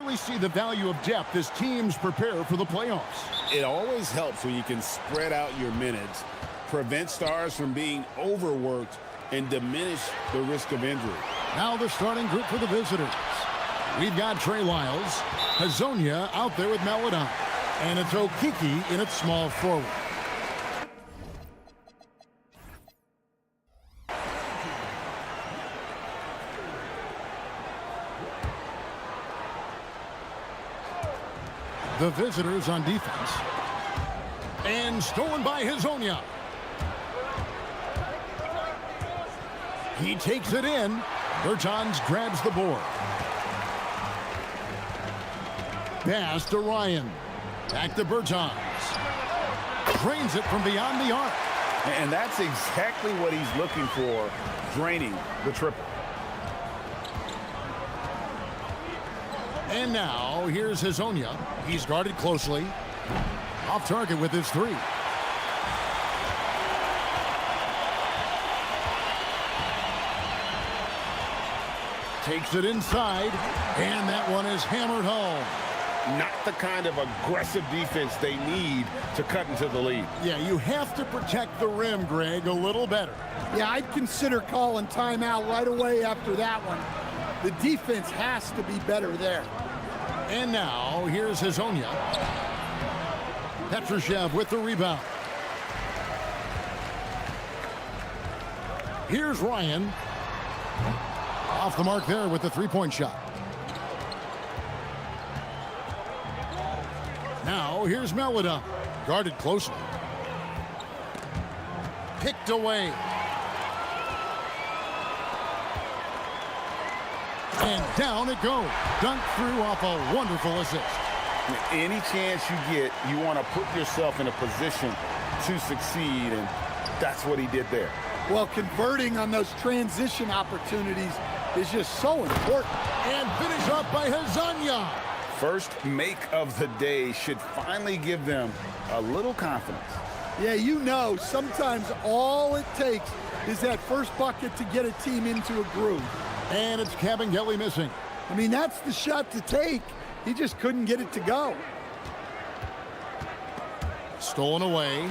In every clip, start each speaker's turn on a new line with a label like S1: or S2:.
S1: We see the value of depth as teams prepare for the playoffs.
S2: It always helps when you can spread out your minutes, prevent stars from being overworked, and diminish the risk of injury.
S1: Now the starting group for the visitors. We've got Trey Lyles, Hazonia out there with Maladon, and it's Okiki in its small forward. The visitors on defense. And stolen by Hazonia. He takes it in. Bertans grabs the board. Pass to Ryan. Back to Bertans. Drains it from beyond the arc.
S2: And that's exactly what he's looking for, draining the triple.
S1: And now, here's Hazonia. He's guarded closely. Off target with his three. Takes it inside, and that one is hammered home.
S2: Not the kind of aggressive defense they need to cut into the lead.
S1: Yeah, you have to protect the rim, Greg, a little better.
S3: Yeah, I'd consider calling timeout right away after that one. The defense has to be better there.
S1: And now, here's Hazonia. Petrushev with the rebound. Here's Ryan. Off the mark there with the three-point shot. Now, here's Maladon. Guarded closely. Picked away. And down it goes. Dunked through off a wonderful assist.
S2: Any chance you get, you want to put yourself in a position to succeed, and that's what he did there.
S3: Well, converting on those transition opportunities is just so important.
S1: And finish off by Hazonia.
S2: First make of the day should finally give them a little confidence.
S3: Yeah, you know, sometimes all it takes is that first bucket to get a team into a groove.
S1: And it's Cabangeli missing.
S3: I mean, that's the shot to take. He just couldn't get it to go.
S1: Stolen away.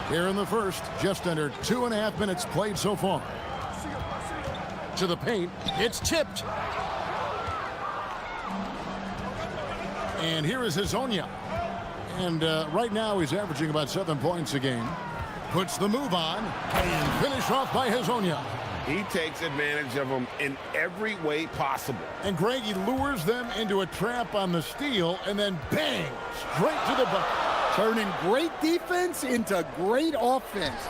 S1: Here in the first, just under 2.5 minutes played so far. To the paint, it's tipped. And here is Hazonia. And right now he's averaging about 7 points a game. Puts the move on and finish off by Hazonia.
S2: He takes advantage of them in every way possible.
S1: And Greg, he lures them into a trap on the steal and then bang, straight to the bucket.
S3: Turning great defense into great offense.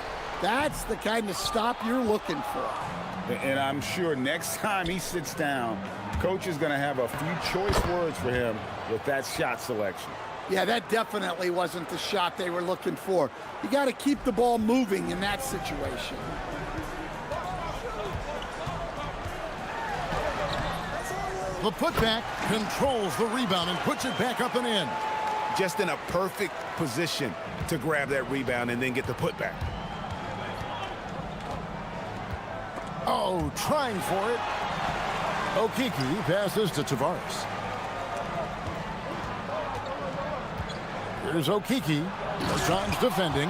S3: That's the kind of stop you're looking for.
S2: And I'm sure next time he sits down, coach is going to have a few choice words for him with that shot selection.
S3: Yeah, that definitely wasn't the shot they were looking for. You got to keep the ball moving in that situation.
S1: The putback controls the rebound and puts it back up and in.
S2: Just in a perfect position to grab that rebound and then get the putback.
S1: Oh, trying for it. Okiki passes to Tavares. Here's Okiki. Bertans defending.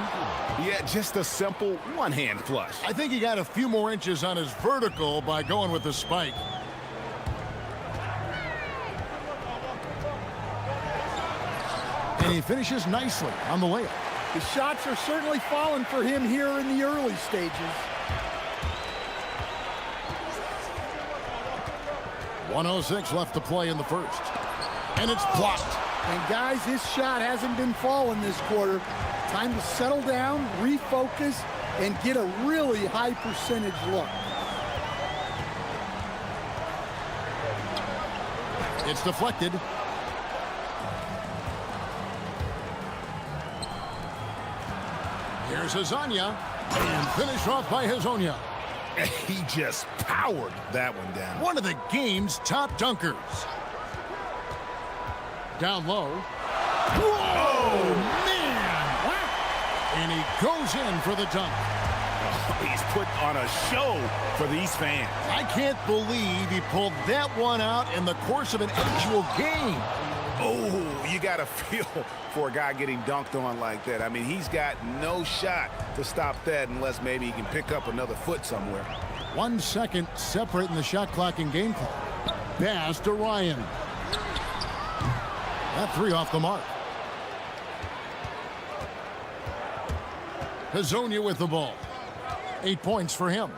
S2: Yeah, just a simple one-hand flush.
S1: I think he got a few more inches on his vertical by going with the spike. And he finishes nicely on the layup.
S3: The shots are certainly falling for him here in the early stages.
S1: 1:06 left to play in the first. And it's blocked.
S3: And guys, his shot hasn't been falling this quarter. Time to settle down, refocus, and get a really high percentage look.
S1: It's deflected. Here's Hazonia, and finished off by Hazonia.
S2: He just powered that one down.
S1: One of the game's top dunkers. Down low. Whoa, man! And he goes in for the dunk.
S2: He's put on a show for these fans.
S1: I can't believe he pulled that one out in the course of an actual game.
S2: Oh, you got to feel for a guy getting dunked on like that. I mean, he's got no shot to stop that unless maybe he can pick up another foot somewhere.
S1: 1 second separating the shot clock and game clock. Pass to Ryan. That three off the mark. Hazonia with the ball. 8 points for him.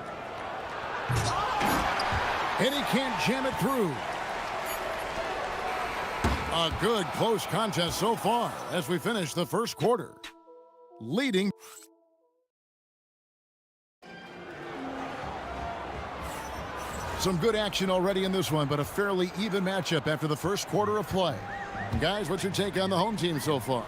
S1: And he can't jam it through. A good close contest so far as we finish the first quarter. Leading. Some good action already in this one, but a fairly even matchup after the first quarter of play. Guys, what's your take on the home team so far?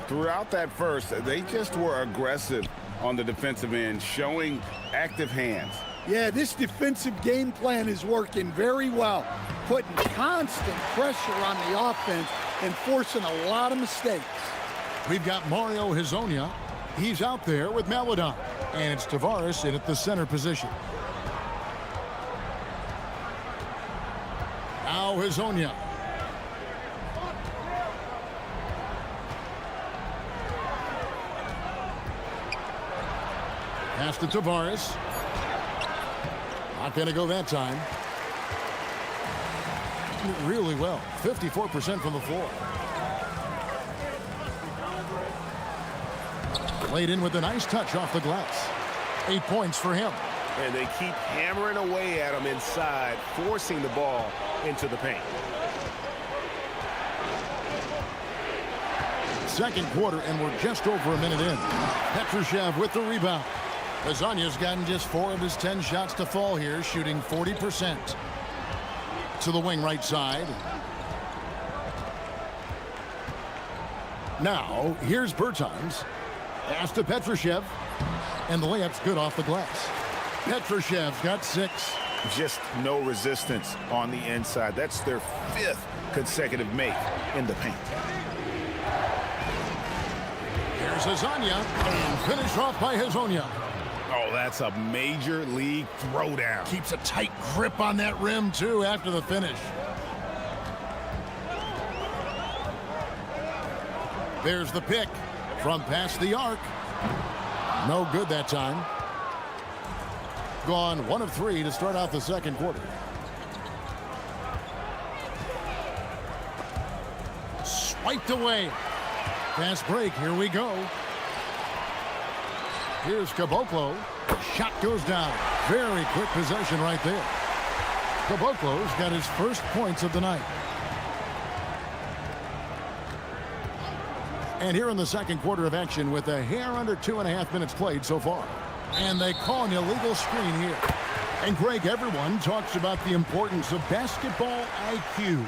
S2: Throughout that first, they just were aggressive on the defensive end, showing active hands.
S3: Yeah, this defensive game plan is working very well, putting constant pressure on the offense and forcing a lot of mistakes.
S1: We've got Mario Hazonia. He's out there with Maladon. And it's Tavares in at the center position. Now Hazonia. Pass to Tavares. Not going to go that time. Really well. 54% from the floor. Played in with a nice touch off the glass. 8 points for him.
S2: And they keep hammering away at him inside, forcing the ball into the paint.
S1: Second quarter, and we're just over a minute in. Petrushev with the rebound. Lasagna's gotten just 4 of his 10 shots to fall here, shooting 40%. To the wing right side. Now, here's Bertans. Pass to Petrushev. And the layup's good off the glass. Petrushev's got 6.
S2: Just no resistance on the inside. That's their 5th consecutive make in the paint.
S1: Here's Lasagna, and finished off by Hazonia.
S2: Oh, that's a major league throwdown.
S1: Keeps a tight grip on that rim, too, after the finish. There's the pick from past the arc. No good that time. Gone 1 of 3 to start out the second quarter. Swiped away. Fast break, here we go. Here's Caboclo. Shot goes down. Very quick possession right there. Caboclo's got his first points of the night. And here in the second quarter of action with a hair under 2.5 minutes played so far. And they call an illegal screen here. And Greg, everyone talks about the importance of basketball IQ.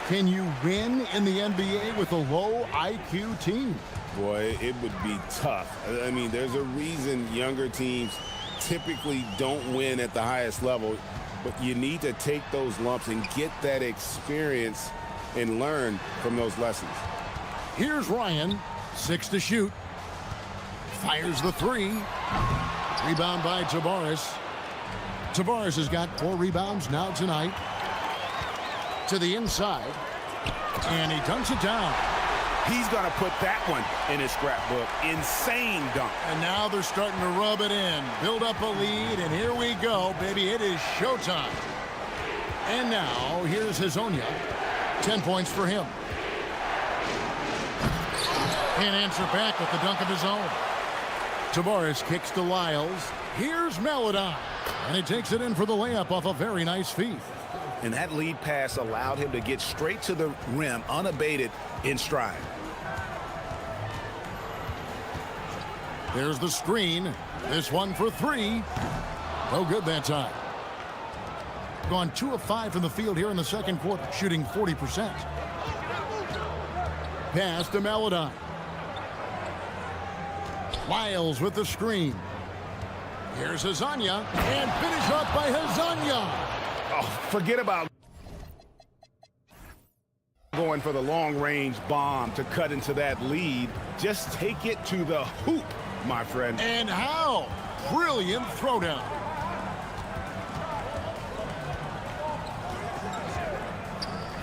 S1: Can you win in the NBA with a low IQ team?
S2: Boy, it would be tough. I mean, there's a reason younger teams typically don't win at the highest level, but you need to take those lumps and get that experience and learn from those lessons.
S1: Here's Ryan, 6 to shoot. Fires the 3. Rebound by Tavares. Tavares has got 4 rebounds now tonight. To the inside. And he dunks it down.
S2: He's going to put that one in his scrapbook. Insane dunk.
S1: And now they're starting to rub it in. Build up a lead, and here we go, baby. It is showtime. And now, here's Hazonia. 10 points for him. Can't answer back with the dunk of his own. Tavares kicks to Lyles. Here's Maladon. And he takes it in for the layup off a very nice feed.
S2: And that lead pass allowed him to get straight to the rim, unabated, in stride.
S1: There's the screen. This one for 3. No good that time. Gone 2 of 5 from the field here in the second quarter, shooting 40%. Pass to Maladon. Lyles with the screen. Here's Hazonia, and finish off by Hazonia.
S2: Oh, forget about going for the long-range bomb to cut into that lead. Just take it to the hoop, my friend.
S1: And how? brilliant throwdown.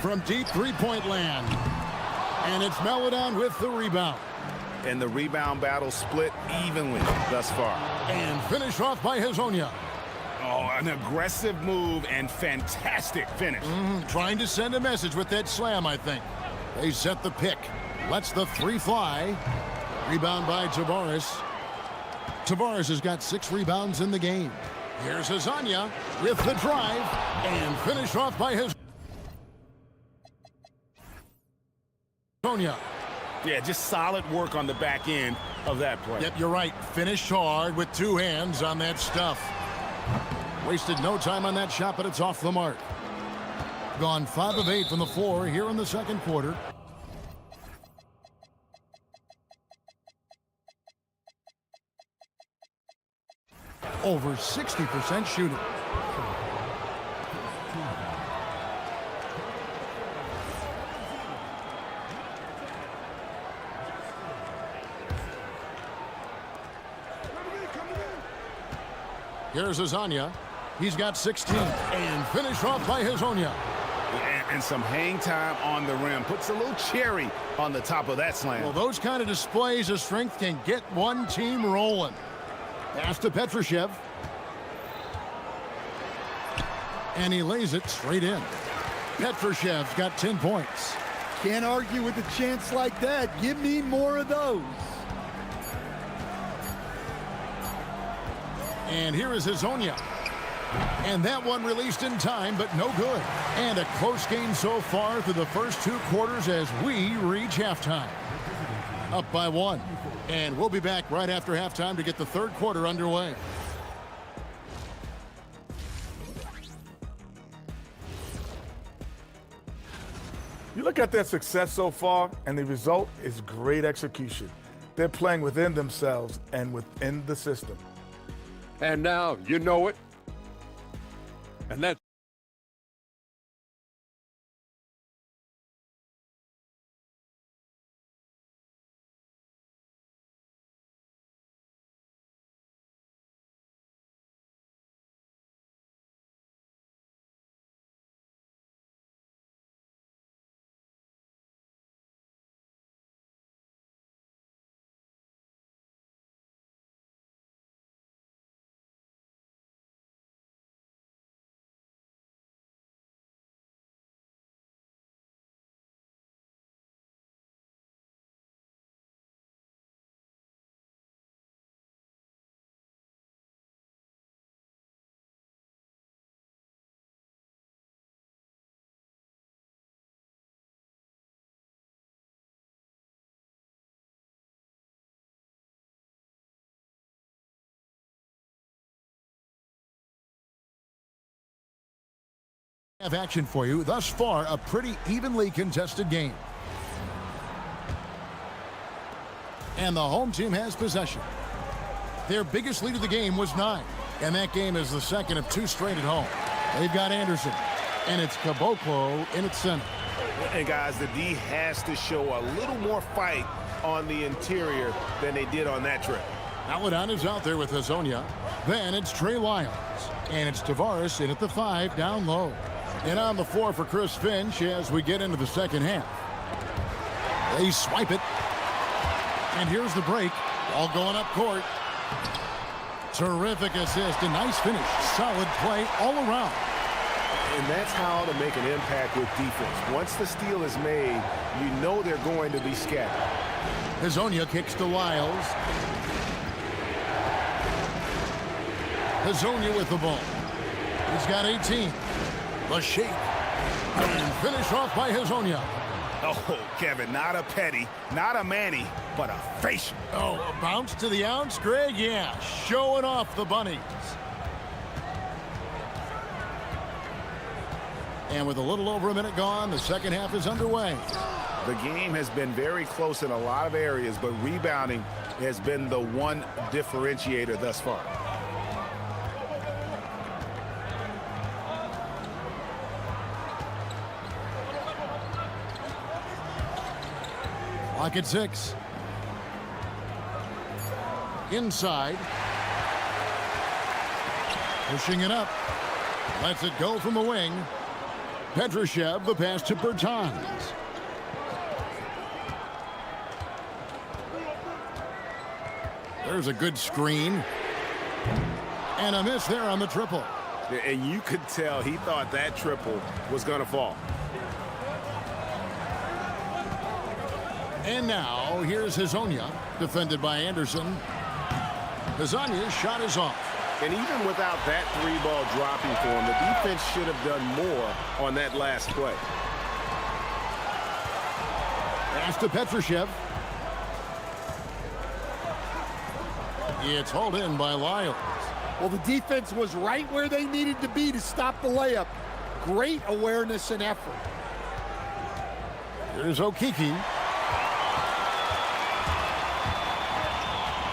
S1: From deep three-point land. And it's Melodon with the rebound.
S2: And the rebound battle split evenly thus far.
S1: And finished off by Hazonia.
S2: Oh, an aggressive move and fantastic finish.
S1: Trying to send a message with that slam, I think. They set the pick. Lets the three fly. Rebound by Tavares. Tavares has got 6 rebounds in the game. Here's Hazonia with the drive. And finished off by Hazonia.
S2: Yeah, just solid work on the back end of that play.
S1: Yep, you're right. Finished hard with 2 hands on that stuff. Wasted no time on that shot, but it's off the mark. Gone 5 of 8 from the floor here in the second quarter. Over 60% shooting. Here's Hazonia. He's got 16. And finished off by Hazonia.
S2: And some hang time on the rim. Puts a little cherry on the top of that slam.
S1: Well, those kind of displays of strength can get one team rolling. Pass to Petrushev. And he lays it straight in. Petrushev's got 10 points.
S3: Can't argue with a chance like that. Give me more of those.
S1: And here is Hazonia. And that one released in time, but no good. And a close game so far through the first 2 quarters as we reach halftime. Up by 1. And we'll be back right after halftime to get the third quarter underway.
S4: You look at their success so far, and the result is great execution. They're playing within themselves and within the system.
S5: And now you know it. And that's
S1: Have action for you. Thus far, a pretty evenly contested game. And the home team has possession. Their biggest lead of the game was 9. And that game is the second of 2 straight at home. They've got Anderson. And it's Caboclo in its center.
S2: And guys, the D has to show a little more fight on the interior than they did on that trip.
S1: Melodon is out there with Hazonia. Then it's Trey Lyons. And it's Tavares in at the 5 down low. And on the floor for Chris Finch as we get into the second half. They swipe it. And here's the break. All going up court. Terrific assist. A nice finish. Solid play all around.
S2: And that's how to make an impact with defense. Once the steal is made, you know they're going to be scattered.
S1: Hazonia kicks to Lyles. Hazonia with the ball. He's got 18. The shake. And finish off by Hazonia.
S2: Oh, Kevin, not a petty, not a Manny, but a facial.
S1: Oh, a bounce to the ounce, Greg? Yeah, showing off the bunnies. And with a little over a minute gone, the second half is underway.
S2: The game has been very close in a lot of areas, but rebounding has been the one differentiator thus far.
S1: Clock at 6. Inside. Pushing it up. Lets it go from the wing. Petrushev, the pass to Bertans. There's a good screen. And a miss there on the triple.
S2: And you could tell he thought that triple was going to fall.
S1: And now, here's Hazonia, defended by Anderson. Hazonia's shot is off.
S2: And even without that three-ball dropping for him, the defense should have done more on that last play.
S1: Pass to Petrushev. It's hauled in by Lyles.
S3: Well, the defense was right where they needed to be to stop the layup. Great awareness and effort.
S1: Here's Okiki.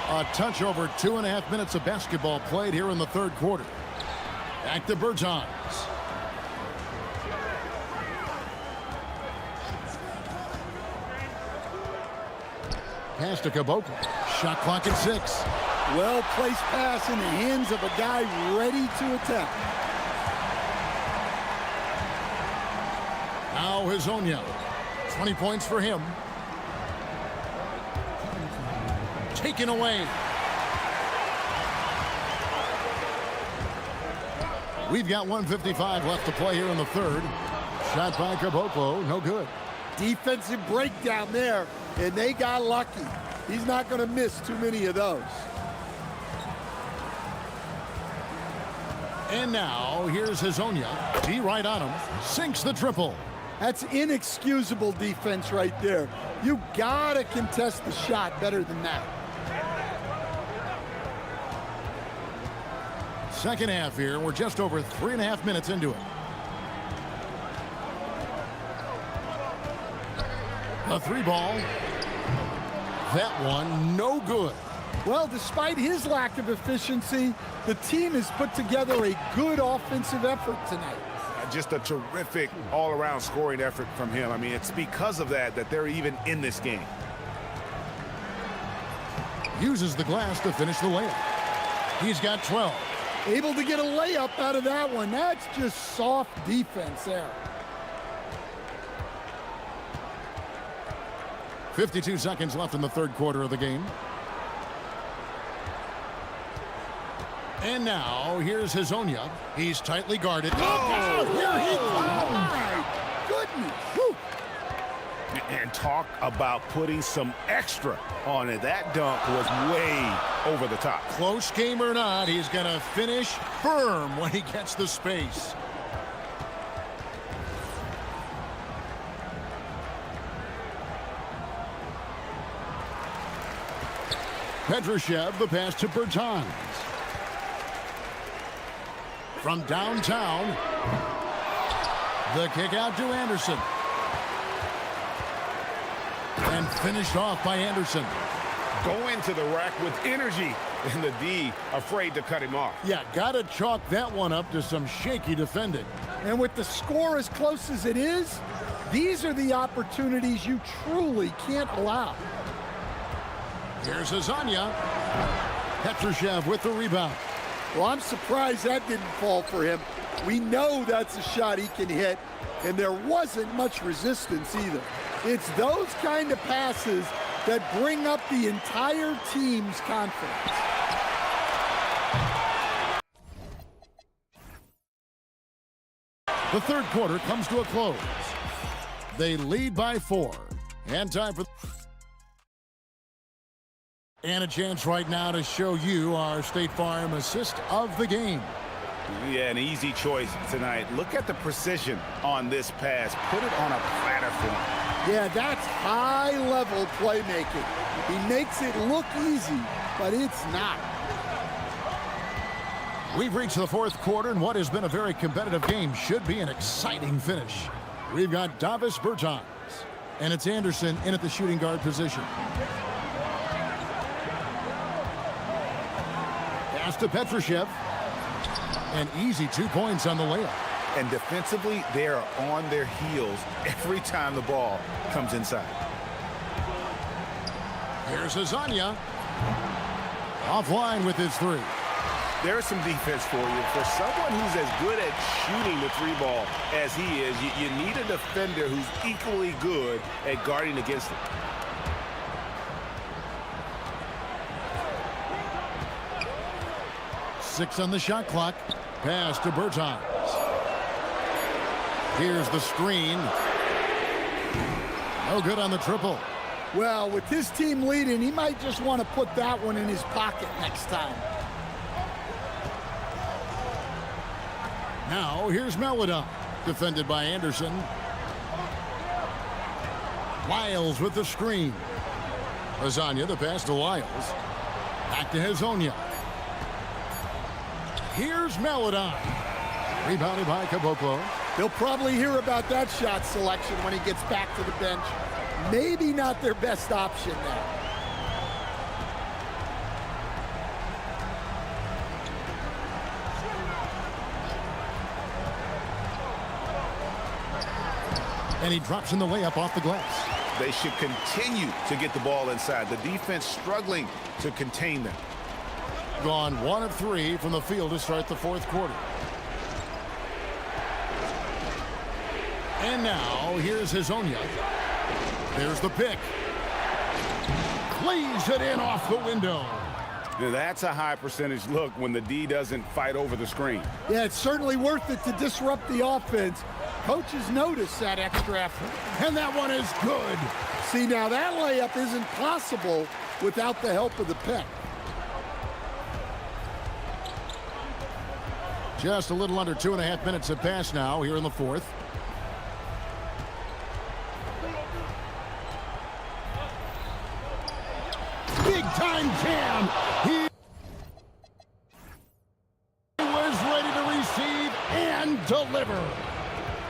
S1: A touch over 2.5 minutes of basketball played here in the third quarter. Back to Bertans. Pass to Caboclo. Shot clock at 6.
S3: Well-placed pass in the hands of a guy ready to attack.
S1: Now Hazonia. 20 points for him. Taken away. We've got 1:55 left to play here in the third. Shot by Caboclo, no good.
S3: Defensive breakdown there, and they got lucky. He's not going to miss too many of those.
S1: And now, here's Hazonia. D right on him. Sinks the triple.
S3: That's inexcusable defense right there. You got to contest the shot better than that.
S1: Second half here. We're just over 3.5 minutes into it. The three ball. That one, no good.
S3: Well, despite his lack of efficiency, the team has put together a good offensive effort tonight.
S2: Just a terrific all-around scoring effort from him. I mean, it's because of that they're even in this game.
S1: Uses the glass to finish the layup. He's got 12.
S3: Able to get a layup out of that one. That's just soft defense there.
S1: 52 seconds left in the third quarter of the game. And now, here's Hazonia. He's tightly guarded.
S3: Oh, here he comes. My goodness. Whew.
S2: And talk about putting some extra on it. That dunk was way over the top.
S1: Close game or not, he's going to finish firm when he gets the space. Petrushev, the pass to Bertans. From downtown, the kick out to Anderson. And finished off by Anderson.
S2: Going to the rack with energy, and the D afraid to cut him off.
S1: Yeah, got to chalk that one up to some shaky defending.
S3: And with the score as close as it is, these are the opportunities you truly can't allow.
S1: Here's Hazonia. Petrushev with the rebound.
S3: Well, I'm surprised that didn't fall for him. We know that's a shot he can hit, and there wasn't much resistance either. It's those kind of passes that bring up the entire team's confidence.
S1: The third quarter comes to a close. They lead by 4. And time for... And a chance right now to show you our State Farm assist of the game.
S2: Yeah, an easy choice tonight. Look at the precision on this pass. Put it on a platter for him.
S3: Yeah, that's high-level playmaking. He makes it look easy, but it's not.
S1: We've reached the fourth quarter, and what has been a very competitive game should be an exciting finish. We've got Davis Bertans, and it's Anderson in at the shooting guard position. Pass to Petrushev. An easy 2 points on the layup.
S2: And defensively, they are on their heels every time the ball comes inside.
S1: Here's Hazonia. Offline with his three.
S2: There's some defense for you. For someone who's as good at shooting the three ball as he is, you need a defender who's equally good at guarding against it.
S1: Six on the shot clock. Pass to Bertans. Here's the screen. No good on the triple.
S3: Well, with his team leading, he might just want to put that one in his pocket next time.
S1: Now, here's Melodon, defended by Anderson. Wiles with the screen. Lasagna, the pass to Wiles. Back to Hazonia. Here's Melodon. Rebounded by Caboclo.
S3: He'll probably hear about that shot selection when he gets back to the bench. Maybe not their best option now.
S1: And he drops in the layup off the glass.
S2: They should continue to get the ball inside. The defense struggling to contain them.
S1: Gone 1 of 3 from the field to start the fourth quarter. And now, here's Hazonia. There's the pick. Cleaves it in off the window.
S2: Now, that's a high percentage look when the D doesn't fight over the screen.
S3: Yeah, it's certainly worth it to disrupt the offense. Coaches notice that extra effort.
S1: And that one is good.
S3: See, now that layup isn't possible without the help of the pick.
S1: Just a little under 2.5 minutes have passed now here in the fourth. Big time jam. He was ready to receive and deliver.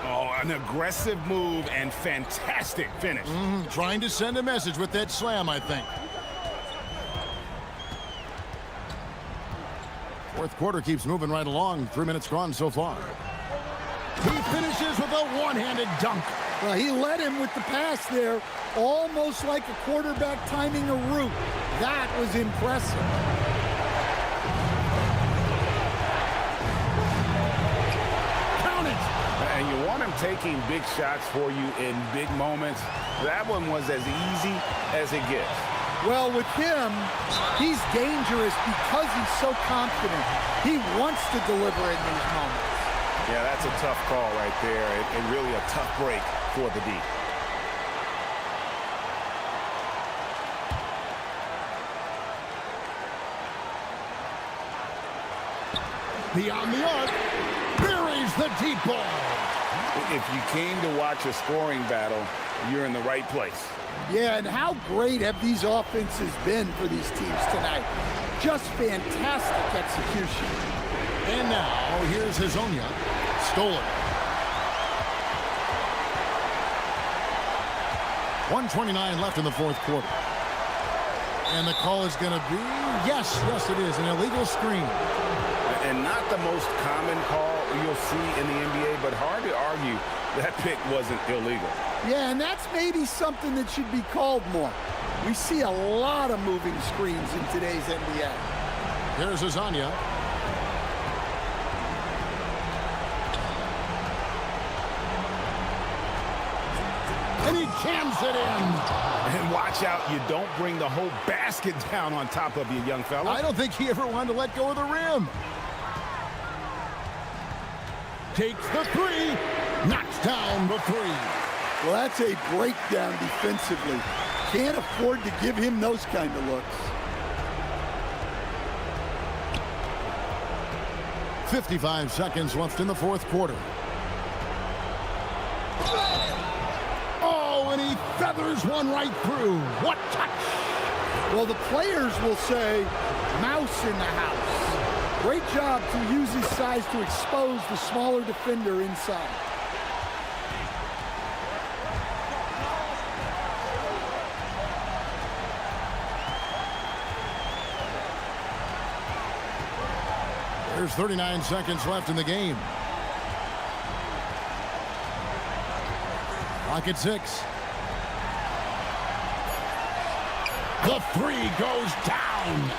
S2: Oh, an aggressive move and fantastic finish.
S1: Trying to send a message with that slam, I think. Fourth quarter keeps moving right along. 3 minutes gone so far. He finishes with a one-handed dunk.
S3: Well, he led him with the pass there, almost like a quarterback timing a route. That was impressive.
S1: Count it.
S2: And you want him taking big shots for you in big moments. That one was as easy as it gets.
S3: Well, with him, he's dangerous because he's so confident. He wants to deliver in these moments.
S2: Yeah, that's a tough call right there, and really a tough break for the D.
S1: Beyond the arc, buries the deep ball.
S2: If you came to watch a scoring battle, you're in the right place.
S3: Yeah, and how great have these offenses been for these teams tonight? Just fantastic execution.
S1: And now, here's Hazonia. Stolen. 1:29 left in the fourth quarter. And the call is going to be, yes, it is, an illegal screen.
S2: And not the most common call you'll see in the NBA, but hard to argue that pick wasn't illegal.
S3: Yeah, and that's maybe something that should be called more. We see a lot of moving screens in today's NBA.
S1: Here's Hazonia. And he jams it in.
S2: And watch out, you don't bring the whole basket down on top of you, young fella.
S1: I don't think he ever wanted to let go of the rim. Takes the three, knocks down the three.
S3: Well, that's a breakdown defensively. Can't afford to give him those kind of looks.
S1: 55 seconds left in the fourth quarter. Oh, and he feathers one right through. What touch!
S3: Well, the players will say, mouse in the house. Great job to use his size to expose the smaller defender inside.
S1: There's 39 seconds left in the game. Clock at 6. The three goes down.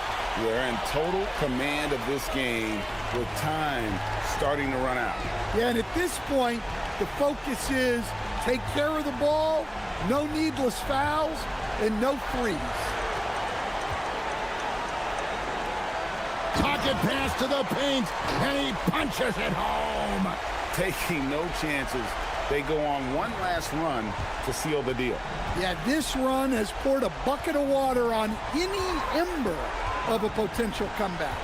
S2: They're in total command of this game with time starting to run out.
S3: Yeah, and at this point, the focus is take care of the ball, no needless fouls, and no threes.
S1: Pocket pass to the paint, and he punches it home.
S2: Taking no chances. They go on one last run to seal the deal.
S3: Yeah, this run has poured a bucket of water on any ember of a potential comeback.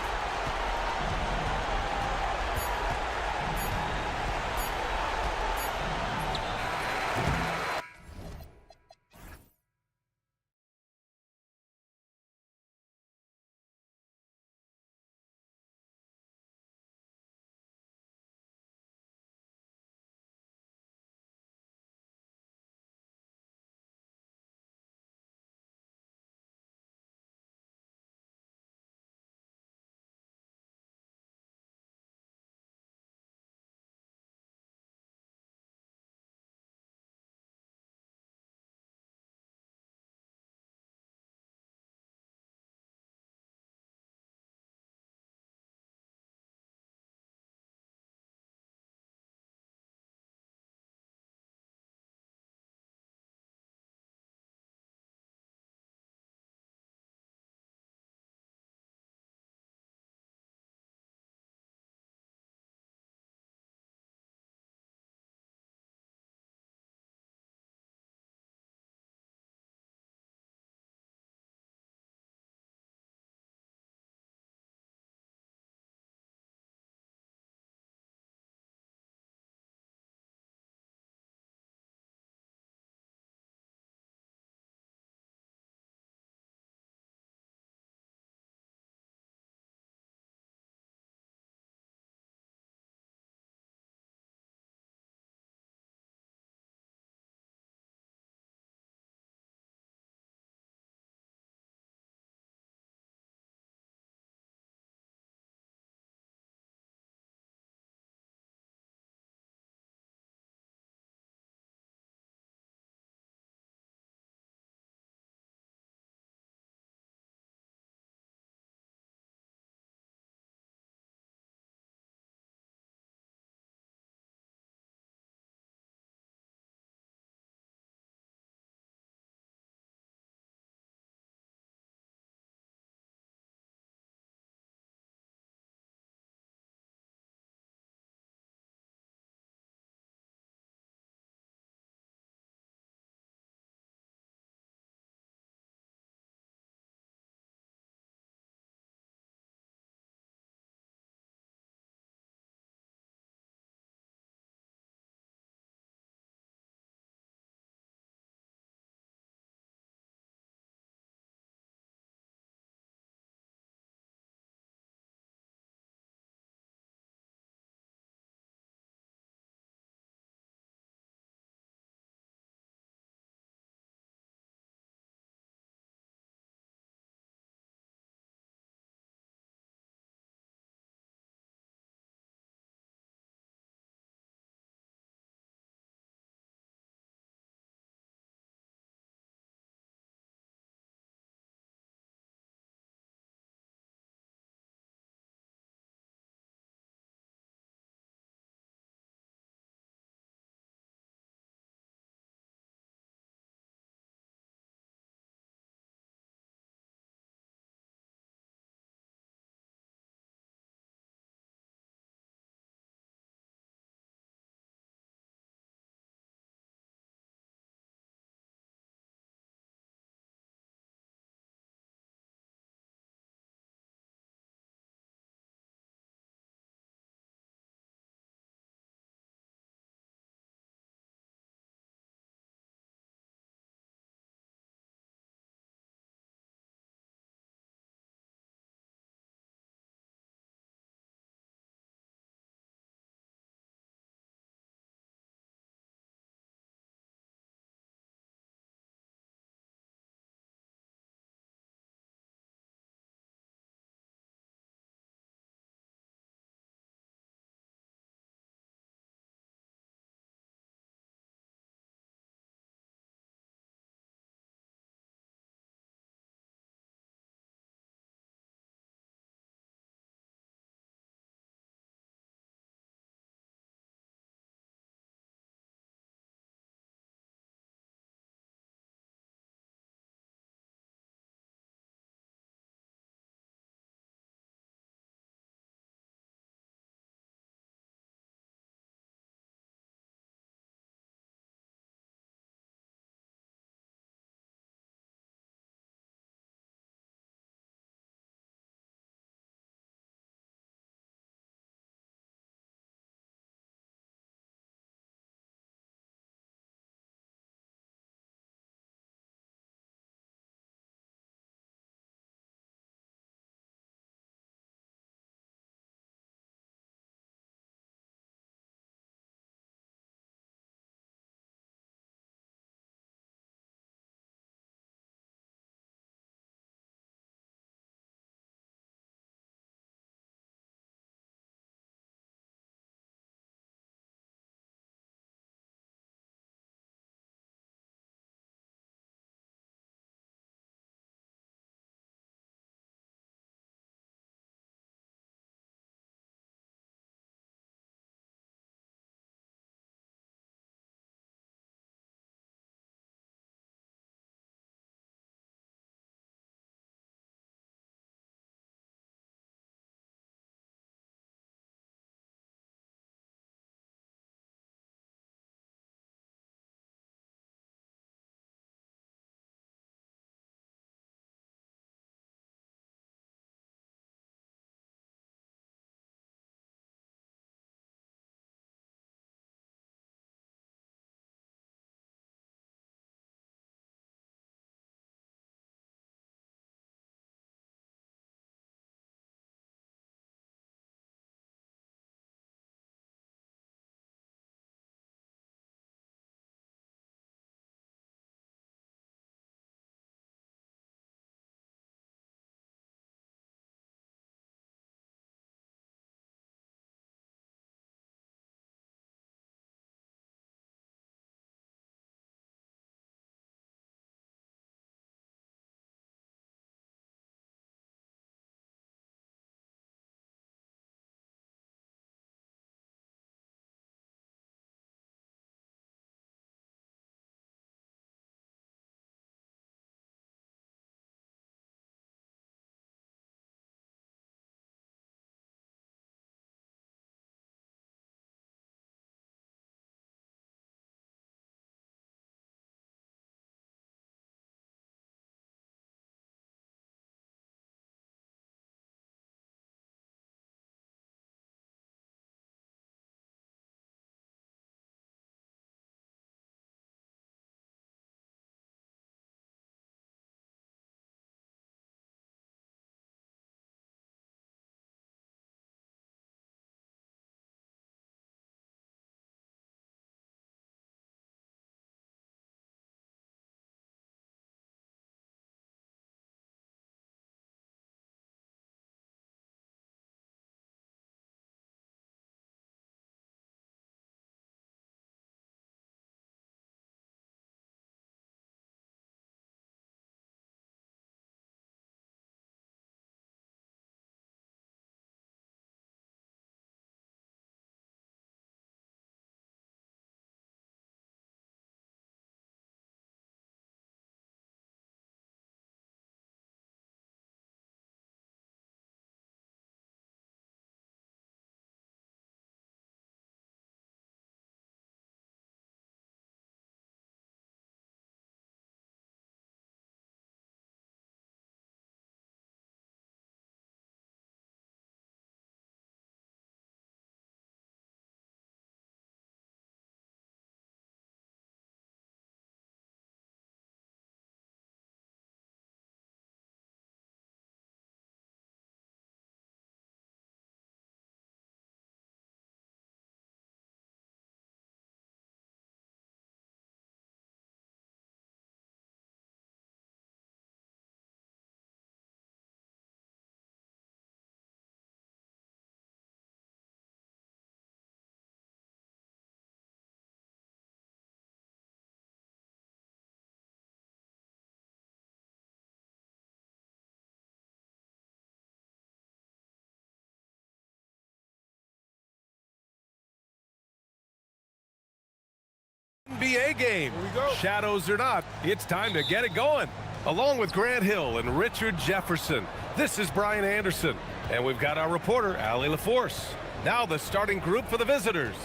S6: NBA game.
S4: Here we go.
S6: Shadows or not, it's time to get it going. Along with Grant Hill and Richard Jefferson, this is Brian Anderson. And we've got our reporter, Allie LaForce. Now the starting group for the visitors.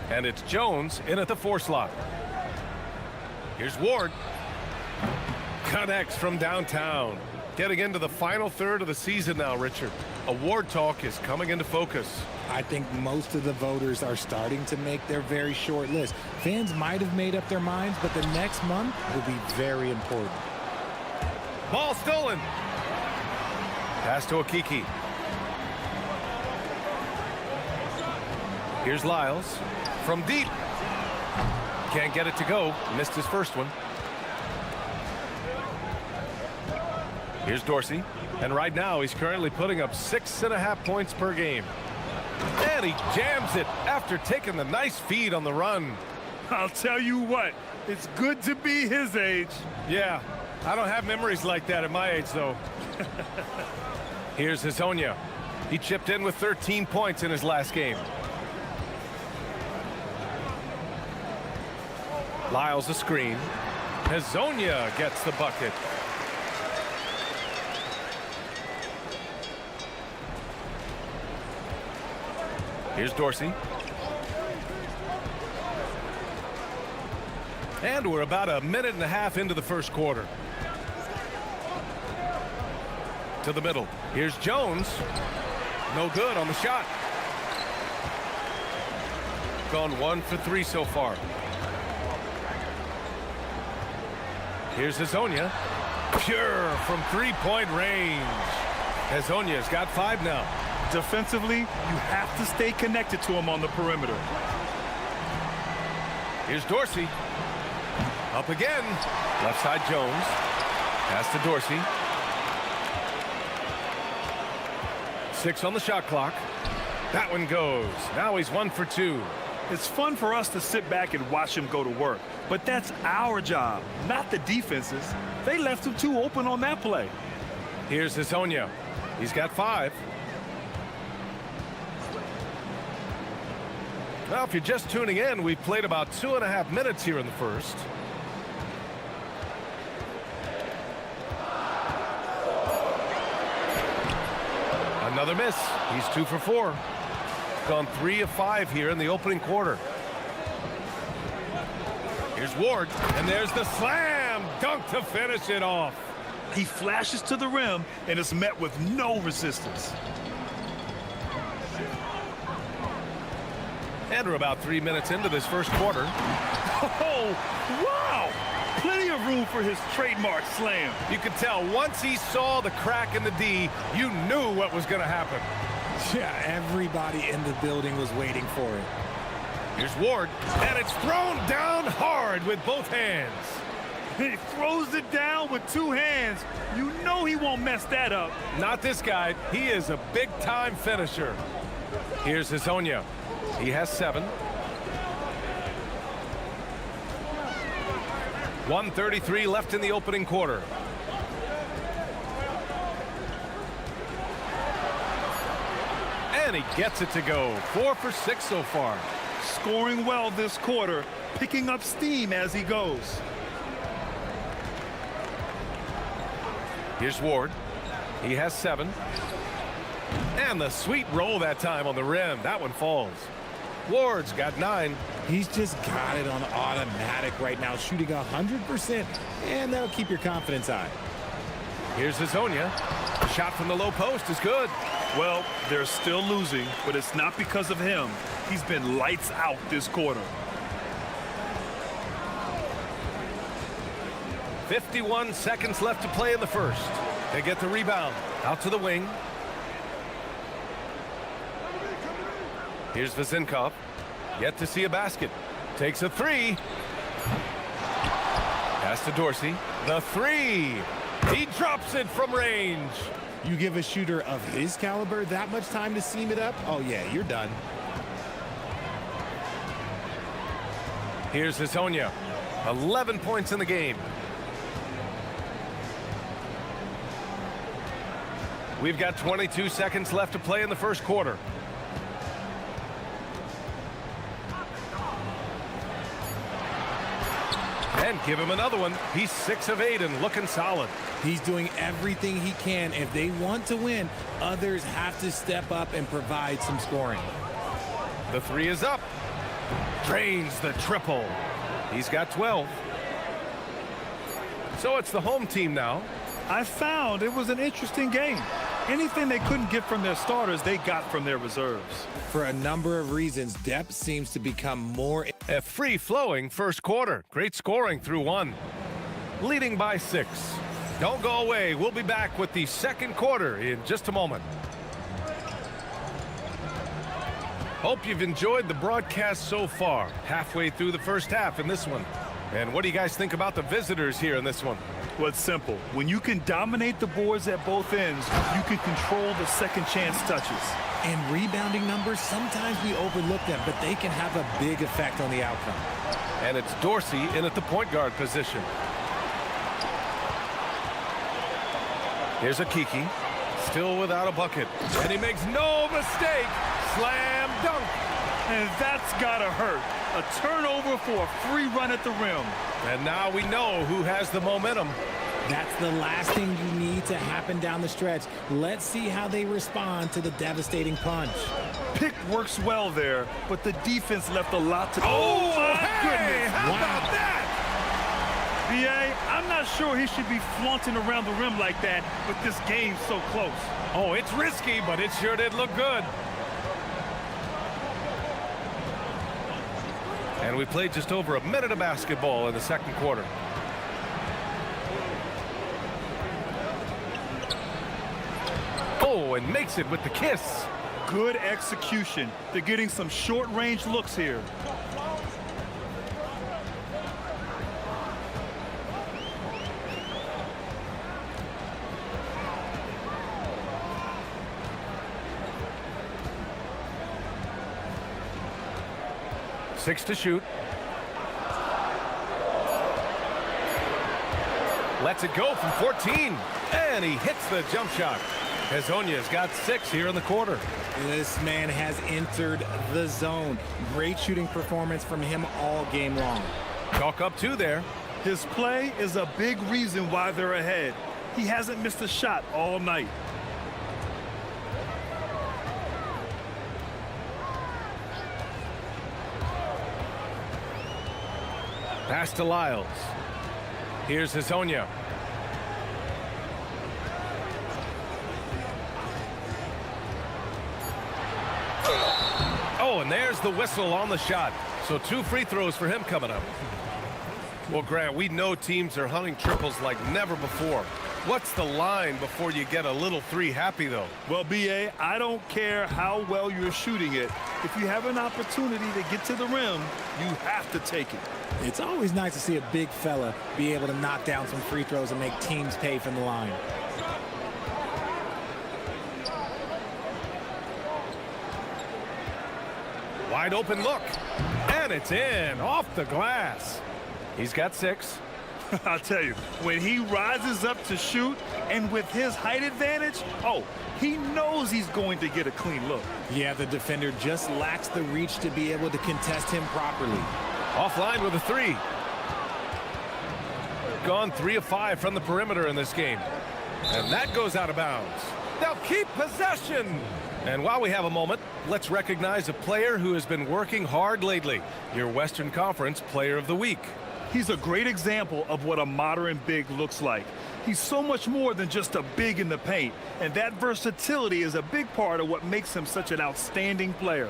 S6: And it's Jones in at the 4 slot. Here's Ward. Connects from downtown. Getting into the final third of the season now, Richard. Award talk is coming into focus.
S7: I think most of the voters are starting to make their very short list. Fans might have made up their minds, but the next month will be very important.
S6: Ball stolen. Pass to Okiki. Here's Lyles from deep. Can't get it to go. Missed his first one. Here's Dorsey. And right now, he's currently putting up 6.5 points per game. And he jams it after taking the nice feed on the run.
S8: I'll tell you what, it's good to be his age.
S6: Yeah, I don't have memories like that at my age, though. Here's Hazonia. He chipped in with 13 points in his last game. Lyles a screen. Hazonia gets the bucket. Here's Dorsey. And we're about a minute and a half into the first quarter. To the middle. Here's Jones. No good on the shot. Gone 1 for 3 so far. Here's Hazonia. Pure from 3-point range. Hazonia's got 5 now.
S8: Defensively, you have to stay connected to him on the perimeter.
S6: Here's Dorsey. Up again. Left side Jones. Pass to Dorsey. 6 on the shot clock. That one goes. Now he's 1 for 2.
S8: It's fun for us to sit back and watch him go to work, but that's our job, not the defense's. They left him too open on that play.
S6: Here's Hazonia. He's got 5. Well, if you're just tuning in, we've played about 2.5 minutes here in the first. Another miss. He's 2 for 4. Gone 3 of 5 here in the opening quarter. Here's Ward, and there's the slam dunk to finish it off.
S8: He flashes to the rim and is met with no resistance.
S6: And we're about 3 minutes into this first quarter.
S8: Oh, wow! Plenty of room for his trademark slam.
S6: You could tell once he saw the crack in the D, you knew what was going to happen.
S7: Yeah, everybody in the building was waiting for it.
S6: Here's Ward, and it's thrown down hard with both hands.
S8: He throws it down with 2 hands. You know he won't mess that up.
S6: Not this guy. He is a big-time finisher. Here's Hazonia. He has 7. 1:33 left in the opening quarter. And he gets it to go. 4 for 6 so far.
S8: Scoring well this quarter, picking up steam as he goes.
S6: Here's Ward. He has 7. And the sweet roll that time on the rim. That one falls. Ward's got 9.
S7: He's just got it on automatic right now, shooting 100%, and that'll keep your confidence high.
S6: Here's Hazonia. The shot from the low post is good.
S8: Well, they're still losing, but it's not because of him. He's been lights out this quarter.
S6: 51 seconds left to play in the first. They get the rebound. Out to the wing. Here's Vazinkov. Yet to see a basket. Takes a 3. Pass to Dorsey. The 3. He drops it from range.
S7: You give a shooter of his caliber that much time to seam it up, oh yeah, you're done.
S6: Here's Hazonia. 11 points in the game. We've got 22 seconds left to play in the first quarter. And give him another one. He's 6 of 8 and looking solid.
S7: He's doing everything he can. If they want to win, others have to step up and provide some scoring.
S6: The 3 is up. Drains the triple. He's got 12. So it's the home team now.
S8: I found it was an interesting game. Anything they couldn't get from their starters, they got from their reserves.
S7: For a number of reasons, depth seems to become more...
S6: A free-flowing first quarter. Great scoring through 1. Leading by 6. Don't go away. We'll be back with the second quarter in just a moment. Hope you've enjoyed the broadcast so far. Halfway through the first half in this one. And what do you guys think about the visitors here in this one?
S8: Well, it's simple. When you can dominate the boards at both ends, you can control the second chance touches.
S7: And rebounding numbers, sometimes we overlook them, but they can have a big effect on the outcome.
S6: And it's Dorsey in at the point guard position. Here's a Kiki, still without a bucket. And he makes no mistake. Slam dunk.
S8: And that's gotta hurt. A turnover for a free run at the rim.
S6: And now we know who has the momentum.
S7: That's the last thing you need to happen down the stretch. Let's see how they respond to the devastating punch.
S8: Pick works well there, but the defense left a lot to...
S6: Oh,
S8: my
S6: hey,
S8: goodness.
S6: how about that?
S8: B.A., I'm not sure he should be flaunting around the rim like that, but this game's so close.
S6: Oh, it's risky, but it sure did look good. And we played just over a minute of basketball in the second quarter. Oh, and makes it with the kiss.
S8: Good execution. They're getting some short-range looks here.
S6: Six to shoot. Lets it go from 14. And he hits the jump shot. Hezonya's got 6 here in the quarter.
S7: This man has entered the zone. Great shooting performance from him all game long.
S6: Chalk up 2 there.
S8: His play is a big reason why they're ahead. He hasn't missed a shot all night.
S6: Pass to Lyles. Here's Hezonia. Oh, and there's the whistle on the shot. So 2 free throws for him coming up. Well, Grant, we know teams are hunting triples like never before. What's the line before you get a little 3 happy, though?
S8: Well, B.A., I don't care how well you're shooting it. If you have an opportunity to get to the rim, you have to take it.
S7: It's always nice to see a big fella be able to knock down some free throws and make teams pay from the line.
S6: Wide open look. And it's in, off the glass. He's got 6.
S8: I'll tell you, when he rises up to shoot, and with his height advantage, oh, he knows he's going to get a clean look.
S7: Yeah, the defender just lacks the reach to be able to contest him properly.
S6: Offline with a 3. Gone 3 of 5 from the perimeter in this game. And that goes out of bounds. They'll keep possession. And while we have a moment, let's recognize a player who has been working hard lately. Your Western Conference Player of the Week.
S8: He's a great example of what a modern big looks like. He's so much more than just a big in the paint, and that versatility is a big part of what makes him such an outstanding player.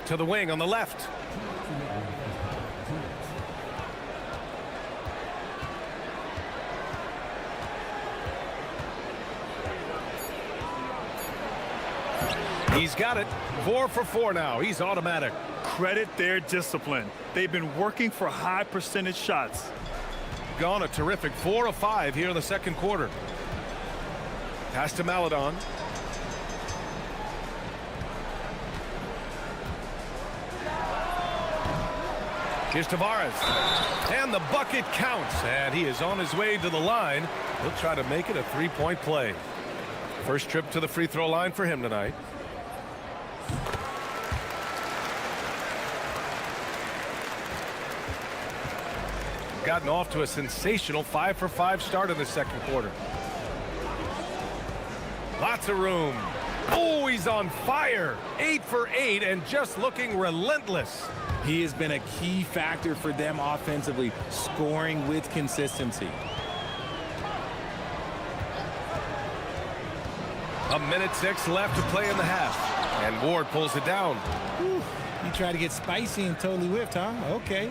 S6: To the wing on the left. He's got it. 4 for 4 now. He's automatic.
S8: Credit their discipline. They've been working for high percentage shots.
S6: Gone a terrific 4 of 5 here in the second quarter. Pass to Maladon. Here's Tavares. And the bucket counts. And he is on his way to the line. He'll try to make it a 3-point play. First trip to the free throw line for him tonight. gotten off to a sensational 5-for-5 start in the second quarter. Lots of room. Oh, he's on fire. 8 for 8 and just looking relentless.
S7: He has been a key factor for them offensively, scoring with consistency.
S6: A minute 6 left to play in the half. And Ward pulls it down.
S7: Whew. He tried to get spicy and totally whiffed, huh? Okay.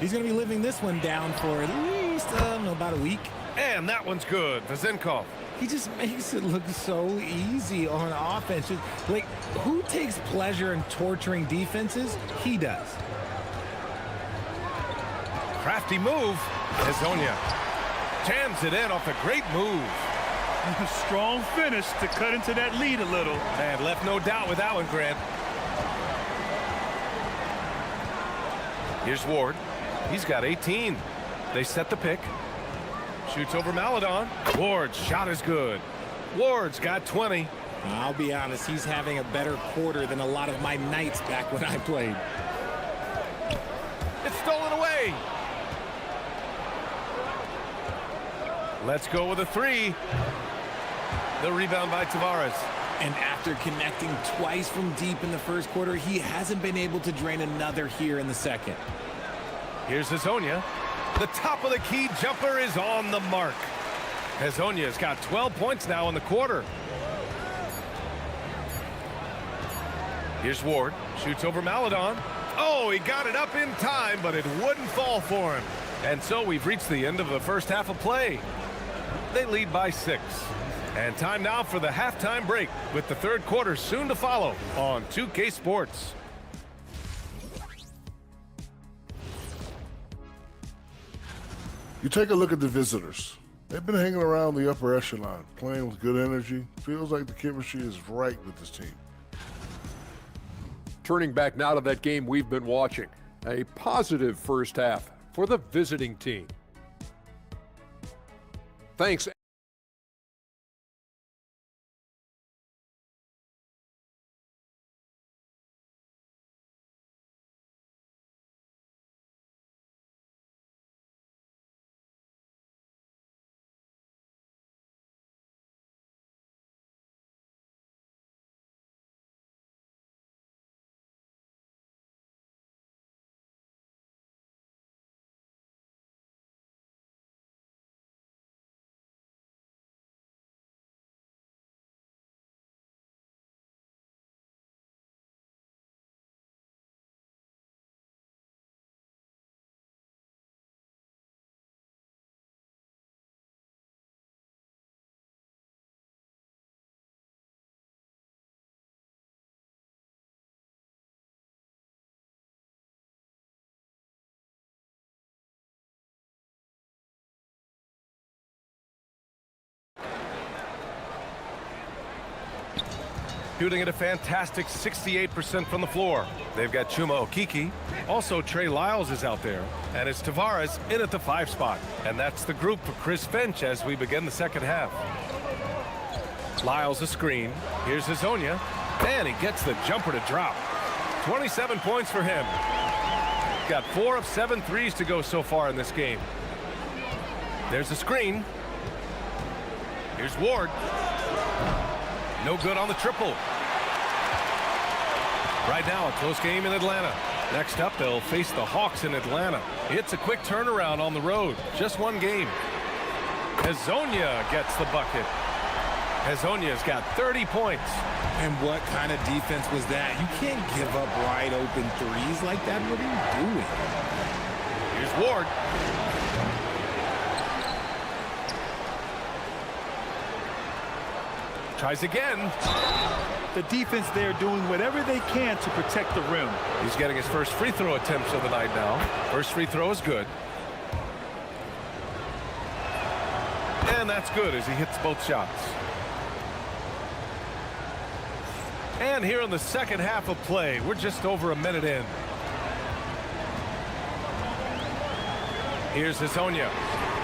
S7: He's going to be living this one down for at least, I don't know, about a week.
S6: And that one's good. Vazenkov.
S7: He just makes it look so easy on offense. Like, who takes pleasure in torturing defenses? He does.
S6: Crafty move. Hazonia jams it in off a great move.
S8: Strong finish to cut into that lead a little.
S6: And left no doubt with that one, Grant. Here's Ward. He's got 18. They set the pick. Shoots over Maladon. Ward's shot is good. Ward's got 20.
S7: I'll be honest, he's having a better quarter than a lot of my nights back when I played.
S6: It's stolen away. Let's go with a 3. The rebound by Tavares.
S7: And after connecting twice from deep in the first quarter, he hasn't been able to drain another here in the second.
S6: Here's Hazonia. The top of the key jumper is on the mark. Hazonia's got 12 points now in the quarter. Here's Ward. Shoots over Maladon. Oh, he got it up in time, but it wouldn't fall for him. And so we've reached the end of the first half of play. They lead by 6. And time now for the halftime break, with the third quarter soon to follow on 2K Sports.
S9: You take a look at the visitors. They've been hanging around the upper echelon, playing with good energy. Feels like the chemistry is right with this team.
S5: Turning back now to that game we've been watching. A positive first half for the visiting team. Thanks.
S6: Shooting at a fantastic 68% from the floor. They've got Chuma Okiki. Also, Trey Lyles is out there. And it's Tavares in at the 5 spot. And that's the group for Chris Finch as we begin the second half. Lyles a screen. Here's Hazonia. And he gets the jumper to drop. 27 points for him. Got 4 of 7 threes to go so far in this game. There's a screen. Here's Ward. No good on the triple. Right now, a close game in Atlanta. Next up, they'll face the Hawks in Atlanta. It's a quick turnaround on the road. Just one game. Hazonia gets the bucket. Hazonia's got 30 points.
S7: And what kind of defense was that? You can't give up wide open threes like that. What are you doing?
S6: Here's Ward. Tries again.
S8: The defense there doing whatever they can to protect the rim.
S6: He's getting his first free throw attempts of the night now. First free throw is good. And that's good as he hits both shots. And here in the second half of play, we're just over a minute in. Here's Hazonia.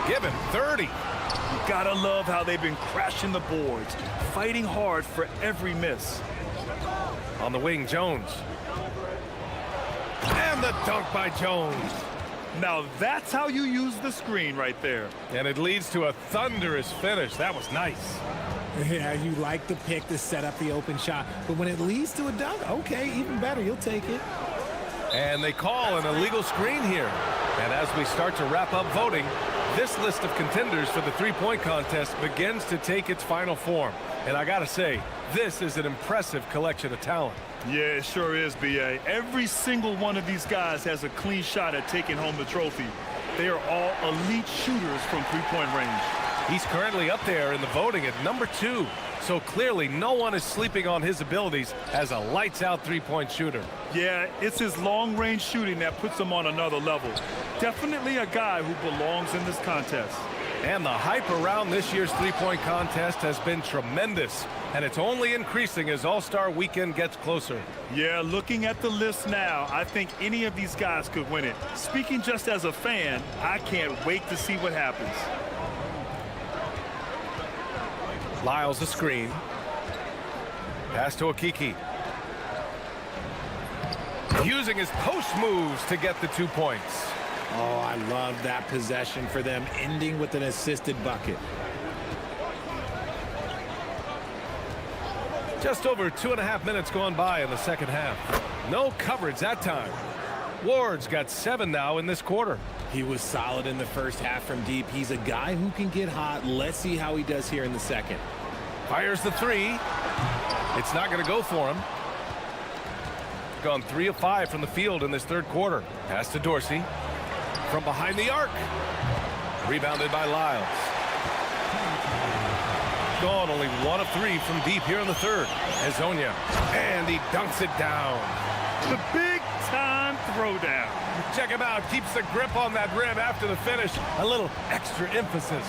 S6: Give him 30.
S8: You gotta love how they've been crashing the boards, fighting hard for every miss.
S6: On the wing, Jones. And the dunk by Jones.
S8: Now that's how you use the screen right there.
S6: And it leads to a thunderous finish. That was nice.
S7: Yeah, you like the pick to set up the open shot, but when it leads to a dunk, okay, even better, you'll take it.
S6: And they call an illegal screen here. And as we start to wrap up voting, this list of contenders for the three-point contest begins to take its final form. And I gotta say, this is an impressive collection of talent.
S8: Yeah, it sure is, B.A. Every single one of these guys has a clean shot at taking home the trophy. They are all elite shooters from three-point range.
S6: He's currently up there in the voting at number 2. So clearly no one is sleeping on his abilities as a lights-out three-point shooter.
S8: Yeah, it's his long-range shooting that puts him on another level. Definitely a guy who belongs in this contest.
S6: And the hype around this year's three-point contest has been tremendous. And it's only increasing as All-Star Weekend gets closer.
S8: Yeah, looking at the list now, I think any of these guys could win it. Speaking just as a fan, I can't wait to see what happens.
S6: Lyles a screen. Pass to Okiki. Using his post moves to get the 2 points.
S7: Oh, I love that possession for them, ending with an assisted bucket.
S6: Just over 2.5 minutes gone by in the second half. No coverage that time. Ward's got 7 now in this quarter.
S7: He was solid in the first half from deep. He's a guy who can get hot. Let's see how he does here in the second.
S6: Fires the 3. It's not going to go for him. Gone 3 of 5 from the field in this third quarter. Pass to Dorsey. From behind the arc. Rebounded by Lyles. Gone only 1 of 3 from deep here in the third. Hazonia. And he dunks it down.
S8: The big-time throwdown.
S6: Check him out. Keeps the grip on that rim after the finish. A little extra emphasis.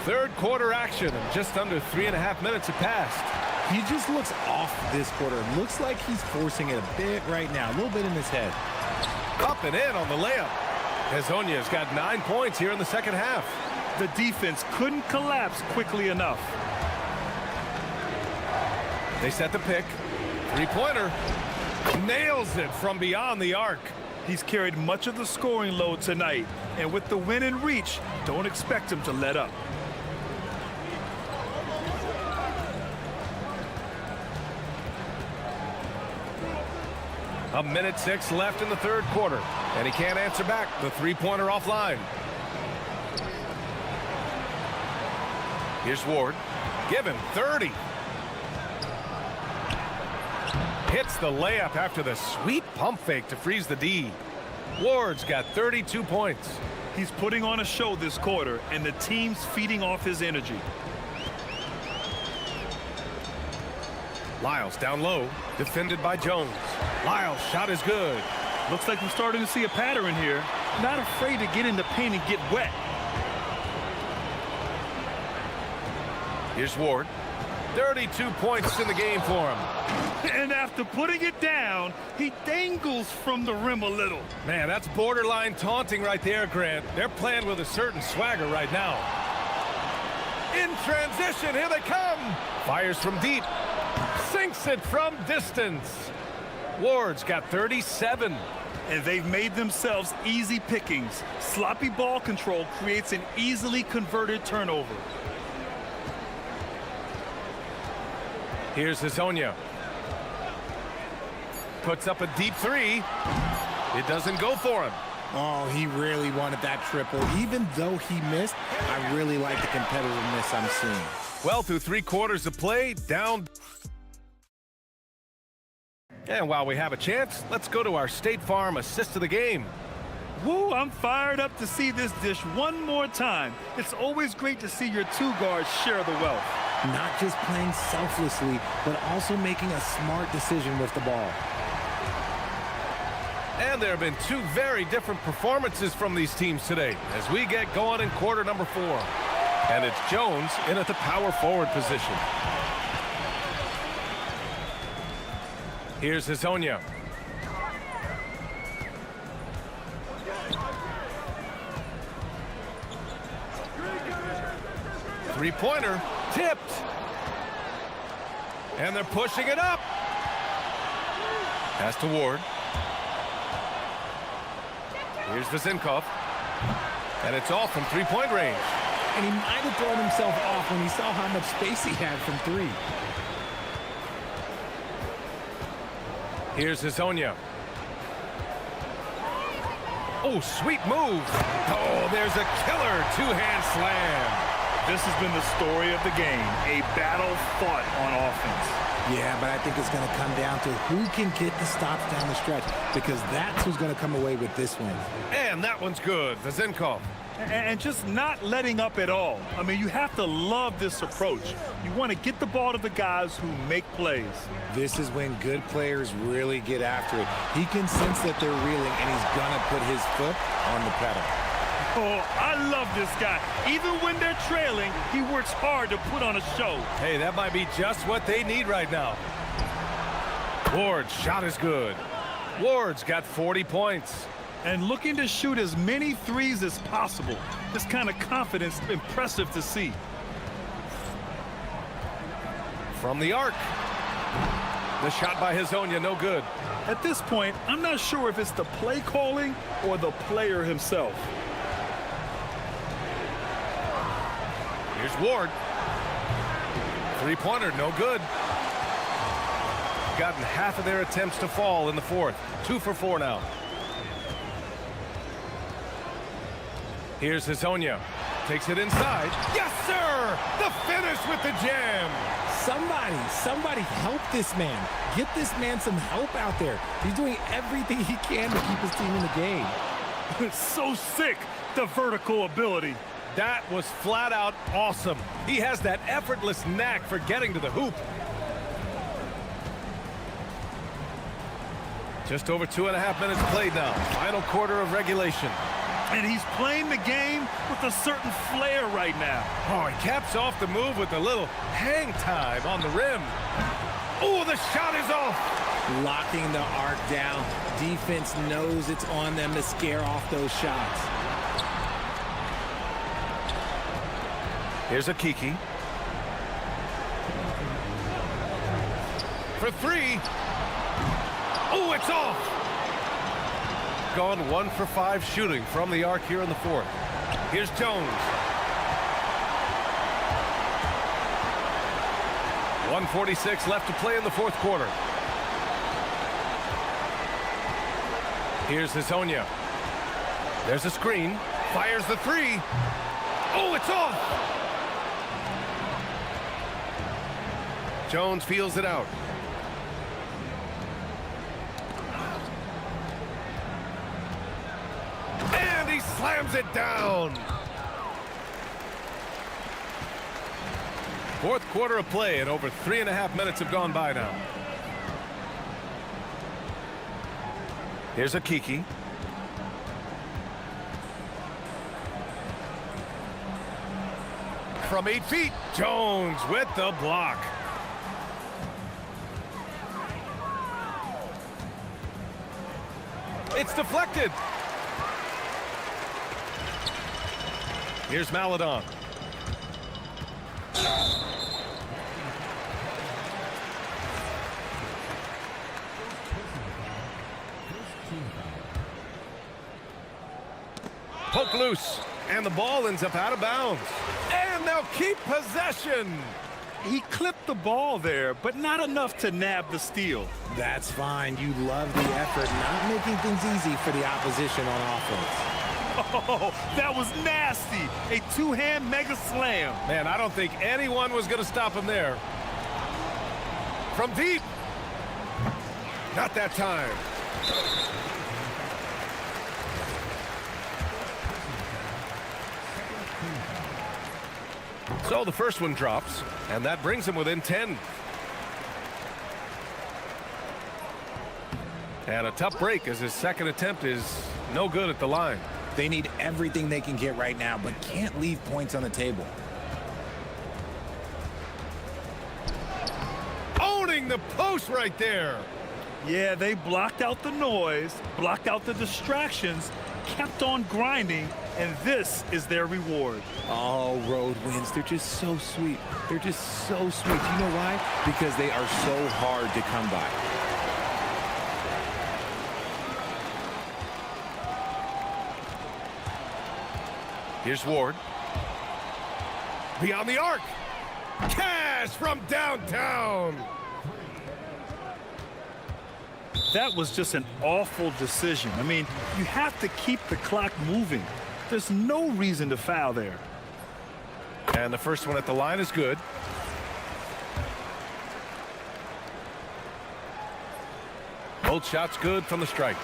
S6: Third quarter action, and just under 3.5 minutes have passed.
S7: He just looks off this quarter. Looks like he's forcing it a bit right now. A little bit in his head.
S6: Up and in on the layup. Hazonia's got 9 points here in the second half.
S8: The defense couldn't collapse quickly enough.
S6: They set the pick. Three-pointer. Nails it from beyond the arc.
S8: He's carried much of the scoring load tonight, and with the win in reach, don't expect him to let up.
S6: A minute 6 left in the third quarter, and he can't answer back. The three-pointer offline. Here's Ward. Give him 30. Hits the layup after the sweet pump fake to freeze the D. Ward's got 32 points.
S8: He's putting on a show this quarter, and the team's feeding off his energy.
S6: Lyles down low, defended by Jones. Lyles' shot is good.
S8: Looks like we're starting to see a pattern here. Not afraid to get in the paint and get wet.
S6: Here's Ward. 32 points in the game for him.
S8: And after putting it down, he dangles from the rim a little.
S6: Man, that's borderline taunting right there, Grant. They're playing with a certain swagger right now. In transition, here they come. Fires from deep. Sinks it from distance. Ward's got 37.
S8: And they've made themselves easy pickings. Sloppy ball control creates an easily converted turnover.
S6: Here's Hazonia. Puts up a deep 3. It doesn't go for him.
S7: Oh, he really wanted that triple. Even though he missed, I really like the competitiveness I'm seeing.
S6: Well, through 3 quarters of play, down. And while we have a chance, let's go to our State Farm assist of the game.
S8: Woo, I'm fired up to see this dish one more time. It's always great to see your 2 guards share the wealth.
S7: Not just playing selflessly, but also making a smart decision with the ball.
S6: And there have been 2 very different performances from these teams today as we get going in quarter number 4. And it's Jones in at the power forward position. Here's Hazonia. Three-pointer tipped. And they're pushing it up. Pass to Ward. Here's Vezinkov. And it's off from three-point range.
S7: And he might have thrown himself off when he saw how much space he had from three.
S6: Here's Hazonia. Oh, sweet move. Oh, there's a killer two-hand slam.
S8: This has been the story of the game, a battle fought on offense.
S7: Yeah, but I think it's going to come down to who can get the stops down the stretch, because that's who's going to come away with this win.
S6: And that one's good. Vezinkov.
S8: And just not letting up at all. I mean, you have to love this approach. You want to get the ball to the guys who make plays.
S7: This is when good players really get after it. He can sense that they're reeling, and he's going to put his foot on the pedal.
S8: Oh, I love this guy. Even when they're trailing, he works hard to put on a show.
S6: Hey, that might be just what they need right now. Ward's shot is good. Ward's got 40 points.
S8: And looking to shoot as many threes as possible. This kind of confidence, impressive to see.
S6: From the arc. The shot by Hazonia, no good.
S8: At this point, I'm not sure if it's the play calling or the player himself.
S6: Here's Ward. Three-pointer, no good. Gotten half of their attempts to fall in the fourth. 2 for 4 now. Here's Hazonia. Takes it inside. Yes, sir! The finish with the jam.
S7: Somebody help this man. Get this man some help out there. He's doing everything he can to keep his team in the game.
S8: It's so sick, the vertical ability.
S6: That was flat out awesome. He has that effortless knack for getting to the hoop. Just over 2.5 minutes played now. Final quarter of regulation.
S8: And he's playing the game with a certain flair right now.
S6: Oh, he caps off the move with a little hang time on the rim. Oh, the shot is off.
S7: Locking the arc down. Defense knows it's on them to scare off those shots.
S6: Here's a Kiki. For three. Oh, it's off. Gone 1 for 5 shooting from the arc here in the fourth. Here's Jones. 1:46 left to play in the fourth quarter. Here's Hazonia. There's a screen. Fires the three. Oh, it's off. Jones feels it out. And he slams it down. Fourth quarter of play, and over 3.5 minutes have gone by now. Here's a Kiki. From 8 feet, Jones with the block. It's deflected. Here's Maladon. Poke loose, and the ball ends up out of bounds. And they'll keep possession.
S8: He clipped the ball there, but not enough to nab the steal.
S7: That's fine. You love the effort, not making things easy for the opposition on offense.
S8: Oh, that was nasty. A two-hand mega slam.
S6: Man, I don't think anyone was going to stop him there. From deep. Not that time. So the first one drops, and that brings him within 10. And a tough break as his second attempt is no good at the line.
S7: They need everything they can get right now, but can't leave points on the table.
S6: Owning the post right there.
S8: Yeah, they blocked out the noise, blocked out the distractions, kept on grinding, and this is their reward.
S7: Oh, road wins. They're just so sweet. They're just so sweet. You know why? Because they are so hard to come by.
S6: Here's Ward. Beyond the arc. Cash from downtown.
S8: That was just an awful decision. I mean, you have to keep the clock moving. There's no reason to foul there.
S6: And the first one at the line is good. Both shots good from the strike.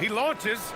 S6: He launches.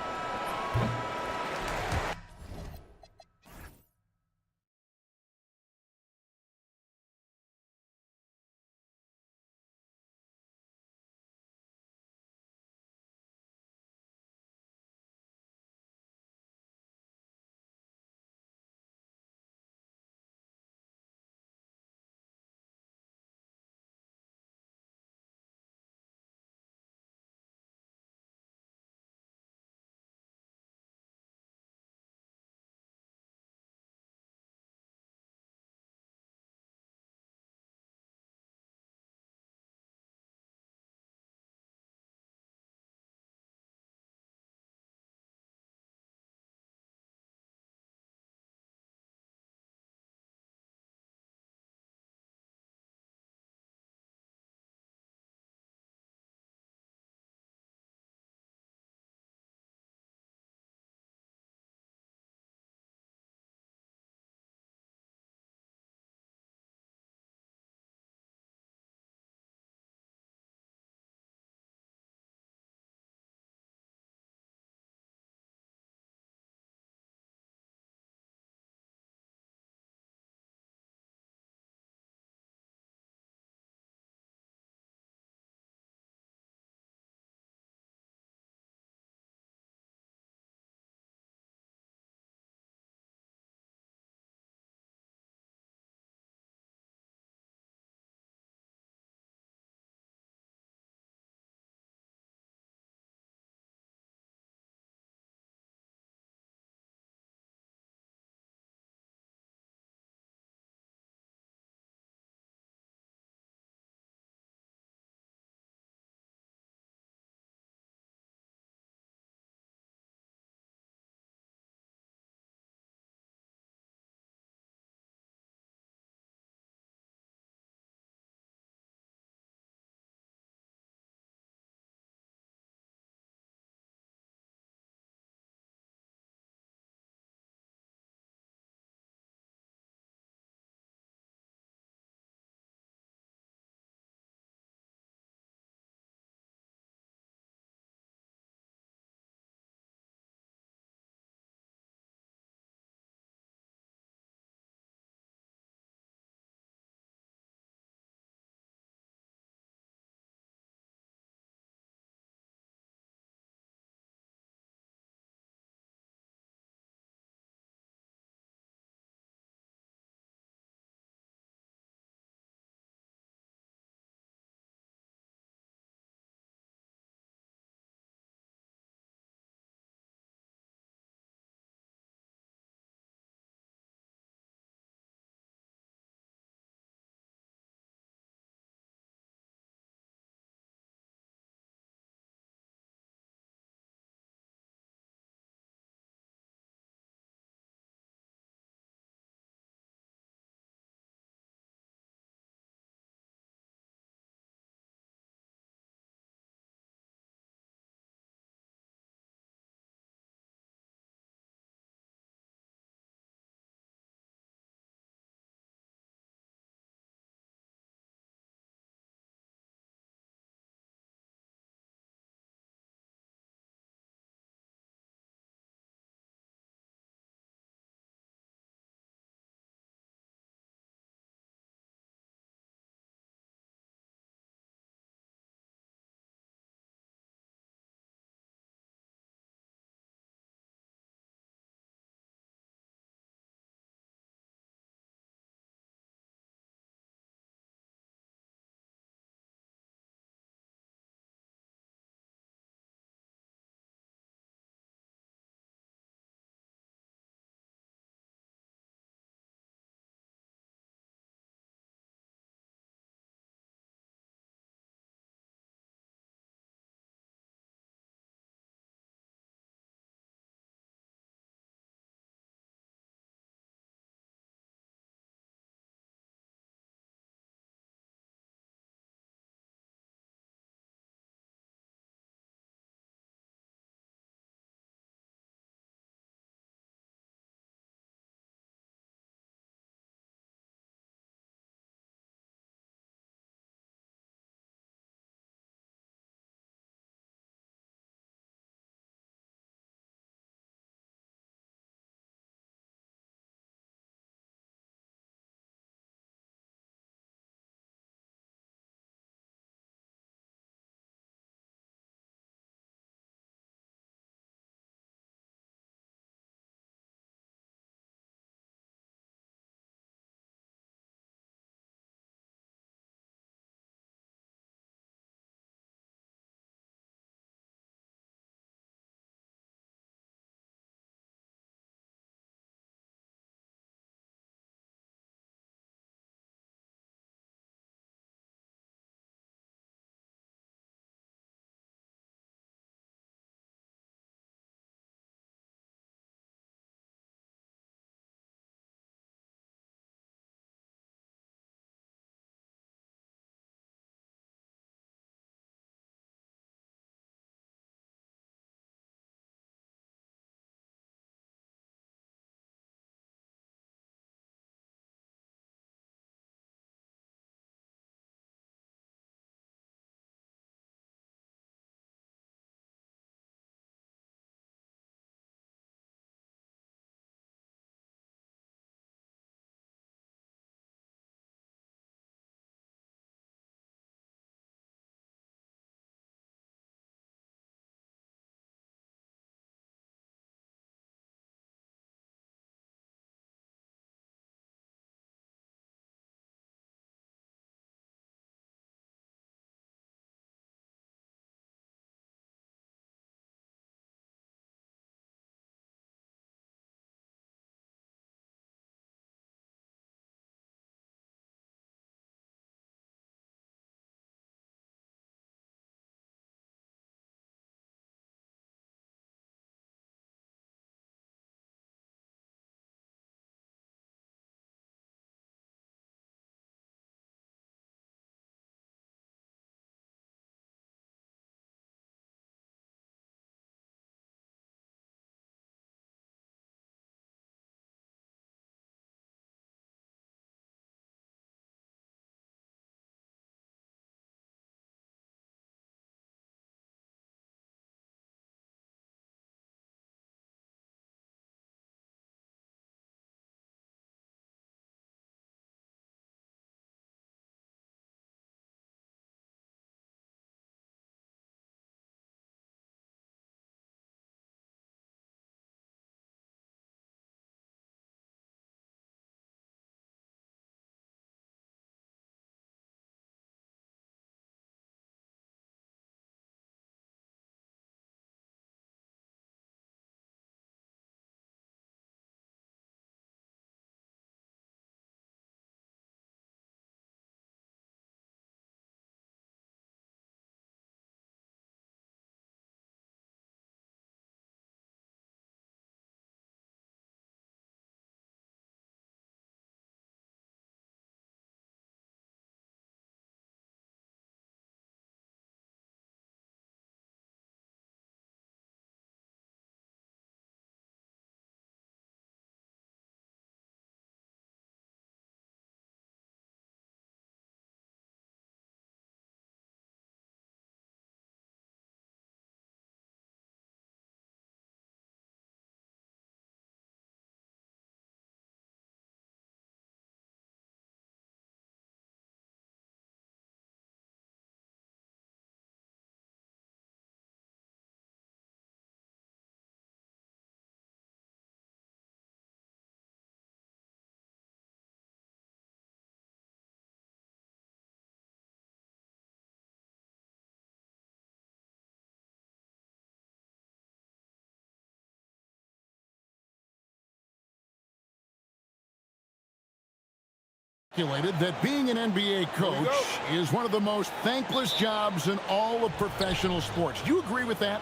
S1: Calculated that being an NBA coach is one of the most thankless jobs in all of professional sports. Do you agree with that?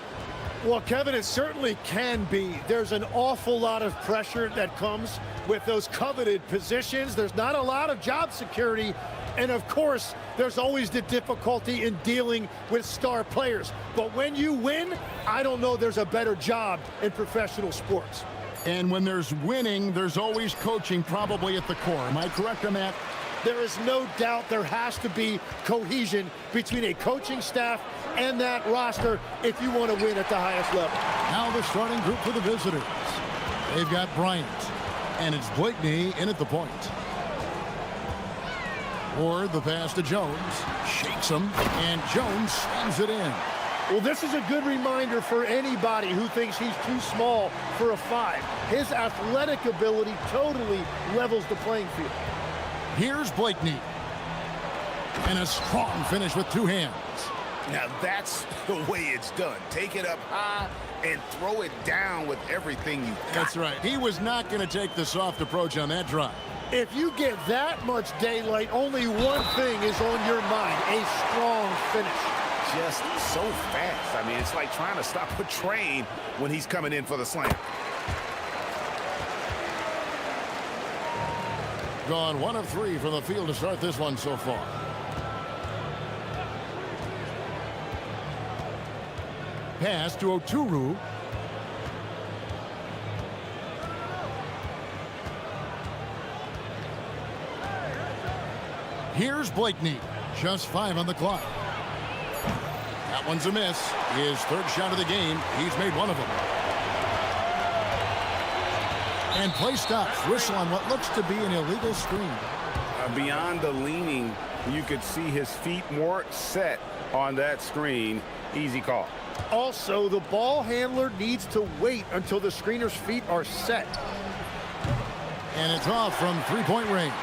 S3: Well, Kevin, it certainly can be. There's an awful lot of pressure that comes with those coveted positions. There's not a lot of job security. And of course, there's always the difficulty in dealing with star players. But when you win, I don't know there's a better job in professional sports.
S1: And when there's winning, there's always coaching probably at the core. Am I correct on that?
S3: There is no doubt there has to be cohesion between a coaching staff and that roster if you want to win at the highest level.
S1: Now the starting group for the visitors. They've got Bryant, and it's Blakeney in at the point. Or the pass to Jones, shakes him, and Jones slams it in.
S3: Well, this is a good reminder for anybody who thinks he's too small for a 5. His athletic ability totally levels the playing field.
S1: Here's Blakeney. And a strong finish with 2 hands.
S2: Now that's the way it's done. Take it up high and throw it down with everything you got.
S1: That's right. He was not going to take the soft approach on that drive.
S3: If you get that much daylight, only one thing is on your mind: a strong finish.
S2: Just so fast. I mean, it's like trying to stop a train when he's coming in for the slam.
S1: Gone 1 of 3 from the field to start this one so far. Pass to Oturu. Here's Blakeney. Just 5 on the clock. That one's a miss. His 3rd shot of the game. He's made 1 of them. And play stops. Whistle on what looks to be an illegal screen.
S2: Beyond the leaning, you could see his feet more set on that screen. Easy call.
S3: Also, the ball handler needs to wait until the screener's feet are set.
S1: And it's off from 3-point range.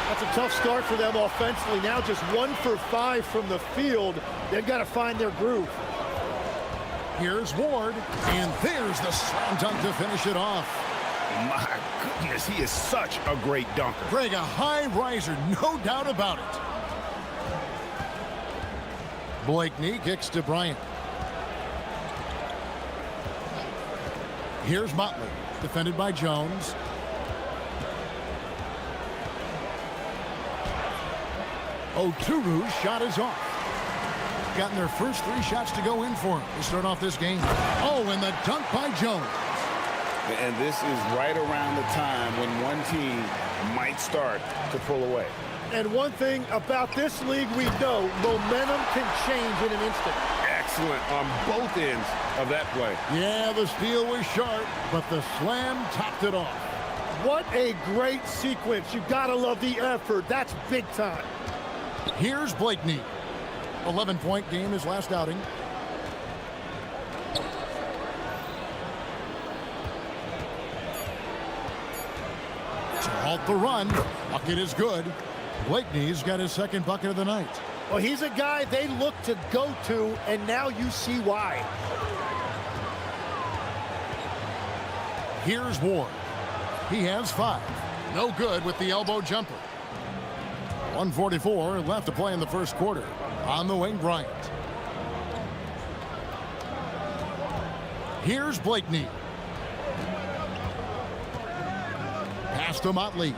S3: That's a tough start for them offensively. Now just 1 for 5 from the field. They've got to find their groove.
S1: Here's Ward, and there's the slam dunk to finish it off.
S2: My goodness, he is such a great dunker.
S1: Greg, a high riser, no doubt about it. Blakeney kicks to Bryant. Here's Motley, defended by Jones. Oturu's shot is off. Gotten their first 3 shots to go in for him to start off this game. Oh, and the dunk by Jones.
S2: And this is right around the time when one team might start to pull away.
S3: And one thing about this league we know, momentum can change in an instant.
S2: Excellent on both ends of that play.
S1: Yeah, the steal was sharp, but the slam topped it off.
S3: What a great sequence. You gotta love the effort. That's big time.
S1: Here's Blakeney. 11-point game his last outing. To halt the run. Bucket is good. Blakeney's got his 2nd bucket of the night.
S3: Well, he's a guy they look to go to, and now you see why.
S1: Here's Ward. He has 5. No good with the elbow jumper. 1:44 left to play in the first quarter. On the wing, Bryant. Here's Blakeney. Pass to Motley.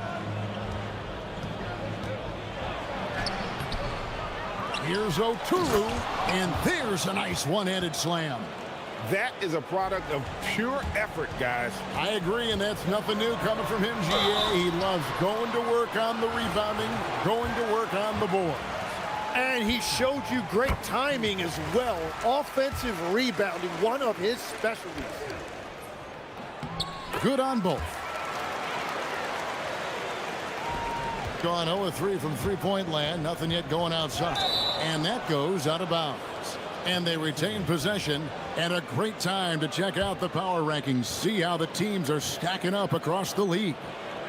S1: Here's Oturu, and there's a nice one-handed slam.
S2: That is a product of pure effort, guys.
S1: I agree, and that's nothing new coming from him, GA. He loves going to work on the rebounding, going to work on the board.
S3: And he showed you great timing as well. Offensive rebounding, one of his specialties.
S1: Good on both. Gone 0-3 from 3-point land. Nothing yet going outside. And that goes out of bounds. And they retain possession, and a great time to check out the power rankings, see how the teams are stacking up across the league.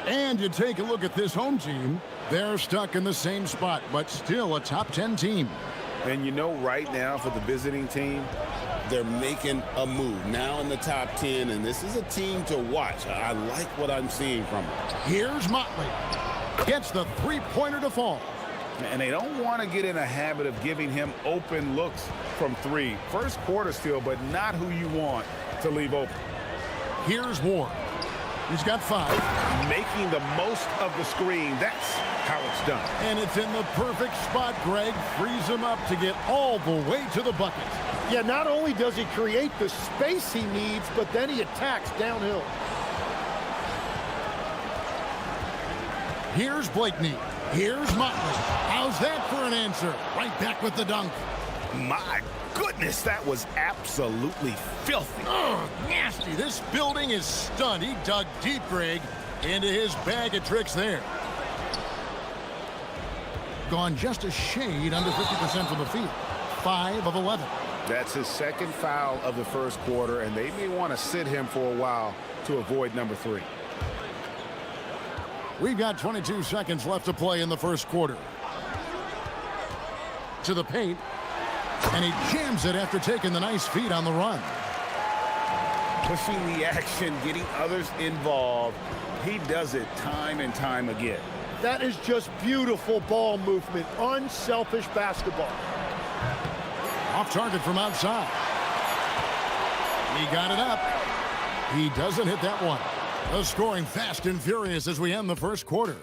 S1: And you take a look at this home team, they're stuck in the same spot, but still a top 10 team.
S2: And you know, right now for the visiting team, they're making a move now in the top 10, and this is a team to watch. I like what I'm seeing from them.
S1: Here's Motley. Gets the three-pointer to fall.
S2: And they don't want to get in a habit of giving him open looks from three. First quarter still, but not who you want to leave open.
S1: Here's Ward. He's got 5.
S2: Making the most of the screen. That's how it's done.
S1: And it's in the perfect spot. Greg frees him up to get all the way to the bucket.
S3: Yeah, not only does he create the space he needs, but then he attacks downhill.
S1: Here's Blakeney. Here's Motley. How's that for an answer? Right back with the dunk.
S2: My goodness, that was absolutely filthy.
S1: Ugh, nasty. This building is stunned. He dug deep, Greg, into his bag of tricks there. Gone just a shade under 50% from the field. 5 of 11.
S2: That's his second foul of the first quarter, and they may want to sit him for a while to avoid number 3.
S1: We've got 22 seconds left to play in the first quarter. To the paint. And he jams it after taking the nice feed on the run.
S2: Pushing the action, getting others involved. He does it time and time again.
S3: That is just beautiful ball movement. Unselfish basketball.
S1: Off target from outside. He got it up. He doesn't hit that one. The scoring fast and furious as we end the first quarter.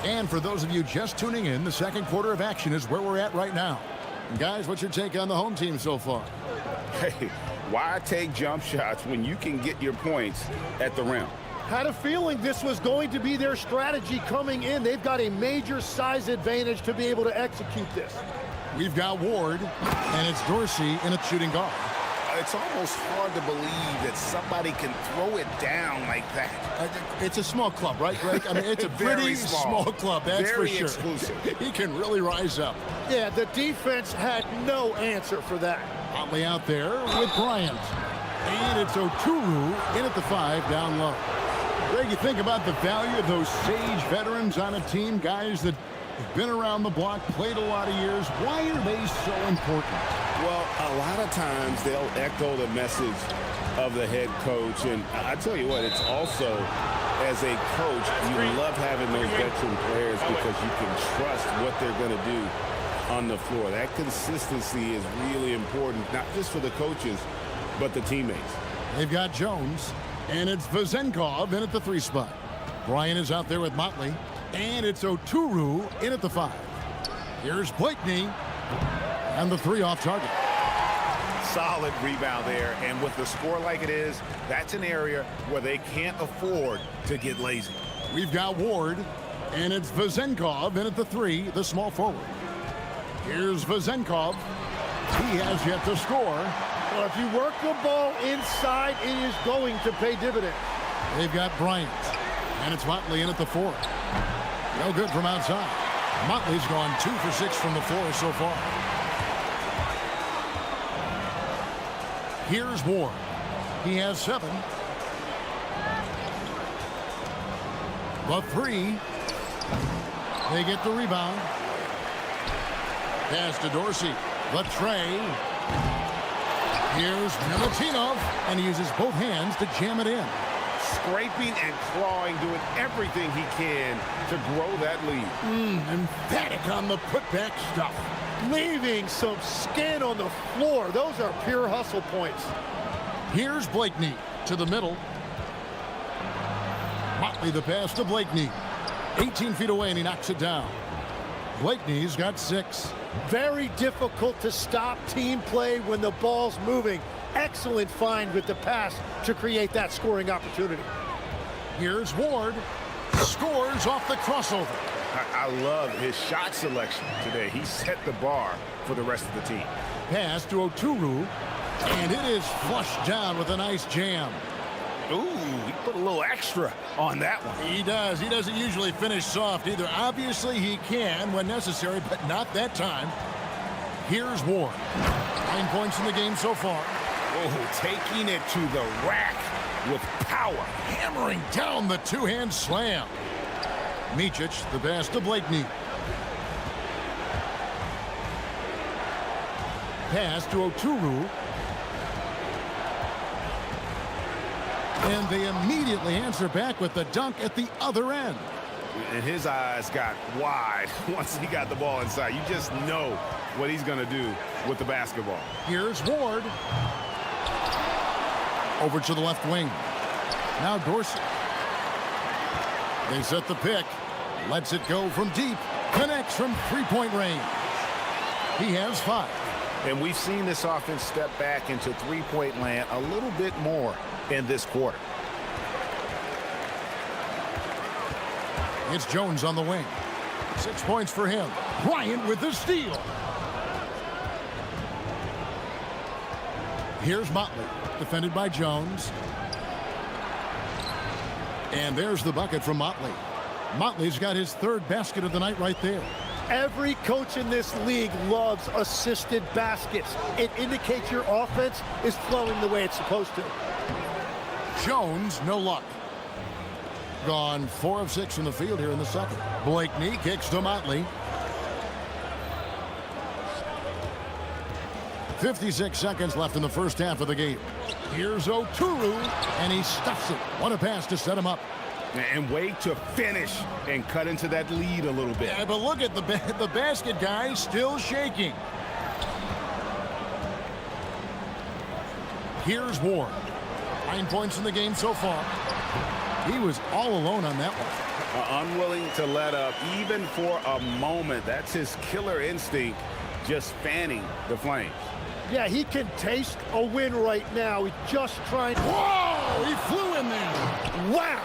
S1: And for those of you just tuning in, the second quarter of action is where we're at right now. And guys, what's your take on the home team so far?
S2: Hey, why take jump shots when you can get your points at the rim?
S3: Had a feeling this was going to be their strategy coming in. They've got a major size advantage to be able to execute this.
S1: We've got Ward, and it's Dorsey in a shooting guard.
S2: It's almost hard to believe that somebody can throw it down like that.
S1: It's a small club, right, Greg? I mean, it's a pretty small club, that's
S2: Very
S1: for sure.
S2: exclusive.
S1: He can really rise up.
S3: Yeah, the defense had no answer for that.
S1: Otley out there with Bryant. And it's Oturu in at the 5 down low. Greg, you think about the value of those sage veterans on a team, guys that have been around the block, played a lot of years. Why are they so important?
S2: Well, a lot of times they'll echo the message of the head coach. And I tell you what, it's also, as a coach, you love having those veteran players because you can trust what they're going to do on the floor. That consistency is really important, not just for the coaches, but the teammates.
S1: They've got Jones, and it's Vazenkov in at the 3 spot. Brian is out there with Motley, and it's Oturu in at the 5. Here's Blakeney, and the 3 off target.
S2: Solid rebound there, and with the score like it is, that's an area where they can't afford to get lazy.
S1: We've got Ward, and it's Vazenkov in at the 3, the small forward. Here's Vazenkov. He has yet to score.
S3: Well, if you work the ball inside, it is going to pay dividends.
S1: They've got Bryant, and it's Motley in at the 4. No good from outside. Motley's gone 2 for 6 from the floor so far. Here's Ward. He has 7. The 3. They get the rebound. Pass to Dorsey. The tray. Here's Milutinov, and he uses both hands to jam it in.
S2: Scraping and clawing, doing everything he can to grow that lead.
S1: Emphatic on the putback stuff.
S3: Leaving some skin on the floor. Those are pure hustle points.
S1: Here's Blakeney to the middle. Motley the pass to Blakeney. 18 feet away, and he knocks it down. Blakeney's got 6.
S3: Very difficult to stop team play when the ball's moving. Excellent find with the pass to create that scoring opportunity.
S1: Here's Ward. Scores off the crossover.
S2: I love his shot selection today. He set the bar for the rest of the team.
S1: Pass to Oturu, and it is flushed down with a nice jam.
S2: Ooh, he put a little extra on that one.
S1: He does. He doesn't usually finish soft either. Obviously, he can when necessary, but not that time. Here's Ward. 9 points in the game so far.
S2: Oh, taking it to the rack with power.
S1: Hammering down the two-hand slam. Micic, the pass to Blakeney. Pass to Oturu. And they immediately answer back with the dunk at the other end.
S2: And his eyes got wide once he got the ball inside. You just know what he's going to do with the basketball.
S1: Here's Ward. Over to the left wing. Now Dorsey. They set the pick. Lets it go from deep. Connects from three-point range. He has 5.
S10: And we've seen this offense step back into three-point land a little bit more in this quarter.
S1: It's Jones on the wing. 6 points for him. Bryant with the steal. Here's Motley, defended by Jones. And there's the bucket from Motley. Motley's got his 3rd basket of the night right there.
S11: Every coach in this league loves assisted baskets. It indicates your offense is flowing the way it's supposed to.
S1: Jones, no luck. Gone 4 of 6 from the field here in the second. Blakeney kicks to Motley. 56 seconds left in the first half of the game. Here's Oturu, and he stuffs it. What a pass to set him up.
S2: And wait to finish and cut into that lead a little bit.
S1: Yeah, but look at the basket guy still shaking. Here's Ward. 9 points in the game so far. He was all alone on that one.
S2: Unwilling to let up even for a moment. That's his killer instinct, just fanning the flames.
S11: Yeah, he can taste a win right now. He's just trying.
S1: Whoa! He flew in there.
S11: Wow!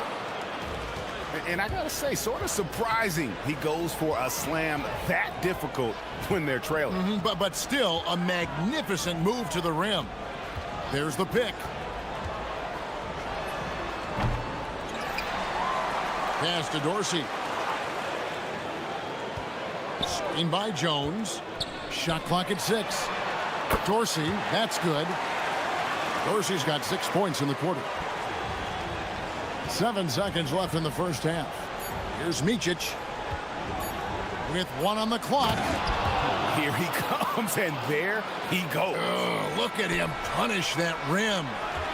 S2: And I gotta say, sort of surprising he goes for a slam that difficult when they're trailing.
S1: But still a magnificent move to the rim. There's the pick. Pass to Dorsey. Screen by Jones. Shot clock at 6. Dorsey, that's good. Dorsey's got 6 points in the quarter. 7 seconds left in the first half. Here's Micic with 1 on the clock.
S2: Here he comes, and there he goes.
S1: Oh, look at him punish that rim.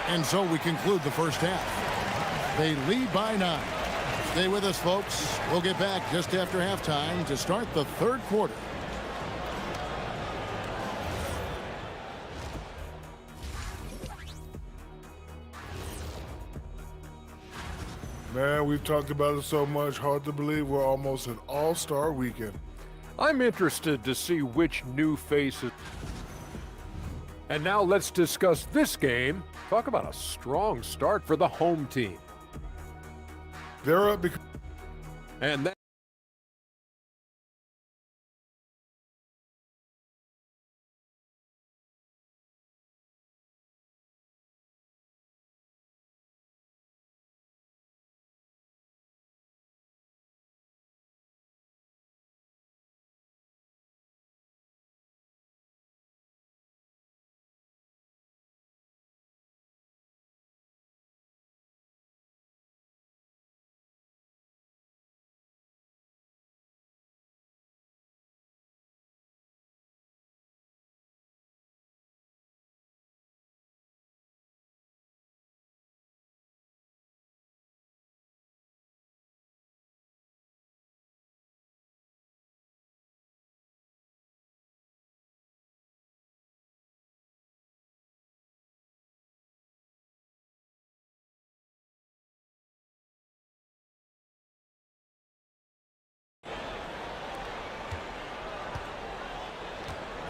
S1: And so we conclude the first half. They lead by 9. Stay with us, folks. We'll get back just after halftime to start the third quarter.
S9: Man, we've talked about it so much. Hard to believe we're almost an all-star weekend.
S5: I'm interested to see which new faces. And now let's discuss this game. Talk about a strong start for the home team.
S9: They're up because
S5: And that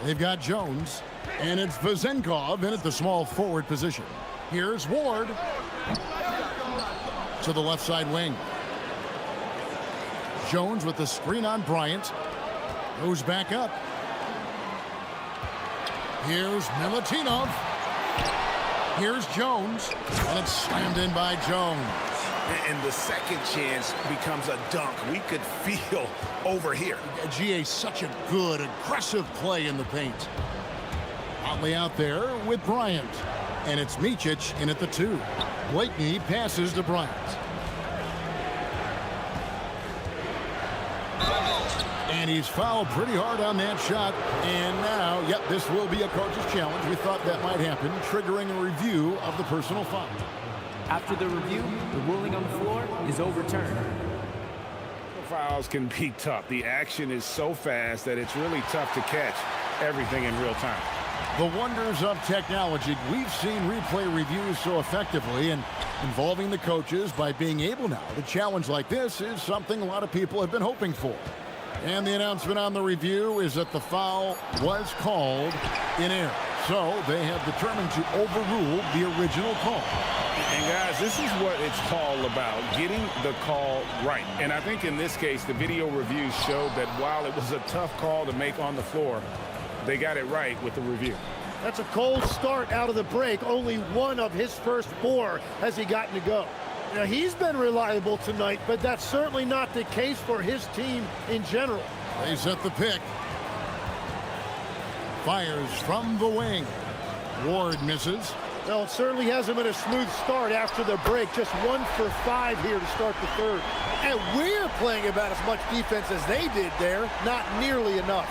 S1: they've got Jones, and it's Vezenkov in at the small forward position. Here's Ward to the left side wing. Jones with the screen on Bryant. Goes back up. Here's Milutinov. Here's Jones, and it's slammed in by Jones.
S10: And the second chance becomes a dunk. We could feel over here.
S1: GA, such a good, aggressive play in the paint. Motley out there with Bryant. And it's Micic in at the 2. Blakeney passes to Bryant. And he's fouled pretty hard on that shot. And now, yep, this will be a coach's challenge. We thought that might happen, triggering a review of the personal foul.
S12: After the review, the ruling on the floor is overturned.
S2: Fouls can be tough. The action is so fast that it's really tough to catch everything in real time.
S1: The wonders of technology. We've seen replay reviews so effectively, and involving the coaches by being able now to challenge like this is something a lot of people have been hoping for. And the announcement on the review is that the foul was called in error. So they have determined to overrule the original call.
S2: And guys, this is what it's all about, getting the call right. And I think in this case, the video reviews showed that while it was a tough call to make on the floor, they got it right with the review.
S11: That's a cold start out of the break. Only one of his first 4 has he gotten to go. Now, he's been reliable tonight, but that's certainly not the case for his team in general.
S1: They set the pick. Fires from the wing. Ward misses.
S11: Well, it certainly hasn't been a smooth start after the break. Just 1 for 5 here to start the third. And we're playing about as much defense as they did there. Not nearly enough.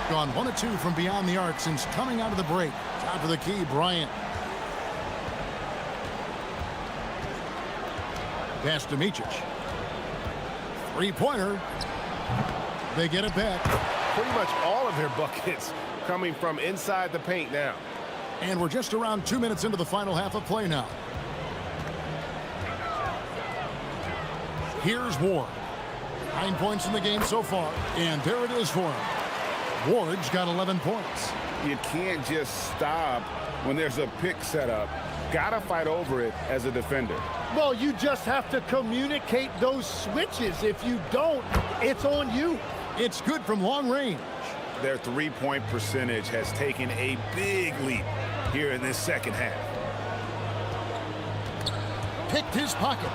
S1: Gone 1 of 2 from beyond the arc since coming out of the break. Top of the key, Bryant. Pass to Micic. Three-pointer. They get it back.
S2: Pretty much all of their buckets coming from inside the paint now.
S1: And we're just around 2 minutes into the final half of play now. Here's Ward. 9 points in the game so far, and there it is for him. Ward's got 11 points.
S2: You can't just stop when there's a pick set up. Gotta fight over it as a defender.
S11: Well, you just have to communicate those switches. If you don't, it's on you.
S1: It's good from long range.
S2: Their three-point percentage has taken a big leap here in this second half.
S1: Picked his pocket.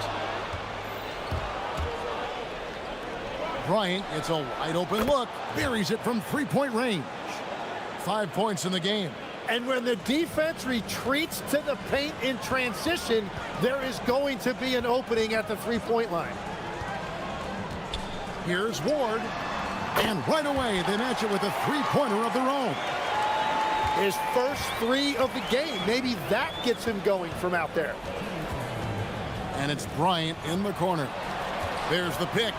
S1: Bryant, it's a wide open look. Buries it from three-point range. 5 points in the game.
S11: And when the defense retreats to the paint in transition, there is going to be an opening at the three-point line.
S1: Here's Ward. And right away, they match it with a three-pointer of their own.
S11: His first 3 of the game. Maybe that gets him going from out there.
S1: And it's Bryant in the corner. There's the pick.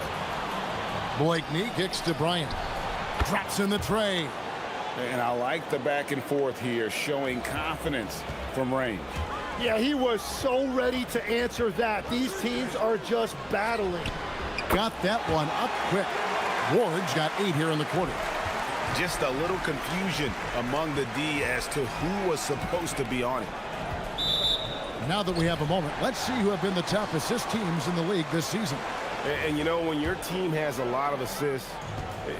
S1: Blakeney kicks to Bryant. Drops in the tray.
S2: And I like the back and forth here, showing confidence from range.
S11: Yeah, he was so ready to answer that. These teams are just battling.
S1: Got that one up quick. Ward's got 8 here in the quarter.
S2: Just a little confusion among the D as to who was supposed to be on it.
S1: Now that we have a moment, let's see who have been the top assist teams in the league this season.
S2: And you know, when your team has a lot of assists,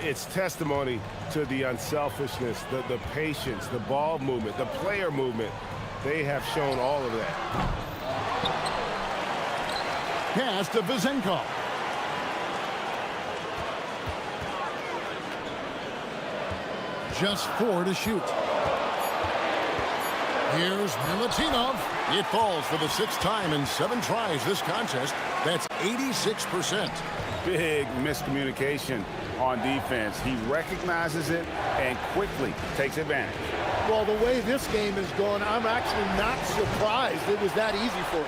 S2: it's testimony to the unselfishness, the patience, the ball movement, the player movement. They have shown all of that.
S1: Pass to Vizenko. Just 4 to shoot. Here's Milutinov. It falls for the 6th time in 7 tries this contest. That's 86%.
S2: Big miscommunication on defense. He recognizes it and quickly takes advantage.
S11: Well, the way this game has gone, I'm actually not surprised it was that easy for him.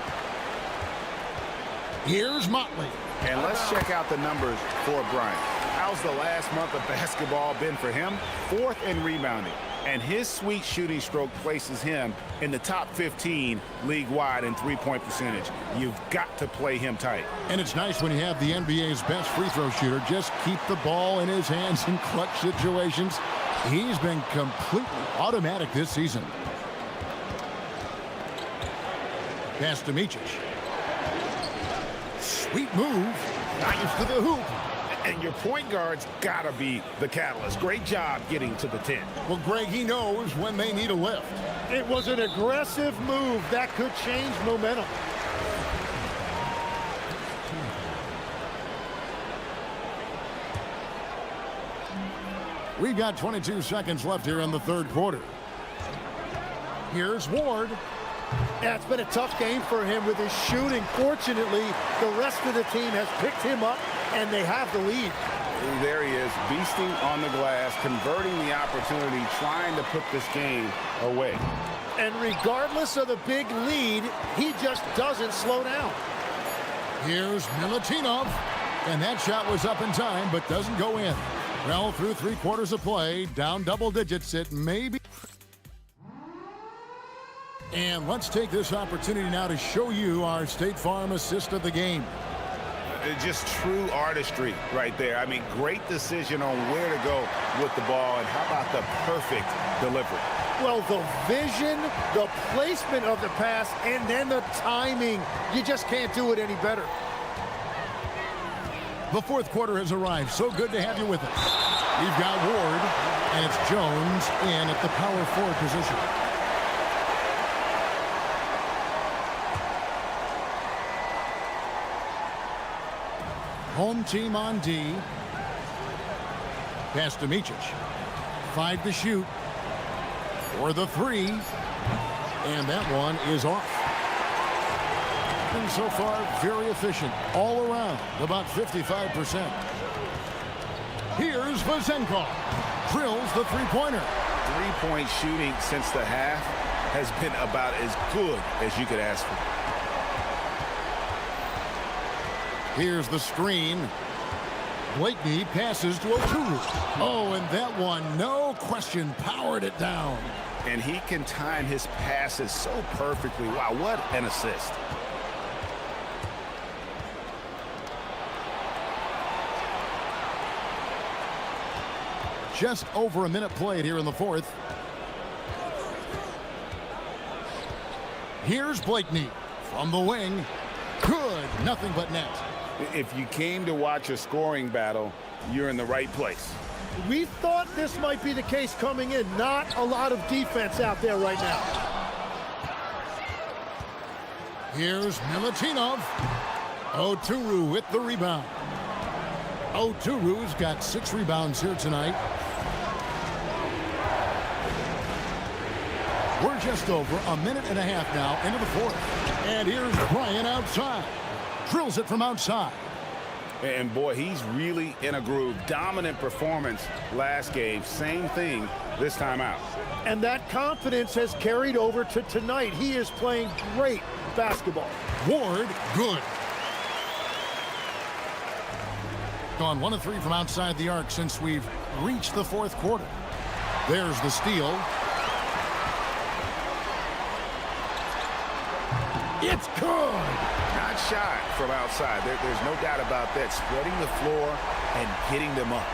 S1: Here's Motley.
S10: And let's check out the numbers for Bryant. How's the last month of basketball been for him? 4th in rebounding. And his sweet shooting stroke places him in the top 15 league-wide in three-point percentage. You've got to play him tight.
S1: And it's nice when you have the NBA's best free throw shooter just keep the ball in his hands in clutch situations. He's been completely automatic this season. Pass to Micic. Sweet move. Nice to the hoop.
S2: And your point guard's got to be the catalyst. Great job getting to the 10.
S1: Well, Greg, he knows when they need a lift.
S11: It was an aggressive move that could change momentum.
S1: We've got 22 seconds left here in the third quarter. Here's Ward.
S11: Yeah, it's been a tough game for him with his shooting. Fortunately, the rest of the team has picked him up, and they have the lead.
S2: There he is, beasting on the glass, converting the opportunity, trying to put this game away.
S11: And regardless of the big lead, he just doesn't slow down.
S1: Here's Milutinov, and that shot was up in time, but doesn't go in. Well, through 3 quarters of play, down double digits, it may be. And let's take this opportunity now to show you our State Farm assist of the game.
S2: Just true artistry right there. I mean, great decision on where to go with the ball, and how about the perfect delivery?
S11: Well, the vision, the placement of the pass, and then the timing. You just can't do it any better.
S1: The 4th quarter has arrived. So good to have you with us. We've got Ward, and it's Jones in at the power forward position. Home team on D. Pass to Micic. 5 to shoot. For the 3. And that one is off. And so far, very efficient all around, about 55%. Here's Vazenkov. Drills the three-pointer.
S2: Three-point shooting since the half has been about as good as you could ask for.
S1: Here's the screen. Blakeney passes to Oturu. Oh, and that one, no question, powered it down.
S2: And he can time his passes so perfectly. Wow, what an assist.
S1: Just over a minute played here in the 4th. Here's Blakeney from the wing. Good, nothing but net.
S2: If you came to watch a scoring battle, you're in the right place.
S11: We thought this might be the case coming in. Not a lot of defense out there right now.
S1: Here's Milutinov. Oturu with the rebound. Oturu's got 6 rebounds here tonight. We're just over a minute and a half now into the 4th. And here's Bryant outside. Drills it from outside.
S2: And boy, he's really in a groove. Dominant performance last game. Same thing this time out.
S11: And that confidence has carried over to tonight. He is playing great basketball.
S1: Ward, good. Gone 1 of 3 from outside the arc since we've reached the 4th quarter. There's the steal. It's good.
S2: Not shy from outside. There's no doubt about that. Spreading the floor and getting them up.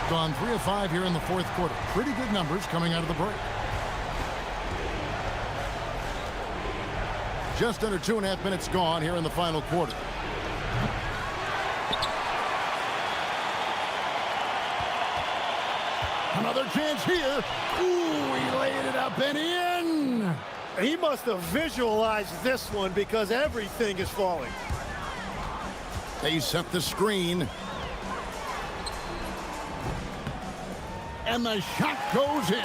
S1: Gone 3 of 5 here in the 4th quarter. Pretty good numbers coming out of the break. Just under 2.5 minutes gone here in the final quarter. Another chance here. Ooh, he laid it up and in.
S11: He must have visualized this one because everything is falling.
S1: They set the screen. And the shot goes in.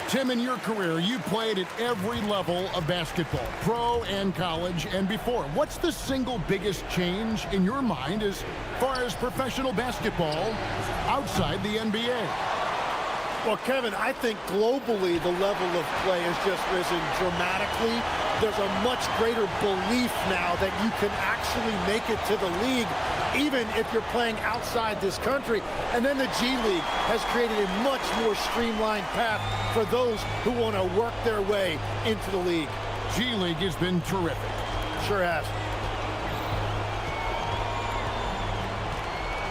S1: Tim, in your career, you played at every level of basketball, pro and college and before. What's the single biggest change in your mind as far as professional basketball outside the NBA?
S11: Well, Kevin, I think globally the level of play has just risen dramatically. There's a much greater belief now that you can actually make it to the league, even if you're playing outside this country. And then the G League has created a much more streamlined path for those who want to work their way into the league.
S1: G League has been terrific.
S11: Sure has.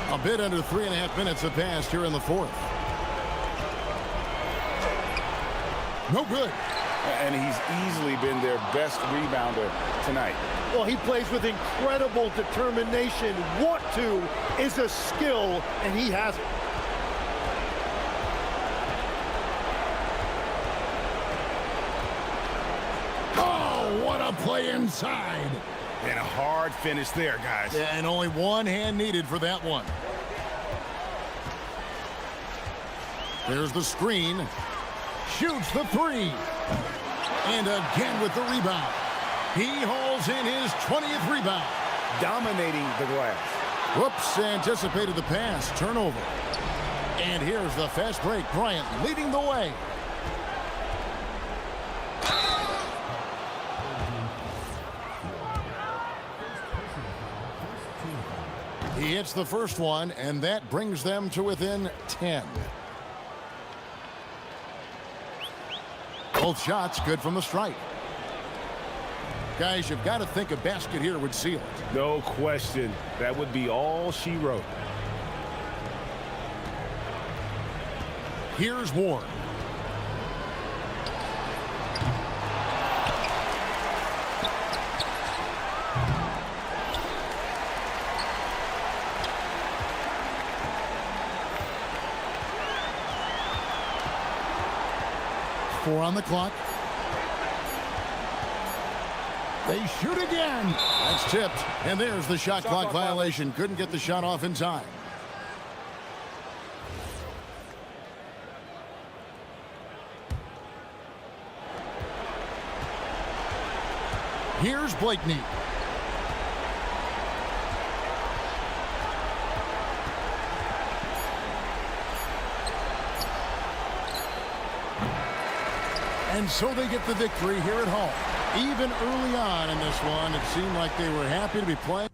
S1: A bit under 3.5 minutes have passed here in the 4th. No good.
S2: And he's easily been their best rebounder tonight.
S11: Well, he plays with incredible determination. Want to is a skill, and he has it.
S1: Oh, what a play inside.
S2: And a hard finish there, guys.
S1: Yeah, and only one hand needed for that one. There's the screen. Shoots the 3. And again with the rebound. He hauls in his 20th rebound.
S2: Dominating the glass.
S1: Whoops, anticipated the pass. Turnover. And here's the fast break. Bryant leading the way. He hits the first one, and that brings them to within 10. Both shots good from the stripe. Guys, you've got to think a basket here would seal it.
S2: No question. That would be all she wrote.
S1: Here's Warren. Four on the clock. They shoot again. That's tipped. And there's the shot clock violation. Couldn't get the shot off in time. Here's Blakeney. And so they get the victory here at home. Even early on in this one, it seemed like they were happy to be playing.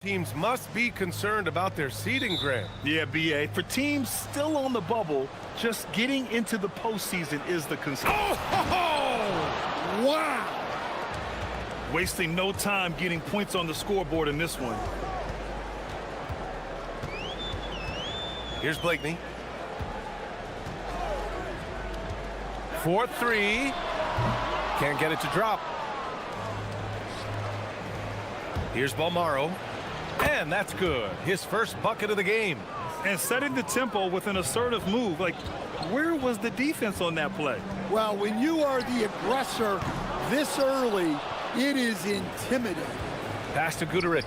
S6: Teams must be concerned about their seeding, Grant.
S8: Yeah, BA. For teams still on the bubble, just getting into the postseason is the concern.
S3: Oh! Wow!
S8: Wasting no time getting points on the scoreboard in this one.
S6: Here's Blakeney. 4-3. Can't get it to drop. Here's Balmaro. And that's good. His first bucket of the game.
S8: And setting the tempo with an assertive move. Like, where was the defense on that play?
S3: Well, when you are the aggressor this early, it is intimidating.
S6: Pass to Guduric.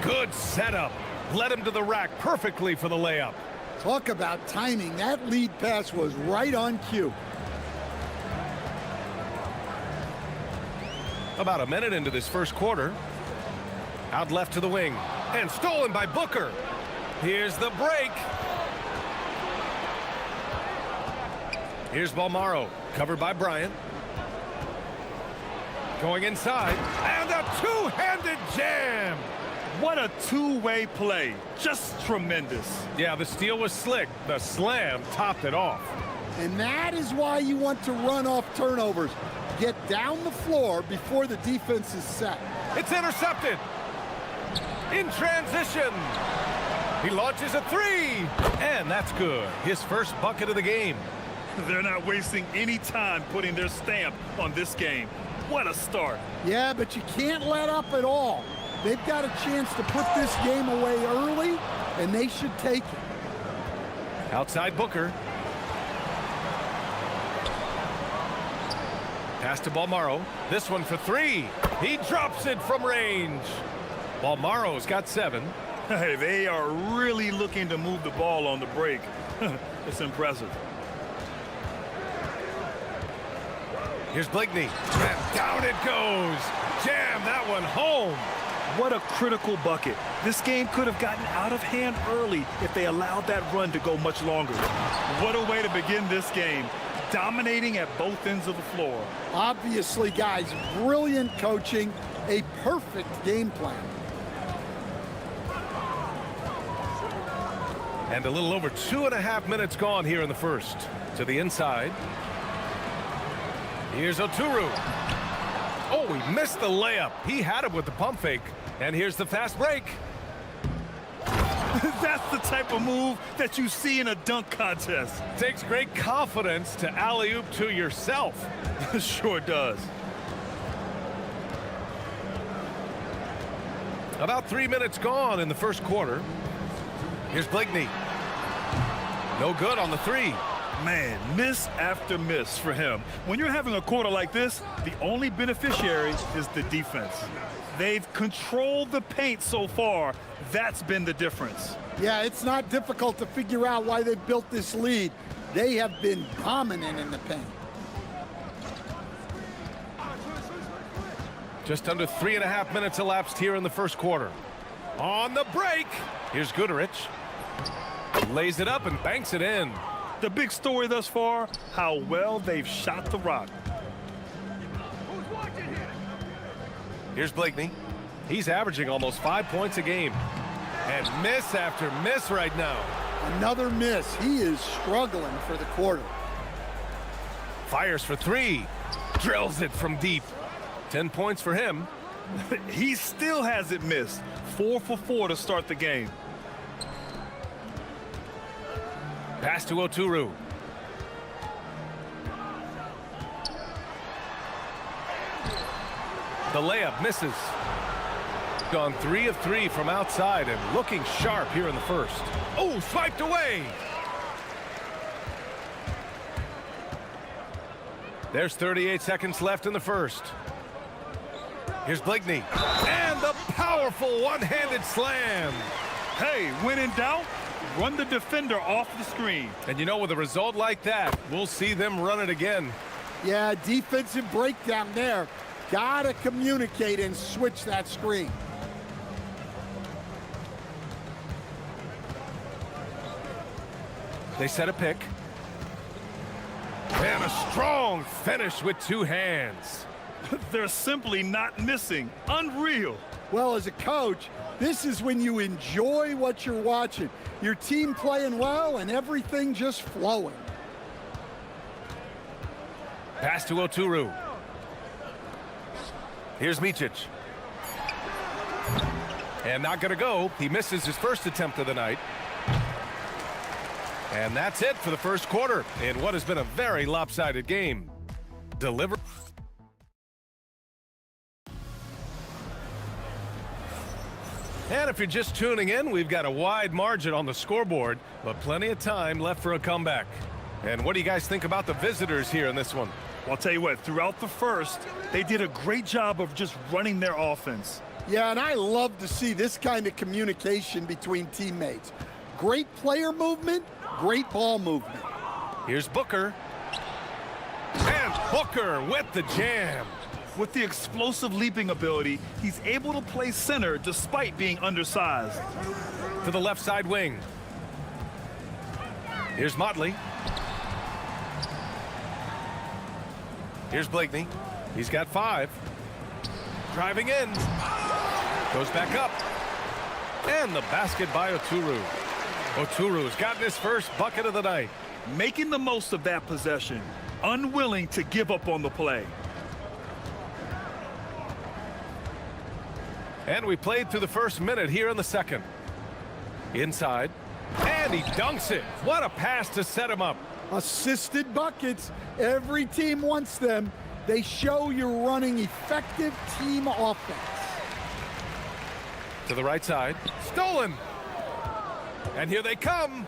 S6: Good setup. Led him to the rack perfectly for the layup.
S3: Talk about timing. That lead pass was right on cue.
S6: About a minute into this first quarter. Out left to the wing. And stolen by Booker. Here's the break. Here's Balmaro. Covered by Bryant. Going inside. And a two-handed jam.
S8: What a two-way play. Just tremendous.
S6: Yeah, the steal was slick. The slam topped it off.
S3: And that is why you want to run off turnovers. Get down the floor before the defense is set.
S6: It's intercepted. In transition. He launches a three. And that's good. His first bucket of the game.
S8: They're not wasting any time putting their stamp on this game. What a start.
S3: Yeah, but you can't let up at all. They've got a chance to put this game away early, and they should take it.
S6: Outside Booker. Pass to Balmaro. This one for three. He drops it from range. Balmaro's got 7.
S8: Hey, they are really looking to move the ball on the break. It's impressive.
S6: Here's Blakeney. And down it goes. Jam that one home.
S8: What a critical bucket. This game could have gotten out of hand early if they allowed that run to go much longer. What a way to begin this game. Dominating at both ends of the floor.
S3: Obviously, guys, brilliant coaching, a perfect game plan.
S6: And a little over 2.5 minutes gone here in the first. To the inside. Here's Oturu. Oh, he missed the layup. He had it with the pump fake. And here's the fast break.
S8: That's the type of move that you see in a dunk contest.
S6: Takes great confidence to alley-oop to yourself.
S8: Sure does.
S6: About 3 minutes gone in the first quarter. Here's Blakeney. No good on the three.
S8: Man, miss after miss for him. When you're having a quarter like this, the only beneficiary is the defense. They've controlled the paint so far. That's been the difference.
S3: Yeah, it's not difficult to figure out why they built this lead. They have been dominant in the paint.
S6: Just under 3.5 minutes elapsed here in the first quarter. On the break, here's Guduric. Lays it up and banks it in.
S8: The big story thus far, how well they've shot the rock.
S6: Here's Blakeney. He's averaging almost 5 points a game. And miss after miss right now.
S3: Another miss. He is struggling for the quarter.
S6: Fires for three. Drills it from deep. 10 points for him.
S8: He still hasn't missed. 4 for 4 to start the game.
S6: Pass to Oturu. The layup misses. Gone 3 of 3 from outside and looking sharp here in the first. Oh, swiped away. There's 38 seconds left in the first. Here's Blakeney. And the powerful one-handed slam.
S8: Hey, when in doubt, run the defender off the screen.
S6: And you know, with a result like that, we'll see them run it again.
S3: Yeah, defensive breakdown there. Gotta communicate and switch that screen.
S6: They set a pick. And a strong finish with 2 hands.
S8: They're simply not missing. Unreal.
S3: Well, as a coach, this is when you enjoy what you're watching. Your team playing well and everything just flowing.
S6: Pass to Oturu. Here's Micic. And not going to go. He misses his first attempt of the night. And that's it for the first quarter in what has been a very lopsided game. Deliver. And if you're just tuning in, we've got a wide margin on the scoreboard, but plenty of time left for a comeback. And what do you guys think about the visitors here in this one?
S8: Well, I'll tell you what, throughout the first, they did a great job of just running their offense.
S3: Yeah, and I love to see this kind of communication between teammates. Great player movement, great ball movement.
S6: Here's Booker. And Booker with the jam.
S8: With the explosive leaping ability, he's able to play center despite being undersized.
S6: To the left side wing. Here's Motley. Here's Blakeney. He's got 5. Driving in. Goes back up. And the basket by Oturu. Oturu's gotten his first bucket of the night.
S8: Making the most of that possession. Unwilling to give up on the play.
S6: And we played through the first minute here in the second. Inside. And he dunks it. What a pass to set him up.
S3: Assisted buckets. Every team wants them. They show you're running effective team offense.
S6: To the right side. Stolen. And here they come.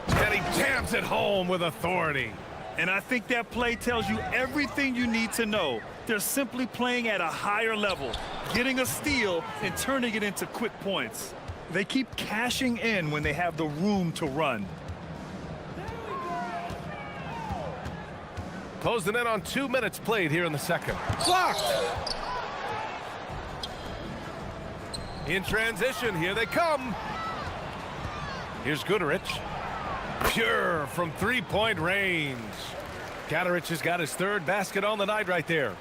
S6: And he jams it home with authority.
S8: And I think that play tells you everything you need to know. They're simply playing at a higher level, getting a steal and turning it into quick points. They keep cashing in when they have the room to run.
S6: Closing in on 2 minutes played here in the second. Blocked! In transition, here they come. Here's Gudarich. Pure from three-point range. Gadarich has got his third basket on the night right there.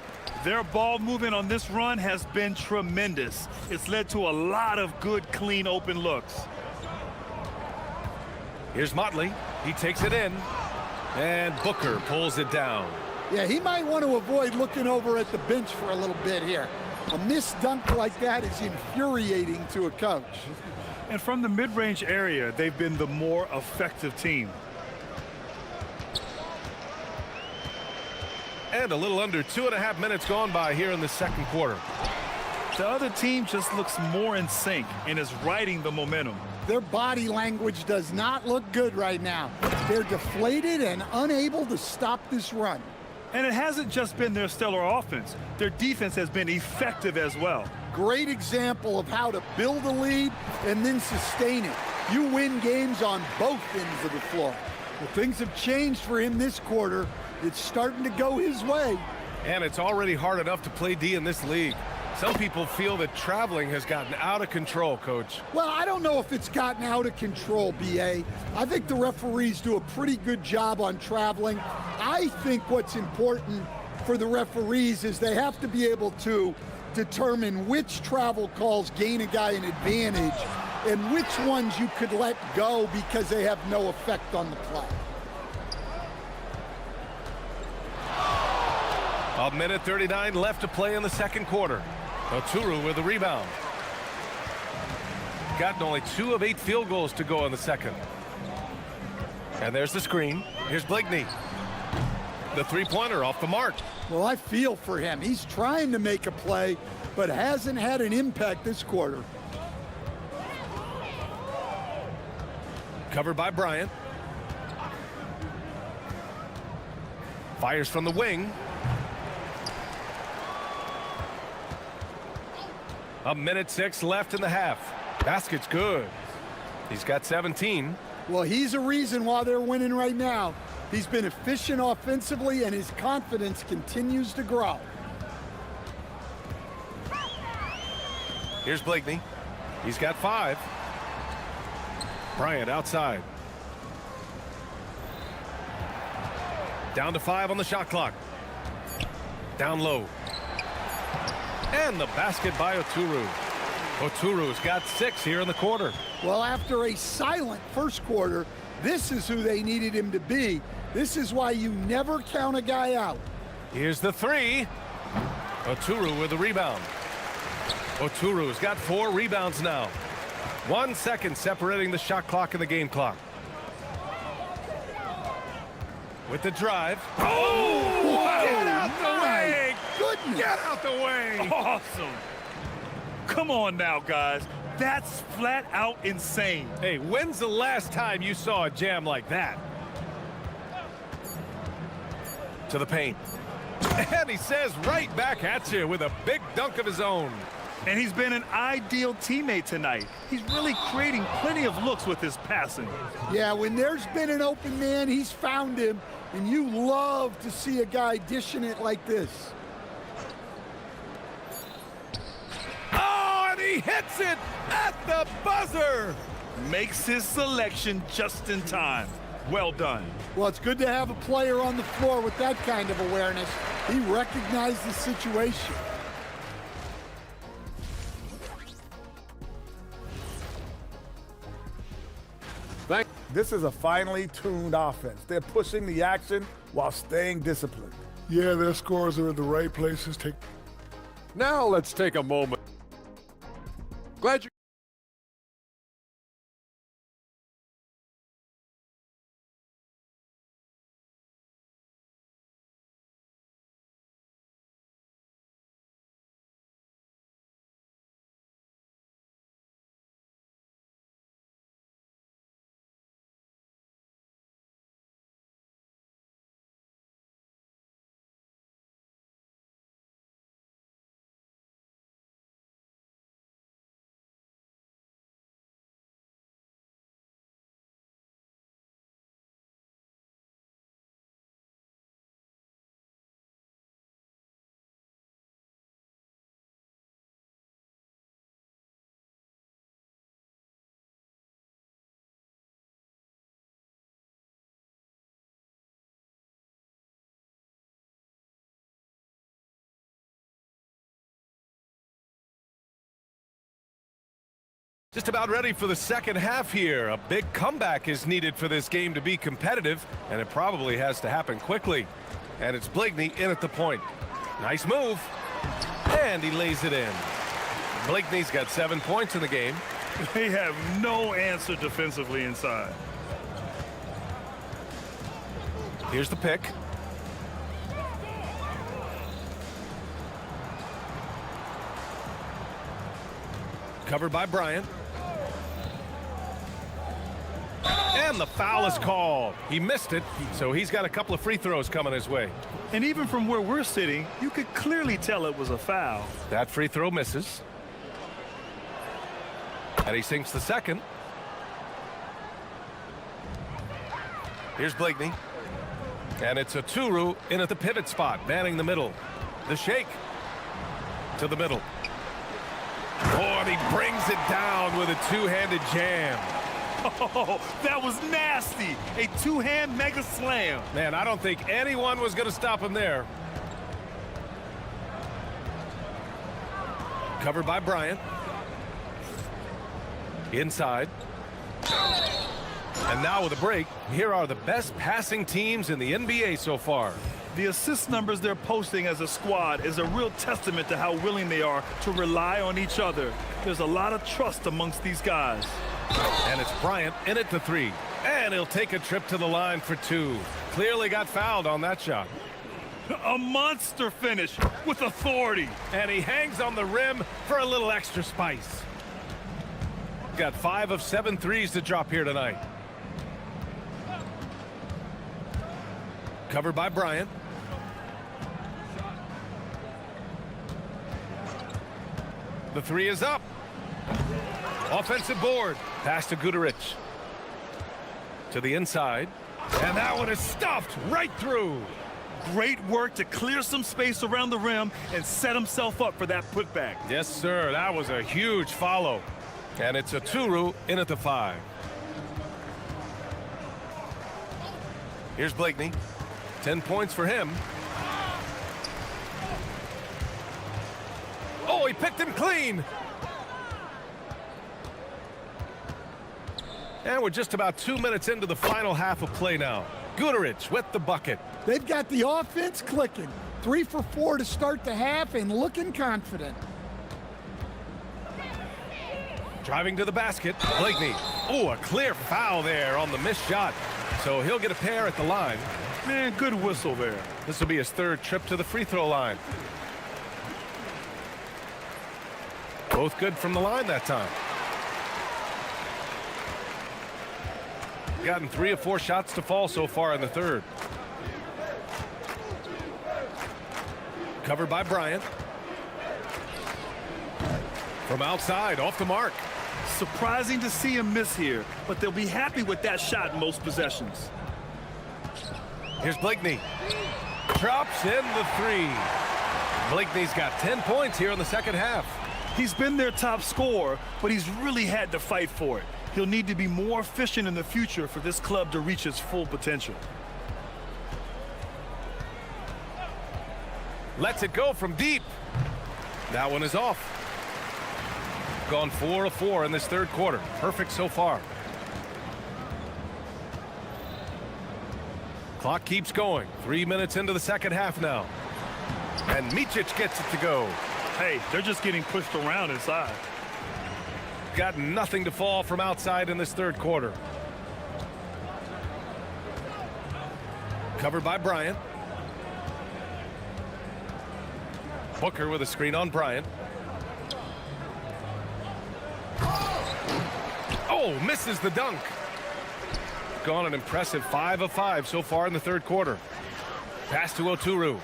S8: Their ball movement on this run has been tremendous. It's led to a lot of good, clean, open looks.
S6: Here's Motley. He takes it in. And Booker pulls it down.
S3: Yeah, he might want to avoid looking over at the bench for a little bit here. A missed dunk like that is infuriating to a coach.
S8: And from the mid-range area, they've been the more effective team.
S6: And a little under 2.5 minutes gone by here in the second quarter.
S8: The other team just looks more in sync and is riding the momentum.
S3: Their body language does not look good right now. They're deflated and unable to stop this run.
S8: And it hasn't just been their stellar offense. Their defense has been effective as well.
S3: Great example of how to build a lead and then sustain it. You win games on both ends of the floor. Well, things have changed for him this quarter. It's starting to go his way.
S6: And it's already hard enough to play D in this league. Some people feel that traveling has gotten out of control, Coach.
S3: Well, I don't know if it's gotten out of control, B.A. I think the referees do a pretty good job on traveling. I think what's important for the referees is they have to be able to determine which travel calls gain a guy an advantage and which ones you could let go because they have no effect on the play.
S6: A minute 39 left to play in the second quarter. Oturu with the rebound. Gotten only 2 of 8 field goals to go in the second. And there's the screen. Here's Blakeney. The three-pointer off the mark.
S3: Well, I feel for him. He's trying to make a play, but hasn't had an impact this quarter.
S6: Covered by Bryant. Fires from the wing. A minute 6 left in the half. Basket's good. He's got 17.
S3: Well, he's a reason why they're winning right now. He's been efficient offensively, and his confidence continues to grow.
S6: Here's Blakeney. He's got 5. Bryant outside. Down to 5 on the shot clock. Down low. And the basket by Oturu. Oturu's got 6 here in the quarter.
S3: Well, after a silent first quarter, this is who they needed him to be. This is why you never count a guy out.
S6: Here's the 3. Oturu with the rebound. Oturu's got 4 rebounds now. 1 second separating the shot clock and the game clock. With the drive.
S8: Oh! Get out the way!
S3: Goodness!
S8: Get out the way! Awesome! Come on now, guys. That's flat out insane.
S6: Hey, when's the last time you saw a jam like that? To the paint. And he says right back at you with a big dunk of his own.
S8: And he's been an ideal teammate tonight. He's really creating plenty of looks with his passing.
S3: Yeah, when there's been an open man, he's found him, and you love to see a guy dishing it like this.
S6: Oh, and he hits it at the buzzer.
S8: Makes his selection just in time. Well done.
S3: Well, it's good to have a player on the floor with that kind of awareness. He recognized the situation.
S4: This is a finely tuned offense. They're pushing the action while staying disciplined.
S9: Yeah, their scores are in the right places.
S5: Now let's take a moment. Glad you...
S6: Just about ready for the second half here. A big comeback is needed for this game to be competitive, and it probably has to happen quickly. And it's Blakeney in at the point. Nice move. And he lays it in. Blakeney's got 7 points in the game.
S8: They have no answer defensively inside.
S6: Here's the pick. Covered by Bryant. And the foul is called. He missed it, so he's got a couple of free throws coming his way.
S8: And even from where we're sitting, you could clearly tell it was a foul.
S6: That free throw misses. And he sinks the second. Here's Blakeney. And it's Oturu in at the pivot spot, manning the middle. The shake to the middle. Oh, and he brings it down with a two-handed jam.
S8: Oh, that was nasty. A two-hand mega slam.
S6: Man, I don't think anyone was going to stop him there. Covered by Bryant. Inside. And now with a break, here are the best passing teams in the NBA so far.
S8: The assist numbers they're posting as a squad is a real testament to how willing they are to rely on each other. There's a lot of trust amongst these guys.
S6: And it's Bryant in at the three. And he'll take a trip to the line for two. Clearly got fouled on that shot.
S8: A monster finish with authority.
S6: And he hangs on the rim for a little extra spice. Got 5 of 7 threes to drop here tonight. Covered by Bryant. The three is up. Offensive board. Pass to Guduric. To the inside. And that one is stuffed right through.
S8: Great work to clear some space around the rim and set himself up for that putback.
S6: Yes, sir. That was a huge follow. And it's Oturu in at the 5. Here's Blakeney. 10 points for him. Oh, he picked him clean. And we're just about 2 minutes into the final half of play now. Guterich with the bucket.
S3: They've got the offense clicking. 3 for 4 to start the half and looking confident.
S6: Driving to the basket, Blakeney. Oh, a clear foul there on the missed shot. So he'll get a pair at the line.
S8: Man, good whistle there.
S6: This will be his third trip to the free throw line. Both good from the line that time. Gotten 3 of 4 shots to fall so far in the third. Covered by Bryant. From outside, off the mark.
S8: Surprising to see him miss here, but they'll be happy with that shot in most possessions.
S6: Here's Blakeney. Drops in the 3. Blakeney's got 10 points here in the second half.
S8: He's been their top scorer, but he's really had to fight for it. He'll need to be more efficient in the future for this club to reach its full potential.
S6: Lets it go from deep. That one is off. Gone 4 of 4 in this third quarter. Perfect so far. Clock keeps going. 3 minutes into the second half now. And Micic gets it to go.
S8: Hey, they're just getting pushed around inside.
S6: Got nothing to fall from outside in this third quarter. Covered by Bryant. Booker with a screen on Bryant. Oh, misses the dunk. Gone an impressive 5 of 5 so far in the third quarter. Pass to Oturu.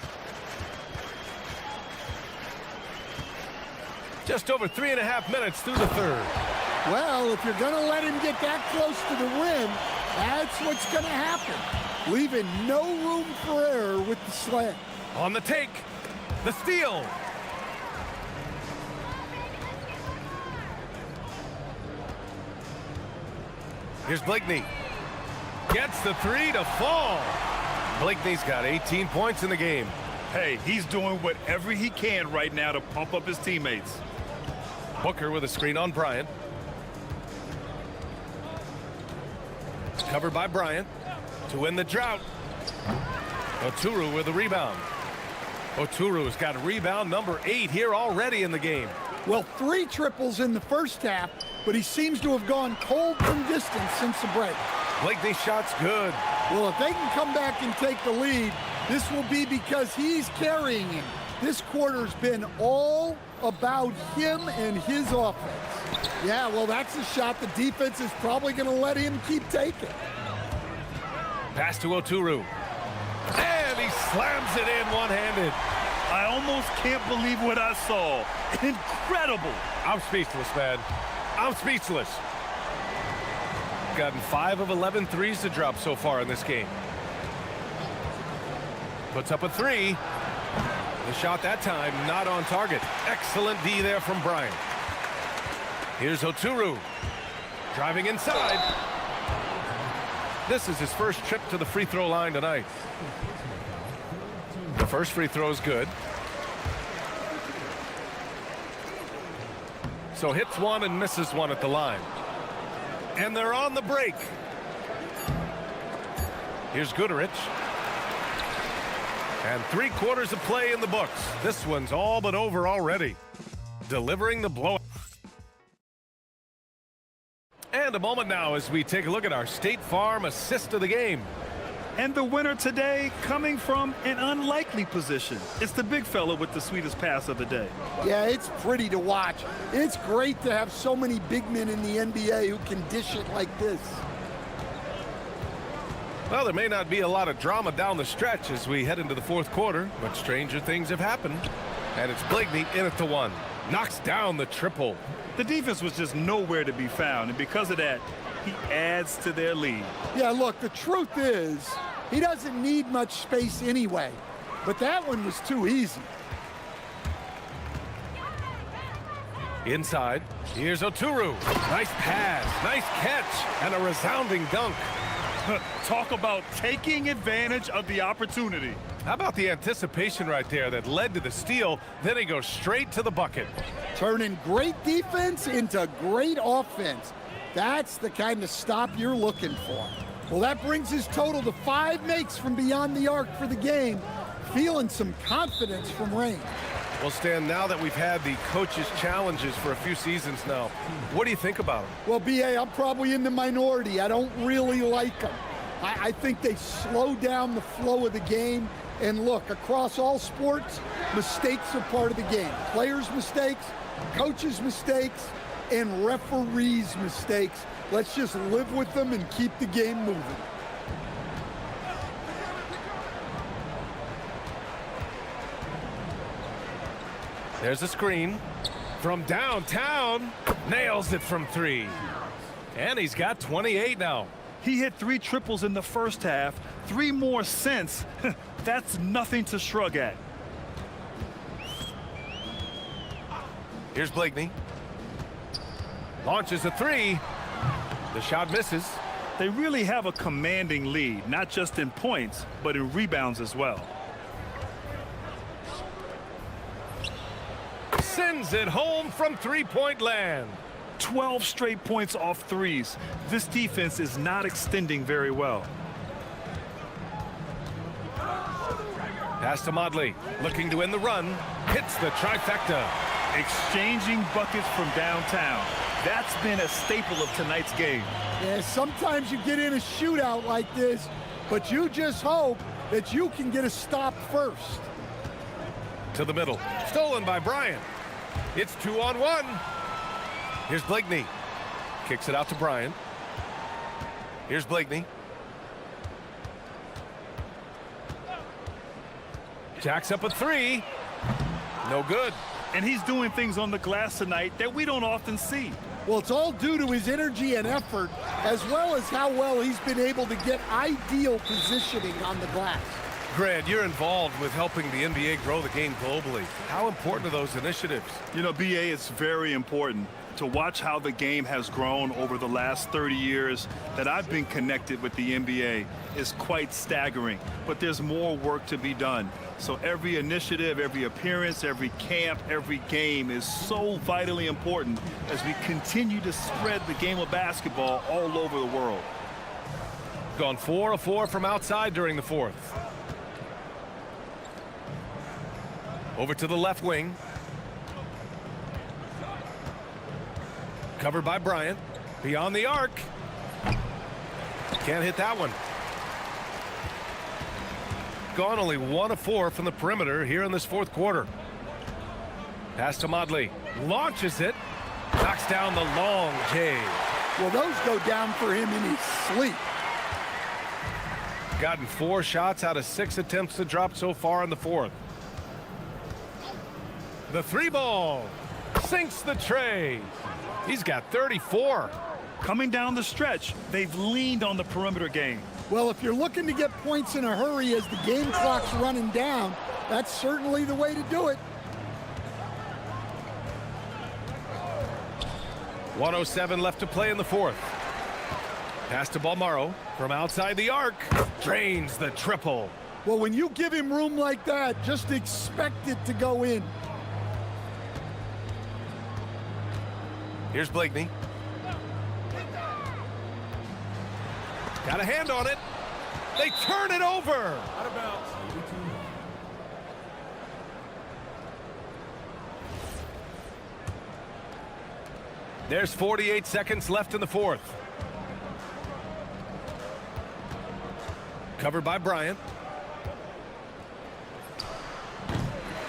S6: Just over 3.5 minutes through the third.
S3: Well, if you're going to let him get that close to the rim, that's what's going to happen. Leaving no room for error with the slam.
S6: On the take. The steal. Here's Blakeney. Gets the 3 to fall. Blakeney's got 18 points in the game.
S8: Hey, he's doing whatever he can right now to pump up his teammates.
S6: Booker with a screen on Bryant. Covered by Bryant to win the drought. Oturu with a rebound. Oturu's got rebound number 8 here already in the game.
S3: Well, 3 triples in the first half, but he seems to have gone cold from distance since the break.
S6: Blakeney's shot's good.
S3: Well, if they can come back and take the lead, this will be because he's carrying him. This quarter's been all about him and his offense. Yeah, well, that's a shot the defense is probably going to let him keep taking.
S6: Pass to Oturu. And he slams it in one-handed.
S8: I almost can't believe what I saw. Incredible.
S6: I'm speechless, man. I'm speechless. Gotten 5 of 11 threes to drop so far in this game. Puts up a 3. The shot that time not on target. Excellent D there from Bryant. Here's Oturu. Driving inside. This is his first trip to the free throw line tonight. The first free throw is good. So hits one and misses one at the line. And they're on the break. Here's Guterich. And 3 quarters of play in the books. This one's all but over already. Delivering the blow. And a moment now as we take a look at our State Farm assist of the game.
S8: And the winner today coming from an unlikely position. It's the big fella with the sweetest pass of the day.
S3: Yeah, it's pretty to watch. It's great to have so many big men in the NBA who can dish it like this.
S6: Well, there may not be a lot of drama down the stretch as we head into the fourth quarter, but stranger things have happened. And it's Blakeney in at the 1. Knocks down the triple.
S8: The defense was just nowhere to be found, and because of that, he adds to their lead.
S3: Yeah, look, the truth is, he doesn't need much space anyway. But that one was too easy.
S6: Inside, here's Oturu. Nice pass, nice catch, and a resounding dunk.
S8: Talk about taking advantage of the opportunity.
S6: How about the anticipation right there that led to the steal? Then he goes straight to the bucket.
S3: Turning great defense into great offense. That's the kind of stop you're looking for. Well, that brings his total to 5 makes from beyond the arc for the game. Feeling some confidence from range.
S6: Well, Stan, now that we've had the coaches' challenges for a few seasons now, what do you think about them?
S3: Well, B.A., I'm probably in the minority. I don't really like them. I think they slow down the flow of the game. And look, across all sports, mistakes are part of the game. Players' mistakes, coaches' mistakes, and referees' mistakes. Let's just live with them and keep the game moving.
S6: There's a screen from downtown. Nails it from 3. And he's got 28 now.
S8: He hit 3 triples in the first half, 3 more since. That's nothing to shrug at.
S6: Here's Blakeney. Launches a 3. The shot misses.
S8: They really have a commanding lead, not just in points, but in rebounds as well.
S6: Sends it home from three-point land.
S8: 12 straight points off threes. This defense is not extending very well.
S6: Pass to Modley, looking to end the run. Hits the trifecta.
S8: Exchanging buckets from downtown. That's been a staple of tonight's game.
S3: Yeah, sometimes you get in a shootout like this, but you just hope that you can get a stop first.
S6: To the middle. Stolen by Bryant. It's 2-on-1. Here's Blakeney. Kicks it out to Bryant. Here's Blakeney. Jacks up a 3. No good.
S8: And he's doing things on the glass tonight that we don't often see.
S3: Well, it's all due to his energy and effort, as well as how well he's been able to get ideal positioning on the glass.
S6: Grant, you're involved with helping the NBA grow the game globally. How important are those initiatives?
S8: You know, BA, it's very important to watch how the game has grown over the last 30 years that I've been connected with the NBA is quite staggering. But there's more work to be done. So every initiative, every appearance, every camp, every game is so vitally important as we continue to spread the game of basketball all over the world.
S6: Gone 4 of 4 from outside during the fourth. Over to the left wing. Covered by Bryant. Beyond the arc. Can't hit that one. Gone only 1 of 4 from the perimeter here in this fourth quarter. Pass to Modley. Launches it. Knocks down the long J.
S3: Well, those go down for him in his sleep.
S6: Gotten 4 shots out of 6 attempts to drop so far in the fourth. The 3 ball. Sinks the tray. He's got 34.
S8: Coming down the stretch, they've leaned on the perimeter game.
S3: Well, if you're looking to get points in a hurry as the game clock's running down, that's certainly the way to do it.
S6: 1:07 left to play in the fourth. Pass to Balmaro from outside the arc. Drains the triple.
S3: Well, when you give him room like that, just expect it to go in.
S6: Here's Blakeney. Got a hand on it. They turn it over. Out of bounds. There's 48 seconds left in the fourth. Covered by Bryant.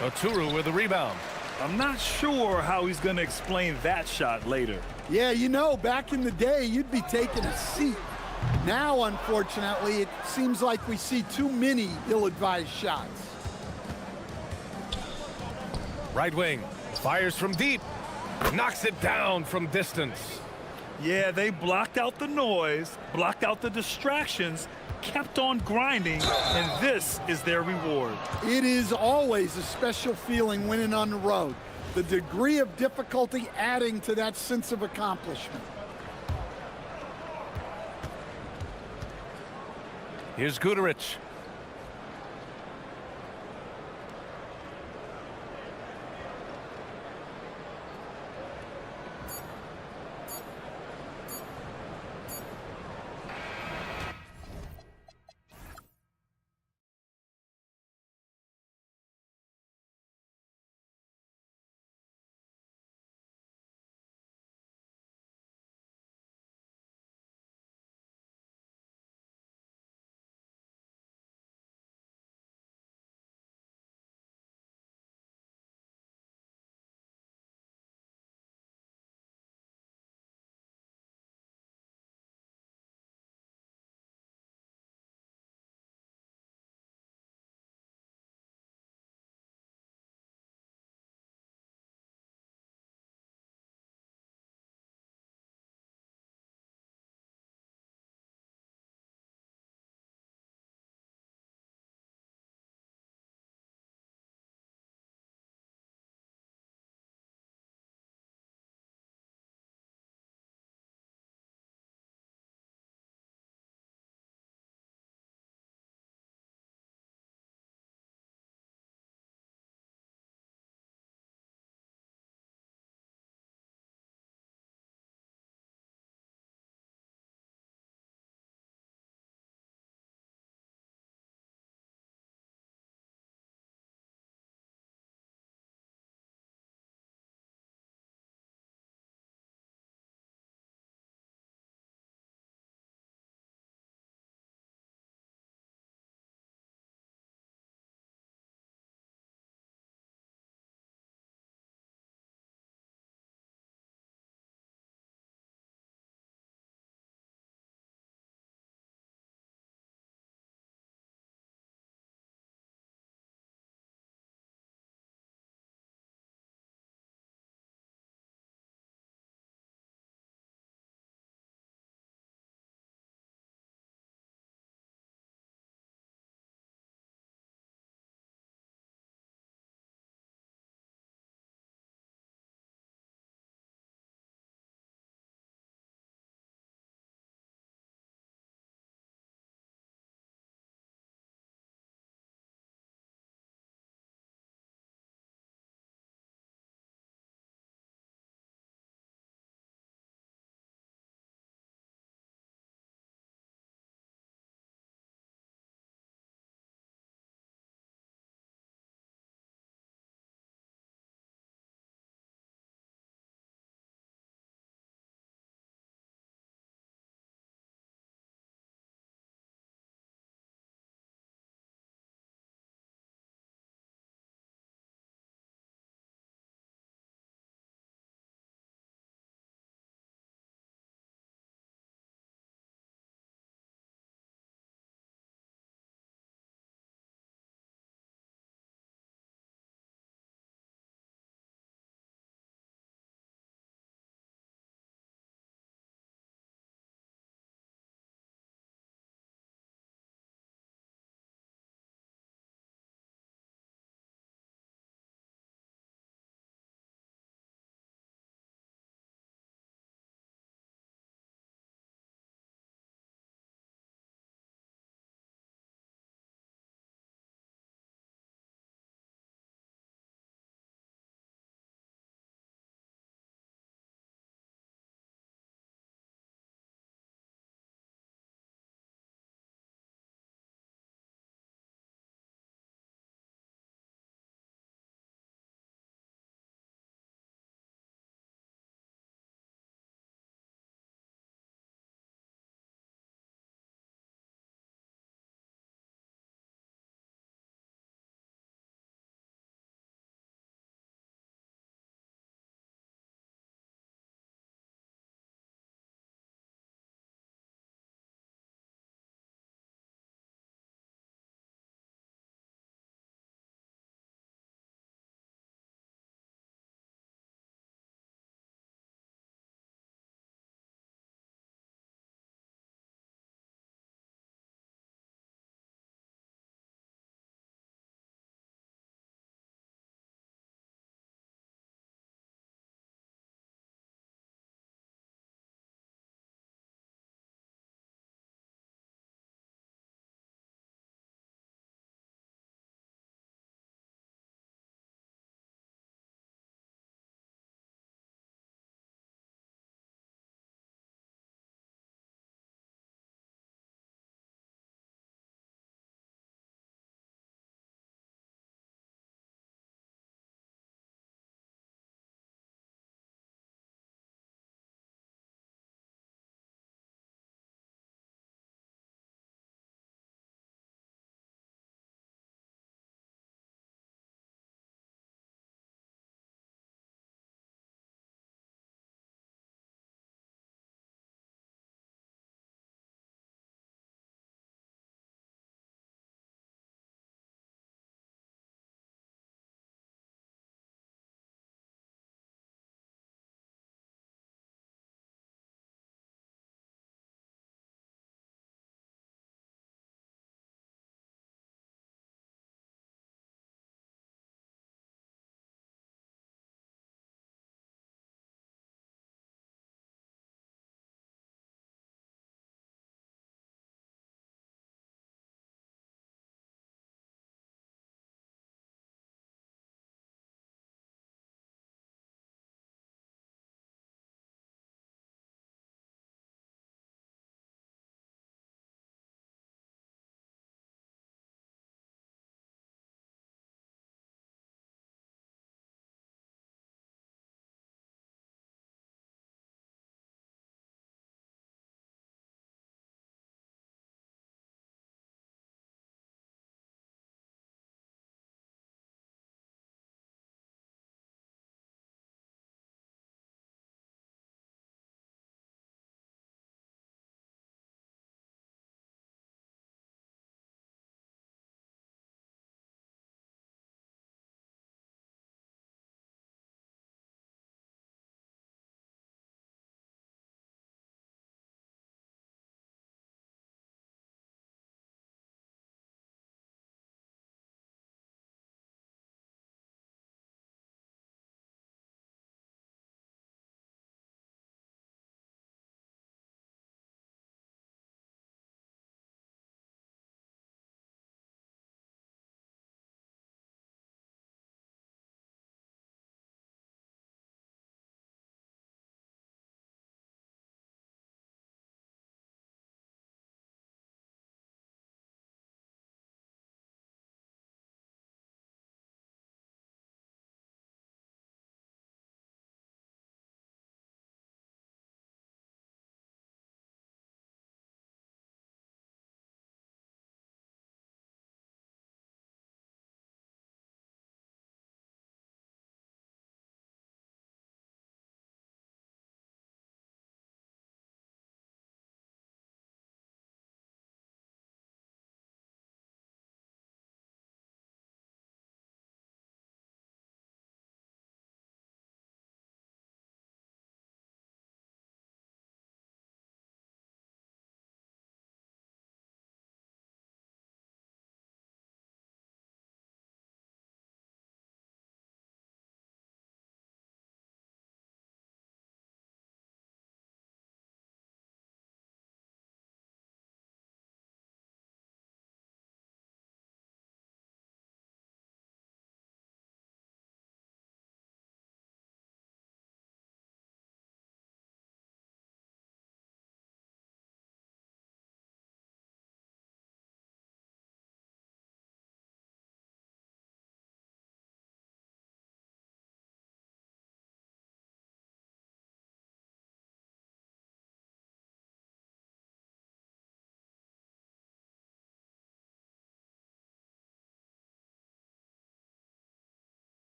S6: Oturu with the rebound.
S8: I'm not sure how he's going to explain that shot later.
S3: Yeah, you know, back in the day, you'd be taking a seat. Now, unfortunately, it seems like we see too many ill-advised shots.
S6: Right wing. Fires from deep. Knocks it down from distance.
S8: Yeah, they blocked out the noise, blocked out the distractions, kept on grinding, and this is their reward.
S3: It is always a special feeling winning on the road. The degree of difficulty adding to that sense of accomplishment.
S6: Here's Guterich.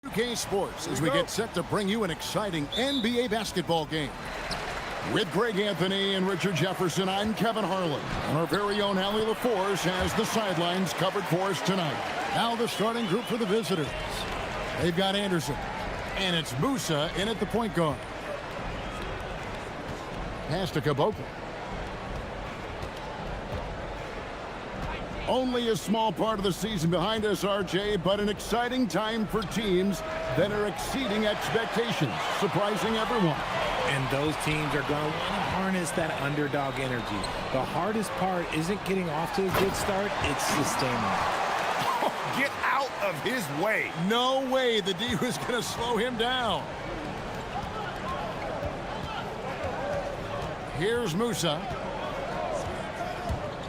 S1: UK Sports as we get set to bring you an exciting NBA basketball game. With Greg Anthony and Richard Jefferson, I'm Kevin Harlan. And our very own Allie LaForce has the sidelines covered for us tonight. Now the starting group for the visitors. They've got Anderson. And it's Musa in at the point guard. Pass to Caboclo. Only a small part of the season behind us, RJ, but an exciting time for teams that are exceeding expectations, surprising everyone.
S7: And those teams are going to want to harness that underdog energy. The hardest part isn't getting off to a good start, it's sustaining it.
S2: Oh, get out of his way.
S1: No way the D was going to slow him down. Here's Musa.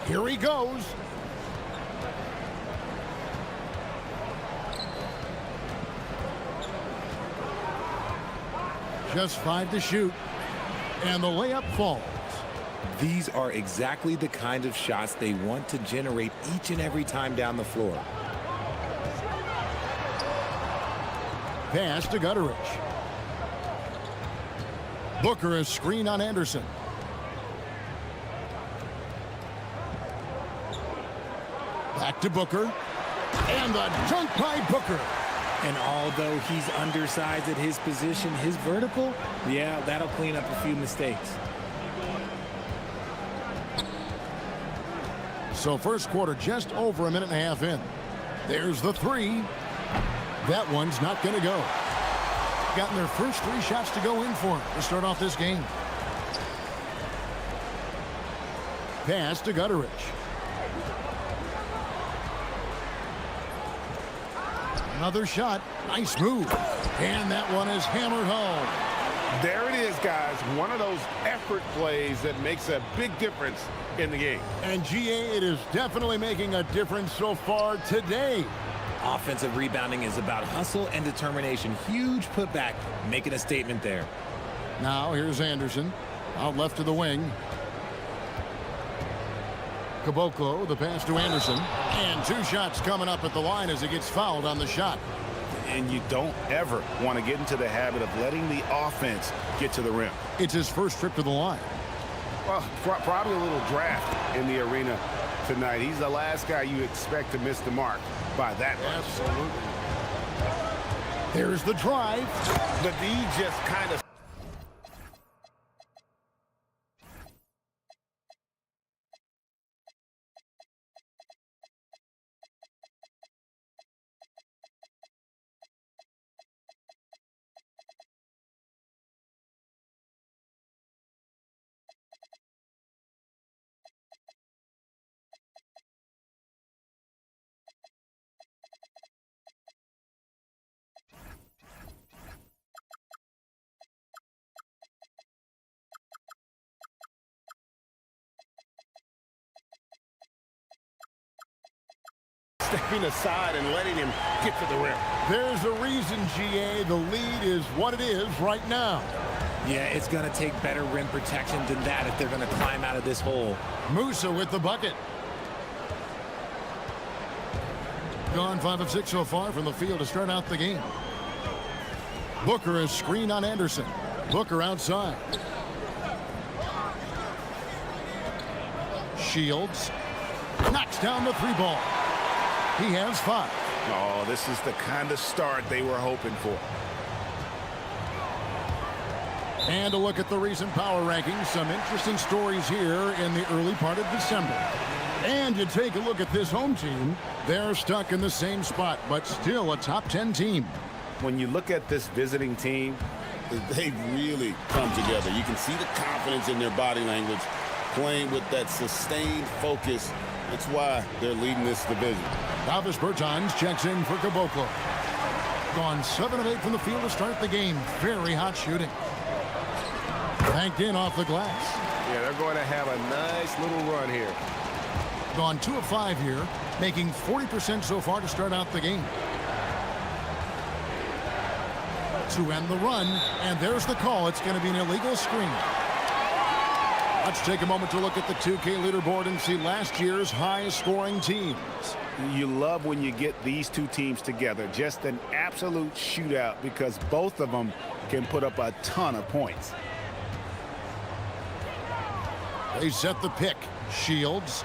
S1: Here he goes. Just 5 to shoot. And the layup falls.
S7: These are exactly the kind of shots they want to generate each and every time down the floor.
S1: Pass to Gutteridge. Booker is screen on Anderson. Back to Booker. And the dunk by Booker.
S7: And although he's undersized at his position, his vertical, yeah, that'll clean up a few mistakes.
S1: So first quarter just over a minute and a half in. There's the three. That one's not going to go. Gotten their first 3 shots to go in for him to start off this game. Pass to Gutteridge. Another shot. Nice move. And that one is hammered home.
S2: There it is, guys. One of those effort plays that makes a big difference in the game.
S1: And GA, it is definitely making a difference so far today.
S7: Offensive rebounding is about hustle and determination. Huge putback, making a statement there.
S1: Now here's Anderson. Out left to the wing. Caboclo, the pass to Anderson. And 2 shots coming up at the line as he gets fouled on the shot.
S2: And you don't ever want to get into the habit of letting the offense get to the rim.
S1: It's his first trip to the line.
S2: Well, probably a little draft in the arena tonight. He's the last guy you expect to miss the mark by that much.
S1: Absolutely. There's the drive.
S2: The D just kind of... stepping aside and letting him get to the rim.
S1: There's a reason, GA. The lead is what it is right now.
S7: Yeah, it's going to take better rim protection than that if they're going to climb out of this hole.
S1: Musa with the bucket. Gone 5 of 6 so far from the field to start out the game. Booker is screen on Anderson. Booker outside. Shields knocks down the 3 ball. He has 5.
S2: Oh, this is the kind of start they were hoping for.
S1: And a look at the recent power rankings. Some interesting stories here in the early part of December. And you take a look at this home team. They're stuck in the same spot, but still a top 10 team.
S2: When you look at this visiting team, they really come together. You can see the confidence in their body language, playing with that sustained focus. That's why they're leading this division.
S1: Davis Bertans checks in for Caboclo. Gone 7 of 8 from the field to start the game. Very hot shooting. Banked in off the glass.
S2: Yeah, they're going to have a nice little run here.
S1: Gone 2 of 5 here, making 40% so far to start out the game. To end the run, and there's the call. It's going to be an illegal screen. Let's take a moment to look at the 2K leaderboard and see last year's high-scoring teams.
S10: You love when you get these two teams together. Just an absolute shootout because both of them can put up a ton of points.
S1: They set the pick. Shields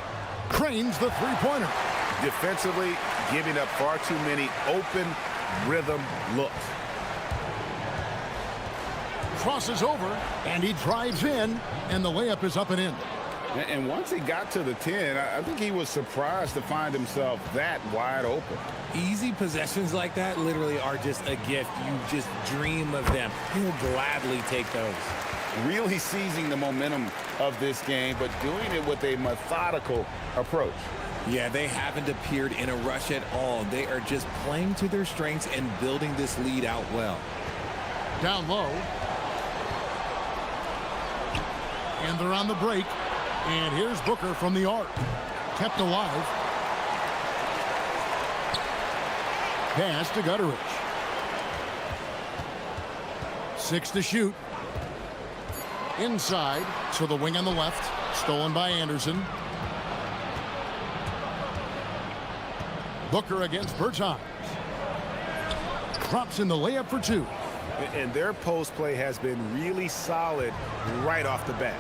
S1: cranes the three-pointer.
S10: Defensively, giving up far too many open rhythm looks.
S1: Crosses over, and he drives in, and the layup is up and in.
S10: And once he got to the 10, I think he was surprised to find himself that wide open.
S7: Easy possessions like that literally are just a gift. You just dream of them. He'll gladly take those.
S10: Really seizing the momentum of this game, but doing it with a methodical approach.
S7: Yeah, they haven't appeared in a rush at all. They are just playing to their strengths and building this lead out well.
S1: Down low. And they're on the break. And here's Booker from the arc. Kept alive. Pass to Gutteridge. 6 to shoot. Inside to the wing on the left. Stolen by Anderson. Booker against Bertans. Drops in the layup for 2.
S10: And their post play has been really solid right off the bat.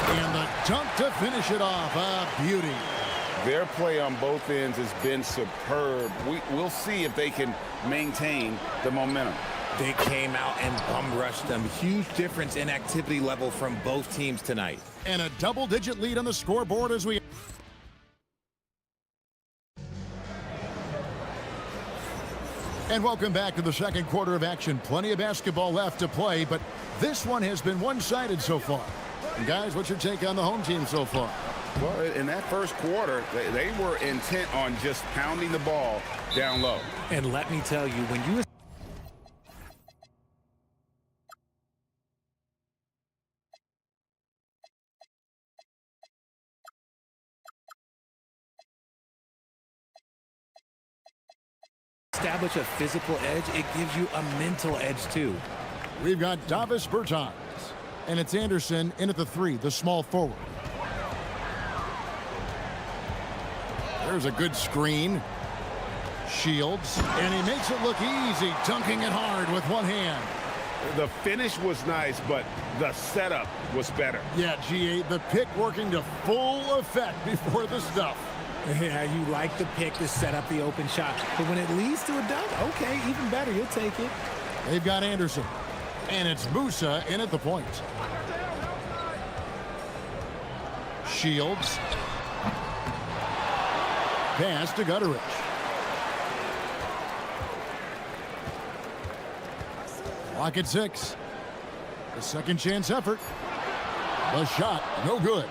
S1: And the dunk to finish it off. A beauty.
S10: Their play on both ends has been superb. We'll see if they can maintain the momentum.
S7: They came out and bum rushed them. Huge difference in activity level from both teams tonight.
S1: And a double-digit lead on the scoreboard as we... And welcome back to the second quarter of action. Plenty of basketball left to play, but this one has been one-sided so far. And guys, what's your take on the home team so far?
S10: Well, in that first quarter, they were intent on just pounding the ball down low.
S7: And let me tell you, when you establish a physical edge, it gives you a mental edge too.
S1: We've got Davis Bertans, and it's Anderson in at the 3, the small forward. There's a good screen. Shields, and he makes it look easy, dunking it hard with one hand.
S2: The finish was nice, but the setup was better.
S1: Yeah, GA, the pick working to full effect before the stuff.
S7: Yeah, you like the pick to set up the open shot, but when it leads to a dunk, okay, even better, you'll take it.
S1: They've got Anderson, and it's Musa in at the point. Shields. Pass to Gutteridge. Clock at 6. The second chance effort. The shot, no good.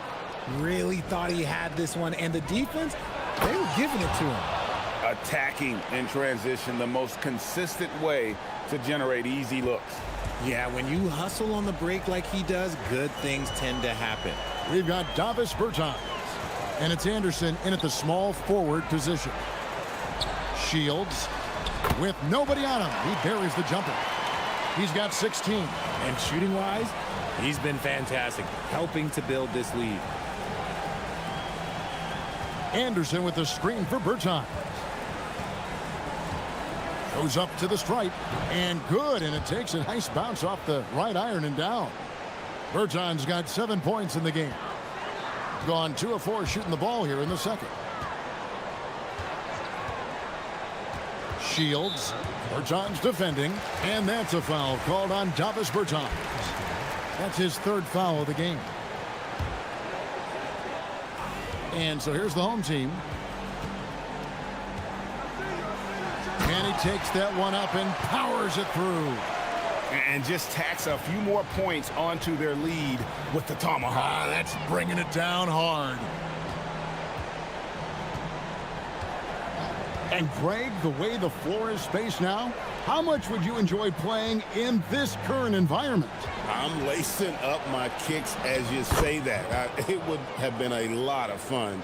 S7: Really thought he had this one, and the defense, they were giving it to him.
S10: Attacking in transition, the most consistent way to generate easy looks.
S7: Yeah, when you hustle on the break like he does, good things tend to happen.
S1: We've got Davis Bertans, and it's Anderson in at the small forward position. Shields with nobody on him. He buries the jumper. He's got 16.
S7: And shooting-wise, he's been fantastic, helping to build this lead.
S1: Anderson with the screen for Bertans. Goes up to the stripe, and good, and it takes a nice bounce off the right iron and down. Bertans got 7 points in the game. Gone 2 of 4 shooting the ball here in the second. Shields, Bertans defending, and that's a foul called on Davis Bertans. That's his 3rd foul of the game. And so here's the home team. And he takes that one up and powers it through.
S2: And just tacks a few more points onto their lead with the tomahawk.
S1: That's bringing it down hard. And Greg, the way the floor is spaced now, how much would you enjoy playing in this current environment?
S2: I'm lacing up my kicks as you say that. It would have been a lot of fun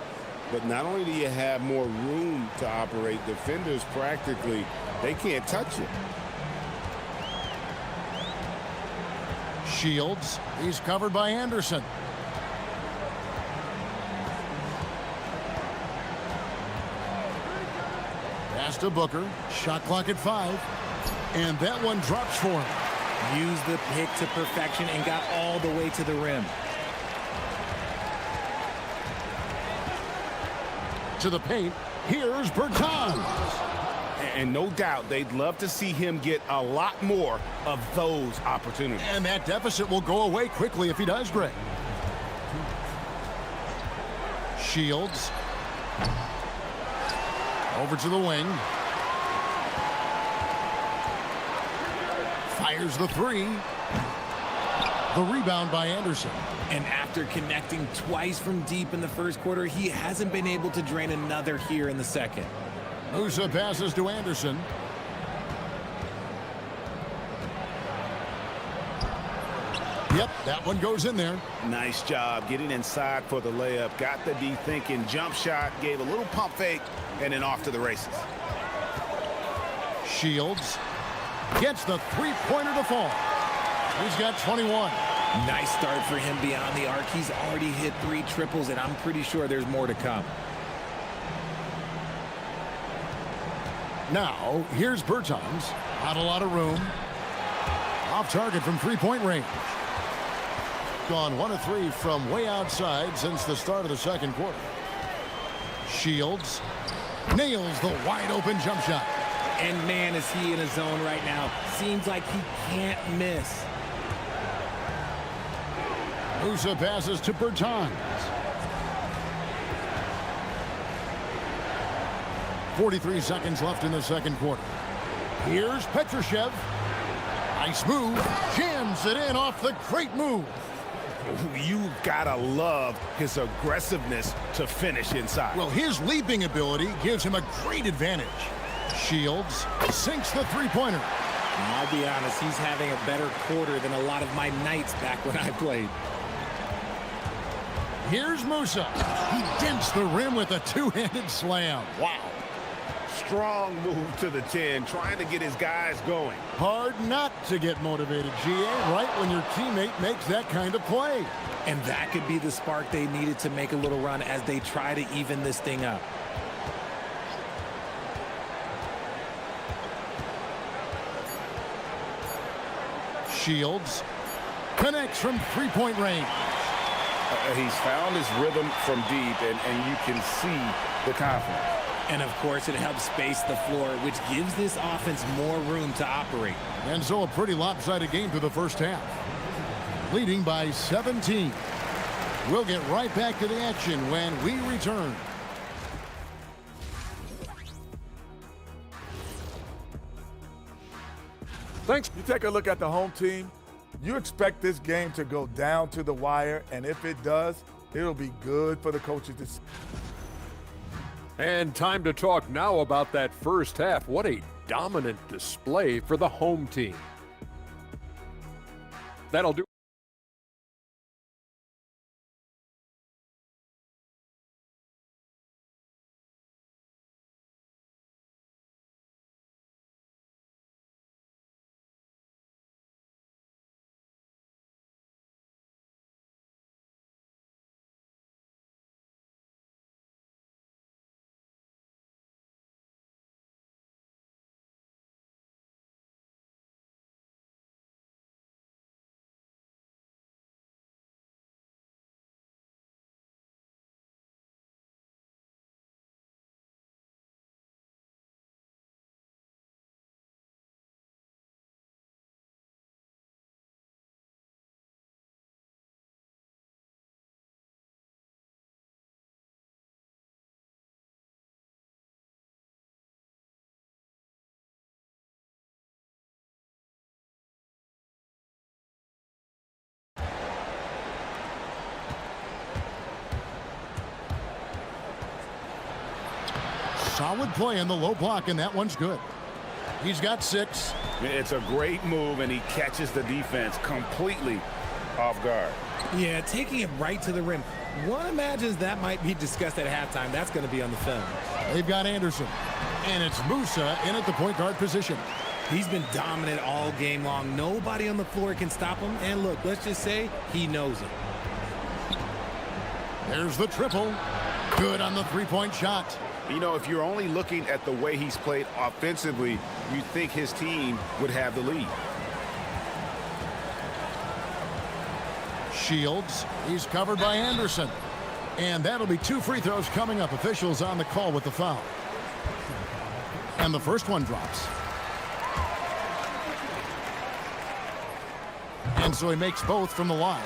S2: But not only do you have more room to operate, defenders practically, they can't touch it.
S1: Shields, he's covered by Anderson. Pass to Booker, shot clock at 5, and that one drops for him.
S7: Used the pick to perfection and got all the way to the rim.
S1: To the paint, here's Bertans.
S2: And no doubt they'd love to see him get a lot more of those opportunities.
S1: And that deficit will go away quickly if he does, Greg. Shields. Over to the wing. Fires the three. The rebound by Anderson.
S7: And after connecting twice from deep in the first quarter, he hasn't been able to drain another here in the second.
S1: Musa passes to Anderson. Yep, that one goes in there.
S10: Nice job getting inside for the layup. Got the D thinking, jump shot, gave a little pump fake, and then off to the races.
S1: Shields gets the three-pointer to fall. He's got 21.
S7: Nice start for him beyond the arc. He's already hit 3 triples, and I'm pretty sure there's more to come.
S1: Now, here's Bertans. Not a lot of room. Off target from three-point range. Gone 1 of 3 from way outside since the start of the second quarter. Shields nails the wide-open jump shot.
S7: And man, is he in a zone right now. Seems like he can't miss.
S1: Musa passes to Bertans. 43 seconds left in the second quarter. Here's Petrushev. Nice move. Jams it in off the great move.
S2: You've got to love his aggressiveness to finish inside.
S1: Well, his leaping ability gives him a great advantage. Shields sinks the three-pointer.
S7: I'll be honest, he's having a better quarter than a lot of my nights back when I played.
S1: Here's Musa. He dents the rim with a two-handed slam. Wow.
S2: Strong move to the 10, trying to get his guys going.
S1: Hard not to get motivated, GA, right when your teammate makes that kind of play.
S7: And that could be the spark they needed to make a little run as they try to even this thing up.
S1: Shields connects from three-point range.
S10: He's found his rhythm from deep, and you can see the confidence.
S7: And of course, it helps space the floor, which gives this offense more room to operate.
S1: And so a pretty lopsided game through the first half. Leading by 17. We'll get right back to the action when we return.
S4: Thanks. You take a look at the home team. You expect this game to go down to the wire, and if it does, it'll be good for the coaches to see.
S5: And time to talk now about that first half. What a dominant display for the home team. That'll do.
S1: Solid play in the low block, and that one's good. He's got 6.
S10: It's a great move, and he catches the defense completely off guard.
S7: Yeah, taking it right to the rim. One imagines that might be discussed at halftime. That's going to be on the film.
S1: They've got Anderson. And it's Musa in at the point guard position.
S7: He's been dominant all game long. Nobody on the floor can stop him. And look, let's just say he knows it.
S1: There's the triple. Good on the three-point shot.
S10: You know, if you're only looking at the way he's played offensively, you'd think his team would have the lead.
S1: Shields, he's covered by Anderson. And that'll be 2 free throws coming up. Officials on the call with the foul. And the first one drops. And so he makes both from the line.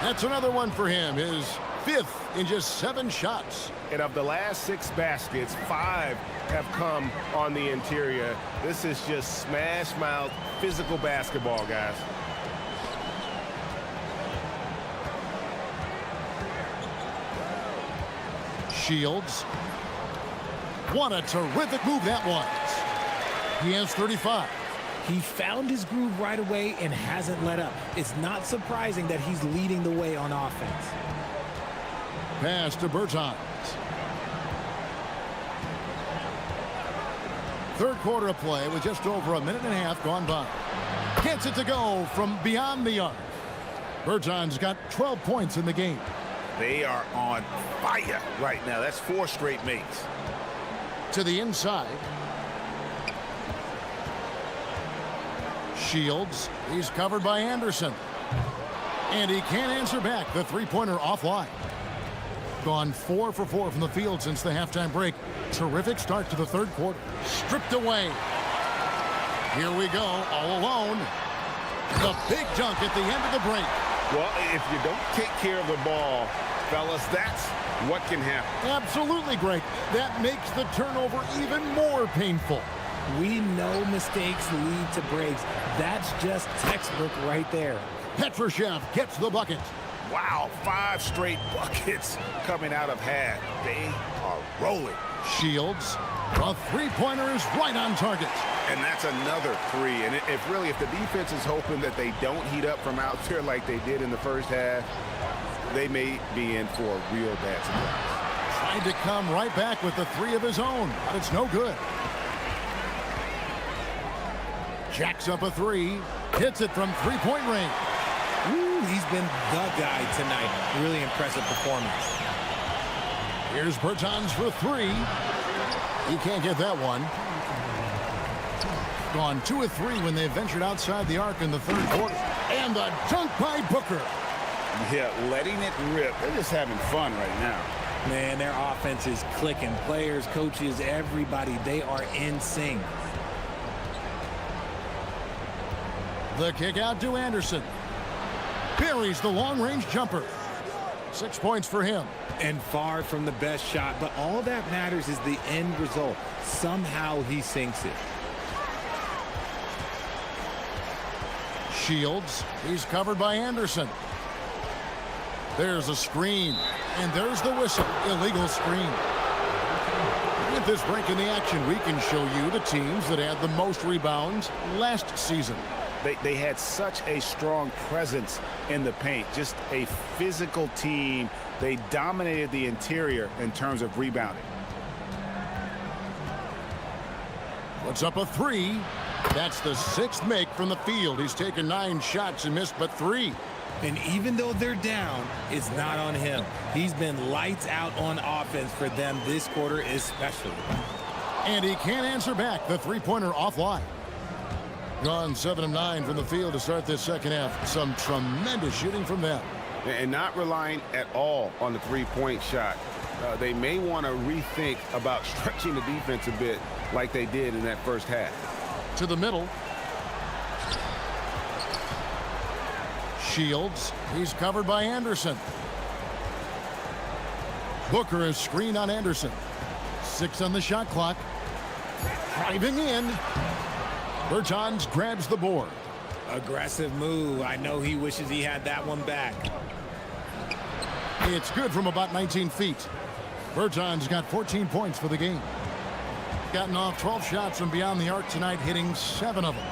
S1: That's another one for him, his 5th in just 7 shots.
S2: And of the last 6 baskets, 5 have come on the interior. This is just smash mouth physical basketball, guys.
S1: Shields. What a terrific move that was. He has 35.
S7: He found his groove right away and hasn't let up. It's not surprising that he's leading the way on offense.
S1: Pass to Bertans. Third quarter of play with just over a minute and a half gone by. Gets it to go from beyond the arc. Bertans got 12 points in the game.
S10: They are on fire right now. That's 4 straight makes.
S1: To the inside. Shields, he's covered by Anderson. And he can't answer back. The three-pointer offline. Gone 4 for 4 from the field since the halftime break. Terrific start to the third quarter. Stripped away. Here we go, all alone. The big dunk at the end of the break.
S2: Well, if you don't take care of the ball, fellas, that's what can happen.
S1: Absolutely great. That makes the turnover even more painful.
S7: We know mistakes lead to breaks. That's just textbook right there.
S1: Petrushev gets the bucket.
S10: Wow, 5 straight buckets coming out of half. They are rolling.
S1: Shields, a three-pointer is right on target.
S10: And that's another 3. And if the defense is hoping that they don't heat up from out there like they did in the first half, they may be in for a real bad surprise.
S1: Tried to come right back with the 3 of his own, but it's no good. Jacks up a 3, hits it from three-point range.
S7: Ooh, he's been the guy tonight. Really impressive performance.
S1: Here's Bertans for 3. He can't get that one. Gone 2 of 3 when they ventured outside the arc in the third quarter. And the dunk by Booker.
S10: Yeah, letting it rip. They're just having fun right now.
S7: Man, their offense is clicking. Players, coaches, everybody, they are in sync.
S1: The kick out to Anderson. Buries the long-range jumper. 6 points for him.
S7: And far from the best shot, but all that matters is the end result. Somehow he sinks it.
S1: Shields, he's covered by Anderson. There's a screen, and there's the whistle. Illegal screen. With this break in the action, we can show you the teams that had the most rebounds last season.
S10: They had such a strong presence in the paint, just a physical team. They dominated the interior in terms of rebounding.
S1: Puts up a 3. That's the 6th make from the field. He's taken 9 shots and missed but 3.
S7: And even though they're down, it's not on him. He's been lights out on offense for them this quarter especially.
S1: And he can't answer back. The three-pointer offline. Gone 7 of 9 from the field to start this second half. Some tremendous shooting from them.
S2: And not relying at all on the three-point shot. They may want to rethink about stretching the defense a bit like they did in that first half.
S1: To the middle. Shields, he's covered by Anderson. Booker is screened on Anderson. 6 on the shot clock. Driving in. Bertans grabs the board.
S7: Aggressive move. I know he wishes he had that one back.
S1: It's good from about 19 feet. Bertans got 14 points for the game. gotten off 12 shots from beyond the arc tonight, hitting 7 of them.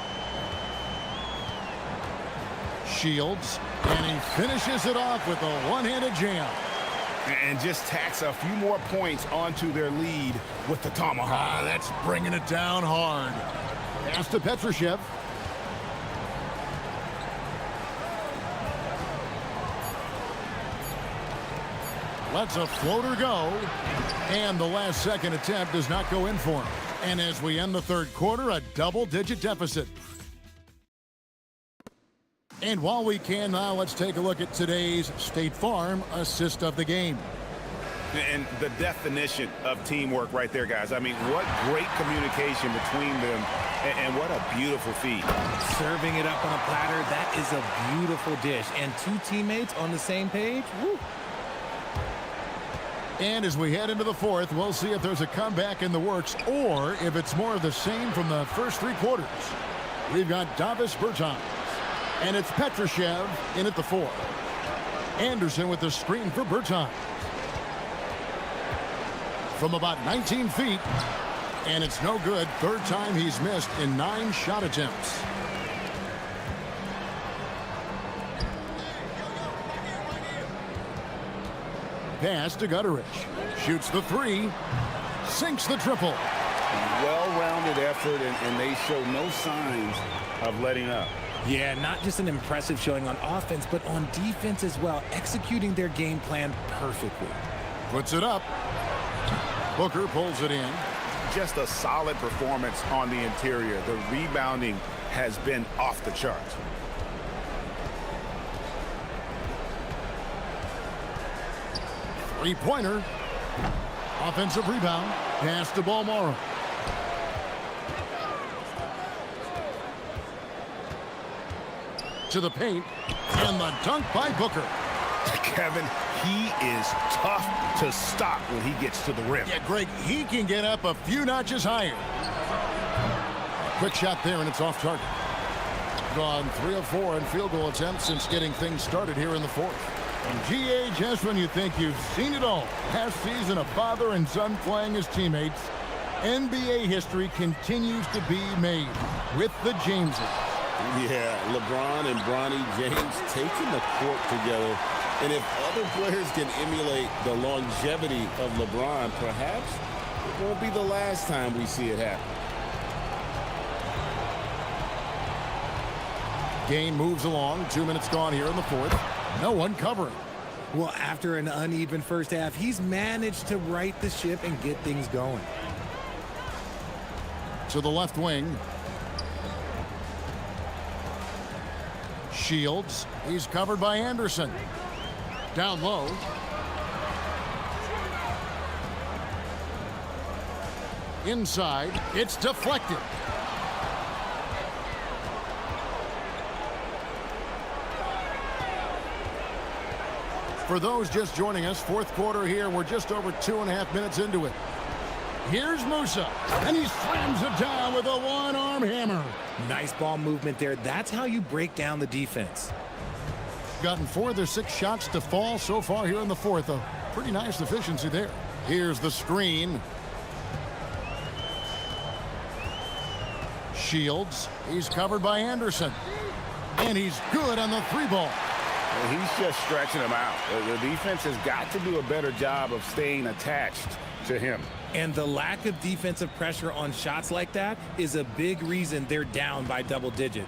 S1: Shields, and he finishes it off with a one-handed jam.
S2: And just tacks a few more points onto their lead with the tomahawk.
S1: That's bringing it down hard. Pass to Petrushev. Lets a floater go. And the last second attempt does not go in for him. And as we end the third quarter, a double-digit deficit. And while we can now, let's take a look at today's State Farm assist of the game.
S10: And the definition of teamwork right there, guys. I mean, what great communication between them, and what a beautiful feed.
S7: Serving it up on a platter, that is a beautiful dish. And two teammates on the same page, woo.
S1: And as we head into the fourth, we'll see if there's a comeback in the works or if it's more of the same from the first 3 quarters. We've got Davis Bertans, and it's Petrushev in at the 4. Anderson with the screen for Bertans. From about 19 feet, and it's no good. Third time he's missed in 9 shot attempts. Pass to Gutterich. Shoots the 3. Sinks the triple.
S10: Well-rounded effort, and they show no signs of letting up.
S7: Yeah, not just an impressive showing on offense, but on defense as well, executing their game plan perfectly.
S1: Puts it up. Booker pulls it in.
S10: Just a solid performance on the interior. The rebounding has been off the charts.
S1: Three-pointer. Offensive rebound. Pass to Balmora. To the paint. And the dunk by Booker.
S2: Kevin, he is tough to stop when he gets to the rim.
S1: Yeah, Greg, he can get up a few notches higher. Quick shot there, and it's off target. Gone 3 of 4 in field goal attempts since getting things started here in the fourth. And G.A. just when you think you've seen it all. Past season, a father and son playing as teammates. NBA history continues to be made with the Jameses.
S2: Yeah, LeBron and Bronny James taking the court together. And if other players can emulate the longevity of LeBron, perhaps it won't be the last time we see it happen.
S1: Game moves along. 2 minutes gone here in the fourth. No one covering.
S7: Well, after an uneven first half, he's managed to right the ship and get things going.
S1: To the left wing. Shields. He's covered by Anderson. Down low. Inside. It's deflected. For those just joining us, fourth quarter here. We're just over 2.5 minutes into it. Here's Musa, and he slams it down with a one-arm hammer.
S7: Nice ball movement there. That's how you break down the defense.
S1: Gotten 4 of their 6 shots to fall so far here in the fourth. A pretty nice efficiency there. Here's the screen. Shields. He's covered by Anderson. And he's good on the 3-ball.
S10: He's just stretching him out. The defense has got to do a better job of staying attached to him.
S7: And the lack of defensive pressure on shots like that is a big reason they're down by double digit.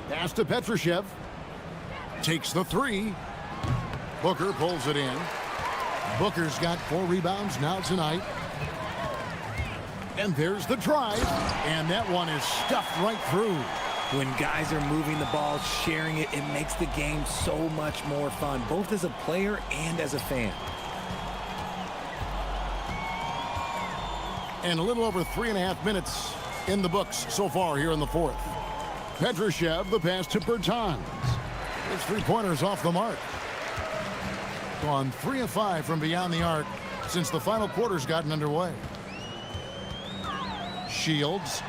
S1: Pass to Petrushev. Takes the 3. Booker pulls it in. Booker's got 4 rebounds now tonight. And there's the drive. And that one is stuffed right through.
S7: When guys are moving the ball, sharing it, it makes the game so much more fun, both as a player and as a fan.
S1: And a little over 3.5 minutes in the books so far here in the fourth. Petrushev, the pass to Bertans. His 3-pointers off the mark. Gone 3 of 5 from beyond the arc since the final quarter's gotten underway. Shields.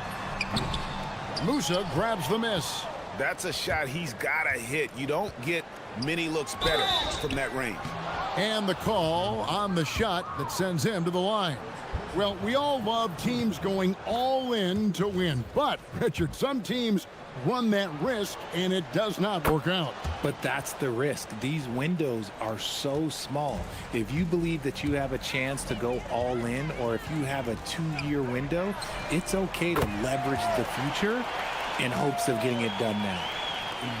S1: Musa grabs the miss.
S10: That's a shot he's got to hit. You don't get many looks better from that range.
S1: And the call on the shot that sends him to the line. Well, we all love teams going all in to win. But, Richard, some teams run that risk, and it does not work out.
S7: But that's the risk. These windows are so small. If you believe that you have a chance to go all in, or if you have a 2-year window, it's okay to leverage the future in hopes of getting it done now.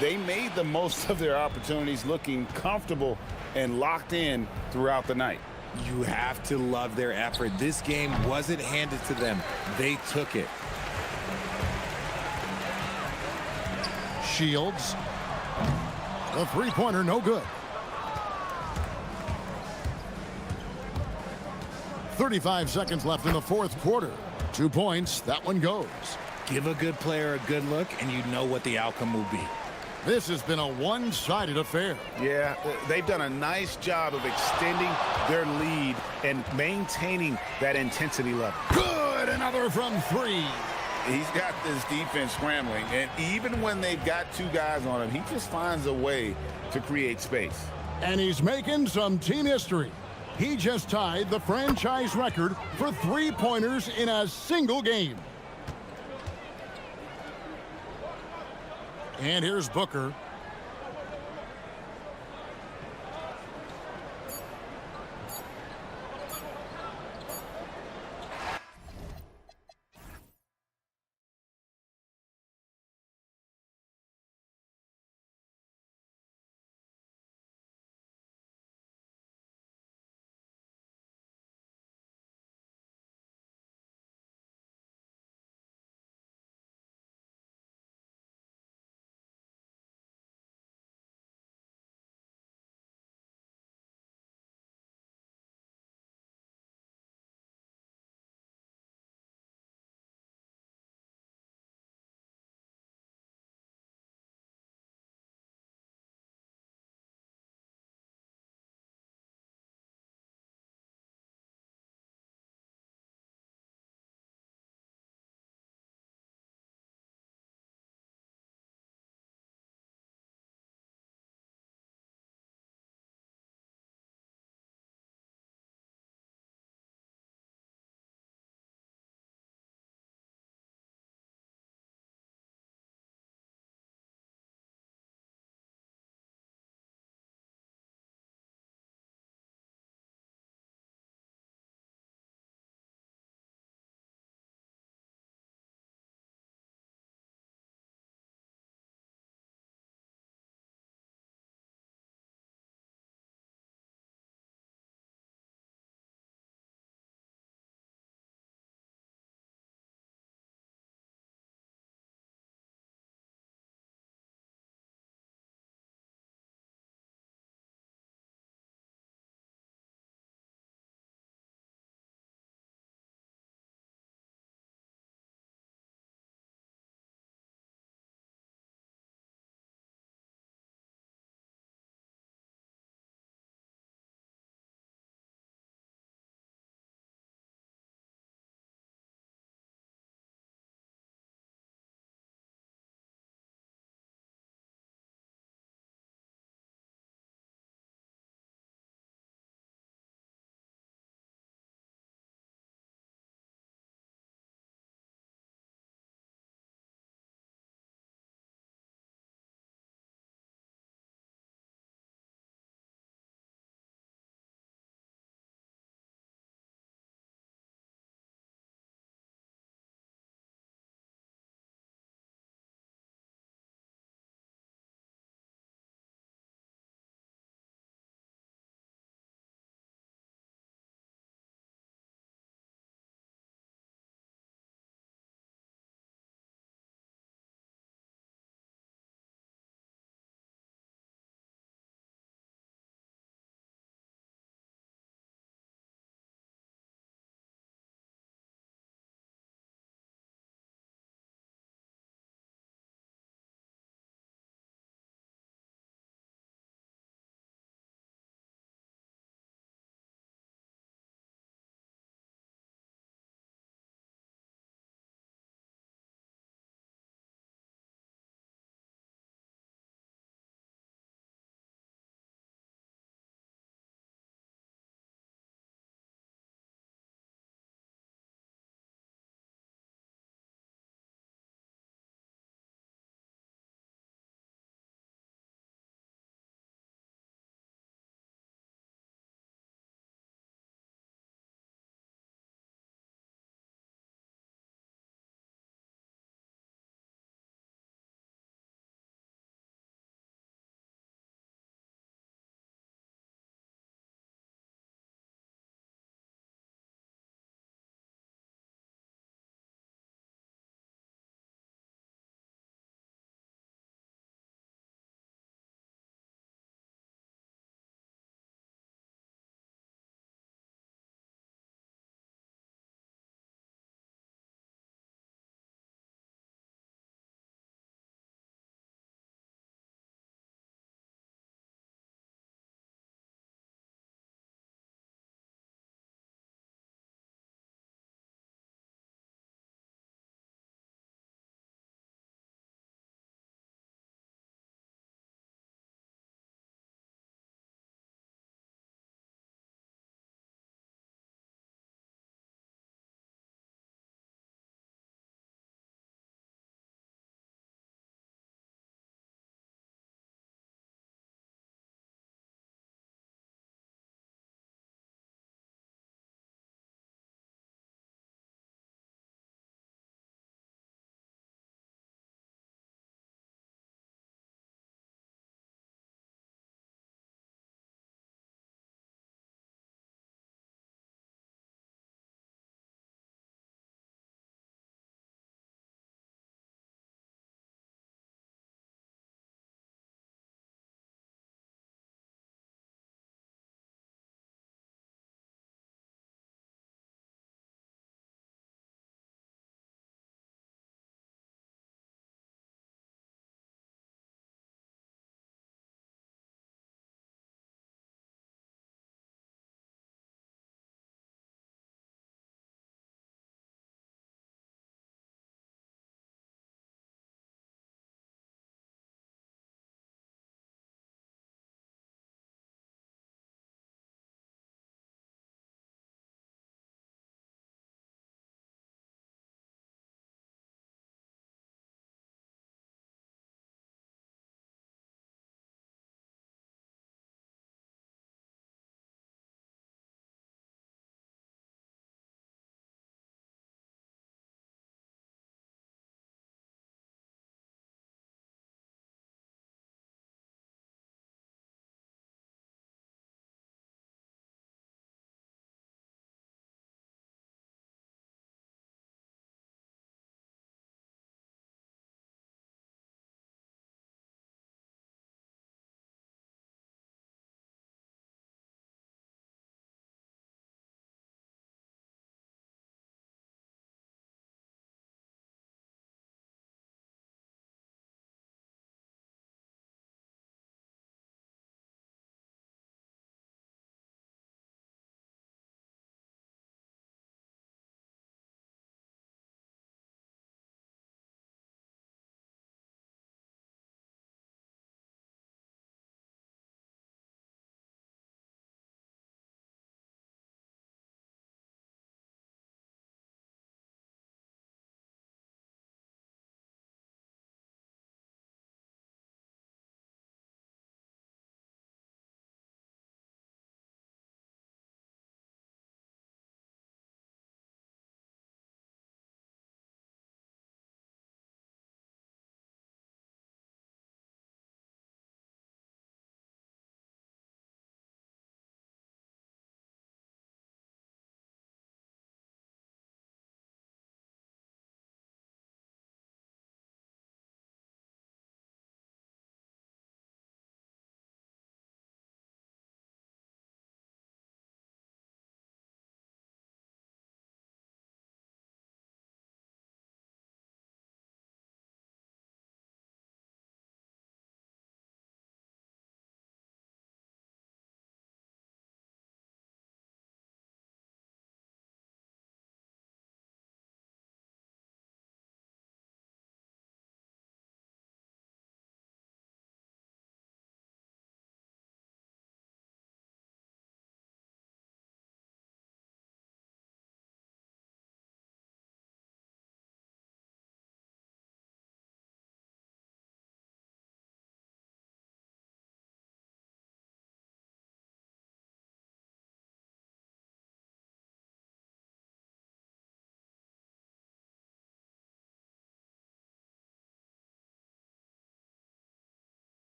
S10: They made the most of their opportunities, looking comfortable and locked in throughout the night.
S7: You have to love their effort. This game wasn't handed to them. They took it.
S1: Shields. The three-pointer, no good. 35 seconds left in the fourth quarter. 2 points, that one goes.
S7: Give a good player a good look, and you know what the outcome will be.
S1: This has been a one-sided affair.
S10: Yeah, they've done a nice job of extending their lead and maintaining that intensity level.
S1: Good, another from three.
S10: He's got this defense scrambling, and even when they've got 2 guys on him, he just finds a way to create space.
S1: And he's making some team history. He just tied the franchise record for three-pointers in a single game. And here's Booker.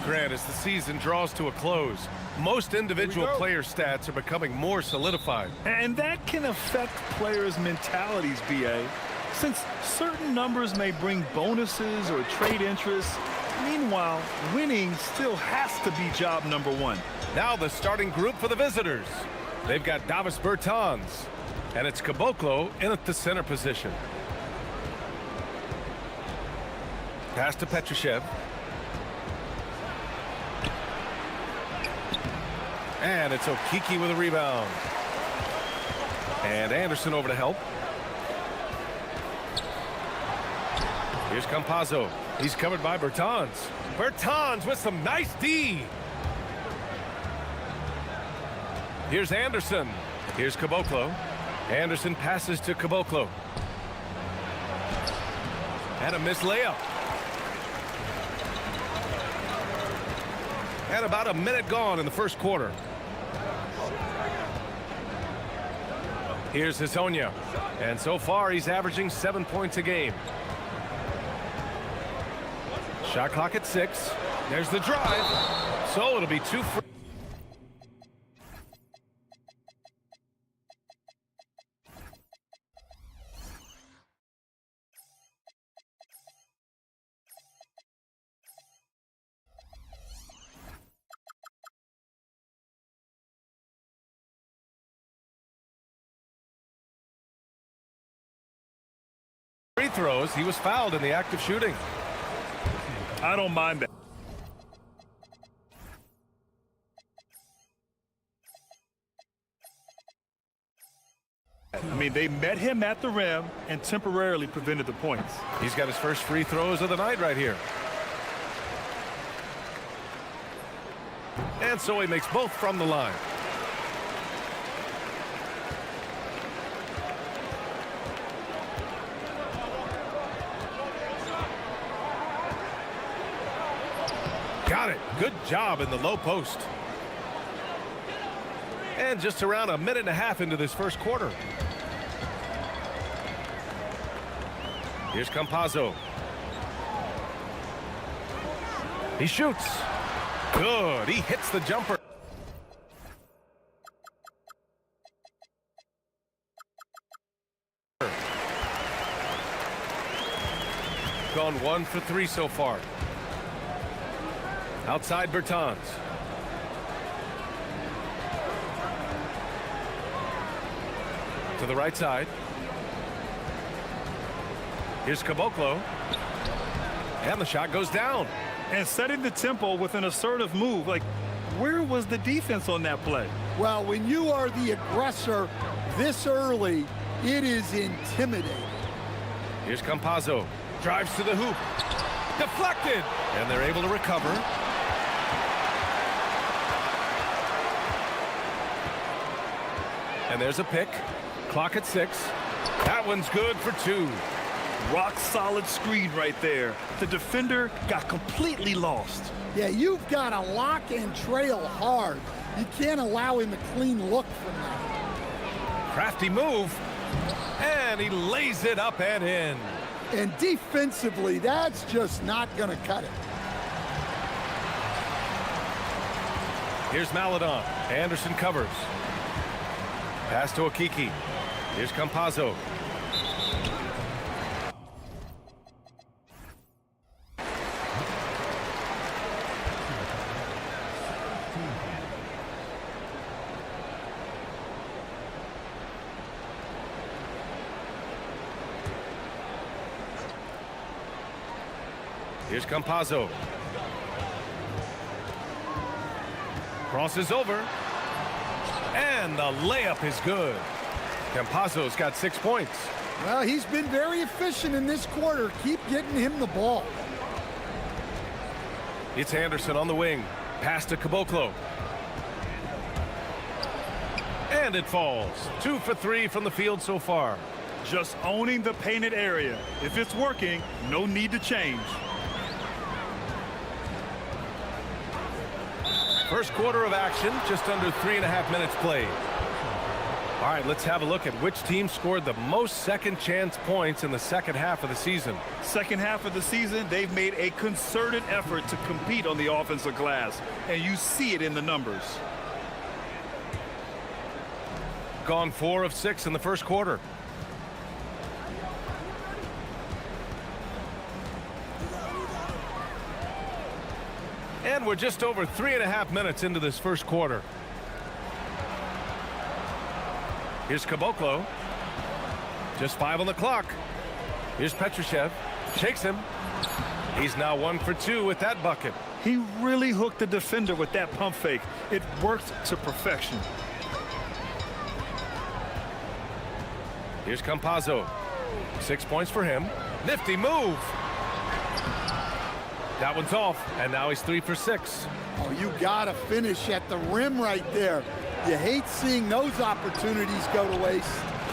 S6: Grant, as the season draws to a close, most individual player stats are becoming more solidified.
S8: And that can affect players' mentalities, BA, since certain numbers may bring bonuses or trade interest. Meanwhile, winning still has to be job number one.
S6: Now the starting group for the visitors. They've got Davis Bertans, and it's Caboclo in at the center position. Pass to Petrushev. And it's Okiki with a rebound. And Anderson over to help. Here's Campazzo. He's covered by Bertans. Bertans with some nice D. Here's Anderson. Here's Caboclo. Anderson passes to Caboclo. And a missed layup. And about a minute gone in the first quarter. Here's Hezonja. And so far, he's averaging 7 points a game. Shot clock at 6. There's the drive. So it'll be 2 free. Free throws. He was fouled in the act of shooting.
S8: I don't mind that. I mean, they met him at the rim and temporarily prevented the points.
S6: He's got his first free throws of the night right here. And so he makes both from the line. Got it. Good job in the low post. And just around a minute and a half into this first quarter. Here's Campazzo. He shoots. Good. He hits the jumper. Gone 1 for 3 so far. Outside Bertans. To the right side. Here's Caboclo. And the shot goes down.
S8: And setting the tempo with an assertive move. Like, where was the defense on that play?
S3: Well, when you are the aggressor this early, it is intimidating.
S6: Here's Campazzo. Drives to the hoop. Deflected. And they're able to recover. And there's a pick. Clock at 6. That one's good for 2.
S8: Rock solid screen right there. The defender got completely lost.
S3: Yeah, you've got to lock and trail hard. You can't allow him a clean look from that.
S6: Crafty move. And he lays it up and in.
S3: And defensively, that's just not going to cut it.
S6: Here's Maladon. Anderson covers. Pass to Okiki. Here's Campazzo. Here's Campazzo. Crosses over. And the layup is good. Campazzo's got 6 points.
S3: Well, he's been very efficient in this quarter. Keep getting him the ball.
S6: It's Anderson on the wing. Pass to Caboclo. And it falls. 2 for 3 from the field so far.
S8: Just owning the painted area. If it's working, no need to change.
S6: First quarter of action, just under 3.5 minutes played. All right, let's have a look at which team scored the most second chance points in the second half of the season.
S8: Second half of the season, they've made a concerted effort to compete on the offensive glass, and you see it in the numbers.
S6: Gone 4 of 6 in the first quarter. And we're just over 3.5 minutes into this first quarter. Here's Caboclo. Just 5 on the clock. Here's Petrushev. Shakes him. He's now 1 for 2 with that bucket.
S8: He really hooked the defender with that pump fake. It worked to perfection.
S6: Here's Campazzo. 6 points for him. Nifty move. That one's off, and now he's 3 for 6.
S3: Oh, you gotta finish at the rim right there. You hate seeing those opportunities go to waste.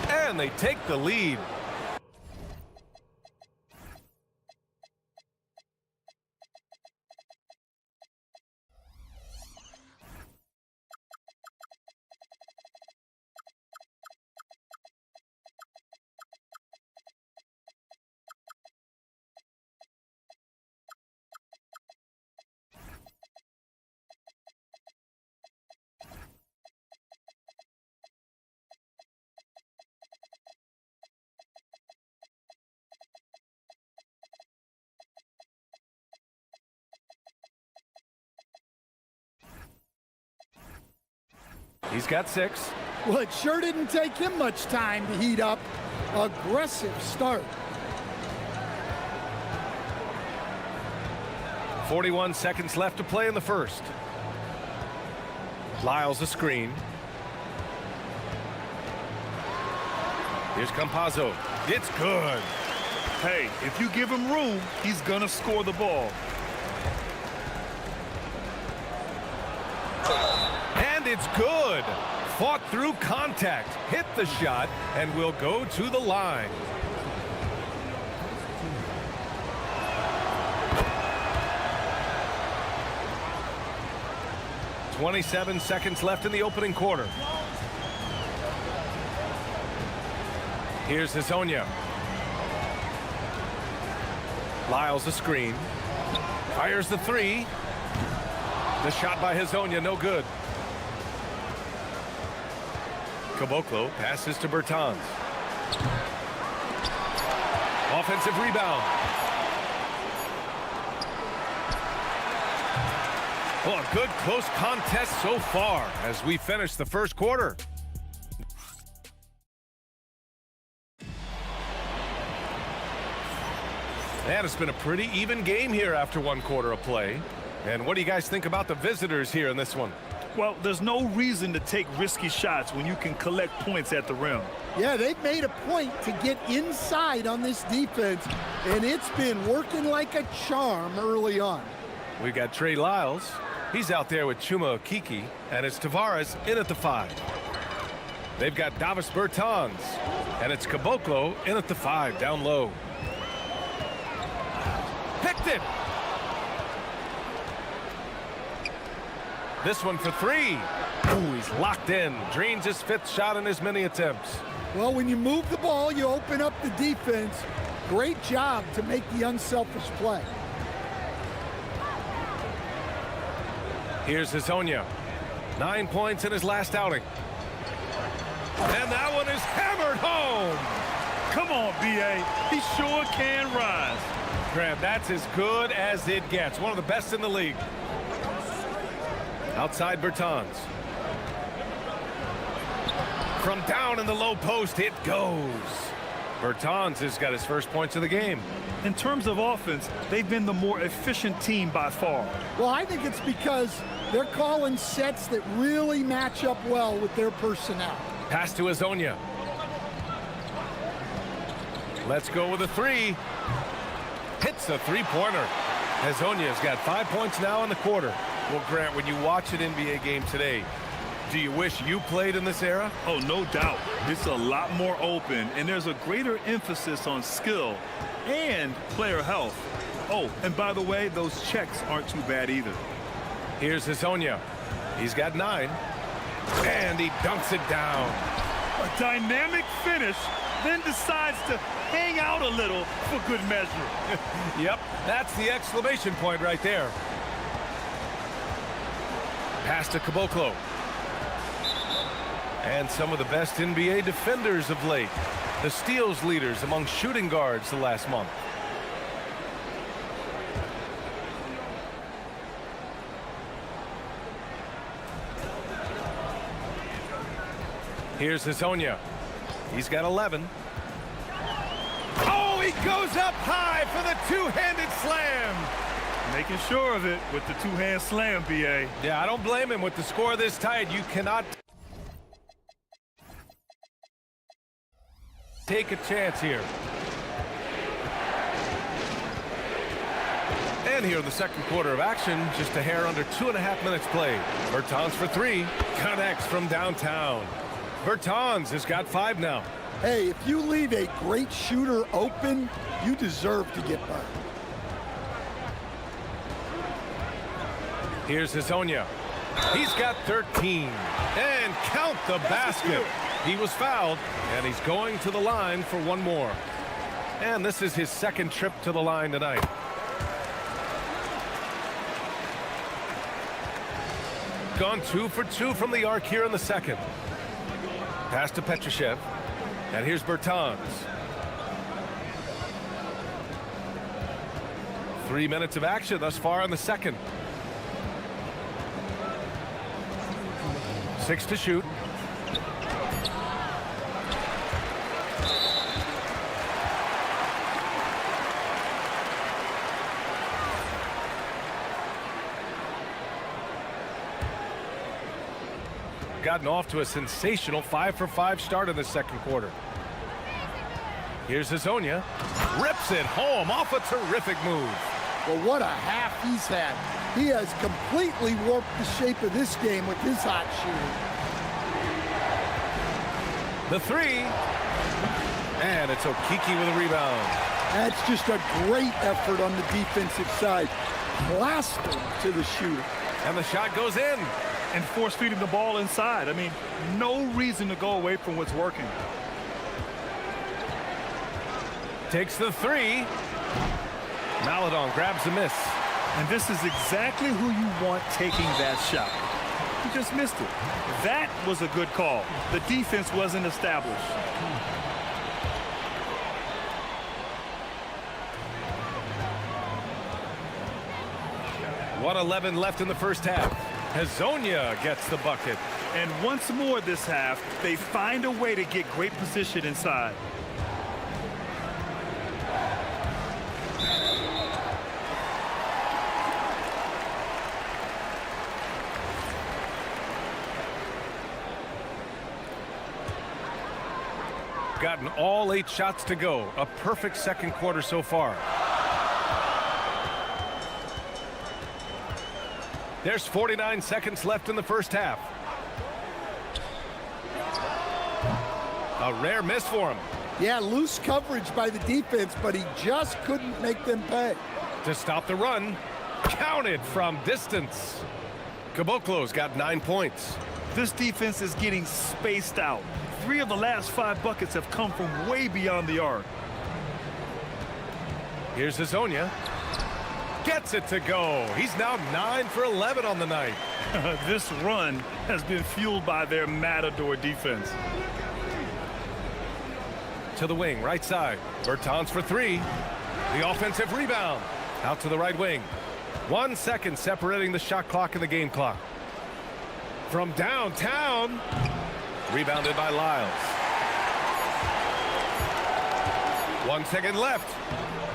S6: And they take the lead. He's got 6.
S3: Well, it sure didn't take him much time to heat up. Aggressive start.
S6: 41 seconds left to play in the first. Lyles a screen. Here's Campazzo. It's good.
S8: Hey, if you give him room, he's gonna score the ball.
S6: And it's good. Fought through contact, hit the shot, and will go to the line. "27 seconds left in the opening quarter. Here's Hezonja. Lyles a screen. Fires the 3. The shot by Hezonja, no good. Caboclo passes to Bertans. Offensive rebound. Well, a good close contest so far as we finish the first quarter. And it's been a pretty even game here after 1 quarter of play. And what do you guys think about the visitors here in this one?
S8: Well, there's no reason to take risky shots when you can collect points at the rim.
S3: Yeah, they've made a point to get inside on this defense, and it's been working like a charm early on.
S6: We've got Trey Lyles. He's out there with Chuma Okeke, and it's Tavares in at the 5. They've got Davis Bertans, and it's Caboclo in at the 5, down low. Picked it! This one for 3. Ooh, he's locked in. Drains his 5th shot in his many attempts.
S3: Well, when you move the ball, you open up the defense. Great job to make the unselfish play.
S6: Here's Hezonja. 9 points in his last outing. And that one is hammered home.
S8: Come on, B.A. He sure can rise.
S6: Graham, that's as good as it gets. One of the best in the league. Outside Bertans. From down in the low post, it goes. Bertans has got his first points of the game.
S8: In terms of offense, they've been the more efficient team by far.
S3: Well, I think it's because they're calling sets that really match up well with their personnel.
S6: Pass to Hezonja. Let's go with a 3. Hits a 3-pointer. Hezonja's got 5 points now in the quarter. Well, Grant, when you watch an NBA game today, do you wish you played in this era?
S8: Oh, no doubt. It's a lot more open, and there's a greater emphasis on skill and player health. Oh, and by the way, those checks aren't too bad either.
S6: Here's Hezonja. He's got 9. And he dunks it down.
S8: A dynamic finish, then decides to hang out a little for good measure.
S6: Yep, that's the exclamation point right there. Pass to Caboclo. And some of the best NBA defenders of late. The steals leaders among shooting guards the last month. Here's Hazonia. He's got 11. Oh, he goes up high for the two-handed slam.
S8: Making sure of it with the two-hand slam, B.A.
S6: Yeah, I don't blame him. With the score this tight, you cannot take a chance here. And here in the second quarter of action, just a hair under 2.5 minutes played. Bertans for three, connects from downtown. Bertans has got 5 now.
S3: Hey, if you leave a great shooter open, you deserve to get burned.
S6: Here's Hazonia. He's got 13. And count the basket. He was fouled, and he's going to the line for one more. And this is his second trip to the line tonight. Gone 2 for 2 from the arc here in the second. Pass to Petrushev. And here's Bertans. 3 minutes of action thus far in the second. 6 to shoot. Gotten off to a sensational 5-for-5 start in the second quarter. Here's Hazonia. Rips it home off a terrific move.
S3: Well, what a half he's had. He has completely warped the shape of this game with his hot shooting.
S6: The three. And it's Okiki with a rebound.
S3: That's just a great effort on the defensive side. Plastered to the shooter.
S6: And the shot goes in.
S8: And force-feeding the ball inside. I mean, no reason to go away from what's working.
S6: Takes the three. Maladon grabs the miss.
S8: And this is exactly who you want taking that shot. He just missed it. That was a good call. The defense wasn't established. .11 left in the first half. Hazonia gets the bucket. And once more this half, they find a way to get great position inside.
S6: Gotten all 8 shots to go. A perfect second quarter so far. There's 49 seconds left in the first half. A rare miss for him.
S3: Yeah, loose coverage by the defense, but he just couldn't make them pay.
S6: To stop the run, counted from distance. Caboclo's got 9 points.
S8: This defense is getting spaced out. 3 of the last 5 buckets have come from way beyond the arc.
S6: Here's Hazonia. Gets it to go. He's now 9 for 11 on the night.
S8: This run has been fueled by their Matador defense.
S6: To the wing, right side. Bertans for 3. The offensive rebound. Out to the right wing. 1 second separating the shot clock and the game clock. From downtown. Rebounded by Lyles. 1 second left.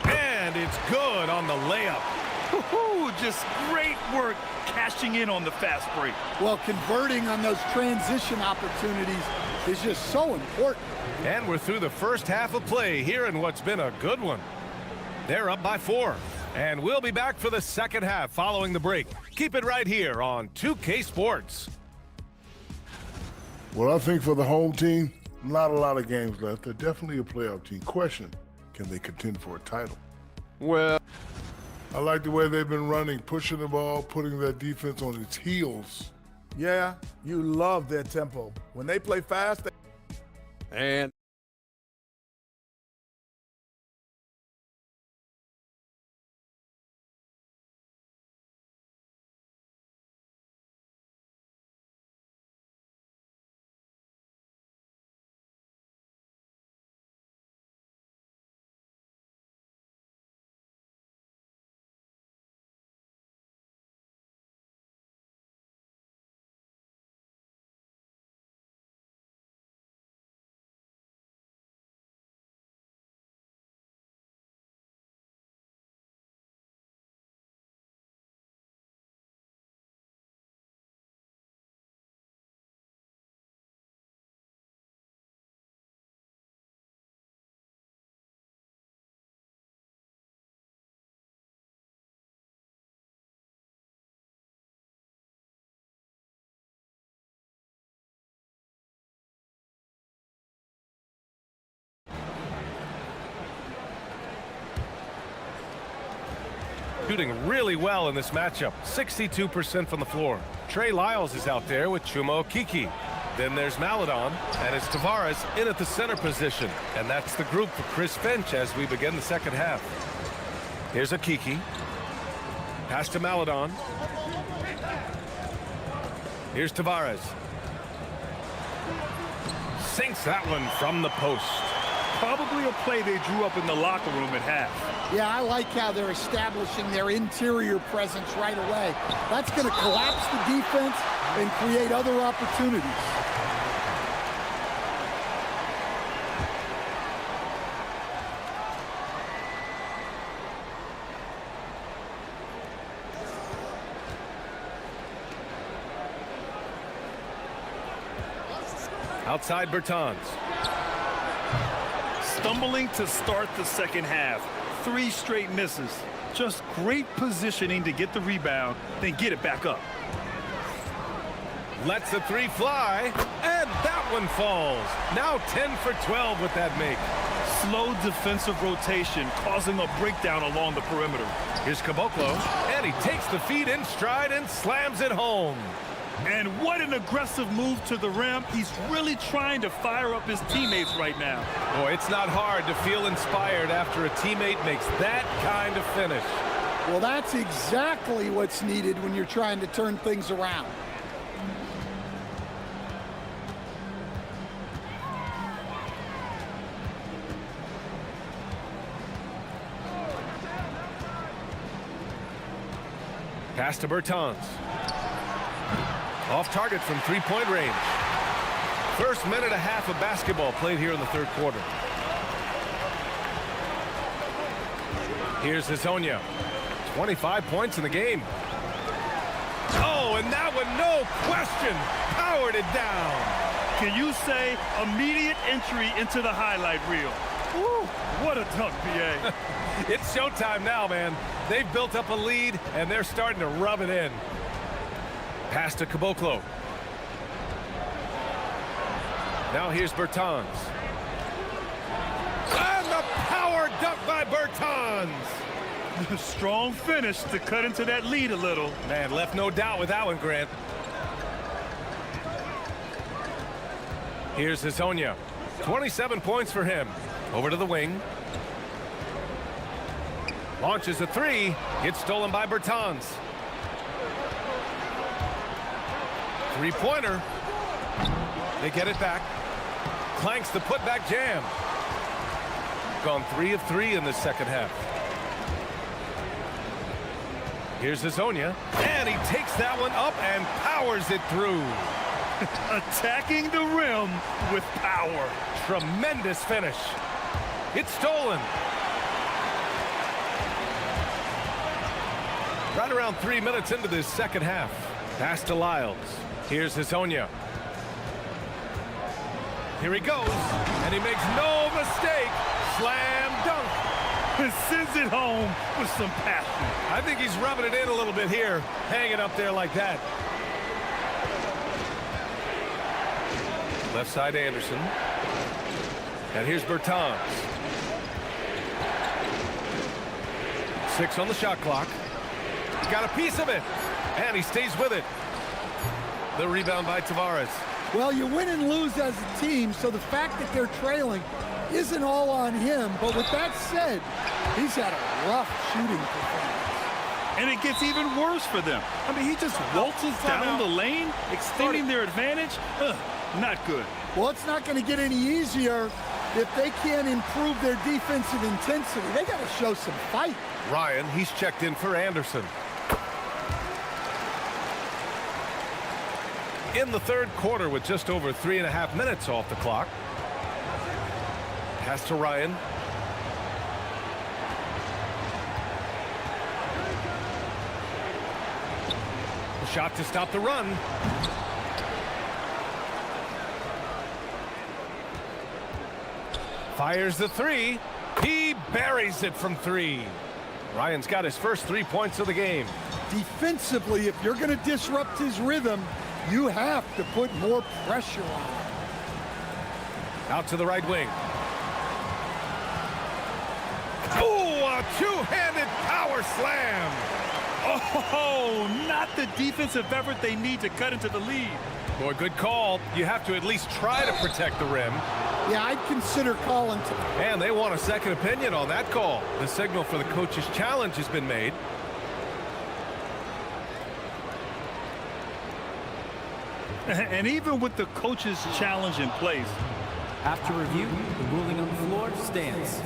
S6: And it's good on the layup.
S8: Just great work cashing in on the fast break.
S3: Well, converting on those transition opportunities is just so important.
S6: And we're through the first half of play here in what's been a good one. They're up by 4. And we'll be back for the second half following the break. Keep it right here on 2K Sports.
S9: Well, I think for the home team, not a lot of games left. They're definitely a playoff team. Question, can they contend for a title?
S5: Well,
S9: I like the way they've been running, pushing the ball, putting that defense on its heels.
S4: Yeah, you love their tempo. When they play fast,
S5: And
S6: shooting really well in this matchup. 62% from the floor. Trey Lyles is out there with Chuma Okeke. Then there's Maladon, and it's Tavares in at the center position. And that's the group for Chris Finch as we begin the second half. Here's Okeke. Pass to Maladon. Here's Tavares. Sinks that one from the post.
S8: Probably a play they drew up in the locker room at half.
S3: Yeah, I like how they're establishing their interior presence right away. That's going to collapse the defense and create other opportunities.
S6: Outside Bertans.
S8: Stumbling to start the second half. 3 straight misses. Just great positioning to get the rebound, then get it back up.
S6: Lets the 3 fly, and that one falls. Now 10 for 12 with that make.
S8: Slow defensive rotation, causing a breakdown along the perimeter.
S6: Here's Caboclo, and he takes the feed in stride and slams it home.
S8: And what an aggressive move to the rim. He's really trying to fire up his teammates right now.
S6: Boy, it's not hard to feel inspired after a teammate makes that kind of finish.
S3: Well, that's exactly what's needed when you're trying to turn things around.
S6: Pass to Bertans. Off target from 3-point range. First minute and a half of basketball played here in the third quarter. Here's Hazonia. 25 points in the game. Oh, and that one, no question, powered it down.
S8: Can you say immediate entry into the highlight reel? Woo, what a dunk, BA.
S6: It's showtime now, man. They've built up a lead, and they're starting to rub it in. Pass to Caboclo. Now here's Bertans. And the power dunk by Bertans.
S8: Strong finish to cut into that lead a little.
S6: Man, left no doubt with that one, Grant. Here's Hazonia. 27 points for him. Over to the wing. Launches a 3. Gets stolen by Bertans. 3-pointer. They get it back. Clanks the putback jam. Gone 3 of 3 in the second half. Here's Hazonia. And he takes that one up and powers it through.
S8: Attacking the rim with power.
S6: Tremendous finish. It's stolen. Right around 3 minutes into this second half. Pass to Lyles. Here's Hazonia. Here he goes, and he makes no mistake. Slam dunk.
S8: And sends it home with some passion.
S6: I think he's rubbing it in a little bit here, hanging up there like that. Left side Anderson. And here's Bertans. 6 on the shot clock. Got a piece of it, and he stays with it. The rebound by Tavares.
S3: Well, you win and lose as a team, so the fact that they're trailing isn't all on him. But with that said, he's had a rough shooting performance.
S8: And it gets even worse for them. I mean, he just waltzes down the lane, extending their advantage. Not good.
S3: Well, it's not going to get any easier if they can't improve their defensive intensity. They got to show some fight.
S6: Ryan, he's checked in for Anderson. In the third quarter with just over 3.5 minutes off the clock. Pass to Ryan. A shot to stop the run. Fires the three. He buries it from three. Ryan's got his first 3 points of the game.
S3: Defensively, if you're going to disrupt his rhythm, you have to put more pressure on him.
S6: Out to the right wing. Oh, a two-handed power slam.
S8: Oh, not the defensive effort they need to cut into the lead.
S6: Boy, good call. You have to at least try to protect the rim.
S3: Yeah, I'd consider calling to.
S6: And they want a second opinion on that call. The signal for the coach's challenge has been made.
S8: And even with the coach's challenge in place,
S12: After review, the ruling on the floor stands.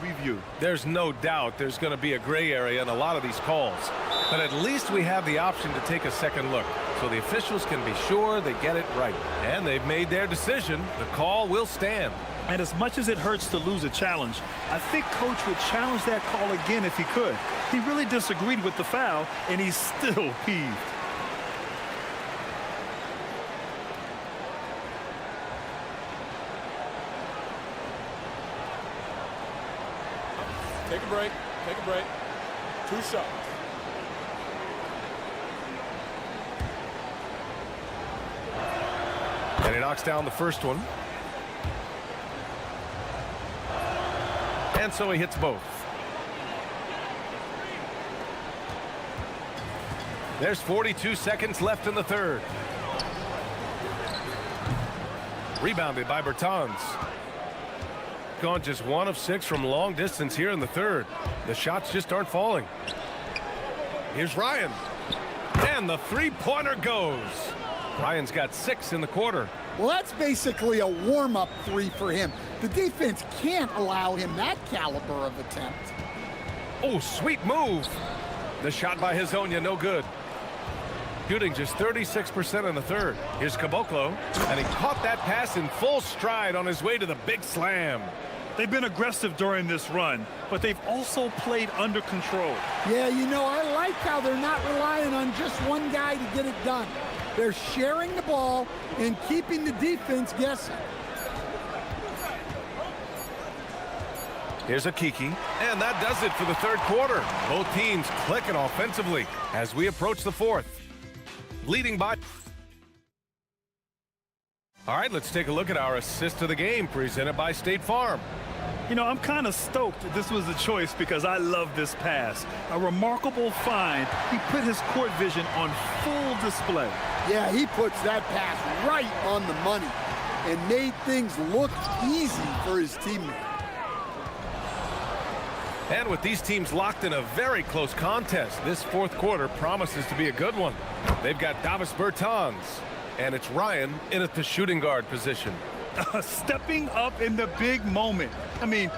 S8: review.
S6: There's no doubt there's going to be a gray area in a lot of these calls. But at least we have the option to take a second look, so the officials can be sure they get it right. And they've made their decision. The call will stand.
S8: And as much as it hurts to lose a challenge, I think Coach would challenge that call again if he could. He really disagreed with the foul, and he's still peeved.
S5: Take a break. Take a break. 2 shots.
S6: And he knocks down the first one. And so he hits both. There's 42 seconds left in the third. Rebounded by Bertans. Gone just 1 of 6 from long distance here in the third. The shots just aren't falling. Here's Ryan. And the three-pointer goes. Ryan's got 6 in the quarter.
S3: Well, that's basically a warm-up 3 for him. The defense can't allow him that caliber of attempt.
S6: Oh, sweet move. The shot by Hezonja, no good. Shooting just 36% in the third. Here's Caboclo, and he caught that pass in full stride on his way to the big slam.
S8: They've been aggressive during this run, but they've also played under control.
S3: Yeah, you know, I like how they're not relying on just one guy to get it done. They're sharing the ball and keeping the defense guessing.
S6: Here's a Kiki, and that does it for the third quarter. Both teams clicking offensively as we approach the fourth. Leading by... All right, let's take a look at our assist of the game presented by State Farm.
S8: You know, I'm kind of stoked this was a choice because I love this pass. A remarkable find. He put his court vision on full display.
S3: Yeah, he puts that pass right on the money and made things look easy for his teammate.
S6: And with these teams locked in a very close contest, this fourth quarter promises to be a good one. They've got Davis Bertans, and it's Ryan in at the shooting guard position.
S8: Stepping up in the big moment. I mean,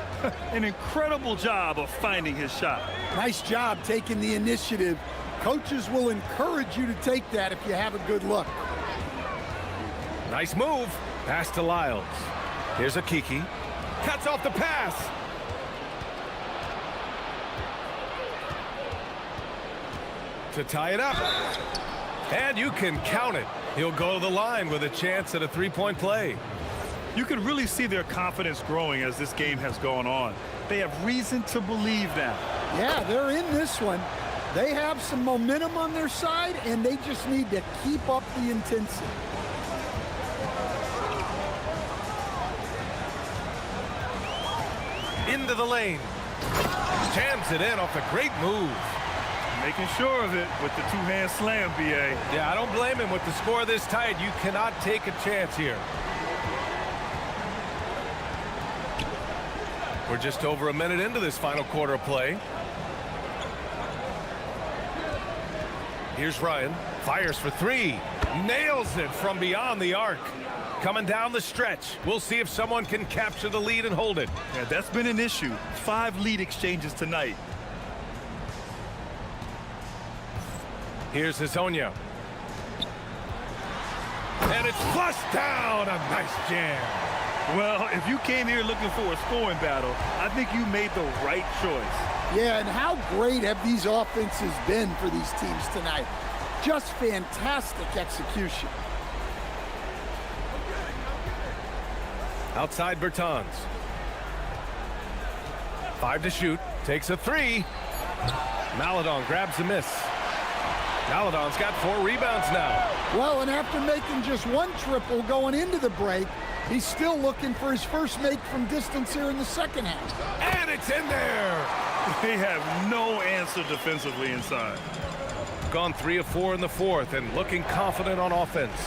S8: an incredible job of finding his shot.
S3: Nice job taking the initiative. Coaches will encourage you to take that if you have a good look.
S6: Nice move. Pass to Lyles. Here's a Kiki. Cuts off the pass. To tie it up. And you can count it. He'll go to the line with a chance at a three-point play.
S8: You can really see their confidence growing as this game has gone on. They have reason to believe now.
S3: Yeah, they're in this one. They have some momentum on their side, and they just need to keep up the intensity.
S6: Into the lane. Jams it in off a great move.
S8: Making sure of it with the two-hand slam, B.A.
S6: Yeah, I don't blame him. With the score this tight, you cannot take a chance here. We're just over a minute into this final quarter of play. Here's Ryan. Fires for three. Nails it from beyond the arc. Coming down the stretch. We'll see if someone can capture the lead and hold it.
S8: Yeah, that's been an issue. 5 lead exchanges tonight.
S6: Here's Hazonia. And it's flushed down. A nice jam.
S8: Well, if you came here looking for a scoring battle, I think you made the right choice.
S3: Yeah, and how great have these offenses been for these teams tonight? Just fantastic execution.
S6: Outside Bertans. 5 to shoot. Takes a 3. Maladon grabs the miss. Maladon's got 4 rebounds now.
S3: Well, and after making just 1 triple going into the break, he's still looking for his first make from distance here in the second half.
S6: And it's in there.
S8: They have no answer defensively inside.
S6: Gone 3 of 4 in the fourth and looking confident on offense.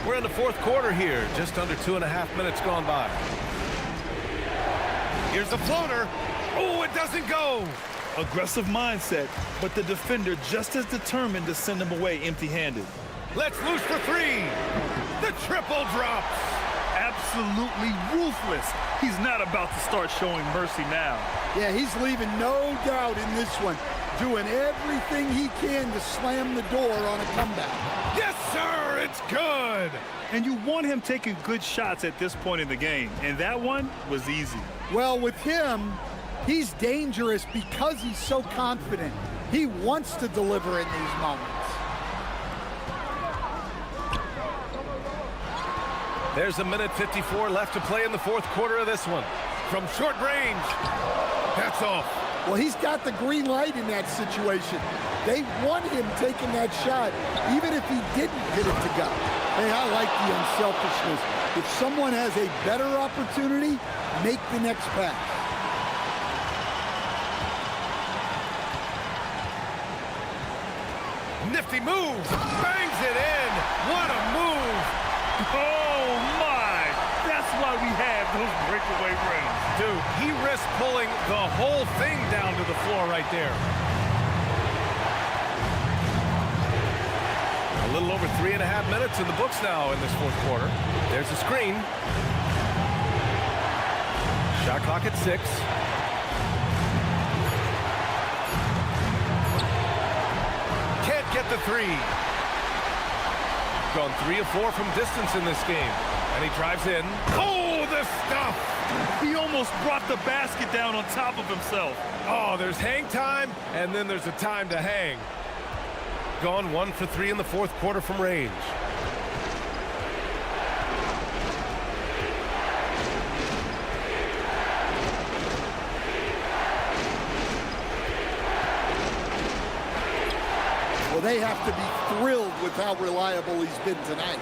S6: We're in the fourth quarter here. Just under 2.5 minutes gone by. Here's the floater. Oh, it doesn't go.
S8: Aggressive mindset, but the defender just as determined to send him away empty-handed.
S6: Let's loose for 3. The triple drops.
S8: Absolutely ruthless. He's not about to start showing mercy now.
S3: Yeah, he's leaving no doubt in this one, doing everything he can to slam the door on a comeback.
S6: Yes, sir, it's good.
S8: And you want him taking good shots at this point in the game, and that one was easy.
S3: Well, with him, he's dangerous because he's so confident. He wants to deliver in these moments.
S6: There's a minute 54 left to play in the fourth quarter of this one. From short range, that's off.
S3: Well, he's got the green light in that situation. They want him taking that shot, even if he didn't hit it to go. Hey, I like the unselfishness. If someone has a better opportunity, make the next pass.
S6: Nifty move, bangs it in. What a move.
S8: Oh, my. That's why we have those breakaway rims.
S6: Dude, he risked pulling the whole thing down to the floor right there. A little over 3.5 minutes in the books now in this fourth quarter. There's a screen. Shot clock at 6. Can't get the 3. Gone 3 of 4 from distance in this game. And he drives in. Oh, the stuff!
S8: He almost brought the basket down on top of himself.
S6: Oh, there's hang time, and then there's a time to hang. Gone 1 for 3 in the fourth quarter from range.
S3: Well, they have to be thrilled with how reliable he's been tonight.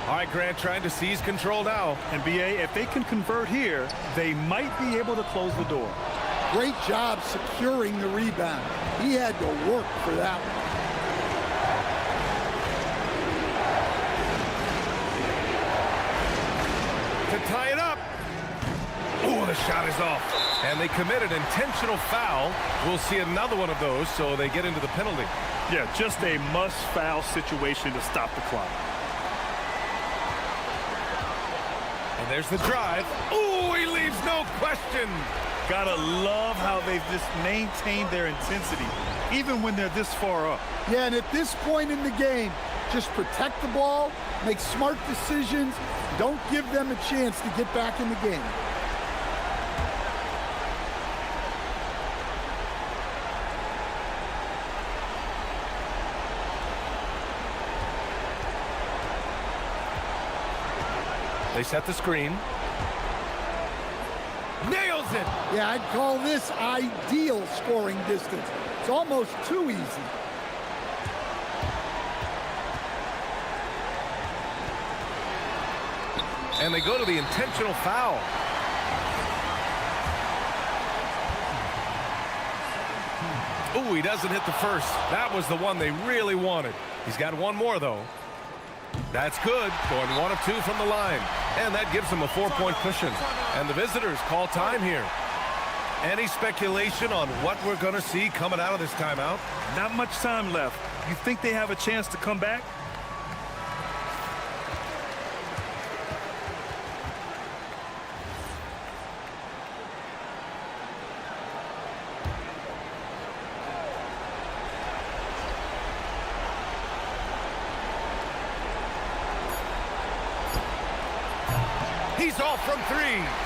S6: All right, Grant trying to seize control now.
S8: And B.A., if they can convert here, they might be able to close the door.
S3: Great job securing the rebound. He had to work for that one.
S6: To tie it up. Oh, the shot is off. And they commit an intentional foul. We'll see another one of those, so they get into the penalty.
S8: Yeah, just a must-foul situation to stop the clock.
S6: And there's the drive. Oh, he leaves no question.
S8: Gotta love how they've just maintained their intensity, even when they're this far up.
S3: Yeah, and at this point in the game, just protect the ball, make smart decisions, don't give them a chance to get back in the game.
S6: They set the screen. Nails it!
S3: Yeah, I'd call this ideal scoring distance. It's almost too easy.
S6: And they go to the intentional foul. Ooh, he doesn't hit the first. That was the one they really wanted. He's got one more, though. That's good. Going 1 of 2 from the line. And that gives him a 4-point cushion. And the visitors call time here. Any speculation on what we're going to see coming out of this timeout?
S8: Not much time left. You think they have a chance to come back?
S6: He's off from 3.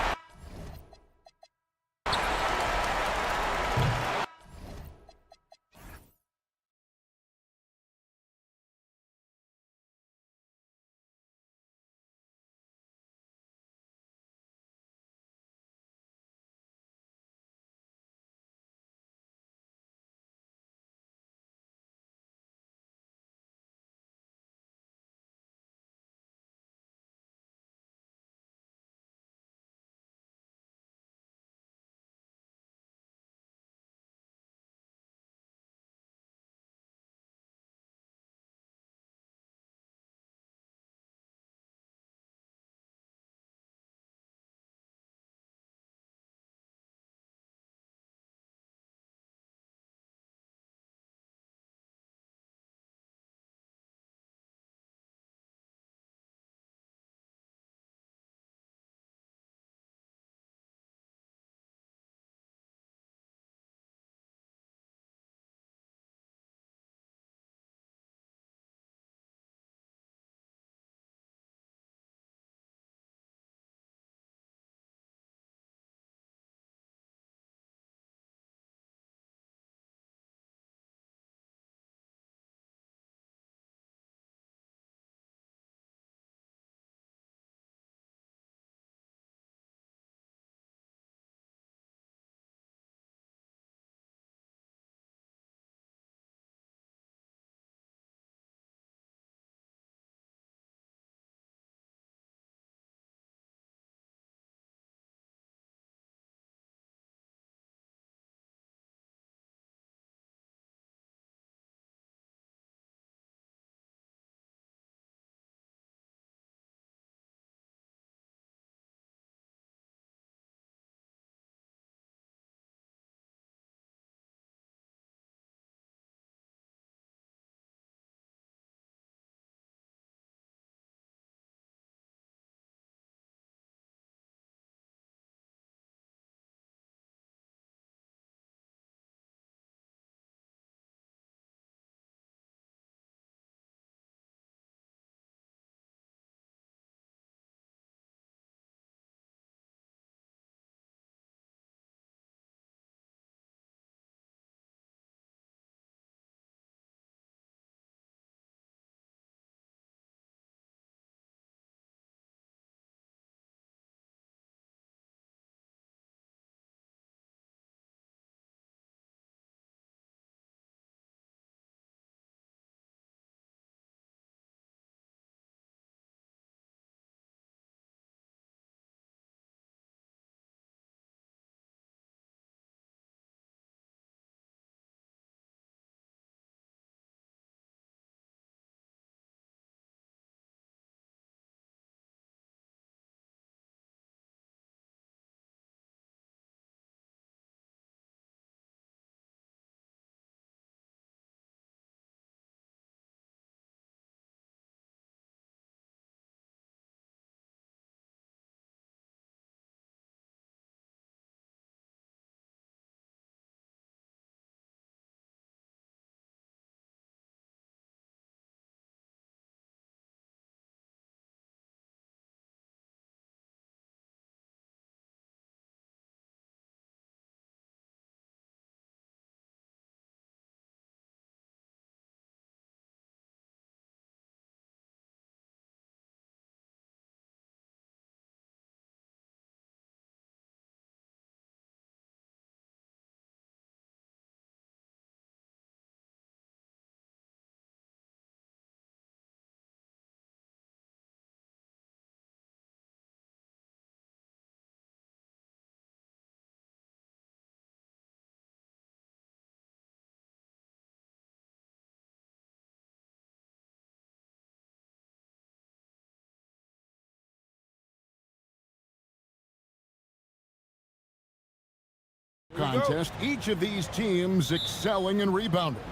S1: contest, each of these teams excelling in rebounding.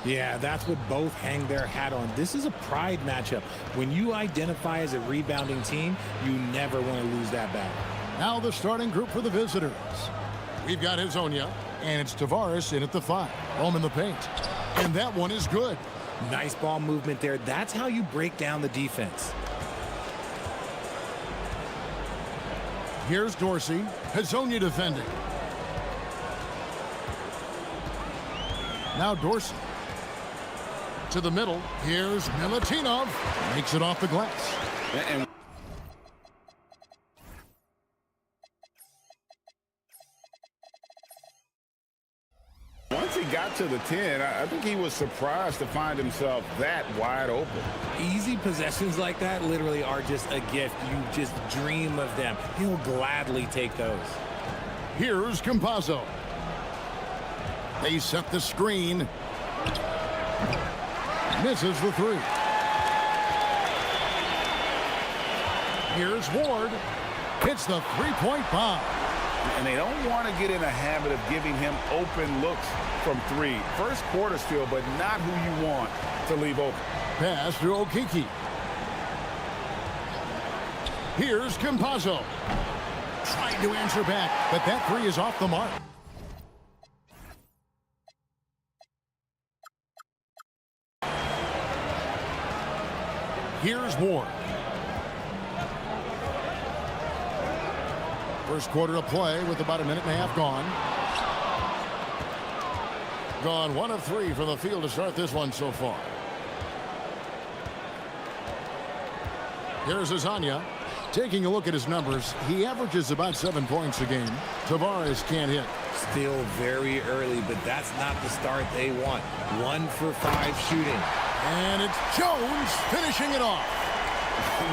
S7: Yeah, that's what both hang their hat on. This is a pride matchup. When you identify as a rebounding team, you never want to lose that battle.
S1: Now the starting group for the visitors. We've got Hezonja, and it's Tavares in at the 5. Home in the paint. And that one is good.
S7: Nice ball movement there. That's how you break down the defense.
S1: Here's Dorsey. Hezonja defending. Now Dorsey. To the middle. Here's Milutinov. Makes it off the glass.
S2: And once he got to the 10, I think he was surprised to find himself that wide open.
S7: Easy possessions like that literally are just a gift. You just dream of them. He'll gladly take those.
S1: Here's Campazzo. They set the screen. Misses the 3. Here's Ward. Hits the three-point bomb.
S2: And they don't want to get in a habit of giving him open looks from 3. First quarter still, but not who you want to leave open.
S1: Pass to Okiki. Here's Campazzo. Trying to answer back, but that 3 is off the mark. Here's Ward. First quarter of play with about a minute and a half gone. Gone 1 of 3 from the field to start this one so far. Here's Hezonja. Taking a look at his numbers, he averages about 7 points a game. Tavares can't hit.
S7: Still very early, but that's not the start they want. 1 for 5 shooting.
S1: And it's Jones finishing it off.